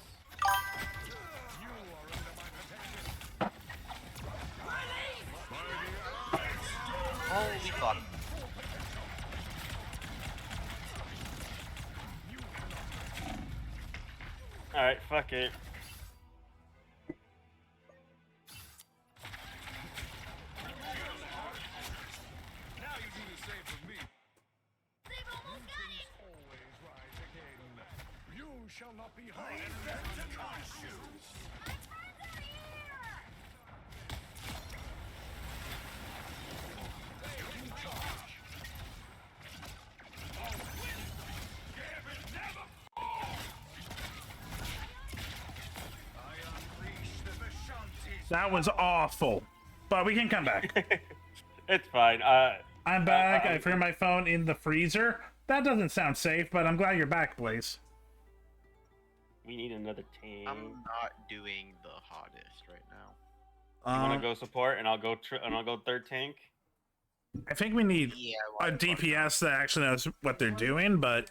[SPEAKER 7] Holy fuck.
[SPEAKER 3] Alright, fuck it.
[SPEAKER 12] Shall not be hard.
[SPEAKER 2] That was awful. But we can come back.
[SPEAKER 3] It's fine.
[SPEAKER 2] I'm back. I threw my phone in the freezer. That doesn't sound safe, but I'm glad you're back, Blaze.
[SPEAKER 3] We need another team.
[SPEAKER 7] I'm not doing the hottest right now.
[SPEAKER 3] You wanna go support, and I'll go third tank.
[SPEAKER 2] I think we need a DPS that actually knows what they're doing, but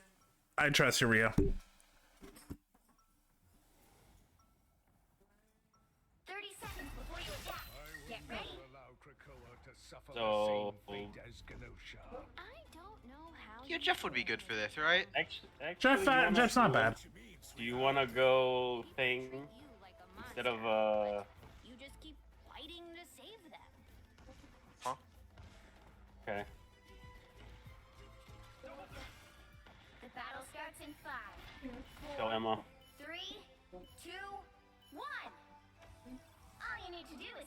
[SPEAKER 2] I trust you, Rio.
[SPEAKER 9] 30 seconds before you attack. Get ready.
[SPEAKER 3] So.
[SPEAKER 7] Yeah, Jeff would be good for this, right?
[SPEAKER 3] Actually,
[SPEAKER 2] Jeff's not bad.
[SPEAKER 3] Do you wanna go thing instead of
[SPEAKER 9] You just keep fighting to save them.
[SPEAKER 7] Huh?
[SPEAKER 3] Okay.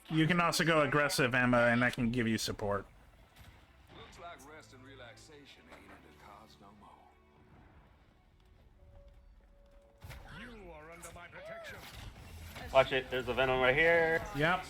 [SPEAKER 2] You can also go aggressive, Emma, and I can give you support.
[SPEAKER 4] Looks like rest and relaxation ain't in the cards no more.
[SPEAKER 12] You are under my protection.
[SPEAKER 3] Watch it. There's a Venom right here.
[SPEAKER 2] Yep.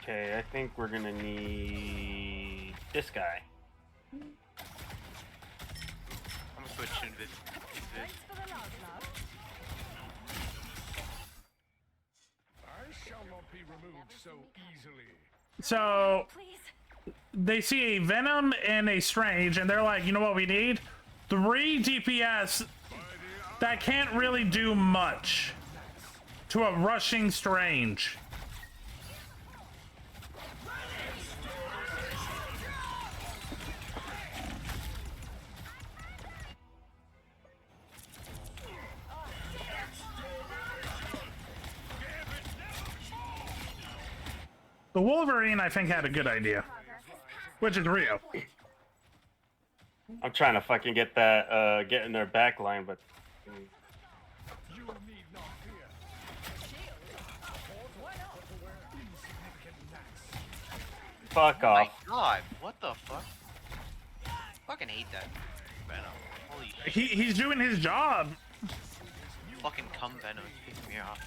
[SPEAKER 3] Okay, I think we're gonna need this guy.
[SPEAKER 7] I'm gonna switch into this.
[SPEAKER 12] I shall not be removed so easily.
[SPEAKER 2] So they see a Venom and a Strange, and they're like, you know what we need? 3 DPS that can't really do much to a rushing Strange. The Wolverine, I think, had a good idea, which is Rio.
[SPEAKER 3] I'm trying to fucking get that, get in their back line, but. Fuck
[SPEAKER 7] Oh
[SPEAKER 3] off.
[SPEAKER 7] my god, what the fuck? Fucking hate that Venom. Holy shit.
[SPEAKER 2] He's doing his job.
[SPEAKER 7] Fucking cum Venom is pissing me off.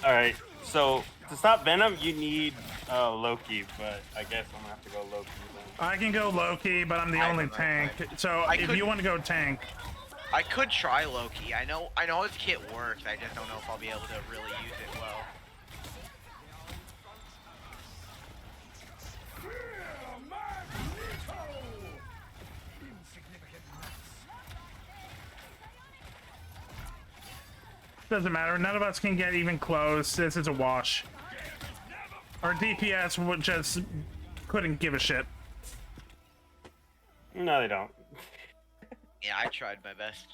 [SPEAKER 3] Alright, so to stop Venom, you need Loki, but I guess I'm gonna have to go Loki then.
[SPEAKER 2] I can go Loki, but I'm the only tank. So if you want to go tank,
[SPEAKER 7] I could try Loki. I know his kit works. I just don't know if I'll be able to really use it well.
[SPEAKER 2] doesn't matter. None of us can get even close. This is a wash. Our DPS would just couldn't give a shit.
[SPEAKER 3] No, they don't.
[SPEAKER 7] Yeah, I tried my best.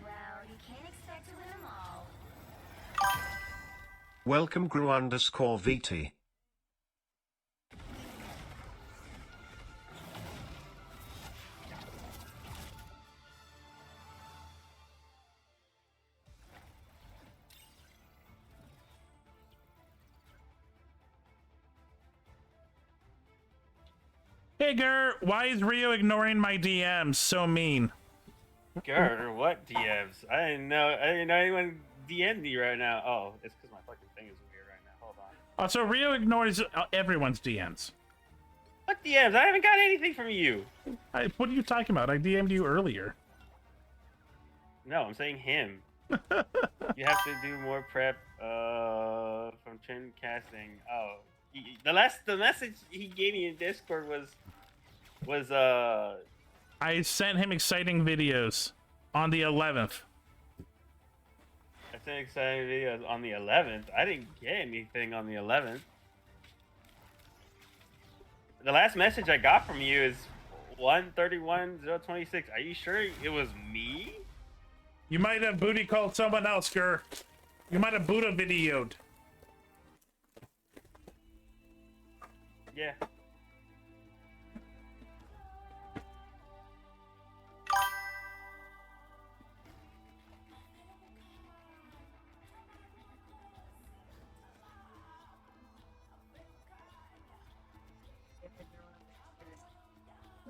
[SPEAKER 9] Well, you can't expect to win them all.
[SPEAKER 1] Welcome Gru_VT.
[SPEAKER 2] Hey, Gur, why is Rio ignoring my DMs? So mean.
[SPEAKER 3] Grr, what DMs? I didn't know anyone DM'd me right now. Oh, it's because my fucking thing is weird right now. Hold on.
[SPEAKER 2] So Rio ignores everyone's DMs.
[SPEAKER 3] What DMs? I haven't got anything from you.
[SPEAKER 2] What are you talking about? I DM'd you earlier.
[SPEAKER 3] No, I'm saying him. You have to do more prep from Chin casting. Oh, the message he gave me in Discord was
[SPEAKER 2] I sent him exciting videos on the 11th.
[SPEAKER 3] I sent exciting videos on the 11th. I didn't get anything on the 11th. The last message I got from you is 131-026. Are you sure it was me?
[SPEAKER 2] You might have booty called someone else, Gur. You might have Buddha videoed.
[SPEAKER 3] Yeah.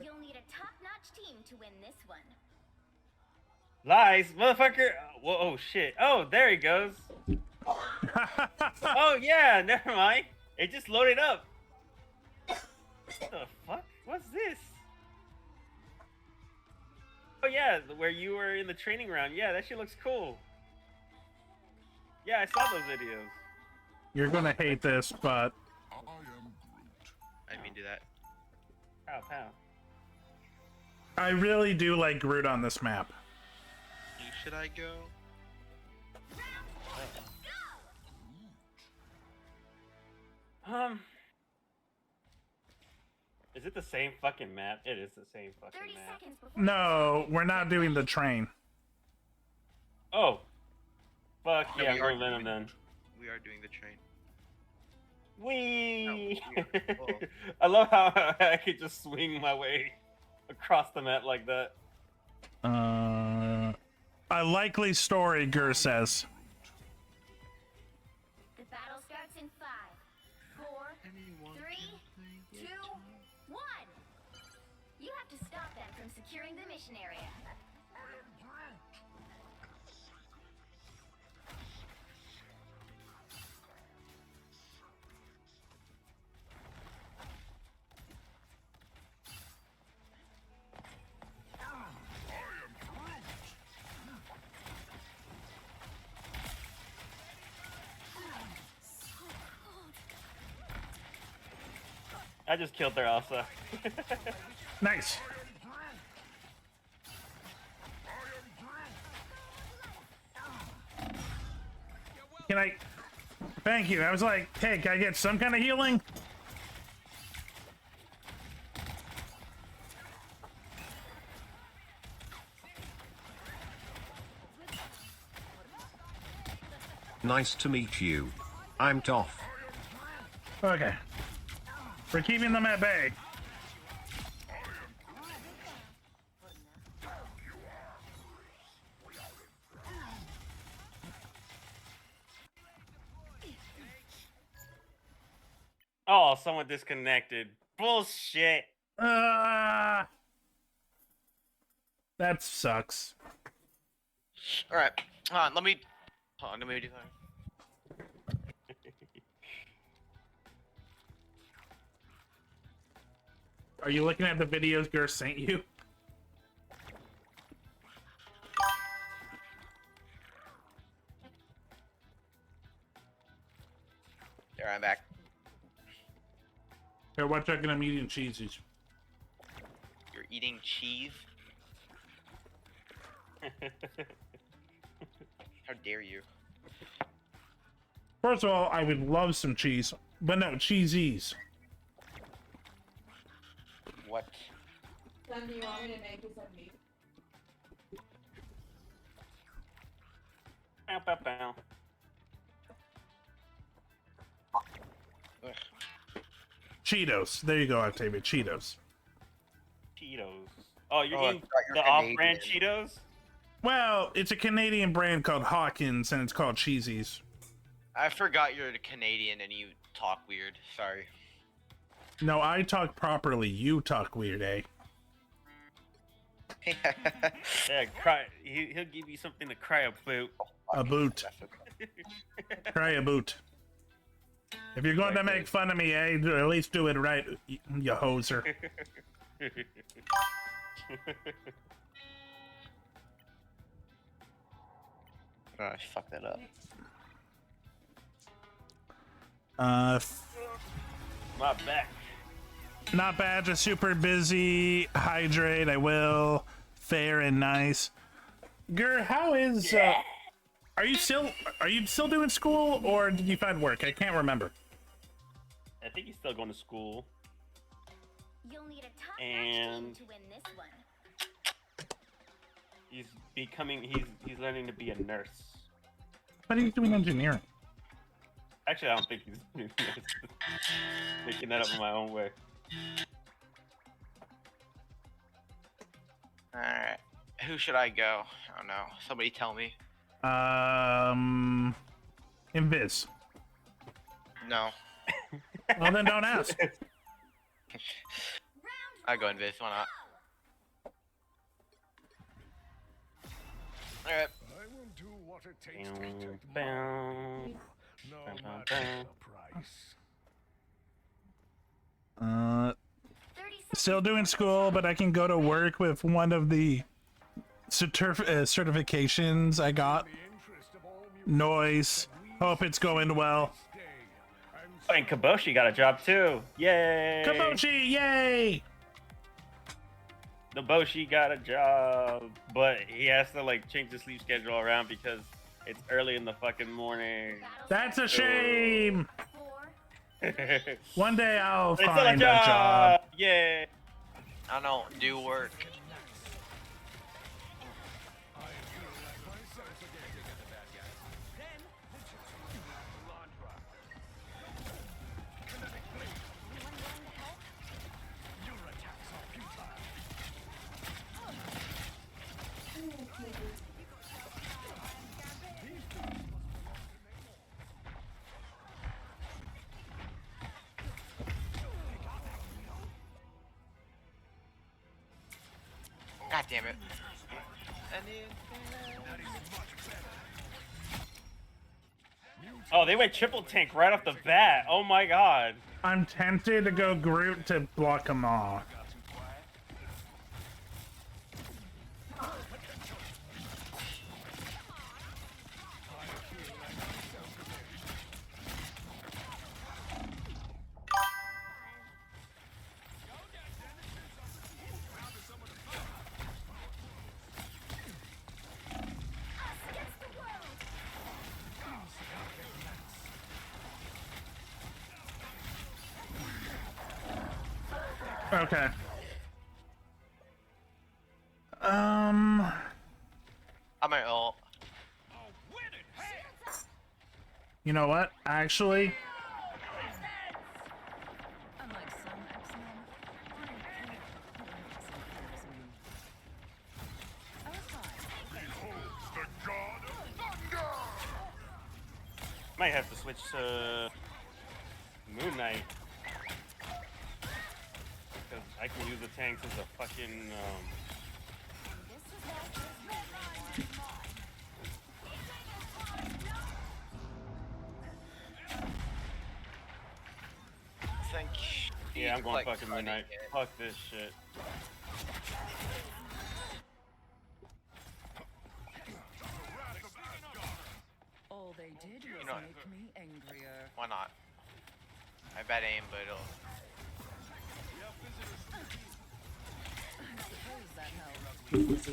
[SPEAKER 9] You'll need a top-notch team to win this one.
[SPEAKER 3] Lies, motherfucker. Whoa, oh shit. Oh, there he goes. Oh yeah, never mind. It just loaded up. What the fuck? What's this? Oh yeah, where you were in the training round. Yeah, that shit looks cool. Yeah, I saw those videos.
[SPEAKER 2] You're gonna hate this, but
[SPEAKER 7] I didn't mean to do that.
[SPEAKER 3] Pow, pow.
[SPEAKER 2] I really do like Groot on this map.
[SPEAKER 10] Should I go?
[SPEAKER 3] Is it the same fucking map? It is the same fucking map.
[SPEAKER 2] No, we're not doing the train.
[SPEAKER 3] Oh. Fuck
[SPEAKER 10] No,
[SPEAKER 3] yeah,
[SPEAKER 10] we
[SPEAKER 3] we're
[SPEAKER 10] are
[SPEAKER 3] Venom then.
[SPEAKER 10] We are doing the train.
[SPEAKER 3] Whee!
[SPEAKER 10] No, we are. Oh.
[SPEAKER 3] I love how I could just swing my way across the map like that.
[SPEAKER 2] A likely story, Gur says.
[SPEAKER 9] The battle starts in 5, 4, 3, 2, 1. You have to stop them from securing the mission area.
[SPEAKER 3] I just killed their Elsa.
[SPEAKER 2] Nice. Can I? Thank you. I was like, hey, can I get some kind of healing?
[SPEAKER 1] Nice to meet you. I'm Toph.
[SPEAKER 2] Okay. We're keeping them at bay.
[SPEAKER 3] Oh, someone disconnected. Bullshit.
[SPEAKER 2] That sucks.
[SPEAKER 10] All right. Hold on. Let me do that.
[SPEAKER 2] Are you looking at the videos Gur sent you?
[SPEAKER 10] There, I'm back.
[SPEAKER 2] Here, watch out, I'm eating cheesies.
[SPEAKER 10] You're eating cheese? How dare you?
[SPEAKER 2] First of all, I would love some cheese, but no, cheesies.
[SPEAKER 10] What?
[SPEAKER 14] Then do you want me to make you some meat?
[SPEAKER 3] Bow, bow, bow.
[SPEAKER 2] Cheetos. There you go, Octavia. Cheetos.
[SPEAKER 3] Cheetos. Oh, you're
[SPEAKER 10] Oh, I
[SPEAKER 3] eating
[SPEAKER 10] thought you were
[SPEAKER 3] the off-brand
[SPEAKER 10] Canadian.
[SPEAKER 3] Cheetos?
[SPEAKER 2] Well, it's a Canadian brand called Hawkins, and it's called Cheesies.
[SPEAKER 10] I forgot you're Canadian and you talk weird. Sorry.
[SPEAKER 2] No, I talk properly. You talk weird, eh?
[SPEAKER 3] Yeah, cry. He'll give you something to cry about.
[SPEAKER 2] A boot. Cry a boot. If you're going to make fun of me, eh, at least do it right, you hoser.
[SPEAKER 10] Oh, I fucked that up.
[SPEAKER 3] Not back.
[SPEAKER 2] Not bad, just super busy. Hydrate, I will. Fair and nice. Gur, how is are you still doing school, or did you find work? I can't remember.
[SPEAKER 3] I think he's still going to school.
[SPEAKER 9] You'll need a top
[SPEAKER 3] And
[SPEAKER 9] to win this one.
[SPEAKER 3] he's learning to be a nurse.
[SPEAKER 2] But he's doing engineering.
[SPEAKER 3] Actually, I don't think he's doing nurse. Making that up in my own way.
[SPEAKER 10] Alright. Who should I go? I don't know. Somebody tell me.
[SPEAKER 2] Invis.
[SPEAKER 10] No.
[SPEAKER 2] Well, then don't ask.
[SPEAKER 10] I go Invis. Why not? Alright.
[SPEAKER 12] I will do what it takes to
[SPEAKER 3] Bow,
[SPEAKER 12] protect
[SPEAKER 3] bow.
[SPEAKER 12] my no
[SPEAKER 3] Bow, bow,
[SPEAKER 12] matter
[SPEAKER 3] bow.
[SPEAKER 12] the price.
[SPEAKER 2] Still doing school, but I can go to work with one of the certifications I got. Noise. Hope it's going well.
[SPEAKER 3] Oh, and Kaboshi got a job too. Yay!
[SPEAKER 2] Kaboshi, yay!
[SPEAKER 3] the Boshi got a job, but he has to like change the sleep schedule around because it's early in the fucking morning.
[SPEAKER 2] That's a shame. One day I'll
[SPEAKER 3] It's
[SPEAKER 2] find a job.
[SPEAKER 3] Yeah.
[SPEAKER 10] I don't do work. God damn it.
[SPEAKER 3] Oh, they went triple tank right off the bat. Oh my god.
[SPEAKER 2] I'm tempted to go Groot to block him off. Okay.
[SPEAKER 10] I'm at ult.
[SPEAKER 2] You know what? Actually,
[SPEAKER 3] Might have to switch to Moon Knight. Because I can use the tanks as a fucking yeah, I'm going
[SPEAKER 10] like
[SPEAKER 3] fucking Moon Knight. Fuck this shit.
[SPEAKER 8] All they did was
[SPEAKER 10] know what?
[SPEAKER 8] make me angrier.
[SPEAKER 10] Why not? I bad aim, but it'll.
[SPEAKER 8] I suppose that helps.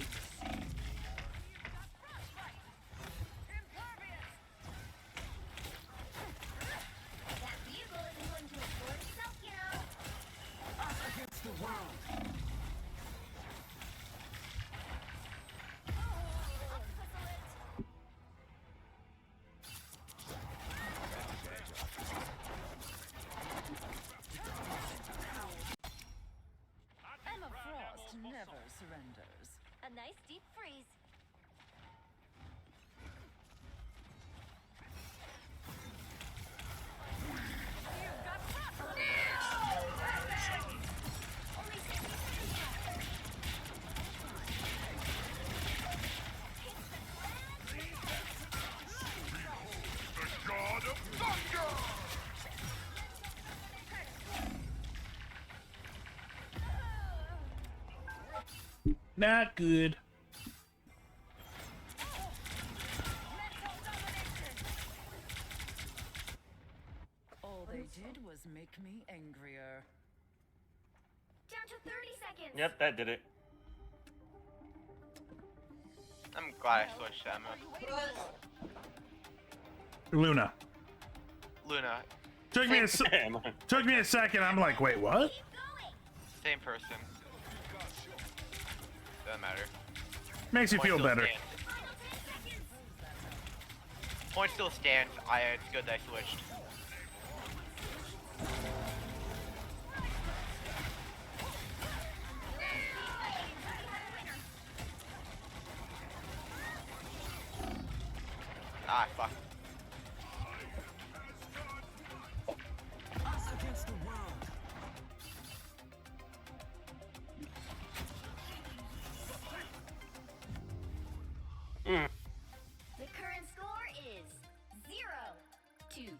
[SPEAKER 8] Emma Frost never surrenders.
[SPEAKER 9] A nice deep freeze.
[SPEAKER 2] not good.
[SPEAKER 8] All they did was make me angrier.
[SPEAKER 9] Down to 30 seconds.
[SPEAKER 3] Yep, that did it.
[SPEAKER 10] I'm glad I switched to Emma.
[SPEAKER 2] Luna.
[SPEAKER 10] Luna.
[SPEAKER 2] Took me a second. I'm like, wait, what?
[SPEAKER 10] Same person. Doesn't matter.
[SPEAKER 2] Makes you
[SPEAKER 10] Point
[SPEAKER 2] feel
[SPEAKER 10] still
[SPEAKER 2] better.
[SPEAKER 10] stands. Point still stands. It's good that I switched. Ah, fuck.
[SPEAKER 9] The current score is 0-0.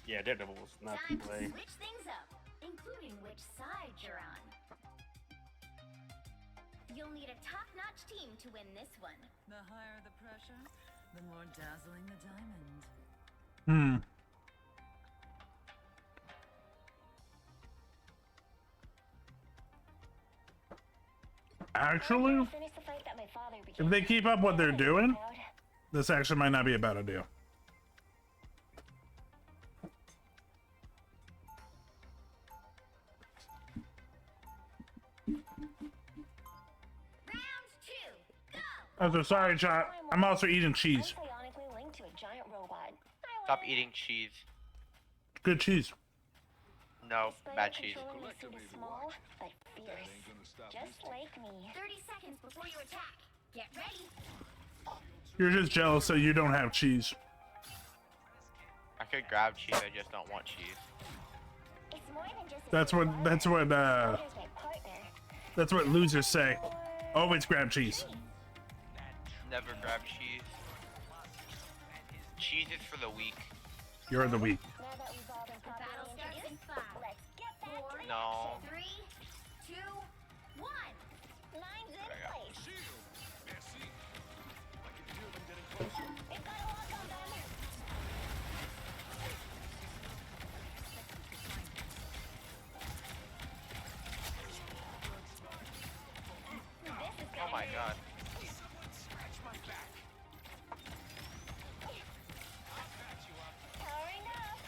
[SPEAKER 3] Yeah, Daredevil was not to
[SPEAKER 9] Time to
[SPEAKER 3] play.
[SPEAKER 9] switch things up, including which side you're on. You'll need a top-notch team to win this one.
[SPEAKER 8] The higher the pressure, the more dazzling the diamond.
[SPEAKER 2] Actually, if they keep up what they're doing, this actually might not be a bad idea. I'm so sorry, chat. I'm also eating cheese.
[SPEAKER 10] Stop eating cheese.
[SPEAKER 2] Good cheese.
[SPEAKER 10] No, bad cheese.
[SPEAKER 9] Small, but fierce. Just like me. 30 seconds before you attack. Get ready.
[SPEAKER 2] You're just jealous that you don't have cheese.
[SPEAKER 10] I could grab cheese, I just don't want cheese.
[SPEAKER 2] That's what losers say. Always grab cheese.
[SPEAKER 10] Never grab cheese. Cheese is for the weak.
[SPEAKER 2] You're the weak.
[SPEAKER 10] No.
[SPEAKER 9] 3, 2, 1. Mine's in place. We've got a lock on them.
[SPEAKER 10] Oh my god.
[SPEAKER 9] Powering up.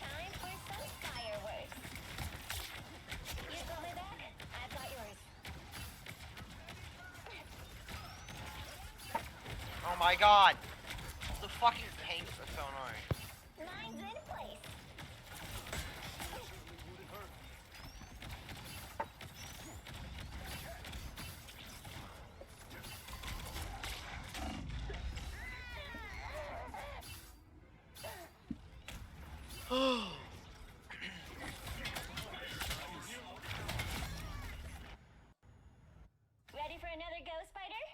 [SPEAKER 9] Time for some fireworks. You got my back, I've got yours.
[SPEAKER 10] Oh my god. The fucking tanks are so annoying.
[SPEAKER 9] Mine's in place. Ready for another go, Spider?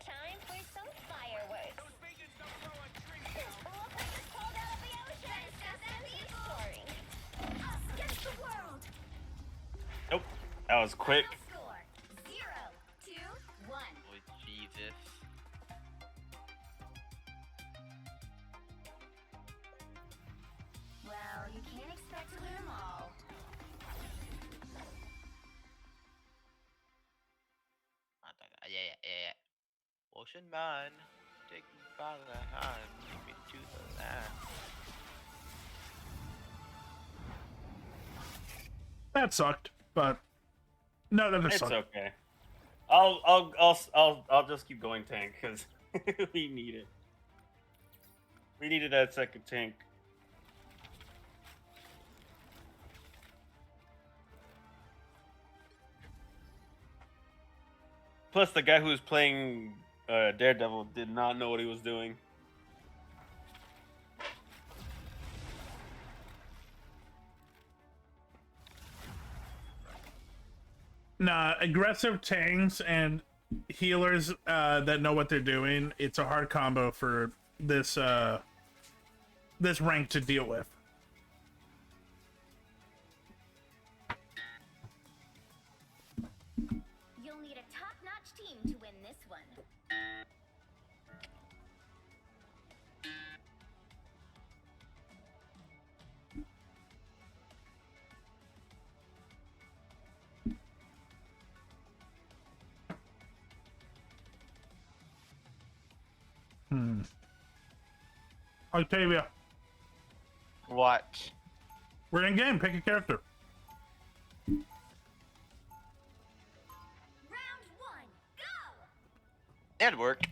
[SPEAKER 9] Time for some fireworks. Looks like it's pulled out of the ocean. That's soaring. Us against the world.
[SPEAKER 3] Nope. That was quick.
[SPEAKER 9] Score 0, 2, 1.
[SPEAKER 10] Oh, Jesus.
[SPEAKER 9] Well, you can't expect to win them all.
[SPEAKER 10] Yeah. Ocean man, take me by the hand, take me to the land.
[SPEAKER 2] That sucked, but no, that just
[SPEAKER 3] It's
[SPEAKER 2] sucked.
[SPEAKER 3] okay. I'll just keep going tank because we need it. We needed that second tank. Plus, the guy who was playing Daredevil did not know what he was doing.
[SPEAKER 2] Nah, aggressive tanks and healers that know what they're doing. It's a hard combo for this this rank to deal with.
[SPEAKER 9] You'll need a top-notch team to win this one.
[SPEAKER 2] Octavia,
[SPEAKER 10] What?
[SPEAKER 2] we're in game. Pick a character.
[SPEAKER 9] Round 1, go!
[SPEAKER 10] That'd work.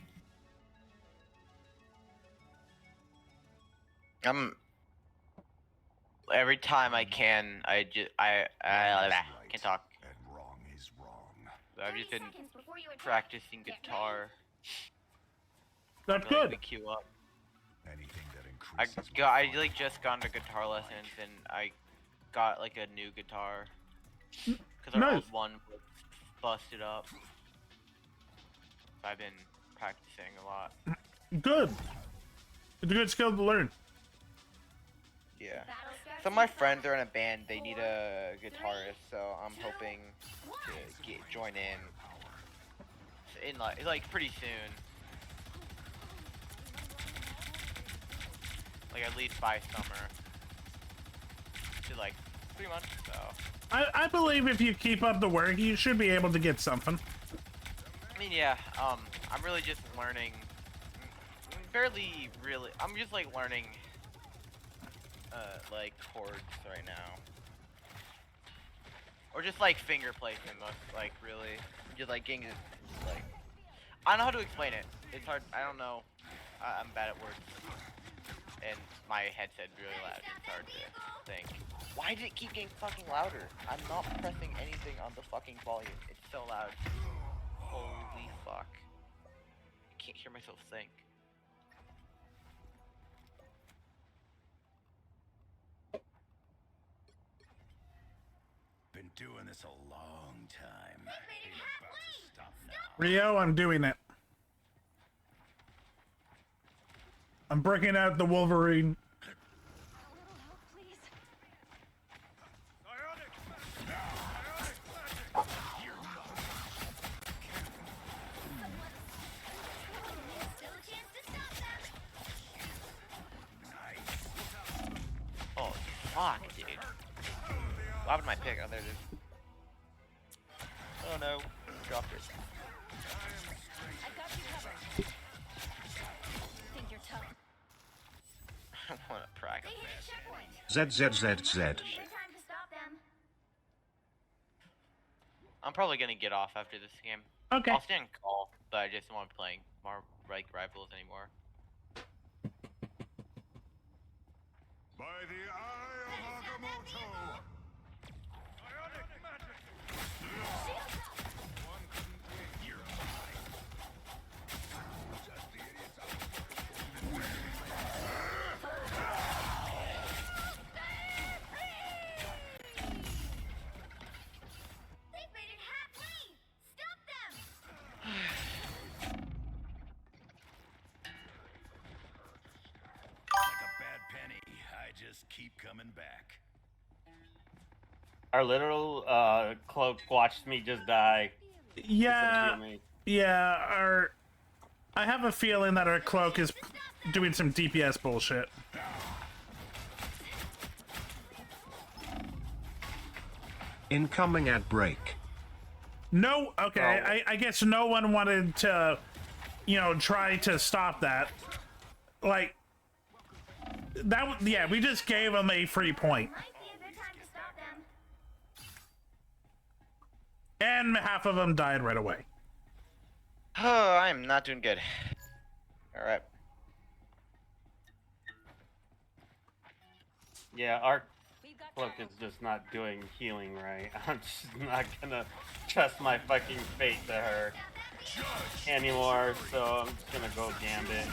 [SPEAKER 10] Every time I can, I can't talk.
[SPEAKER 12] And wrong is wrong.
[SPEAKER 10] I've just been practicing guitar.
[SPEAKER 2] That's
[SPEAKER 10] to, like,
[SPEAKER 2] good.
[SPEAKER 10] the queue up.
[SPEAKER 12] Anything that increases
[SPEAKER 10] I like just got into guitar lessons and I got like a new guitar because our
[SPEAKER 2] Nice.
[SPEAKER 10] old one was busted up. So I've been practicing a lot.
[SPEAKER 2] Good. It's a good skill to learn.
[SPEAKER 10] Yeah. Some of my friends are in a band. They need a guitarist, so I'm hoping to join in
[SPEAKER 7] in like pretty soon. Like at least by summer. To like 3 months. So.
[SPEAKER 2] I believe if you keep up the work, you should be able to get something.
[SPEAKER 7] I mean, yeah. I'm really just learning. I'm just like learning. Like chords right now. Or just like finger placement, most like really, just like getting like. I don't know how to explain it. It's hard. I don't know. I'm bad at words, and my headset's really loud. It's hard to think. Why did it keep getting fucking louder? I'm not pressing anything on the fucking volume. It's so loud. Holy fuck! I can't hear myself think.
[SPEAKER 13] Been doing this a long time. Ain't about to stop now.
[SPEAKER 2] Rio, I'm doing it. I'm breaking out the Wolverine.
[SPEAKER 7] Oh fuck, dude. What happened to my pick? Oh, there it is. Oh no, dropped it.
[SPEAKER 9] I got you covered. Think you're tough.
[SPEAKER 7] I want to practice.
[SPEAKER 1] ZZZZ.
[SPEAKER 9] Good time to stop them.
[SPEAKER 7] I'm probably gonna get off after this game.
[SPEAKER 2] Okay.
[SPEAKER 7] I'll stay on call, but I just don't want playing more like rivals anymore.
[SPEAKER 12] By the eye of Agamotto!
[SPEAKER 13] Just keep coming back.
[SPEAKER 16] Our literal cloak watched me just die.
[SPEAKER 2] Yeah, yeah. I have a feeling that our cloak is doing some DPS bullshit.
[SPEAKER 1] Incoming ad break.
[SPEAKER 2] No, okay. I guess no one wanted to, you know, try to stop that. Like. That yeah, we just gave them a free point. And half of them died right away.
[SPEAKER 7] Oh, I am not doing good. Alright.
[SPEAKER 16] Yeah, our cloak is just not doing healing right. I'm just not gonna trust my fucking fate to her anymore, so I'm just gonna go Gambit.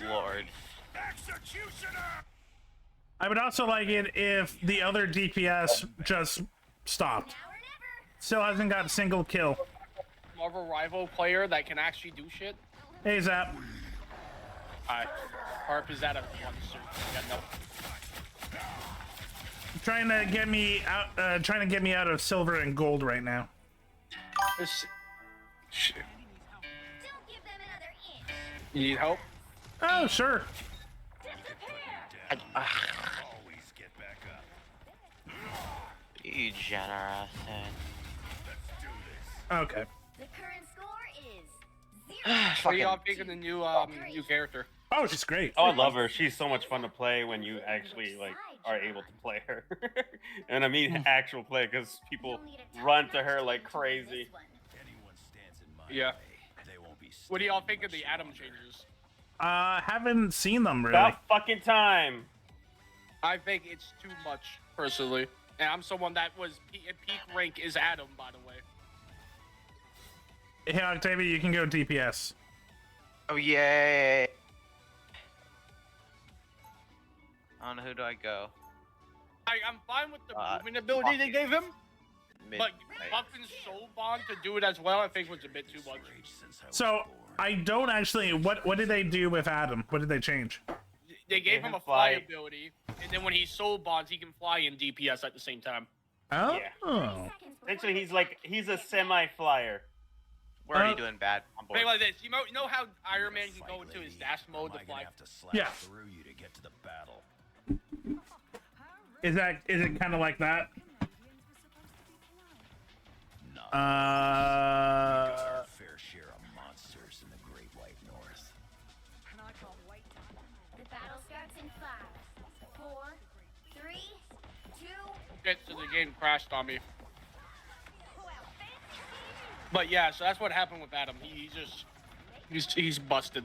[SPEAKER 7] Lord.
[SPEAKER 12] Executioner!
[SPEAKER 2] I would also like it if the other DPS just stopped. Still hasn't got a single kill.
[SPEAKER 23] Marvel rival player that can actually do shit.
[SPEAKER 2] Hey, Zap.
[SPEAKER 23] Hi. Harp is out of one suit. Yeah, no.
[SPEAKER 2] Trying to get me out of silver and gold right now.
[SPEAKER 23] Shit. You need help?
[SPEAKER 2] Oh, sure.
[SPEAKER 13] Always get back up.
[SPEAKER 7] You generous.
[SPEAKER 2] Okay.
[SPEAKER 9] The current score is
[SPEAKER 23] What are y'all picking the new new character?
[SPEAKER 2] Oh, she's great.
[SPEAKER 16] Oh, I love her. She's so much fun to play when you actually like are able to play her. And I mean actual play, because people run to her like crazy.
[SPEAKER 23] Yeah. What do y'all think of the Atom changes?
[SPEAKER 2] Haven't seen them really.
[SPEAKER 16] About fucking time.
[SPEAKER 23] I think it's too much, personally. And I'm someone that was peak rank is Atom, by the way.
[SPEAKER 2] Hey, Octavia, you can go DPS.
[SPEAKER 7] Oh, yay. On who do I go?
[SPEAKER 23] I'm fine with the movement ability they gave him. But buffing Soul Bond to do it as well, I think was a bit too much.
[SPEAKER 2] So I don't actually. What did they do with Adam? What did they change?
[SPEAKER 23] They gave him a fly ability, and then when he soul bonds, he can fly and DPS at the same time.
[SPEAKER 2] Oh.
[SPEAKER 16] Yeah. Essentially, he's a semi-flyer.
[SPEAKER 10] We're already doing bad. On board.
[SPEAKER 23] Think like this. You know how Iron Man can go into his dash mode to fly?
[SPEAKER 2] Yeah.
[SPEAKER 13] Through you to get to the battle.
[SPEAKER 2] Is it kind of like that?
[SPEAKER 13] Fair share of monsters in the Great White North.
[SPEAKER 9] The battle starts in 5, 4, 3, 2.
[SPEAKER 23] Okay, so the game crashed on me. But yeah, so that's what happened with Adam. He's busted.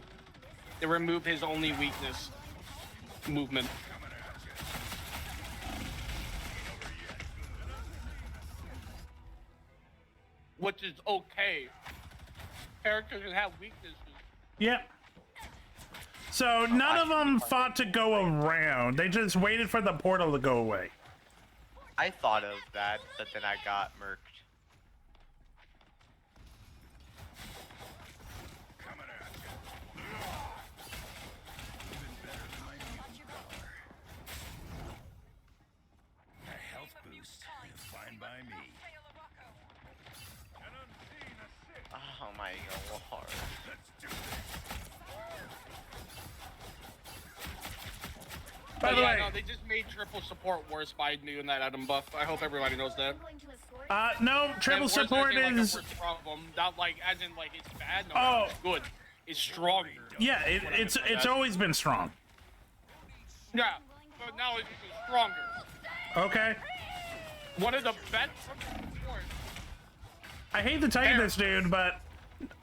[SPEAKER 23] They removed his only weakness, movement. Which is okay. Characters can have weaknesses.
[SPEAKER 2] Yep. So none of them fought to go around. They just waited for the portal to go away.
[SPEAKER 10] I thought of that, but then I got murked.
[SPEAKER 13] A health boost, fine by me.
[SPEAKER 10] Oh my lord.
[SPEAKER 2] By the way,
[SPEAKER 23] no, they just made triple support worse by doing that item buff. I hope everybody knows that.
[SPEAKER 2] no, triple
[SPEAKER 23] And worse
[SPEAKER 2] support
[SPEAKER 23] isn't, like, a
[SPEAKER 2] is.
[SPEAKER 23] worse problem. Not like as in like it's bad. No,
[SPEAKER 2] Oh.
[SPEAKER 23] it's good. It's stronger.
[SPEAKER 2] Yeah, it's always been strong.
[SPEAKER 23] Yeah, but now it's even stronger.
[SPEAKER 2] Okay.
[SPEAKER 23] One of the best supports.
[SPEAKER 2] I hate to tell you this, dude, but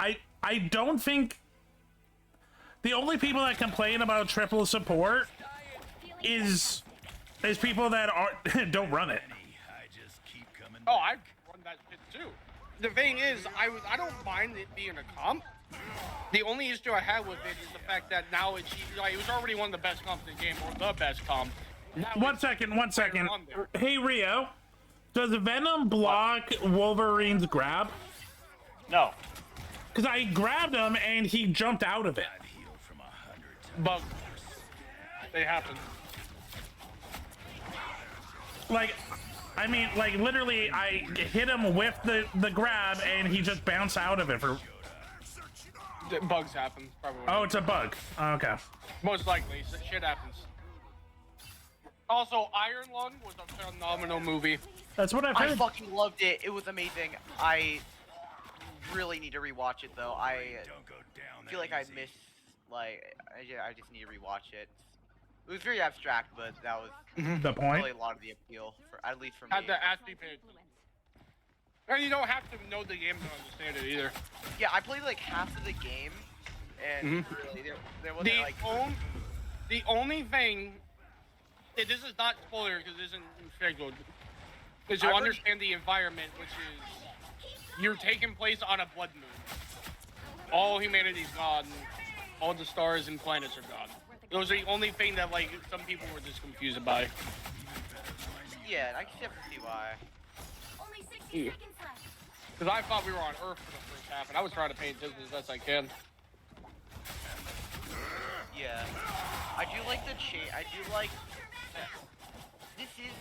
[SPEAKER 2] I don't think the only people that complain about triple support is people that don't run it.
[SPEAKER 23] Oh, I run that shit too. The thing is, I don't mind it being a comp. The only issue I had with it is the fact that now it was already one of the best comps in the game, or the best comp. Now
[SPEAKER 2] One second. Hey, Rio, does Venom block Wolverine's grab?
[SPEAKER 16] No.
[SPEAKER 2] Because I grabbed him and he jumped out of it.
[SPEAKER 23] But they happen.
[SPEAKER 2] Like, I mean, like literally, I hit him with the grab and he just bounced out of it for.
[SPEAKER 23] Bugs happen. Probably.
[SPEAKER 2] Oh, it's a bug. Okay.
[SPEAKER 23] Most likely, shit happens. Also, Iron Lung was a phenomenal movie.
[SPEAKER 2] That's what I've heard.
[SPEAKER 10] I fucking loved it. It was amazing. I really need to rewatch it though. I feel like I missed, like, I just need to rewatch it. It was very abstract, but that was
[SPEAKER 2] the point.
[SPEAKER 10] really a lot of the appeal, for at least for me.
[SPEAKER 23] Had the actually paid. And you don't have to know the game to understand it either.
[SPEAKER 10] Yeah, I played like half of the game, and really, there wasn't like.
[SPEAKER 23] The only thing, this is not spoiler because it isn't scheduled, is you understand the environment, which is you're taking place on a blood moon. All humanity's gone. All the stars and planets are gone. Those are the only thing that like some people were just confused by.
[SPEAKER 10] Yeah, I can definitely see why.
[SPEAKER 9] Only 60 seconds left.
[SPEAKER 23] Because I thought we were on Earth for the first half, and I was trying to pay attention as best I can.
[SPEAKER 10] Yeah, I do like the I do like. This is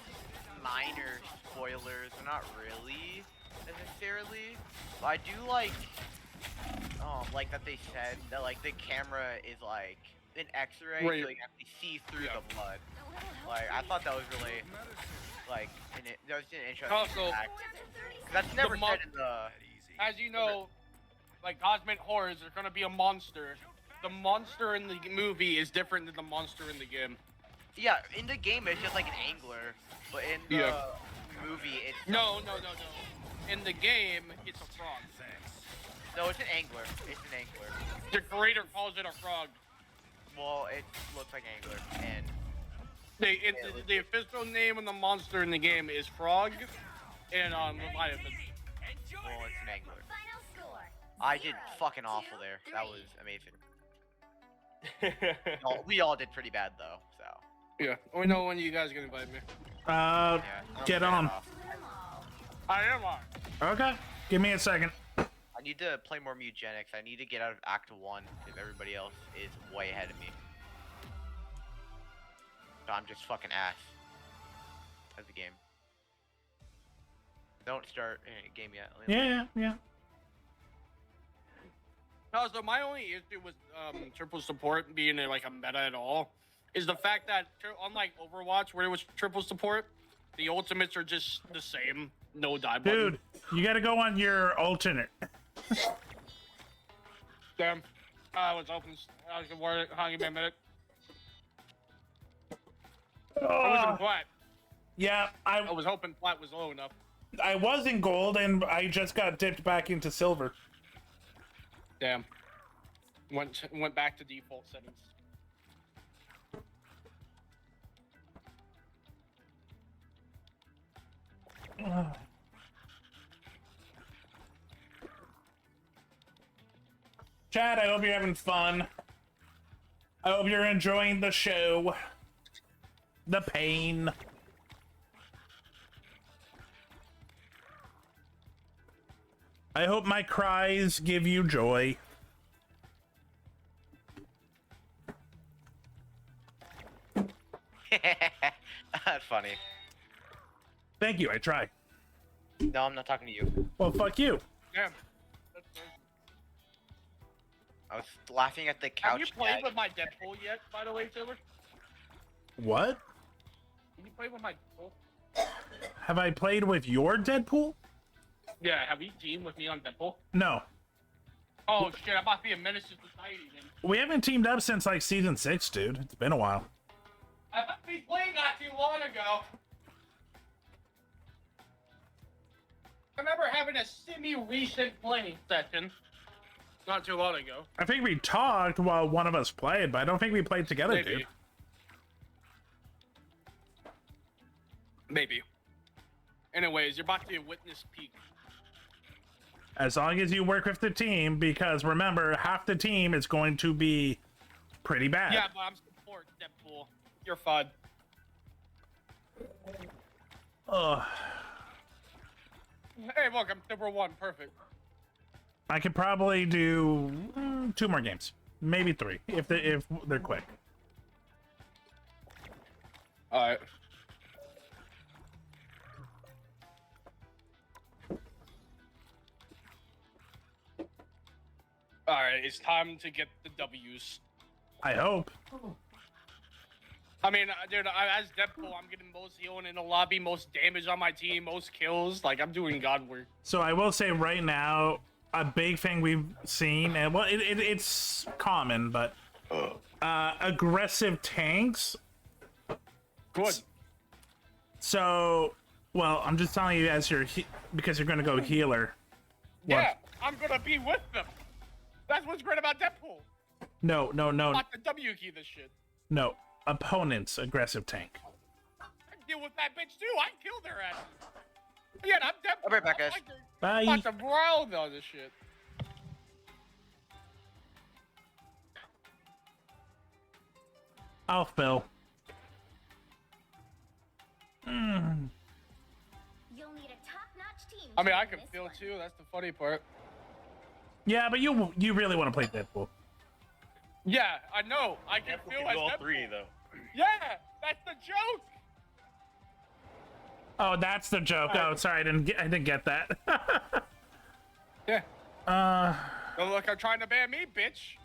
[SPEAKER 10] minor spoilers, but not really necessarily. But I do like that they said that like the camera is like an X-ray, so you can actually see through the blood. Like I thought that was really like that was an interesting fact. That's never said in the.
[SPEAKER 23] As you know, like Cosmic Horrors are gonna be a monster. The monster in the movie is different than the monster in the game.
[SPEAKER 10] Yeah, in the game it's just like an angler, but in the movie it's.
[SPEAKER 23] No. In the game, it's a frog.
[SPEAKER 10] No, it's an angler. It's an angler.
[SPEAKER 23] The creator calls it a frog.
[SPEAKER 10] Well, it looks like angler, and.
[SPEAKER 23] The official name of the monster in the game is Frog, and Leviathan.
[SPEAKER 10] Well, it's an angler. I did fucking awful there. That was amazing. We all did pretty bad though, so.
[SPEAKER 23] Yeah, we know when you guys are gonna invite me.
[SPEAKER 2] Get on.
[SPEAKER 23] I am on.
[SPEAKER 2] Okay, give me a second.
[SPEAKER 10] I need to play more Mutagenics. I need to get out of Act 1 if everybody else is way ahead of me.
[SPEAKER 7] So I'm just fucking ass at the game. Don't start a game yet.
[SPEAKER 2] Yeah.
[SPEAKER 23] No, so my only issue with triple support being like a meta at all is the fact that unlike Overwatch, where it was triple support, the ultimates are just the same. No die button.
[SPEAKER 2] Dude, you gotta go on your alternate.
[SPEAKER 23] Damn. I was open. I was worried. Give me a minute. I was in flat.
[SPEAKER 2] Yeah,
[SPEAKER 23] I was hoping flat was low enough.
[SPEAKER 2] I was in gold and I just got dipped back into silver.
[SPEAKER 23] Damn. Went back to default settings.
[SPEAKER 2] Chad, I hope you're having fun. I hope you're enjoying the show. The pain. I hope my cries give you joy.
[SPEAKER 7] That's funny.
[SPEAKER 2] Thank you, I try.
[SPEAKER 7] No, I'm not talking to you.
[SPEAKER 2] Well, fuck you.
[SPEAKER 23] Damn.
[SPEAKER 7] I was laughing at the couch.
[SPEAKER 23] Have you played with my Deadpool yet, by the way, Silver?
[SPEAKER 2] What?
[SPEAKER 23] Have you played with my Deadpool?
[SPEAKER 2] Have I played with your Deadpool?
[SPEAKER 23] Yeah, have you teamed with me on Deadpool?
[SPEAKER 2] No.
[SPEAKER 23] Oh shit, I'm about to be a menace to society then.
[SPEAKER 2] We haven't teamed up since like season 6, dude. It's been a while.
[SPEAKER 23] I thought we played not too long ago. I remember having a semi-recent playing session not too long ago.
[SPEAKER 2] I think we talked while one of us played, but I don't think we played together,
[SPEAKER 23] Maybe.
[SPEAKER 2] dude.
[SPEAKER 23] Maybe. Anyways, you're about to witness peak.
[SPEAKER 2] As long as you work with the team, because remember, half the team is going to be pretty bad.
[SPEAKER 23] Yeah, but I'm support Deadpool. You're fun.
[SPEAKER 2] Ugh.
[SPEAKER 23] Hey, look, I'm number 1. Perfect.
[SPEAKER 2] I could probably do 2 more games, maybe 3, if they're quick.
[SPEAKER 23] All right. All right, it's time to get the W's.
[SPEAKER 2] I hope.
[SPEAKER 23] I mean, dude, as Deadpool, I'm getting most healing in the lobby, most damage on my team, most kills. Like, I'm doing God work.
[SPEAKER 2] So I will say right now, a big thing we've seen, and well, it's common, but aggressive tanks.
[SPEAKER 23] Good.
[SPEAKER 2] So, well, I'm just telling you as because you're going to go healer.
[SPEAKER 23] Yeah, I'm gonna be with them. That's what's great about Deadpool.
[SPEAKER 2] No.
[SPEAKER 23] I'm about to W key this shit.
[SPEAKER 2] No, opponent's aggressive tank.
[SPEAKER 23] I deal with that bitch too. I killed her ass. Yeah, I'm Deadpool.
[SPEAKER 7] I'll be right back, guys.
[SPEAKER 2] Bye.
[SPEAKER 23] I'm about to brawl on this shit.
[SPEAKER 2] I'll fill.
[SPEAKER 9] You'll need a top-notch team.
[SPEAKER 23] I mean,
[SPEAKER 9] to
[SPEAKER 23] I
[SPEAKER 9] win
[SPEAKER 23] can
[SPEAKER 9] this
[SPEAKER 23] feel
[SPEAKER 9] one.
[SPEAKER 23] too. That's the funny part.
[SPEAKER 2] Yeah, but you really want to play Deadpool.
[SPEAKER 23] Yeah, I know. I can feel as
[SPEAKER 3] all
[SPEAKER 23] Deadpool.
[SPEAKER 3] 3 though.
[SPEAKER 23] Yeah, that's the joke.
[SPEAKER 2] Oh, that's the joke. Oh, sorry, I didn't get that.
[SPEAKER 23] Yeah. Oh, look, I'm trying to ban me, bitch.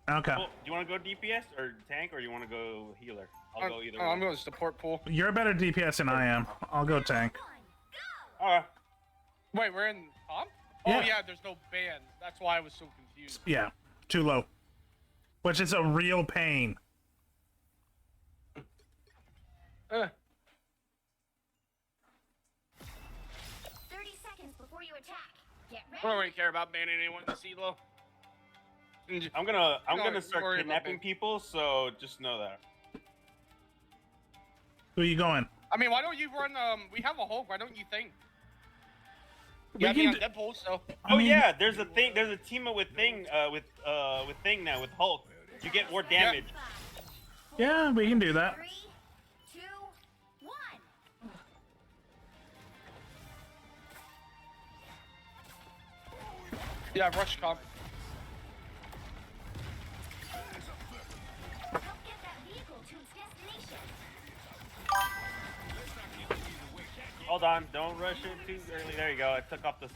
[SPEAKER 2] Okay.
[SPEAKER 3] Well, do you want to go DPS or tank, or do you want to go healer? I'll go either.
[SPEAKER 23] I'm going to support pool.
[SPEAKER 2] You're a better DPS than I am. I'll go tank.
[SPEAKER 3] Alright.
[SPEAKER 23] Wait, we're in comp?
[SPEAKER 2] Yeah.
[SPEAKER 23] Oh yeah, there's no ban. That's why I was so confused.
[SPEAKER 2] Yeah, too low. Which is a real pain.
[SPEAKER 9] 30 seconds before you attack. Get ready.
[SPEAKER 23] I don't really care about banning anyone in the CeeLo.
[SPEAKER 3] I'm gonna
[SPEAKER 23] Don't
[SPEAKER 3] start
[SPEAKER 23] worry about
[SPEAKER 3] kidnapping
[SPEAKER 23] me.
[SPEAKER 3] people, so just know that.
[SPEAKER 2] Who are you going?
[SPEAKER 23] I mean, why don't you run? We have a Hulk. Why don't you think?
[SPEAKER 2] We
[SPEAKER 23] Yeah, me on
[SPEAKER 2] can
[SPEAKER 23] Deadpool. So.
[SPEAKER 2] I mean-
[SPEAKER 3] yeah, there's a thing. There's a team up with Thing, with Thing now with Hulk. You get more damage.
[SPEAKER 2] Yeah, we can do that.
[SPEAKER 9] 3, 2, 1.
[SPEAKER 23] Yeah, rush comp.
[SPEAKER 9] Help get that vehicle to its destination.
[SPEAKER 3] Hold on, don't rush it too early. There you go. I took off the.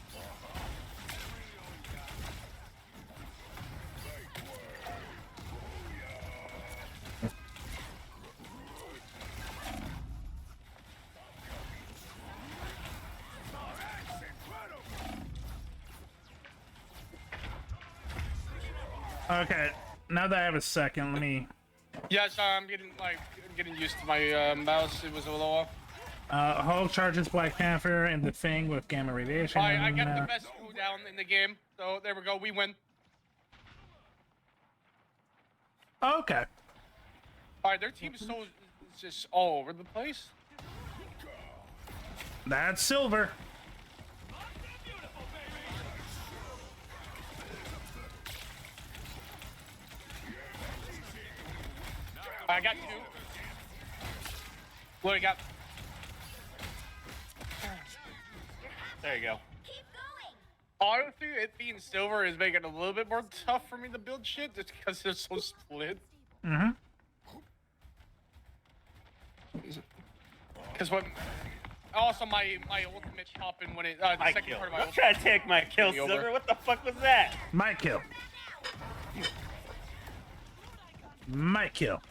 [SPEAKER 2] Okay, now that I have a second, let me.
[SPEAKER 23] Yes, I'm getting used to my mouse. It was a little off.
[SPEAKER 2] Hulk charges Black Panther and the Thing with gamma radiation.
[SPEAKER 23] I got the best cooldown in the game, so there we go. We win.
[SPEAKER 2] Okay.
[SPEAKER 23] All right, their team is so just all over the place.
[SPEAKER 2] That's Silver.
[SPEAKER 23] I got 2. What do you got?
[SPEAKER 3] There you go.
[SPEAKER 23] Honestly, it being Silver is making it a little bit more tough for me to build shit just because they're so split.
[SPEAKER 2] Mm-hmm.
[SPEAKER 23] Because what? Also, my ultimate popping when it the
[SPEAKER 3] My
[SPEAKER 23] second
[SPEAKER 3] kill.
[SPEAKER 23] part of my
[SPEAKER 3] Don't
[SPEAKER 23] ultimate.
[SPEAKER 3] try to take my kill, Silver. What the fuck was that?
[SPEAKER 2] My kill. My kill.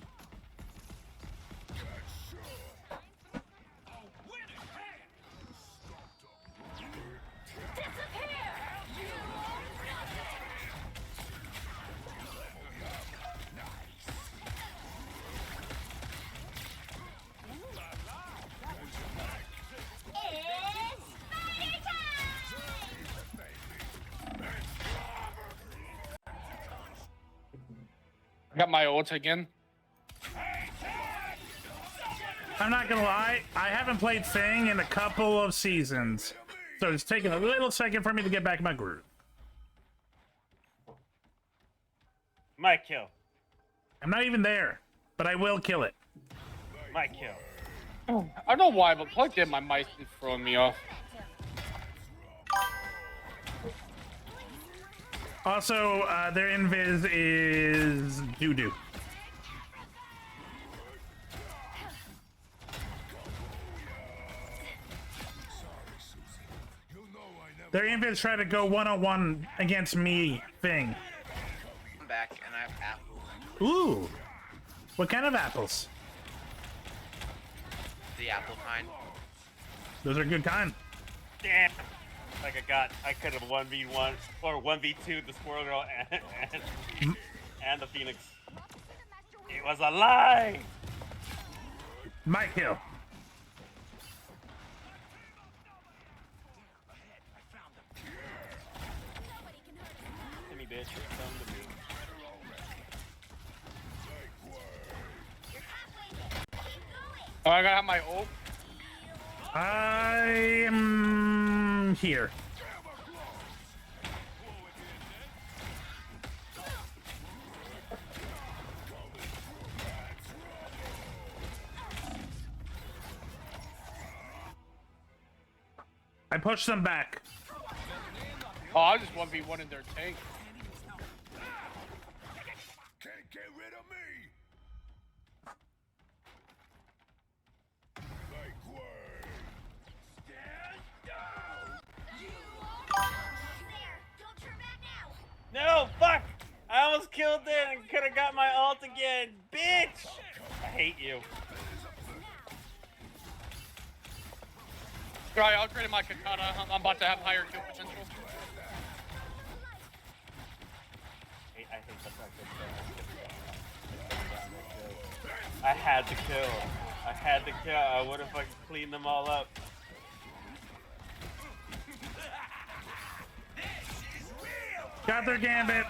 [SPEAKER 23] I got my ult again.
[SPEAKER 2] I'm not gonna lie, I haven't played Fang in a couple of seasons, so it's taking a little second for me to get back in my groove.
[SPEAKER 3] My kill.
[SPEAKER 2] I'm not even there, but I will kill it.
[SPEAKER 3] My kill.
[SPEAKER 23] I don't know why, but plugged in my mic is throwing me off.
[SPEAKER 2] Also, their invis is doo-doo. Their invis try to go one-on-one against me, Thing.
[SPEAKER 7] I'm back, and I have apples.
[SPEAKER 2] Ooh. What kind of apples?
[SPEAKER 7] The apple kind.
[SPEAKER 2] Those are good kind.
[SPEAKER 3] Damn. Like I could have 1v1 or 1v2 the Squirrel Girl and the Phoenix. It was a lie.
[SPEAKER 2] My kill.
[SPEAKER 3] To me, bitch. Come to me.
[SPEAKER 23] Oh, I gotta have my ult.
[SPEAKER 2] I am here. I pushed them back.
[SPEAKER 23] Oh, I just 1v1 in their tank.
[SPEAKER 12] Can't get rid of me.
[SPEAKER 3] No, fuck! I almost killed it and could have got my ult again, bitch! I hate you.
[SPEAKER 23] Alright, I'll trade my katana. I'm about to have higher kill potential.
[SPEAKER 3] I hate the fact that I had to kill. I had to kill. I would have fucking cleaned them all up.
[SPEAKER 2] Got their gambit.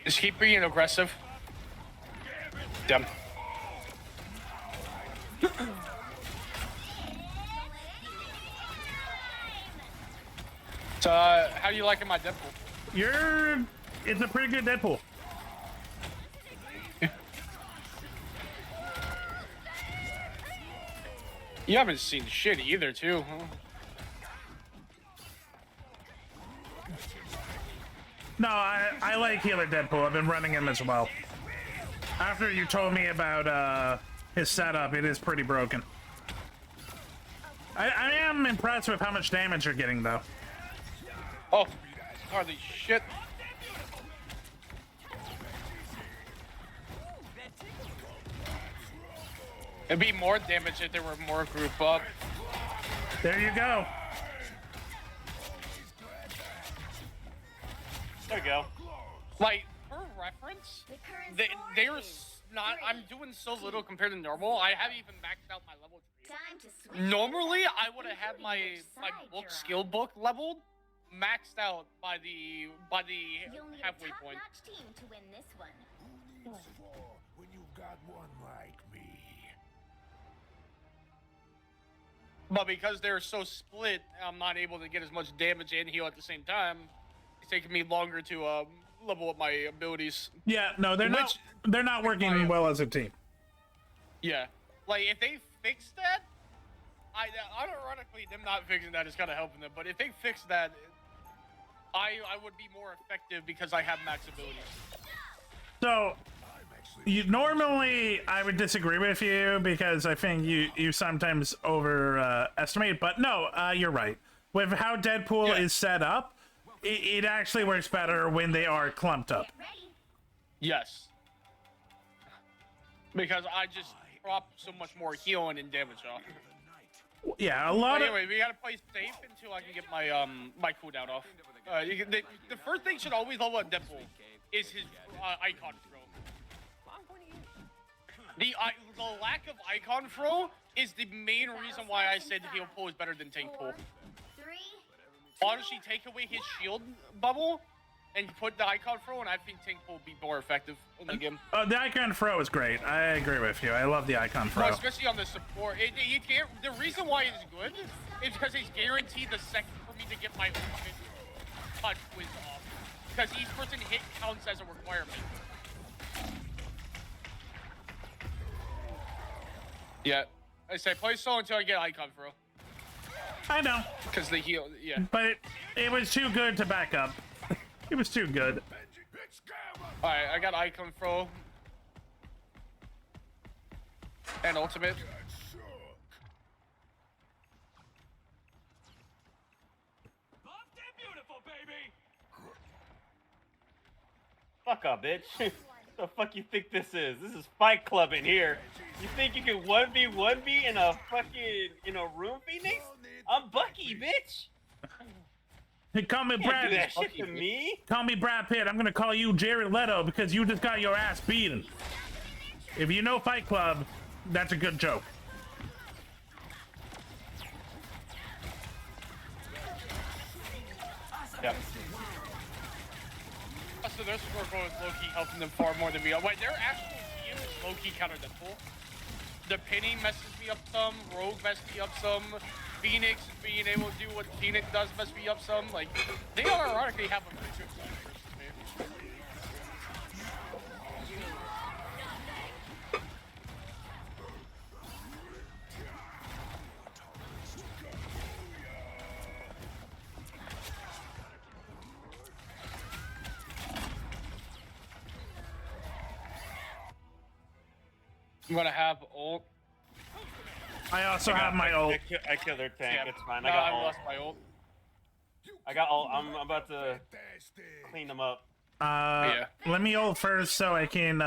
[SPEAKER 23] Just keep being aggressive. Dumb. So, how you liking my Deadpool?
[SPEAKER 2] It's a pretty good Deadpool.
[SPEAKER 23] You haven't seen shit either, too, huh?
[SPEAKER 2] No, I like Healer Deadpool. I've been running him as well. After you told me about his setup, it is pretty broken. I am impressed with how much damage you're getting, though.
[SPEAKER 23] Oh, hardly shit. It'd be more damage if there were more group up.
[SPEAKER 2] There you go.
[SPEAKER 23] There you go. Like, for reference, they're not. I'm doing so little compared to normal. I haven't even maxed out my level tree. Normally, I would have had my book skill book leveled, maxed out by the halfway point.
[SPEAKER 9] Team to win this one.
[SPEAKER 12] When you got one like me.
[SPEAKER 23] But because they're so split, I'm not able to get as much damage and heal at the same time. It's taking me longer to level up my abilities.
[SPEAKER 2] Yeah, no, they're not working well as a team.
[SPEAKER 23] Yeah, like if they fix that, ironically them not fixing that is kind of helping them. But if they fix that, I would be more effective because I have max abilities.
[SPEAKER 2] So, normally I would disagree with you because I think you sometimes overestimate, but no, you're right. With how Deadpool is set up, it actually works better when they are clumped up.
[SPEAKER 23] Yes. Because I just drop so much more healing and damage off.
[SPEAKER 2] Yeah, a lot
[SPEAKER 23] anyway, we gotta play safe until I can get my my cooldown off. The first thing should always level up Deadpool is his icon throw. The lack of icon throw is the main reason why I said heal pull is better than tank pull. Honestly, take away his shield bubble and put the icon throw, and I think tank pull will be more effective in the game.
[SPEAKER 2] The icon throw is great. I agree with you. I love the icon throw.
[SPEAKER 23] Well, especially on the support. You can't. The reason why it's good is because it's guaranteed the second for me to get my ultimate touch whiz off. Because each person hit counts as a requirement. Yeah, I say play slow until I get icon throw.
[SPEAKER 2] I know.
[SPEAKER 23] Because the heal, yeah.
[SPEAKER 2] But it was too good to back up. It was too good.
[SPEAKER 23] Alright, I got icon throw. And ultimate.
[SPEAKER 16] Fuck up, bitch. The fuck you think this is? This is Fight Club in here. You think you can 1v1 in a room, Phoenix? I'm Bucky, bitch.
[SPEAKER 2] Hey, call me Brad.
[SPEAKER 16] Do that shit to me?
[SPEAKER 2] Call me Brad Pitt. I'm gonna call you Jared Leto because you just got your ass beaten. If you know Fight Club, that's a good joke.
[SPEAKER 23] Yep. So their score is low-key helping them far more than we are. Wait, their actual team is low-key counter Deadpool. The Penny messes me up some, Rogue messes me up some, Phoenix being able to do what Phoenix does messes me up some. Like, they ironically have a pretty good team versus me. I'm gonna have ult.
[SPEAKER 2] I also have my ult.
[SPEAKER 16] I killed their tank.
[SPEAKER 23] Yeah,
[SPEAKER 16] It's fine.
[SPEAKER 23] no,
[SPEAKER 16] I got
[SPEAKER 23] I
[SPEAKER 16] ult.
[SPEAKER 23] lost my ult.
[SPEAKER 16] I got ult. I'm about to clean them up.
[SPEAKER 2] Let me ult first so I can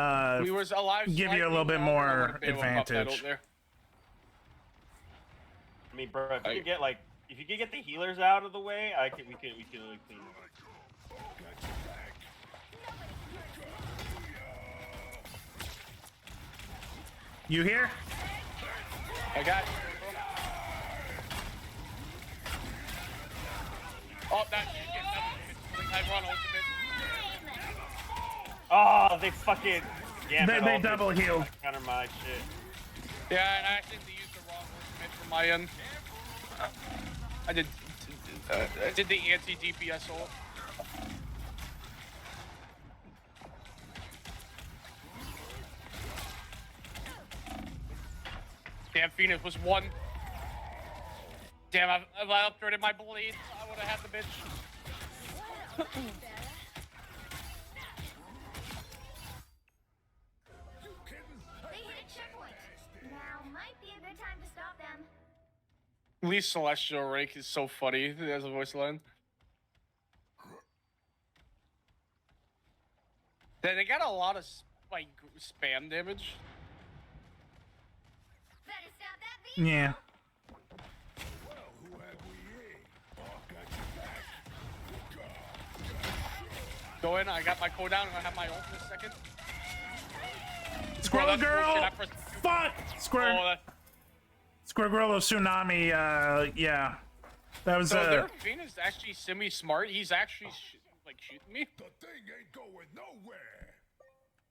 [SPEAKER 23] We was alive
[SPEAKER 2] give you a little bit more advantage.
[SPEAKER 16] I mean, bro, if you could get if you could get the healers out of the way, we can really clean them up.
[SPEAKER 2] You here?
[SPEAKER 23] I got. Oh, that I run ultimate.
[SPEAKER 16] Oh, they fucking
[SPEAKER 3] Gambit
[SPEAKER 2] They
[SPEAKER 3] ult
[SPEAKER 2] double
[SPEAKER 3] is
[SPEAKER 2] healed.
[SPEAKER 3] like counter my shit.
[SPEAKER 23] Yeah, and I accidentally used the wrong ultimate from my end. I did the anti-DPS ult. Damn, Phoenix was one. Damn, I upgraded my blades. I would have had the bitch.
[SPEAKER 9] They hit a checkpoint. Now might be a good time to stop them.
[SPEAKER 23] At least Celestial Rake is so funny as a voice line. They got a lot of like spam damage.
[SPEAKER 2] Yeah.
[SPEAKER 23] Go in, I got my cooldown, I'm gonna have my ult in a second.
[SPEAKER 2] Squirrel
[SPEAKER 23] that's
[SPEAKER 2] girl!
[SPEAKER 23] bullshit, I pressed-
[SPEAKER 2] Fuck! Squirrel Tsunami, yeah. That was,
[SPEAKER 23] So their Phoenix is actually semi-smart. He's actually, like, shooting me.
[SPEAKER 12] The thing ain't going nowhere.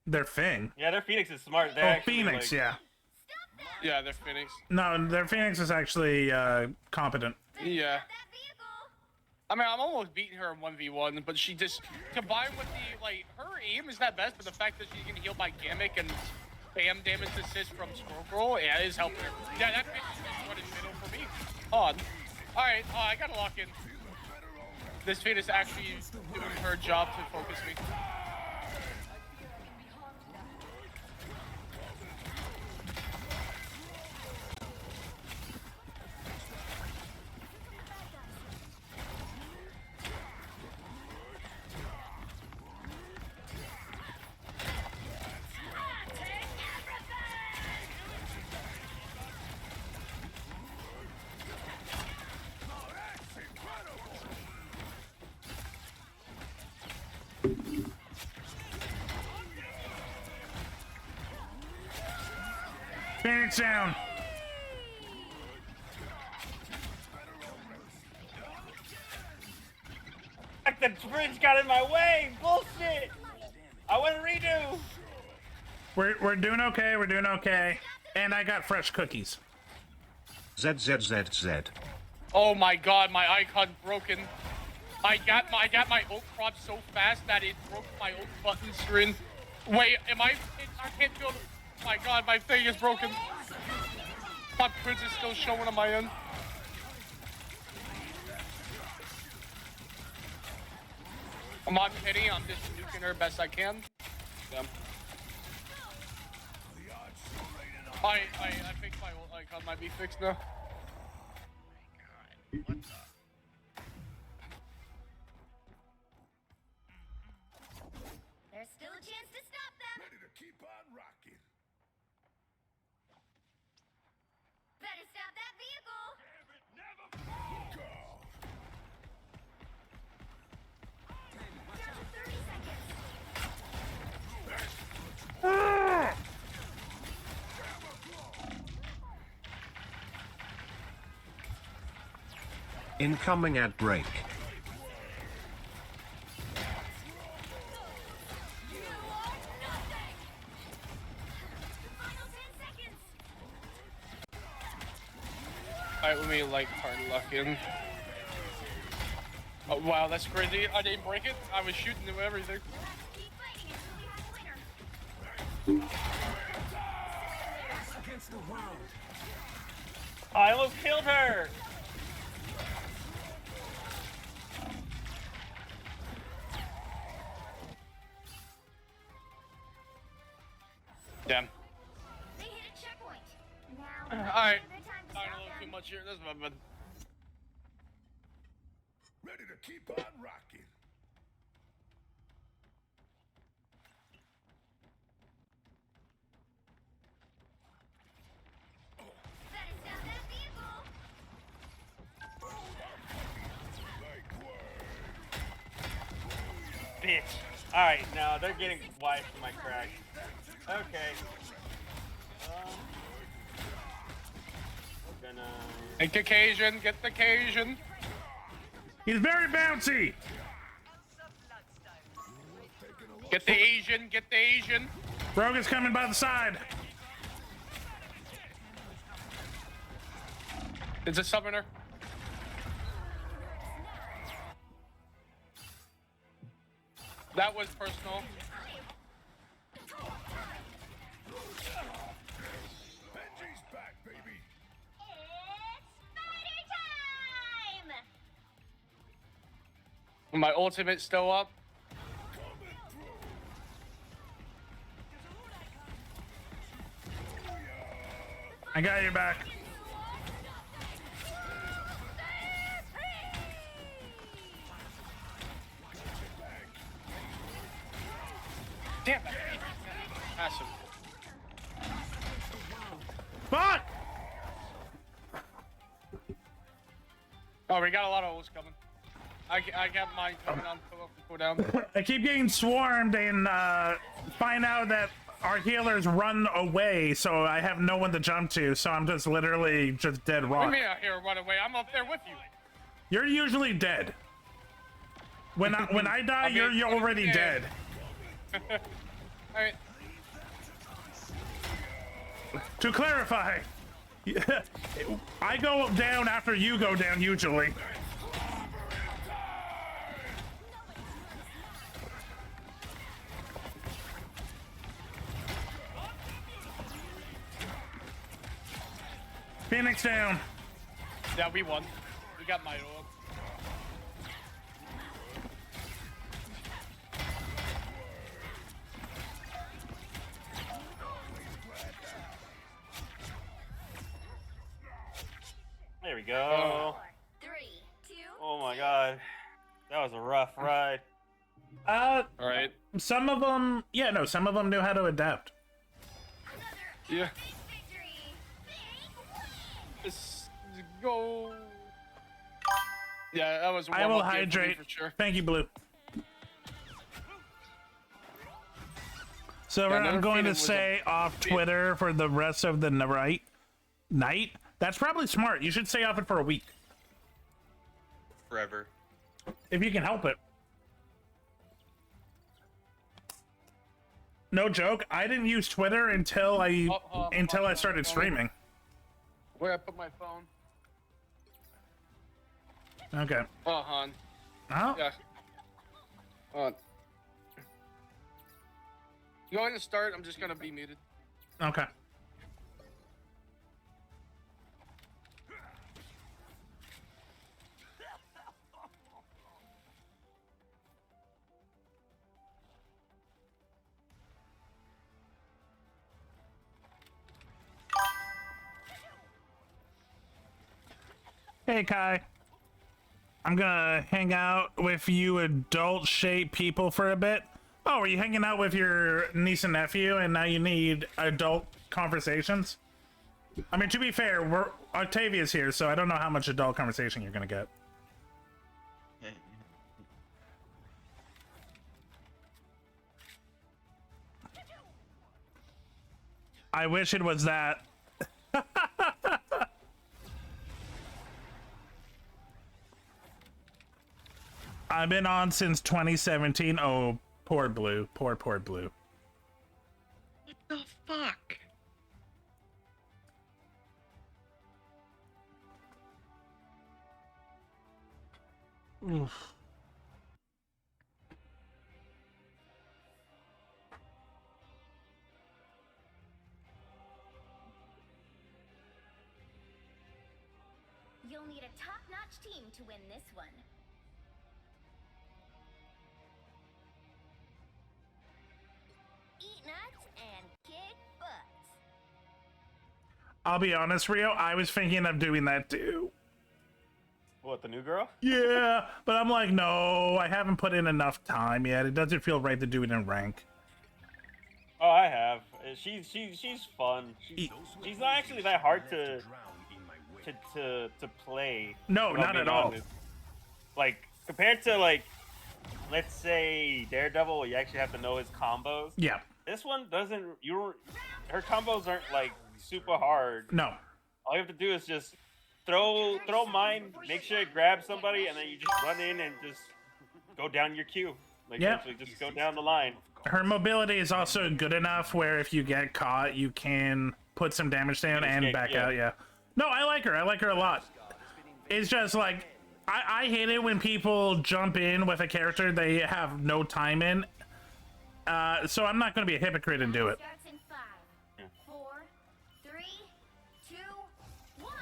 [SPEAKER 2] their Fang.
[SPEAKER 3] Yeah, their Phoenix is smart. They
[SPEAKER 2] Oh,
[SPEAKER 3] actually,
[SPEAKER 2] Phoenix,
[SPEAKER 3] like,
[SPEAKER 2] yeah.
[SPEAKER 23] Yeah, they're Phoenix.
[SPEAKER 2] No, their Phoenix is actually competent.
[SPEAKER 23] Yeah. I mean, I'm almost beating her in 1v1, but she just, combined with the, like, her aim is not best, but the fact that she can heal by gimmick and spam damage assist from Squirrel Girl, yeah, is helping her. Yeah, that bitch is just running middle for me. On. Alright, I gotta lock in. This Phoenix actually doing her job to focus me.
[SPEAKER 2] Phoenix down.
[SPEAKER 3] The bridge got in my way. Bullshit. I want to redo.
[SPEAKER 2] We're doing okay. We're doing okay. And I got fresh cookies.
[SPEAKER 1] ZZZZ.
[SPEAKER 23] Oh my god, my icon broken. I got my ult prop so fast that it broke my ult button screen. Wait, I can't feel the, my god, my thing is broken. My prince is still showing on my end. I'm on hitting, I'm just nuking her best I can. Yeah. I think my ult icon might be fixed now.
[SPEAKER 10] What the?
[SPEAKER 9] There's still a chance to stop them.
[SPEAKER 12] Ready to keep on rocking.
[SPEAKER 9] Better stop that vehicle. Down to 30 seconds.
[SPEAKER 1] Incoming ad break.
[SPEAKER 23] Alright, let me like hard lock in. Oh wow, that's crazy. I didn't break it. I was shooting with everything.
[SPEAKER 3] I almost killed her.
[SPEAKER 23] Damn.
[SPEAKER 9] They hit a checkpoint. Now,
[SPEAKER 23] Alright.
[SPEAKER 9] good time to
[SPEAKER 23] Talking a
[SPEAKER 9] stop
[SPEAKER 23] little too
[SPEAKER 9] them.
[SPEAKER 23] much here. That's my bad.
[SPEAKER 12] Ready to keep on rocking.
[SPEAKER 9] Better stop that vehicle.
[SPEAKER 3] Bitch. Alright, now they're getting wiped from my crack. Okay. We're gonna...
[SPEAKER 23] Get the Cajun. Get the Cajun.
[SPEAKER 2] He's very bouncy.
[SPEAKER 23] Get the Asian. Get the Asian.
[SPEAKER 2] Rogue is coming by the side.
[SPEAKER 23] It's a summoner. That was personal.
[SPEAKER 12] Benji's back, baby.
[SPEAKER 23] My ultimate's still up.
[SPEAKER 2] I got your back.
[SPEAKER 23] Damn it. Passive.
[SPEAKER 2] Fuck!
[SPEAKER 23] Oh, we got a lot of O's coming. I got mine coming on. Go down.
[SPEAKER 2] I keep getting swarmed and find out that our healers run away, so I have no one to jump to, so I'm just literally just dead
[SPEAKER 23] What do
[SPEAKER 2] rock.
[SPEAKER 23] you mean out here run away? I'm up there with you.
[SPEAKER 2] You're usually dead. When I die,
[SPEAKER 23] I mean,
[SPEAKER 2] you're already
[SPEAKER 23] yeah.
[SPEAKER 2] dead.
[SPEAKER 23] Alright.
[SPEAKER 2] To clarify, I go down after you go down usually. Phoenix down.
[SPEAKER 23] Yeah, we won. We got my oil.
[SPEAKER 16] There we go.
[SPEAKER 9] 3, 2.
[SPEAKER 16] Oh my god. That was a rough ride.
[SPEAKER 23] Alright.
[SPEAKER 2] Some of them, yeah, no, some of them knew how to adapt.
[SPEAKER 23] Yeah. Let's go. Yeah, that was.
[SPEAKER 2] I will
[SPEAKER 23] warm-up game for me
[SPEAKER 2] hydrate.
[SPEAKER 23] for sure.
[SPEAKER 2] Thank you, Blue. So
[SPEAKER 23] Yeah,
[SPEAKER 2] I'm
[SPEAKER 23] another
[SPEAKER 2] going to
[SPEAKER 23] feeling was
[SPEAKER 2] say off Twitter for the rest of the night. That's probably smart. You should stay off it for a week.
[SPEAKER 7] Forever.
[SPEAKER 2] If you can help it. No joke. I didn't use Twitter until I started streaming.
[SPEAKER 23] Where I put my phone?
[SPEAKER 2] Okay.
[SPEAKER 23] Oh, hon.
[SPEAKER 2] Oh.
[SPEAKER 23] Yeah. On. You going to start? I'm just gonna be muted.
[SPEAKER 2] Okay. Hey, Kai. I'm gonna hang out with you adult-shaped people for a bit. Oh, are you hanging out with your niece and nephew and now you need adult conversations? I mean, to be fair, Octavia's here, so I don't know how much adult conversation you're gonna get. I wish it was that. I've been on since 2017. Oh, poor Blue. Poor Blue.
[SPEAKER 7] What the fuck?
[SPEAKER 2] Oof.
[SPEAKER 9] You'll need a top-notch team to win this one. Eat nuts and kick butts.
[SPEAKER 2] I'll be honest, Rio, I was thinking of doing that too.
[SPEAKER 16] What, the new girl?
[SPEAKER 2] Yeah, but I'm like, no, I haven't put in enough time yet. It doesn't feel right to do it in rank.
[SPEAKER 16] Oh, I have. She's fun. She's not actually that hard to play.
[SPEAKER 2] No, not at all.
[SPEAKER 16] Like compared to like, let's say Daredevil, where you actually have to know his combos.
[SPEAKER 2] Yeah.
[SPEAKER 16] This one doesn't. Her combos aren't like super hard.
[SPEAKER 2] No.
[SPEAKER 16] All you have to do is just throw mine, make sure it grabs somebody, and then you just run in and just go down your queue. Like,
[SPEAKER 2] Yep.
[SPEAKER 16] actually just go down the line.
[SPEAKER 2] Her mobility is also good enough where if you get caught, you can put some damage down and
[SPEAKER 16] escape,
[SPEAKER 2] back
[SPEAKER 16] yeah.
[SPEAKER 2] out. Yeah. No, I like her. I like her a lot. It's just like I hate it when people jump in with a character they have no time in. So I'm not going to be a hypocrite and do it.
[SPEAKER 9] Starts in 5, 4, 3, 2, 1.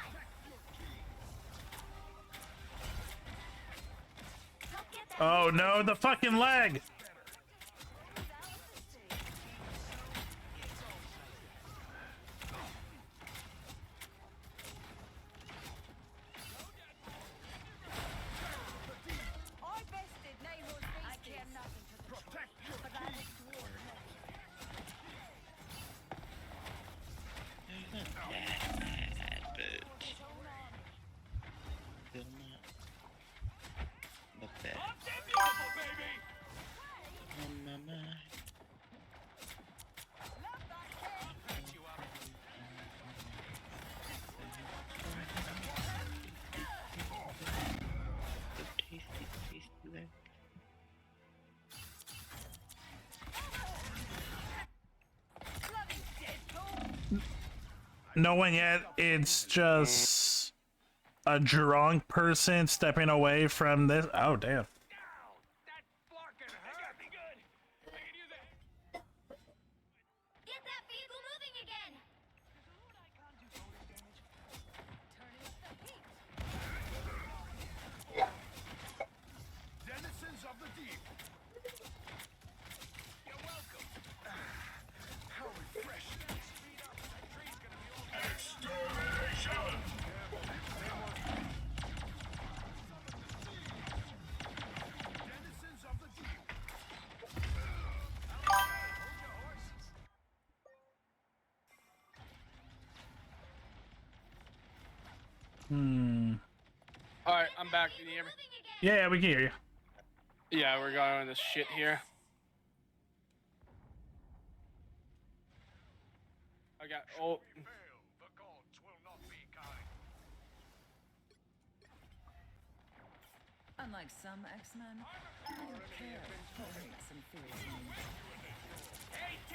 [SPEAKER 2] Oh no, the fucking leg! No one yet. It's just a drunk person stepping away from this. Oh, damn.
[SPEAKER 9] Get that vehicle moving again.
[SPEAKER 12] Denizens of the deep. You're welcome. How refreshing. Extermination! Denizens of the deep.
[SPEAKER 23] Alright, I'm back. Can you hear me?
[SPEAKER 2] Yeah, we can hear you.
[SPEAKER 23] Yeah, we're going on this shit here. I got
[SPEAKER 8] Unlike some X-Men, I don't care who hates and fears me.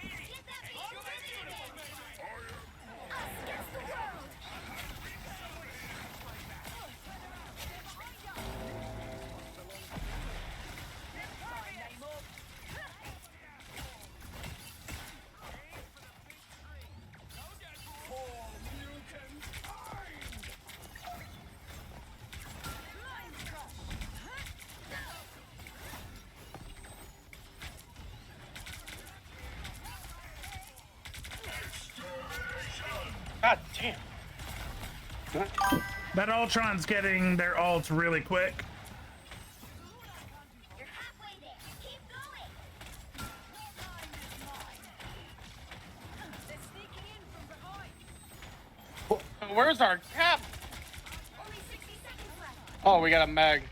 [SPEAKER 9] Get that vehicle moving again. Us against the world.
[SPEAKER 23] God damn.
[SPEAKER 2] That Ultron's getting their ults really quick.
[SPEAKER 9] You're halfway there. Keep going.
[SPEAKER 8] They're sneaking in from behind.
[SPEAKER 23] Where's our cap?
[SPEAKER 9] Only 60 seconds left.
[SPEAKER 23] Oh, we got a mag.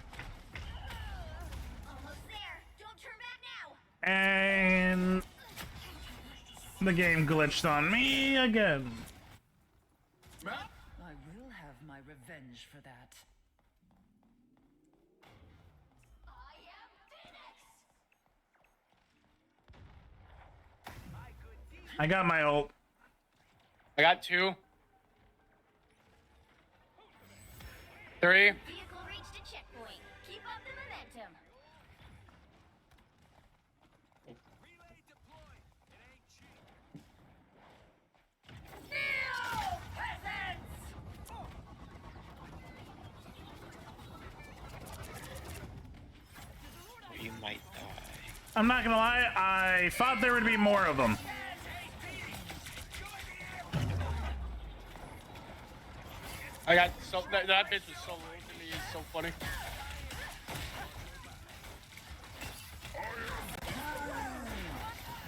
[SPEAKER 9] Almost there. Don't turn back now.
[SPEAKER 2] And the game glitched on me again.
[SPEAKER 8] I will have my revenge for that.
[SPEAKER 9] I am Phoenix.
[SPEAKER 2] I got my ult.
[SPEAKER 23] I got 2. 3.
[SPEAKER 9] Vehicle reached a checkpoint. Keep up the momentum.
[SPEAKER 10] You might die.
[SPEAKER 2] I'm not gonna lie, I thought there would be more of them.
[SPEAKER 23] I got so that bitch was so low to me. It's so funny.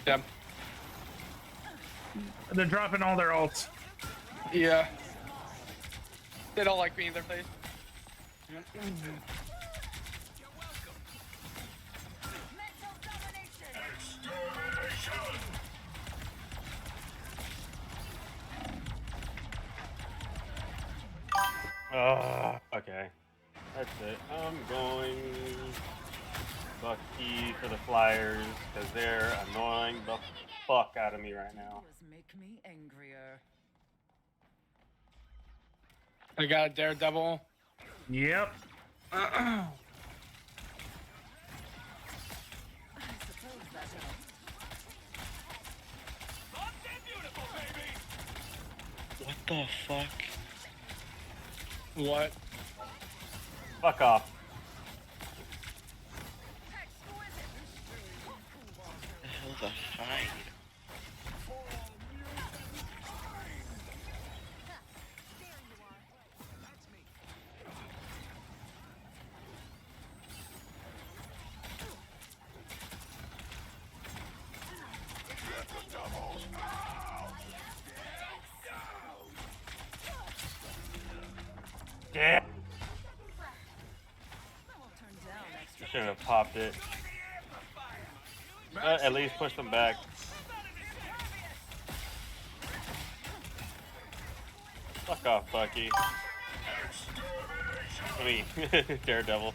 [SPEAKER 23] Damn.
[SPEAKER 2] They're dropping all their ults.
[SPEAKER 23] Yeah. They don't like me in their face.
[SPEAKER 16] Okay. That's it. I'm going buck E for the Flyers because they're annoying the fuck out of me right now.
[SPEAKER 8] Make me angrier.
[SPEAKER 23] I got a Daredevil.
[SPEAKER 2] Yep.
[SPEAKER 3] What the fuck?
[SPEAKER 23] What?
[SPEAKER 16] Fuck off.
[SPEAKER 3] The hell's a hide?
[SPEAKER 16] Yeah. Should have popped it. At least push them back. Fuck off, Bucky. I mean, Daredevil.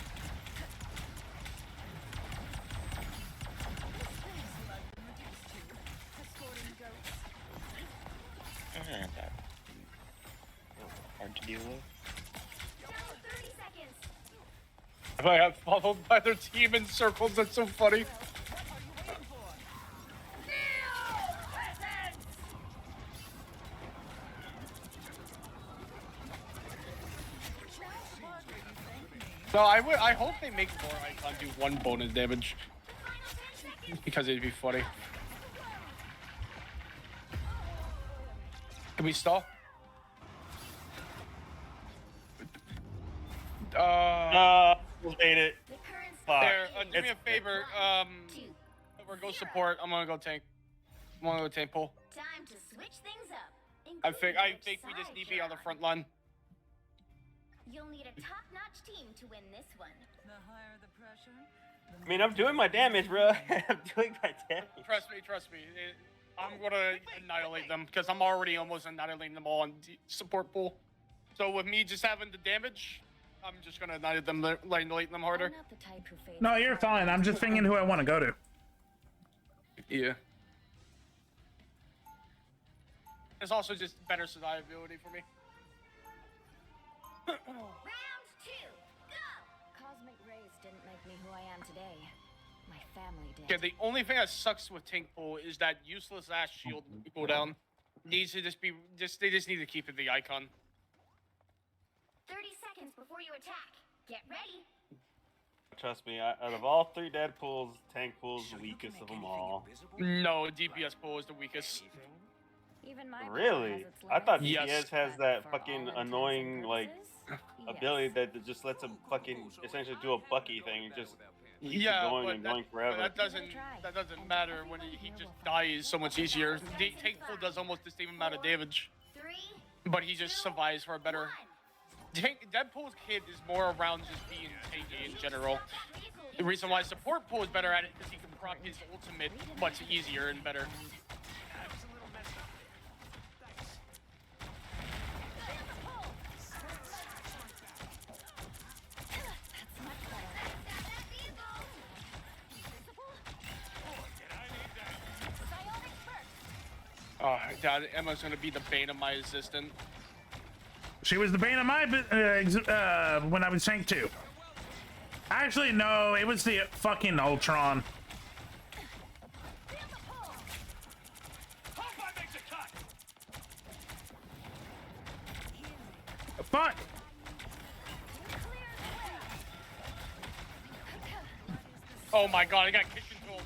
[SPEAKER 3] Hard to deal with.
[SPEAKER 23] I got followed by their team in circles. That's so funny. So I hope they make more icon do 1 bonus damage. Because it'd be funny. Can we stall?
[SPEAKER 16] We'll hate it. Fuck.
[SPEAKER 23] There, do me a favor. We're go support. I'm gonna go tank. I'm gonna go tank pull.
[SPEAKER 9] Time to switch things up.
[SPEAKER 23] I think we just need to be on the front line.
[SPEAKER 9] You'll need a top-notch team to win this one.
[SPEAKER 8] The higher the pressure.
[SPEAKER 16] I mean, I'm doing my damage, bro. I'm doing my damage.
[SPEAKER 23] Trust me. I'm gonna annihilate them because I'm already almost annihilating them all on support pool. So with me just having the damage, I'm just gonna annihilate them harder.
[SPEAKER 2] No, you're fine. I'm just thinking who I want to go to.
[SPEAKER 23] Yeah. It's also just better survivability for me.
[SPEAKER 9] Round 2, go! Cosmic rays didn't make me who I am today. My family did.
[SPEAKER 23] Yeah, the only thing that sucks with tank pool is that useless ass shield cooldown needs to just be they just need to keep it the icon.
[SPEAKER 9] 30 seconds before you attack. Get ready.
[SPEAKER 16] Trust me, out of all 3 dead pools, tank pool's the weakest of them all.
[SPEAKER 23] No, DPS pool is the weakest.
[SPEAKER 9] Even my
[SPEAKER 16] Really? I thought DPS
[SPEAKER 23] Yes.
[SPEAKER 16] has that fucking annoying, like, ability that just lets him fucking essentially do a Bucky thing and just keeps it going and going forever.
[SPEAKER 23] But that doesn't maher when he just dies so much easier. Tank pool does almost the same amount of damage, but he just survives for a better. Deadpool's kid is more around just being tanky in general. The reason why support pool is better at it is he can proc his ultimate much easier and better. Oh god, Emma's gonna be the bane of my assistant.
[SPEAKER 2] She was the bane of my when I was tank 2. Actually, no, it was the fucking Ultron. Fuck!
[SPEAKER 23] Oh my god, I got kicked into a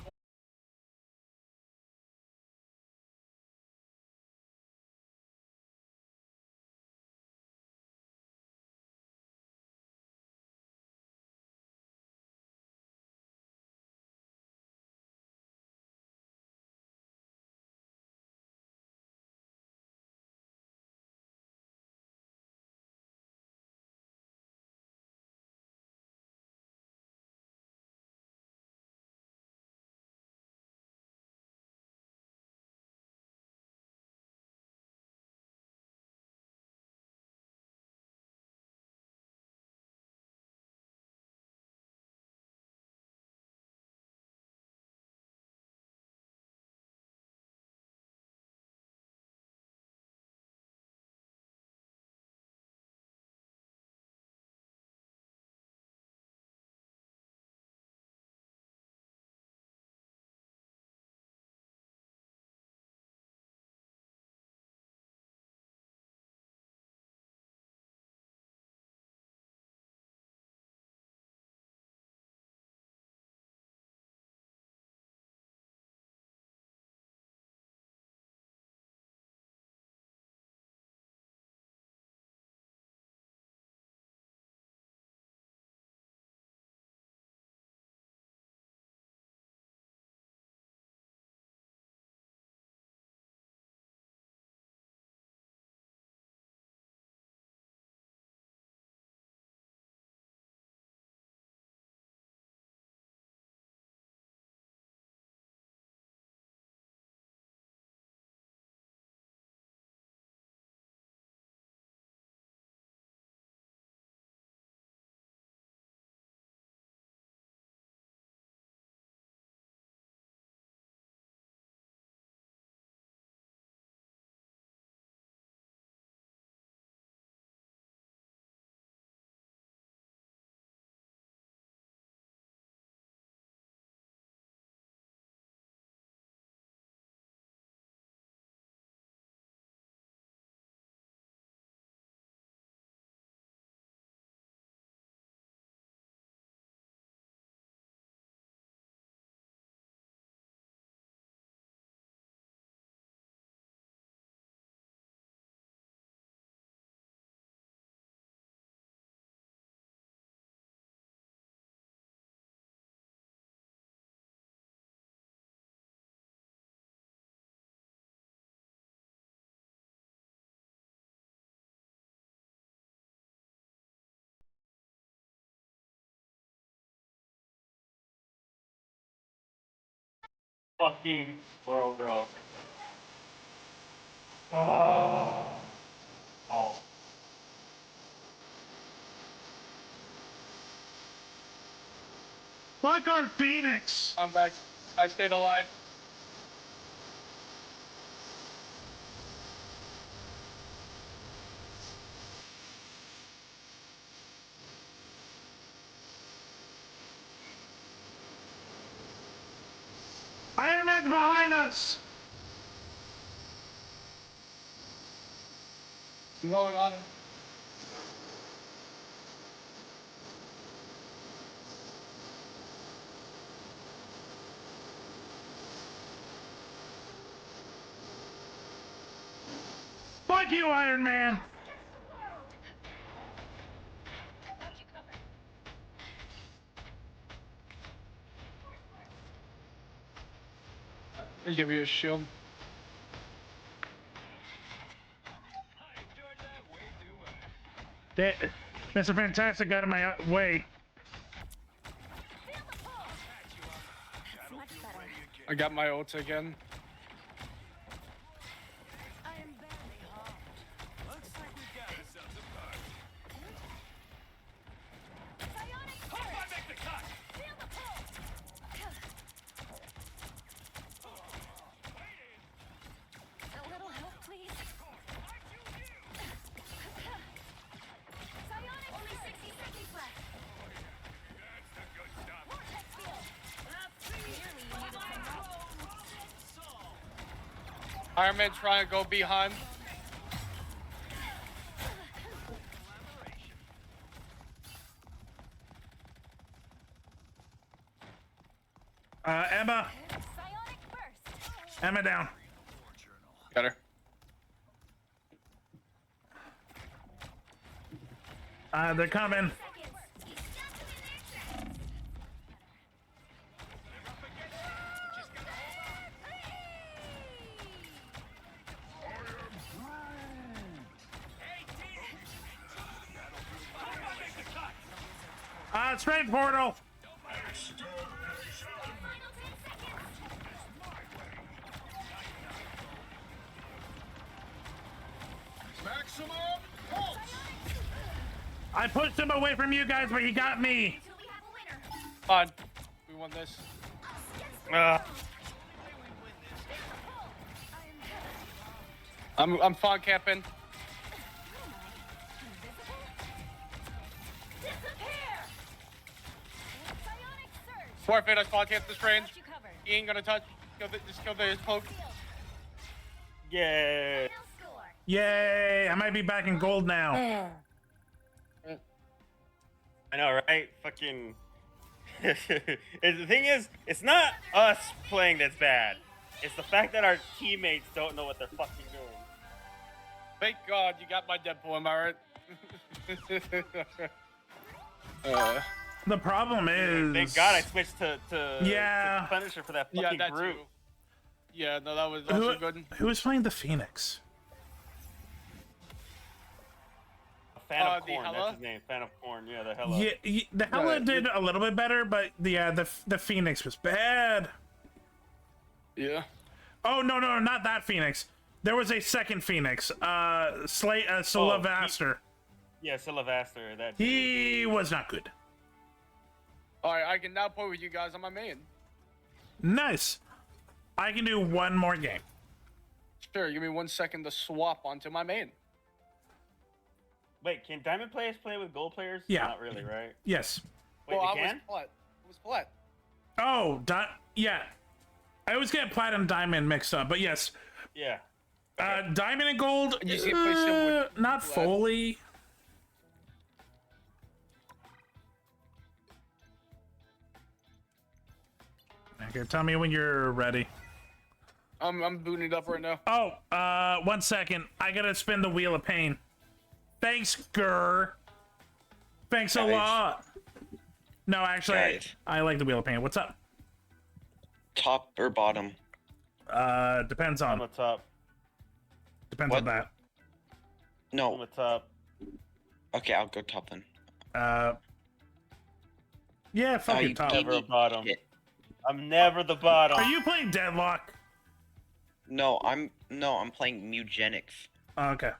[SPEAKER 16] fucking world, bro. Oh.
[SPEAKER 2] Fuck our Phoenix!
[SPEAKER 23] I'm back. I stayed alive.
[SPEAKER 2] Iron Man's behind us!
[SPEAKER 23] I'm going on.
[SPEAKER 2] Fuck you, Iron Man!
[SPEAKER 23] I'll give you a shield.
[SPEAKER 2] Mr. Fantastic got in my way.
[SPEAKER 23] I got my ult again. Iron Man trying to go behind.
[SPEAKER 2] Emma. Emma down.
[SPEAKER 23] Got her.
[SPEAKER 2] They're coming. Straight portal.
[SPEAKER 12] Maximum pulse.
[SPEAKER 2] I pushed him away from you guys, but he got me.
[SPEAKER 23] Fine. We won this. I'm fog camping. Forfeit, I fog camp this range. He ain't gonna touch. Just kill the poke.
[SPEAKER 16] Yay.
[SPEAKER 2] Yay! I might be back in gold now.
[SPEAKER 16] I know, right? Fucking. The thing is, it's not us playing that's bad. It's the fact that our teammates don't know what they're fucking doing.
[SPEAKER 23] Thank God you got my Deadpool, am I right?
[SPEAKER 2] The problem is.
[SPEAKER 16] Thank God I switched to
[SPEAKER 2] Yeah.
[SPEAKER 16] Punisher for that fucking
[SPEAKER 23] that
[SPEAKER 16] group.
[SPEAKER 23] too. Yeah, no, that was also good.
[SPEAKER 2] Who was playing the Phoenix?
[SPEAKER 16] Fan of Corn, that's his name. Fan of Corn, yeah, the Hella.
[SPEAKER 2] Yeah, the Hella did a little bit better, but the Phoenix was bad.
[SPEAKER 23] Yeah.
[SPEAKER 2] Oh no, not that Phoenix. There was a second Phoenix. Sylvester.
[SPEAKER 16] Yeah, Sylvester. That.
[SPEAKER 2] He was not good.
[SPEAKER 23] All right, I can now play with you guys on my main.
[SPEAKER 2] Nice. I can do one more game.
[SPEAKER 23] Sure, give me 1 second to swap onto my main.
[SPEAKER 16] Wait, can Diamond players play with Gold players?
[SPEAKER 2] Yeah.
[SPEAKER 16] Not really, right?
[SPEAKER 2] Yes.
[SPEAKER 16] Wait,
[SPEAKER 23] well,
[SPEAKER 16] they can?
[SPEAKER 23] It was Plat.
[SPEAKER 2] Oh, yeah. I always get Platinum Diamond mixed up, but yes.
[SPEAKER 16] Yeah.
[SPEAKER 2] Diamond and Gold,
[SPEAKER 23] You see play Silver with
[SPEAKER 2] not
[SPEAKER 23] Plat.
[SPEAKER 2] fully. Okay, tell me when you're ready.
[SPEAKER 23] I'm booting it up right now.
[SPEAKER 2] Oh, 1 second. I gotta spin the Wheel of Pain. Thanks, Grr. Thanks a lot. No, actually, I like the Wheel of Pain. What's up?
[SPEAKER 6] Top or bottom?
[SPEAKER 2] Depends on.
[SPEAKER 16] I'm a top.
[SPEAKER 2] Depends on that.
[SPEAKER 6] No.
[SPEAKER 16] I'm a top.
[SPEAKER 6] Okay, I'll go top then.
[SPEAKER 2] Yeah, fuck your
[SPEAKER 6] you
[SPEAKER 2] top.
[SPEAKER 6] gave me
[SPEAKER 16] bottom.
[SPEAKER 6] shit.
[SPEAKER 16] I'm never the bottom.
[SPEAKER 2] Are you playing Deadlock?
[SPEAKER 6] No, I'm playing Mugenics.
[SPEAKER 2] Oh, okay.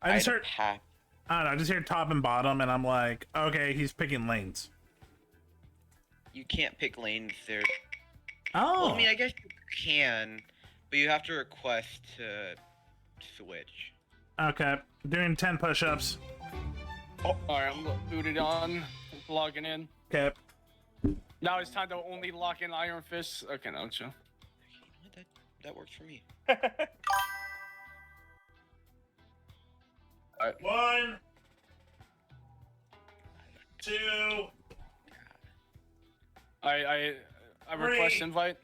[SPEAKER 2] I just heard.
[SPEAKER 6] Pack.
[SPEAKER 2] I don't know. I just hear top and bottom, and I'm like, okay, he's picking lanes.
[SPEAKER 6] You can't pick lanes there.
[SPEAKER 2] Oh.
[SPEAKER 6] Well, I mean, I guess you can, but you have to request to switch.
[SPEAKER 2] Okay, doing 10 push-ups.
[SPEAKER 23] Oh. Alright, I'm booted on. Logging in.
[SPEAKER 2] Okay.
[SPEAKER 23] Now it's time to only lock in Iron Fist. Okay, now chill.
[SPEAKER 6] That works for me.
[SPEAKER 23] Alright.
[SPEAKER 2] 1, 2.
[SPEAKER 23] I request invite.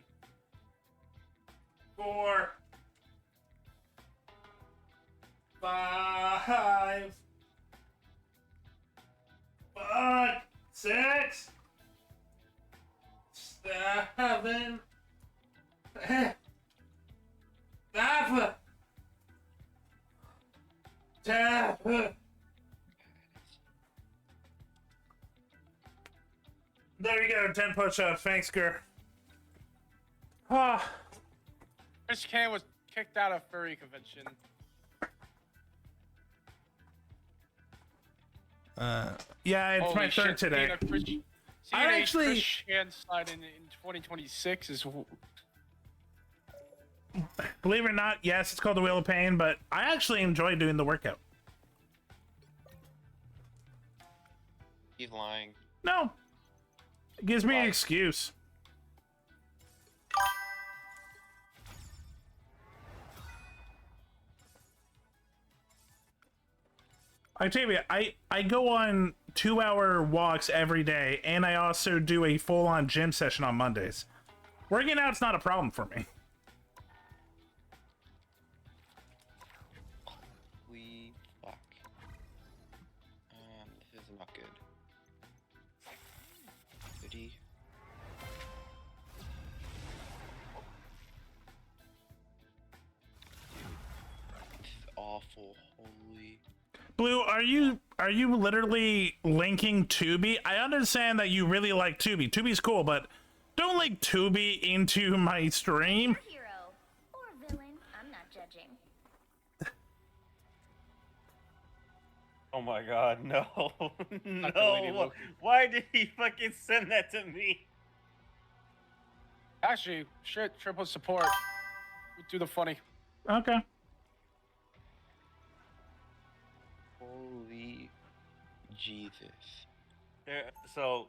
[SPEAKER 2] 4, 5, 6, 7, 8, 9, 10. There you go, 10 push-ups. Thanks, girl. Ah.
[SPEAKER 23] Chris Can was kicked out of furry convention.
[SPEAKER 2] Yeah, it's
[SPEAKER 23] Holy
[SPEAKER 2] my third
[SPEAKER 23] shit,
[SPEAKER 2] today.
[SPEAKER 23] I actually Chris Can slide in 2026 is.
[SPEAKER 2] Believe it or not, yes, it's called the Wheel of Pain, but I actually enjoy doing the workout.
[SPEAKER 6] He's lying.
[SPEAKER 2] No. It gives me an excuse. I tell you, I go on 2-hour walks every day, and I also do a full-on gym session on Mondays. Working out's not a problem for me.
[SPEAKER 6] Holy fuck. This is not good. Goody. This is awful. Holy.
[SPEAKER 2] Blue, are you literally linking Tubi? I understand that you really like Tubi. Tubi's cool, but don't link Tubi into my stream.
[SPEAKER 9] Hero or villain, I'm not judging.
[SPEAKER 16] Oh my god, no. No. Why did he fucking send that to me?
[SPEAKER 23] Actually, shit, triple support. We do the funny.
[SPEAKER 2] Okay.
[SPEAKER 6] Holy Jesus.
[SPEAKER 16] So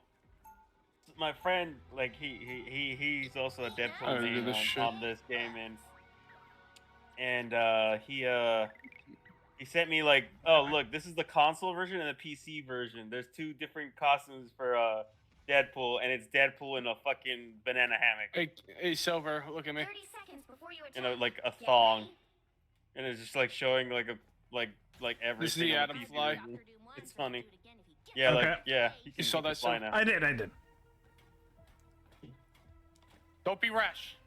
[SPEAKER 16] my friend, like he's also a Deadpool main on this game, and he sent me like, oh look, this is the console version and the PC version. There's two different costumes for Deadpool, and it's Deadpool in a fucking banana hammock.
[SPEAKER 23] Hey Silver, look at me.
[SPEAKER 9] 30 seconds before you
[SPEAKER 16] In like a thong, and it's just like showing like everything.
[SPEAKER 23] This is the
[SPEAKER 16] on
[SPEAKER 23] Adam
[SPEAKER 16] PC
[SPEAKER 23] Fly.
[SPEAKER 16] version. It's funny. Yeah,
[SPEAKER 2] Okay.
[SPEAKER 16] like yeah.
[SPEAKER 23] You saw that
[SPEAKER 16] fly
[SPEAKER 23] Silver?
[SPEAKER 16] now.
[SPEAKER 2] I did.
[SPEAKER 23] Don't be rash.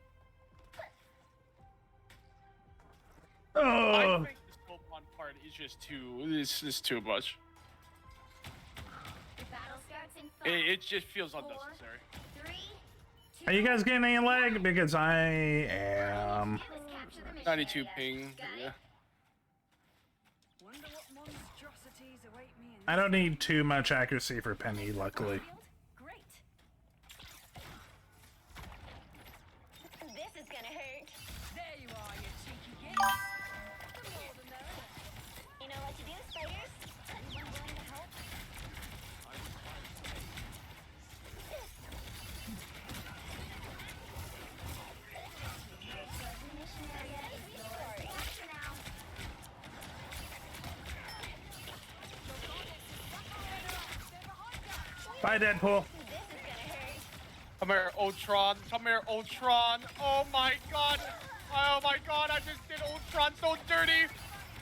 [SPEAKER 2] Oh.
[SPEAKER 23] I think this Pokemon part is just too. This is too much.
[SPEAKER 9] The battle starts in 5,
[SPEAKER 23] It just feels unnecessary.
[SPEAKER 9] 3,
[SPEAKER 2] Are you guys getting any lag? Because I am.
[SPEAKER 23] 92 ping. Yeah.
[SPEAKER 8] Wonder what monstrosities await me in
[SPEAKER 2] I don't need too much accuracy for Penny, luckily.
[SPEAKER 8] Great.
[SPEAKER 9] This is gonna hurt.
[SPEAKER 8] There you are, you cheeky gits.
[SPEAKER 9] You know what to do, spiders? Anyone willing to help?
[SPEAKER 2] Bye, Deadpool.
[SPEAKER 23] Come here, Ultron. Come here, Ultron. Oh my god. Oh my god, I just did Ultron so dirty.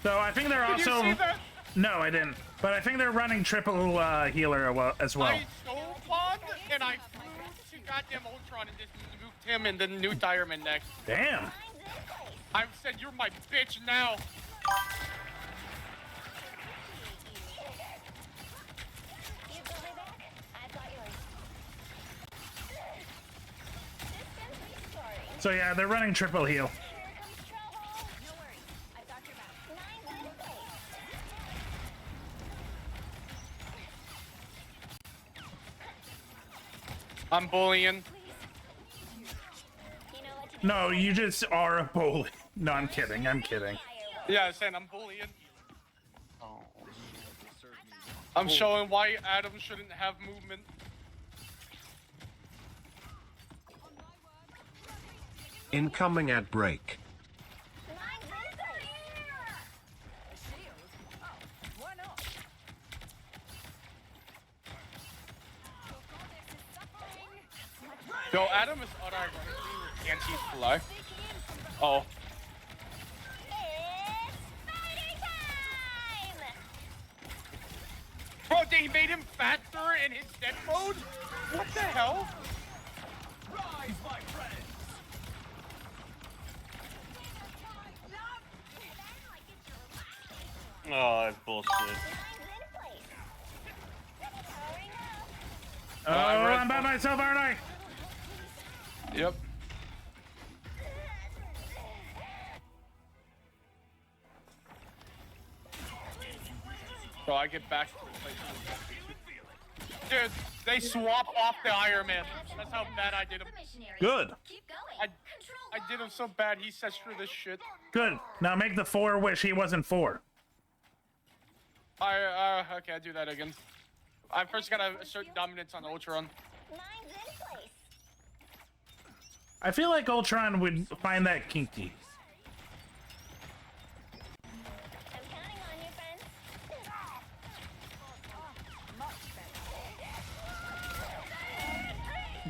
[SPEAKER 2] So I think they're
[SPEAKER 23] Did
[SPEAKER 2] also.
[SPEAKER 23] you see that?
[SPEAKER 2] No, I didn't. But I think they're running triple healer as well.
[SPEAKER 23] I so fun, and I flew to goddamn Ultron and just nuked him and then nuked Iron Man next.
[SPEAKER 2] Damn.
[SPEAKER 23] I said, you're my bitch now.
[SPEAKER 2] So yeah, they're running triple heal.
[SPEAKER 23] I'm bullying.
[SPEAKER 2] No, you just are a bully. No, I'm kidding. I'm kidding.
[SPEAKER 23] Yeah, I'm saying I'm bullying. I'm showing why Adam shouldn't have movement.
[SPEAKER 1] Incoming ad break.
[SPEAKER 23] Yo, Adam is unironically anti-fly. Oh. Bro, they made him faster in his dead mode? What the hell?
[SPEAKER 4] Rise, my friends.
[SPEAKER 16] Oh, that's bullshit.
[SPEAKER 2] Oh, I'm by myself, aren't I?
[SPEAKER 23] Yep. So I get back to the place. Dude, they swap off the Iron Man. That's how bad I did him.
[SPEAKER 2] Good.
[SPEAKER 23] I did him so bad, he says screw this shit.
[SPEAKER 2] Good. Now make the 4 wish he wasn't 4.
[SPEAKER 23] Okay, I do that again. I first gotta assert dominance on Ultron.
[SPEAKER 2] I feel like Ultron would find that kinky.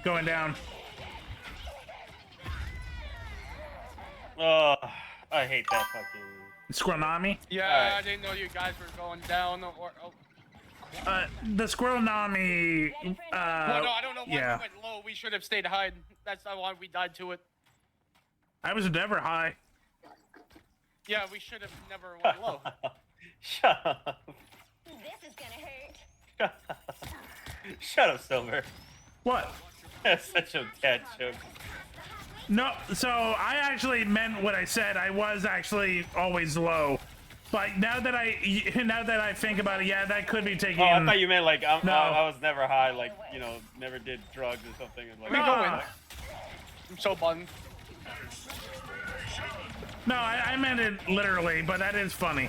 [SPEAKER 2] Going down.
[SPEAKER 16] Oh, I hate that fucking...
[SPEAKER 2] Squirnami?
[SPEAKER 23] Yeah, I didn't know you guys were going down or... Oh.
[SPEAKER 2] The Squirrel-Nami,
[SPEAKER 23] Well, no, I don't know why
[SPEAKER 2] yeah.
[SPEAKER 23] we went low. We should have stayed high. That's not why we died to it.
[SPEAKER 2] I was never high.
[SPEAKER 23] Yeah, we should have never went low.
[SPEAKER 16] Shut up.
[SPEAKER 9] This is gonna hurt.
[SPEAKER 16] Shut up, Silver.
[SPEAKER 2] What?
[SPEAKER 16] That's such a dad joke.
[SPEAKER 2] No, so I actually meant what I said. I was actually always low. But now that I think about it, yeah, that could be taken.
[SPEAKER 16] Oh, I thought you meant like
[SPEAKER 2] No.
[SPEAKER 16] I was never high, like, you know, never did drugs or something. And, like,
[SPEAKER 23] We go in. I'm so bummed.
[SPEAKER 2] No, I meant it literally, but that is funny.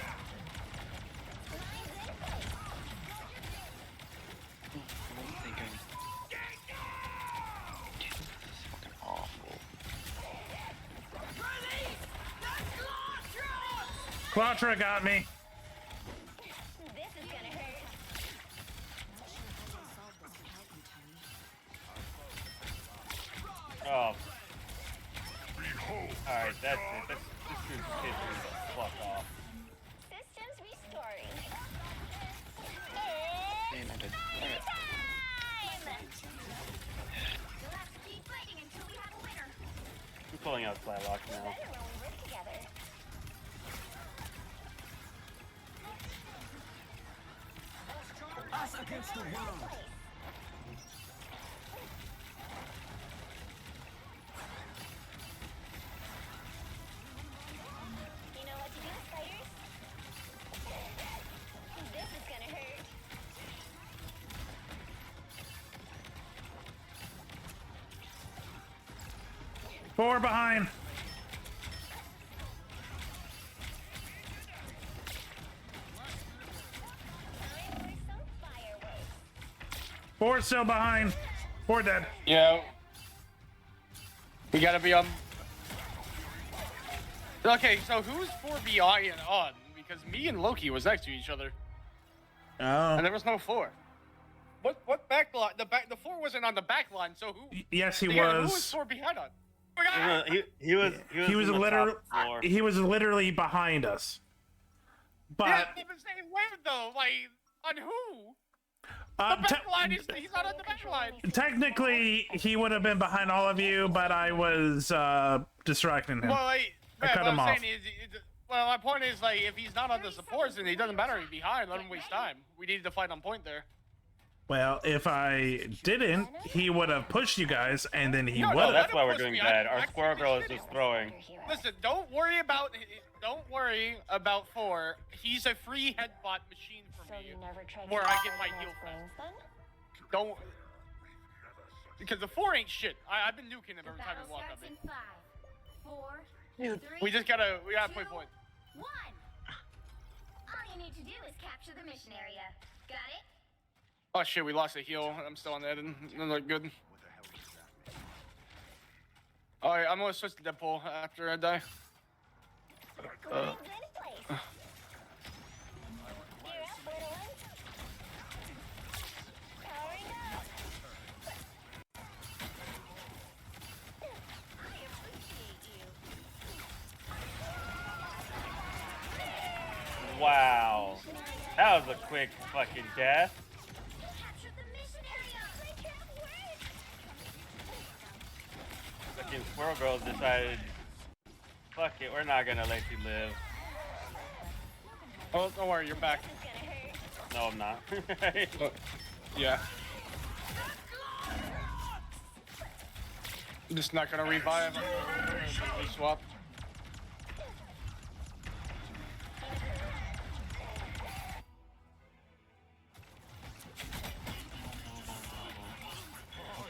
[SPEAKER 2] Quatra got me.
[SPEAKER 9] This is gonna hurt.
[SPEAKER 16] Oh. Alright, that's it. This dude's pissing the fuck off.
[SPEAKER 9] Systems restoring.
[SPEAKER 6] Man, I did.
[SPEAKER 9] You'll have to keep fighting until we have a winner.
[SPEAKER 16] I'm pulling out Flylock now.
[SPEAKER 9] Better when we work together.
[SPEAKER 4] Us against the world.
[SPEAKER 9] You know what to do, spiders? This is gonna hurt.
[SPEAKER 2] 4 behind. Four still behind. 4 dead.
[SPEAKER 23] Yeah. We gotta be on. Okay, so who's 4BI and on? Because me and Loki was next to each other.
[SPEAKER 2] Oh.
[SPEAKER 23] And there was no 4. What back line? The 4 wasn't on the back line, so who?
[SPEAKER 2] Yes, he
[SPEAKER 23] Yeah,
[SPEAKER 2] was.
[SPEAKER 23] Who was 4 behind on?
[SPEAKER 16] He was in the
[SPEAKER 2] literally
[SPEAKER 16] top floor.
[SPEAKER 2] he was literally behind us. But
[SPEAKER 23] Yeah, but say where though? Like on who? The back line is he's not on the back line.
[SPEAKER 2] technically he would have been behind all of you, but I was distracting him.
[SPEAKER 23] Well, like,
[SPEAKER 2] I cut
[SPEAKER 23] what
[SPEAKER 2] him
[SPEAKER 23] I'm
[SPEAKER 2] off.
[SPEAKER 23] saying is, well, my point is like if he's not on the supports, then it doesn't matter if he's behind. Let him waste time. We needed to fight on point there.
[SPEAKER 2] Well, if I didn't, he would have pushed you guys, and then he would
[SPEAKER 3] No,
[SPEAKER 2] have.
[SPEAKER 3] that's why we're doing bad. Our squirrel girl is just throwing.
[SPEAKER 23] Listen, don't worry about 4. He's a free headbutt machine for me, where I get my heal fast. Don't, because the 4 ain't shit. I've been nuking him every time he walks up me.
[SPEAKER 9] 5, 4,
[SPEAKER 23] Dude,
[SPEAKER 9] 3,
[SPEAKER 23] we gotta play point.
[SPEAKER 9] 1. All you need to do is capture the mission area. Got it?
[SPEAKER 23] Oh shit, we lost a heal. I'm still on that, and I'm not good. Alright, I'm gonna switch to Deadpool after I die.
[SPEAKER 3] Wow. That was a quick fucking death. Fucking Squirrel Girl decided, fuck it, we're not gonna let you live.
[SPEAKER 23] Oh, don't worry, you're back.
[SPEAKER 3] No, I'm not.
[SPEAKER 23] Yeah. I'm just not gonna revive. We swap.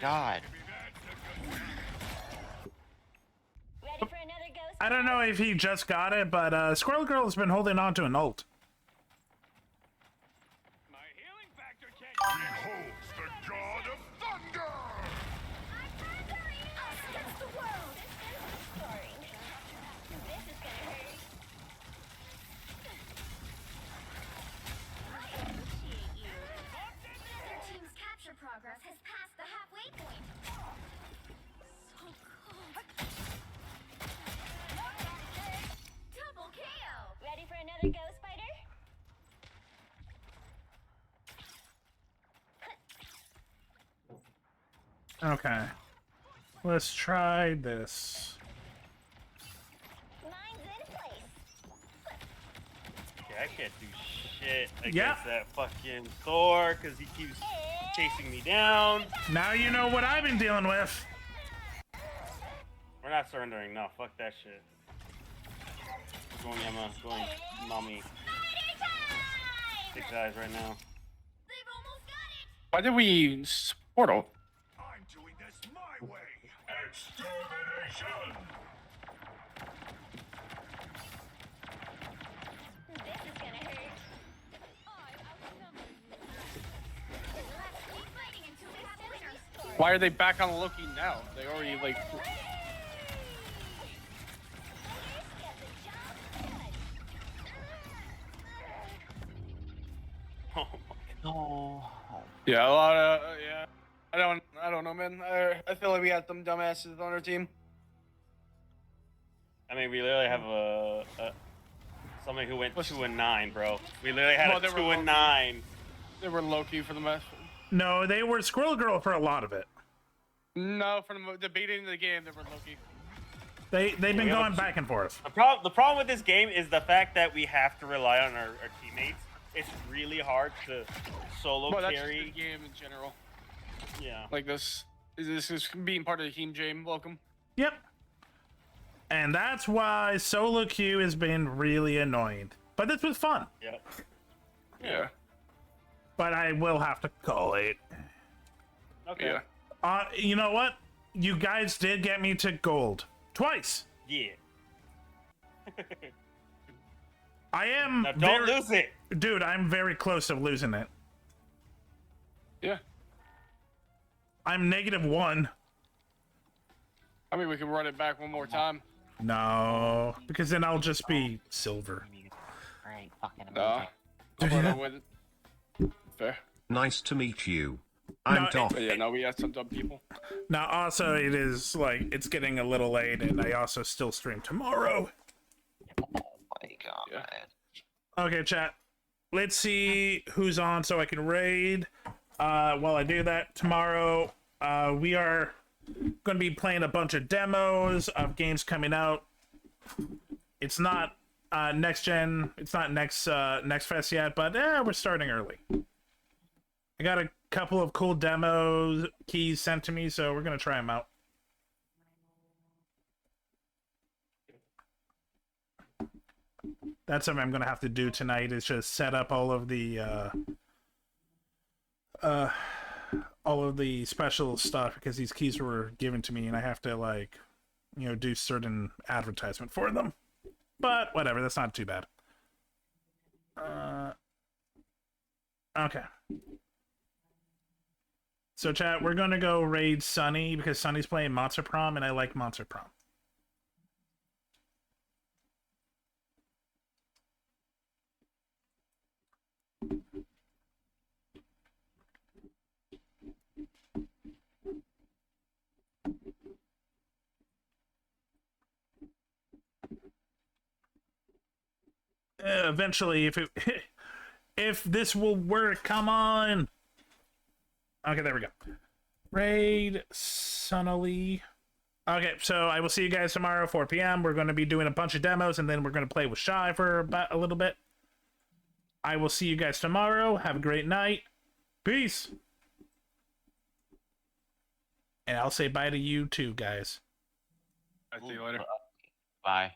[SPEAKER 10] God.
[SPEAKER 2] I don't know if he just got it, but Squirrel Girl has been holding on to an ult.
[SPEAKER 12] Behold the god of thunder!
[SPEAKER 9] Their team's capture progress has passed the halfway point. So close. Double KO. Ready for another go, Spider?
[SPEAKER 2] Okay. Let's try this.
[SPEAKER 3] Okay, I can't do shit against that fucking Thor because he keeps chasing me down.
[SPEAKER 2] Now you know what I've been dealing with.
[SPEAKER 3] We're not surrendering. No, fuck that shit. Going Emma, going mommy. 6 eyes right now.
[SPEAKER 23] Why did we portal?
[SPEAKER 12] I'm doing this my way. Extermination!
[SPEAKER 23] Why are they back on Loki now? They already like.
[SPEAKER 3] Oh my god.
[SPEAKER 23] Yeah, a lot of yeah. I don't know, man. I feel like we got some dumbasses on our team.
[SPEAKER 3] I mean, we literally have a somebody who went 2-9, bro. We literally had a 2-9.
[SPEAKER 23] They were Loki for the most.
[SPEAKER 2] No, they were Squirrel Girl for a lot of it.
[SPEAKER 23] No, from the beginning of the game, they were Loki.
[SPEAKER 2] They've been going back and forth.
[SPEAKER 3] The problem with this game is the fact that we have to rely on our teammates. It's really hard to solo
[SPEAKER 23] That's
[SPEAKER 3] carry.
[SPEAKER 23] just the game in general.
[SPEAKER 3] Yeah.
[SPEAKER 23] Like this is being part of the team, James. Welcome.
[SPEAKER 2] Yep. And that's why solo queue has been really annoying. But this was fun.
[SPEAKER 3] Yep.
[SPEAKER 23] Yeah.
[SPEAKER 2] But I will have to call it.
[SPEAKER 3] Okay.
[SPEAKER 23] Yeah.
[SPEAKER 2] You know what? You guys did get me to gold. Twice.
[SPEAKER 3] Yeah.
[SPEAKER 2] I am.
[SPEAKER 3] Now don't lose it.
[SPEAKER 2] Dude, I'm very close to losing it.
[SPEAKER 23] Yeah.
[SPEAKER 2] I'm -1.
[SPEAKER 23] I mean, we can run it back one more time.
[SPEAKER 2] No, because then I'll just be silver.
[SPEAKER 23] No. I'm gonna win it. Fair.
[SPEAKER 1] Nice to meet you. I'm Doc.
[SPEAKER 23] Yeah, no, we had some dumb people.
[SPEAKER 2] Now, also, it is like it's getting a little late, and I also still stream tomorrow.
[SPEAKER 10] Oh my god, man.
[SPEAKER 2] Okay, chat. Let's see who's on so I can raid. While I do that, tomorrow we are going to be playing a bunch of demos of games coming out. It's not next gen. It's not next fest yet, but we're starting early. I got a couple of cool demo keys sent to me, so we're gonna try them out. That's something I'm gonna have to do tonight. Is just set up all of the special stuff because these keys were given to me, and I have to like, you know, do certain advertisement for them. But whatever, that's not too bad. Okay. So chat, we're gonna go raid Sunny because Sunny's playing Monster Prom, and I like Monster Prom. Eventually, if this will work, come on. Okay, there we go. Raid Sunnily. Okay, so I will see you guys tomorrow, 4 p.m. We're going to be doing a bunch of demos, and then we're going to play with Shy for about a little bit. I will see you guys tomorrow. Have a great night. Peace. And I'll say bye to you too, guys.
[SPEAKER 23] I'll see you later.
[SPEAKER 10] Bye.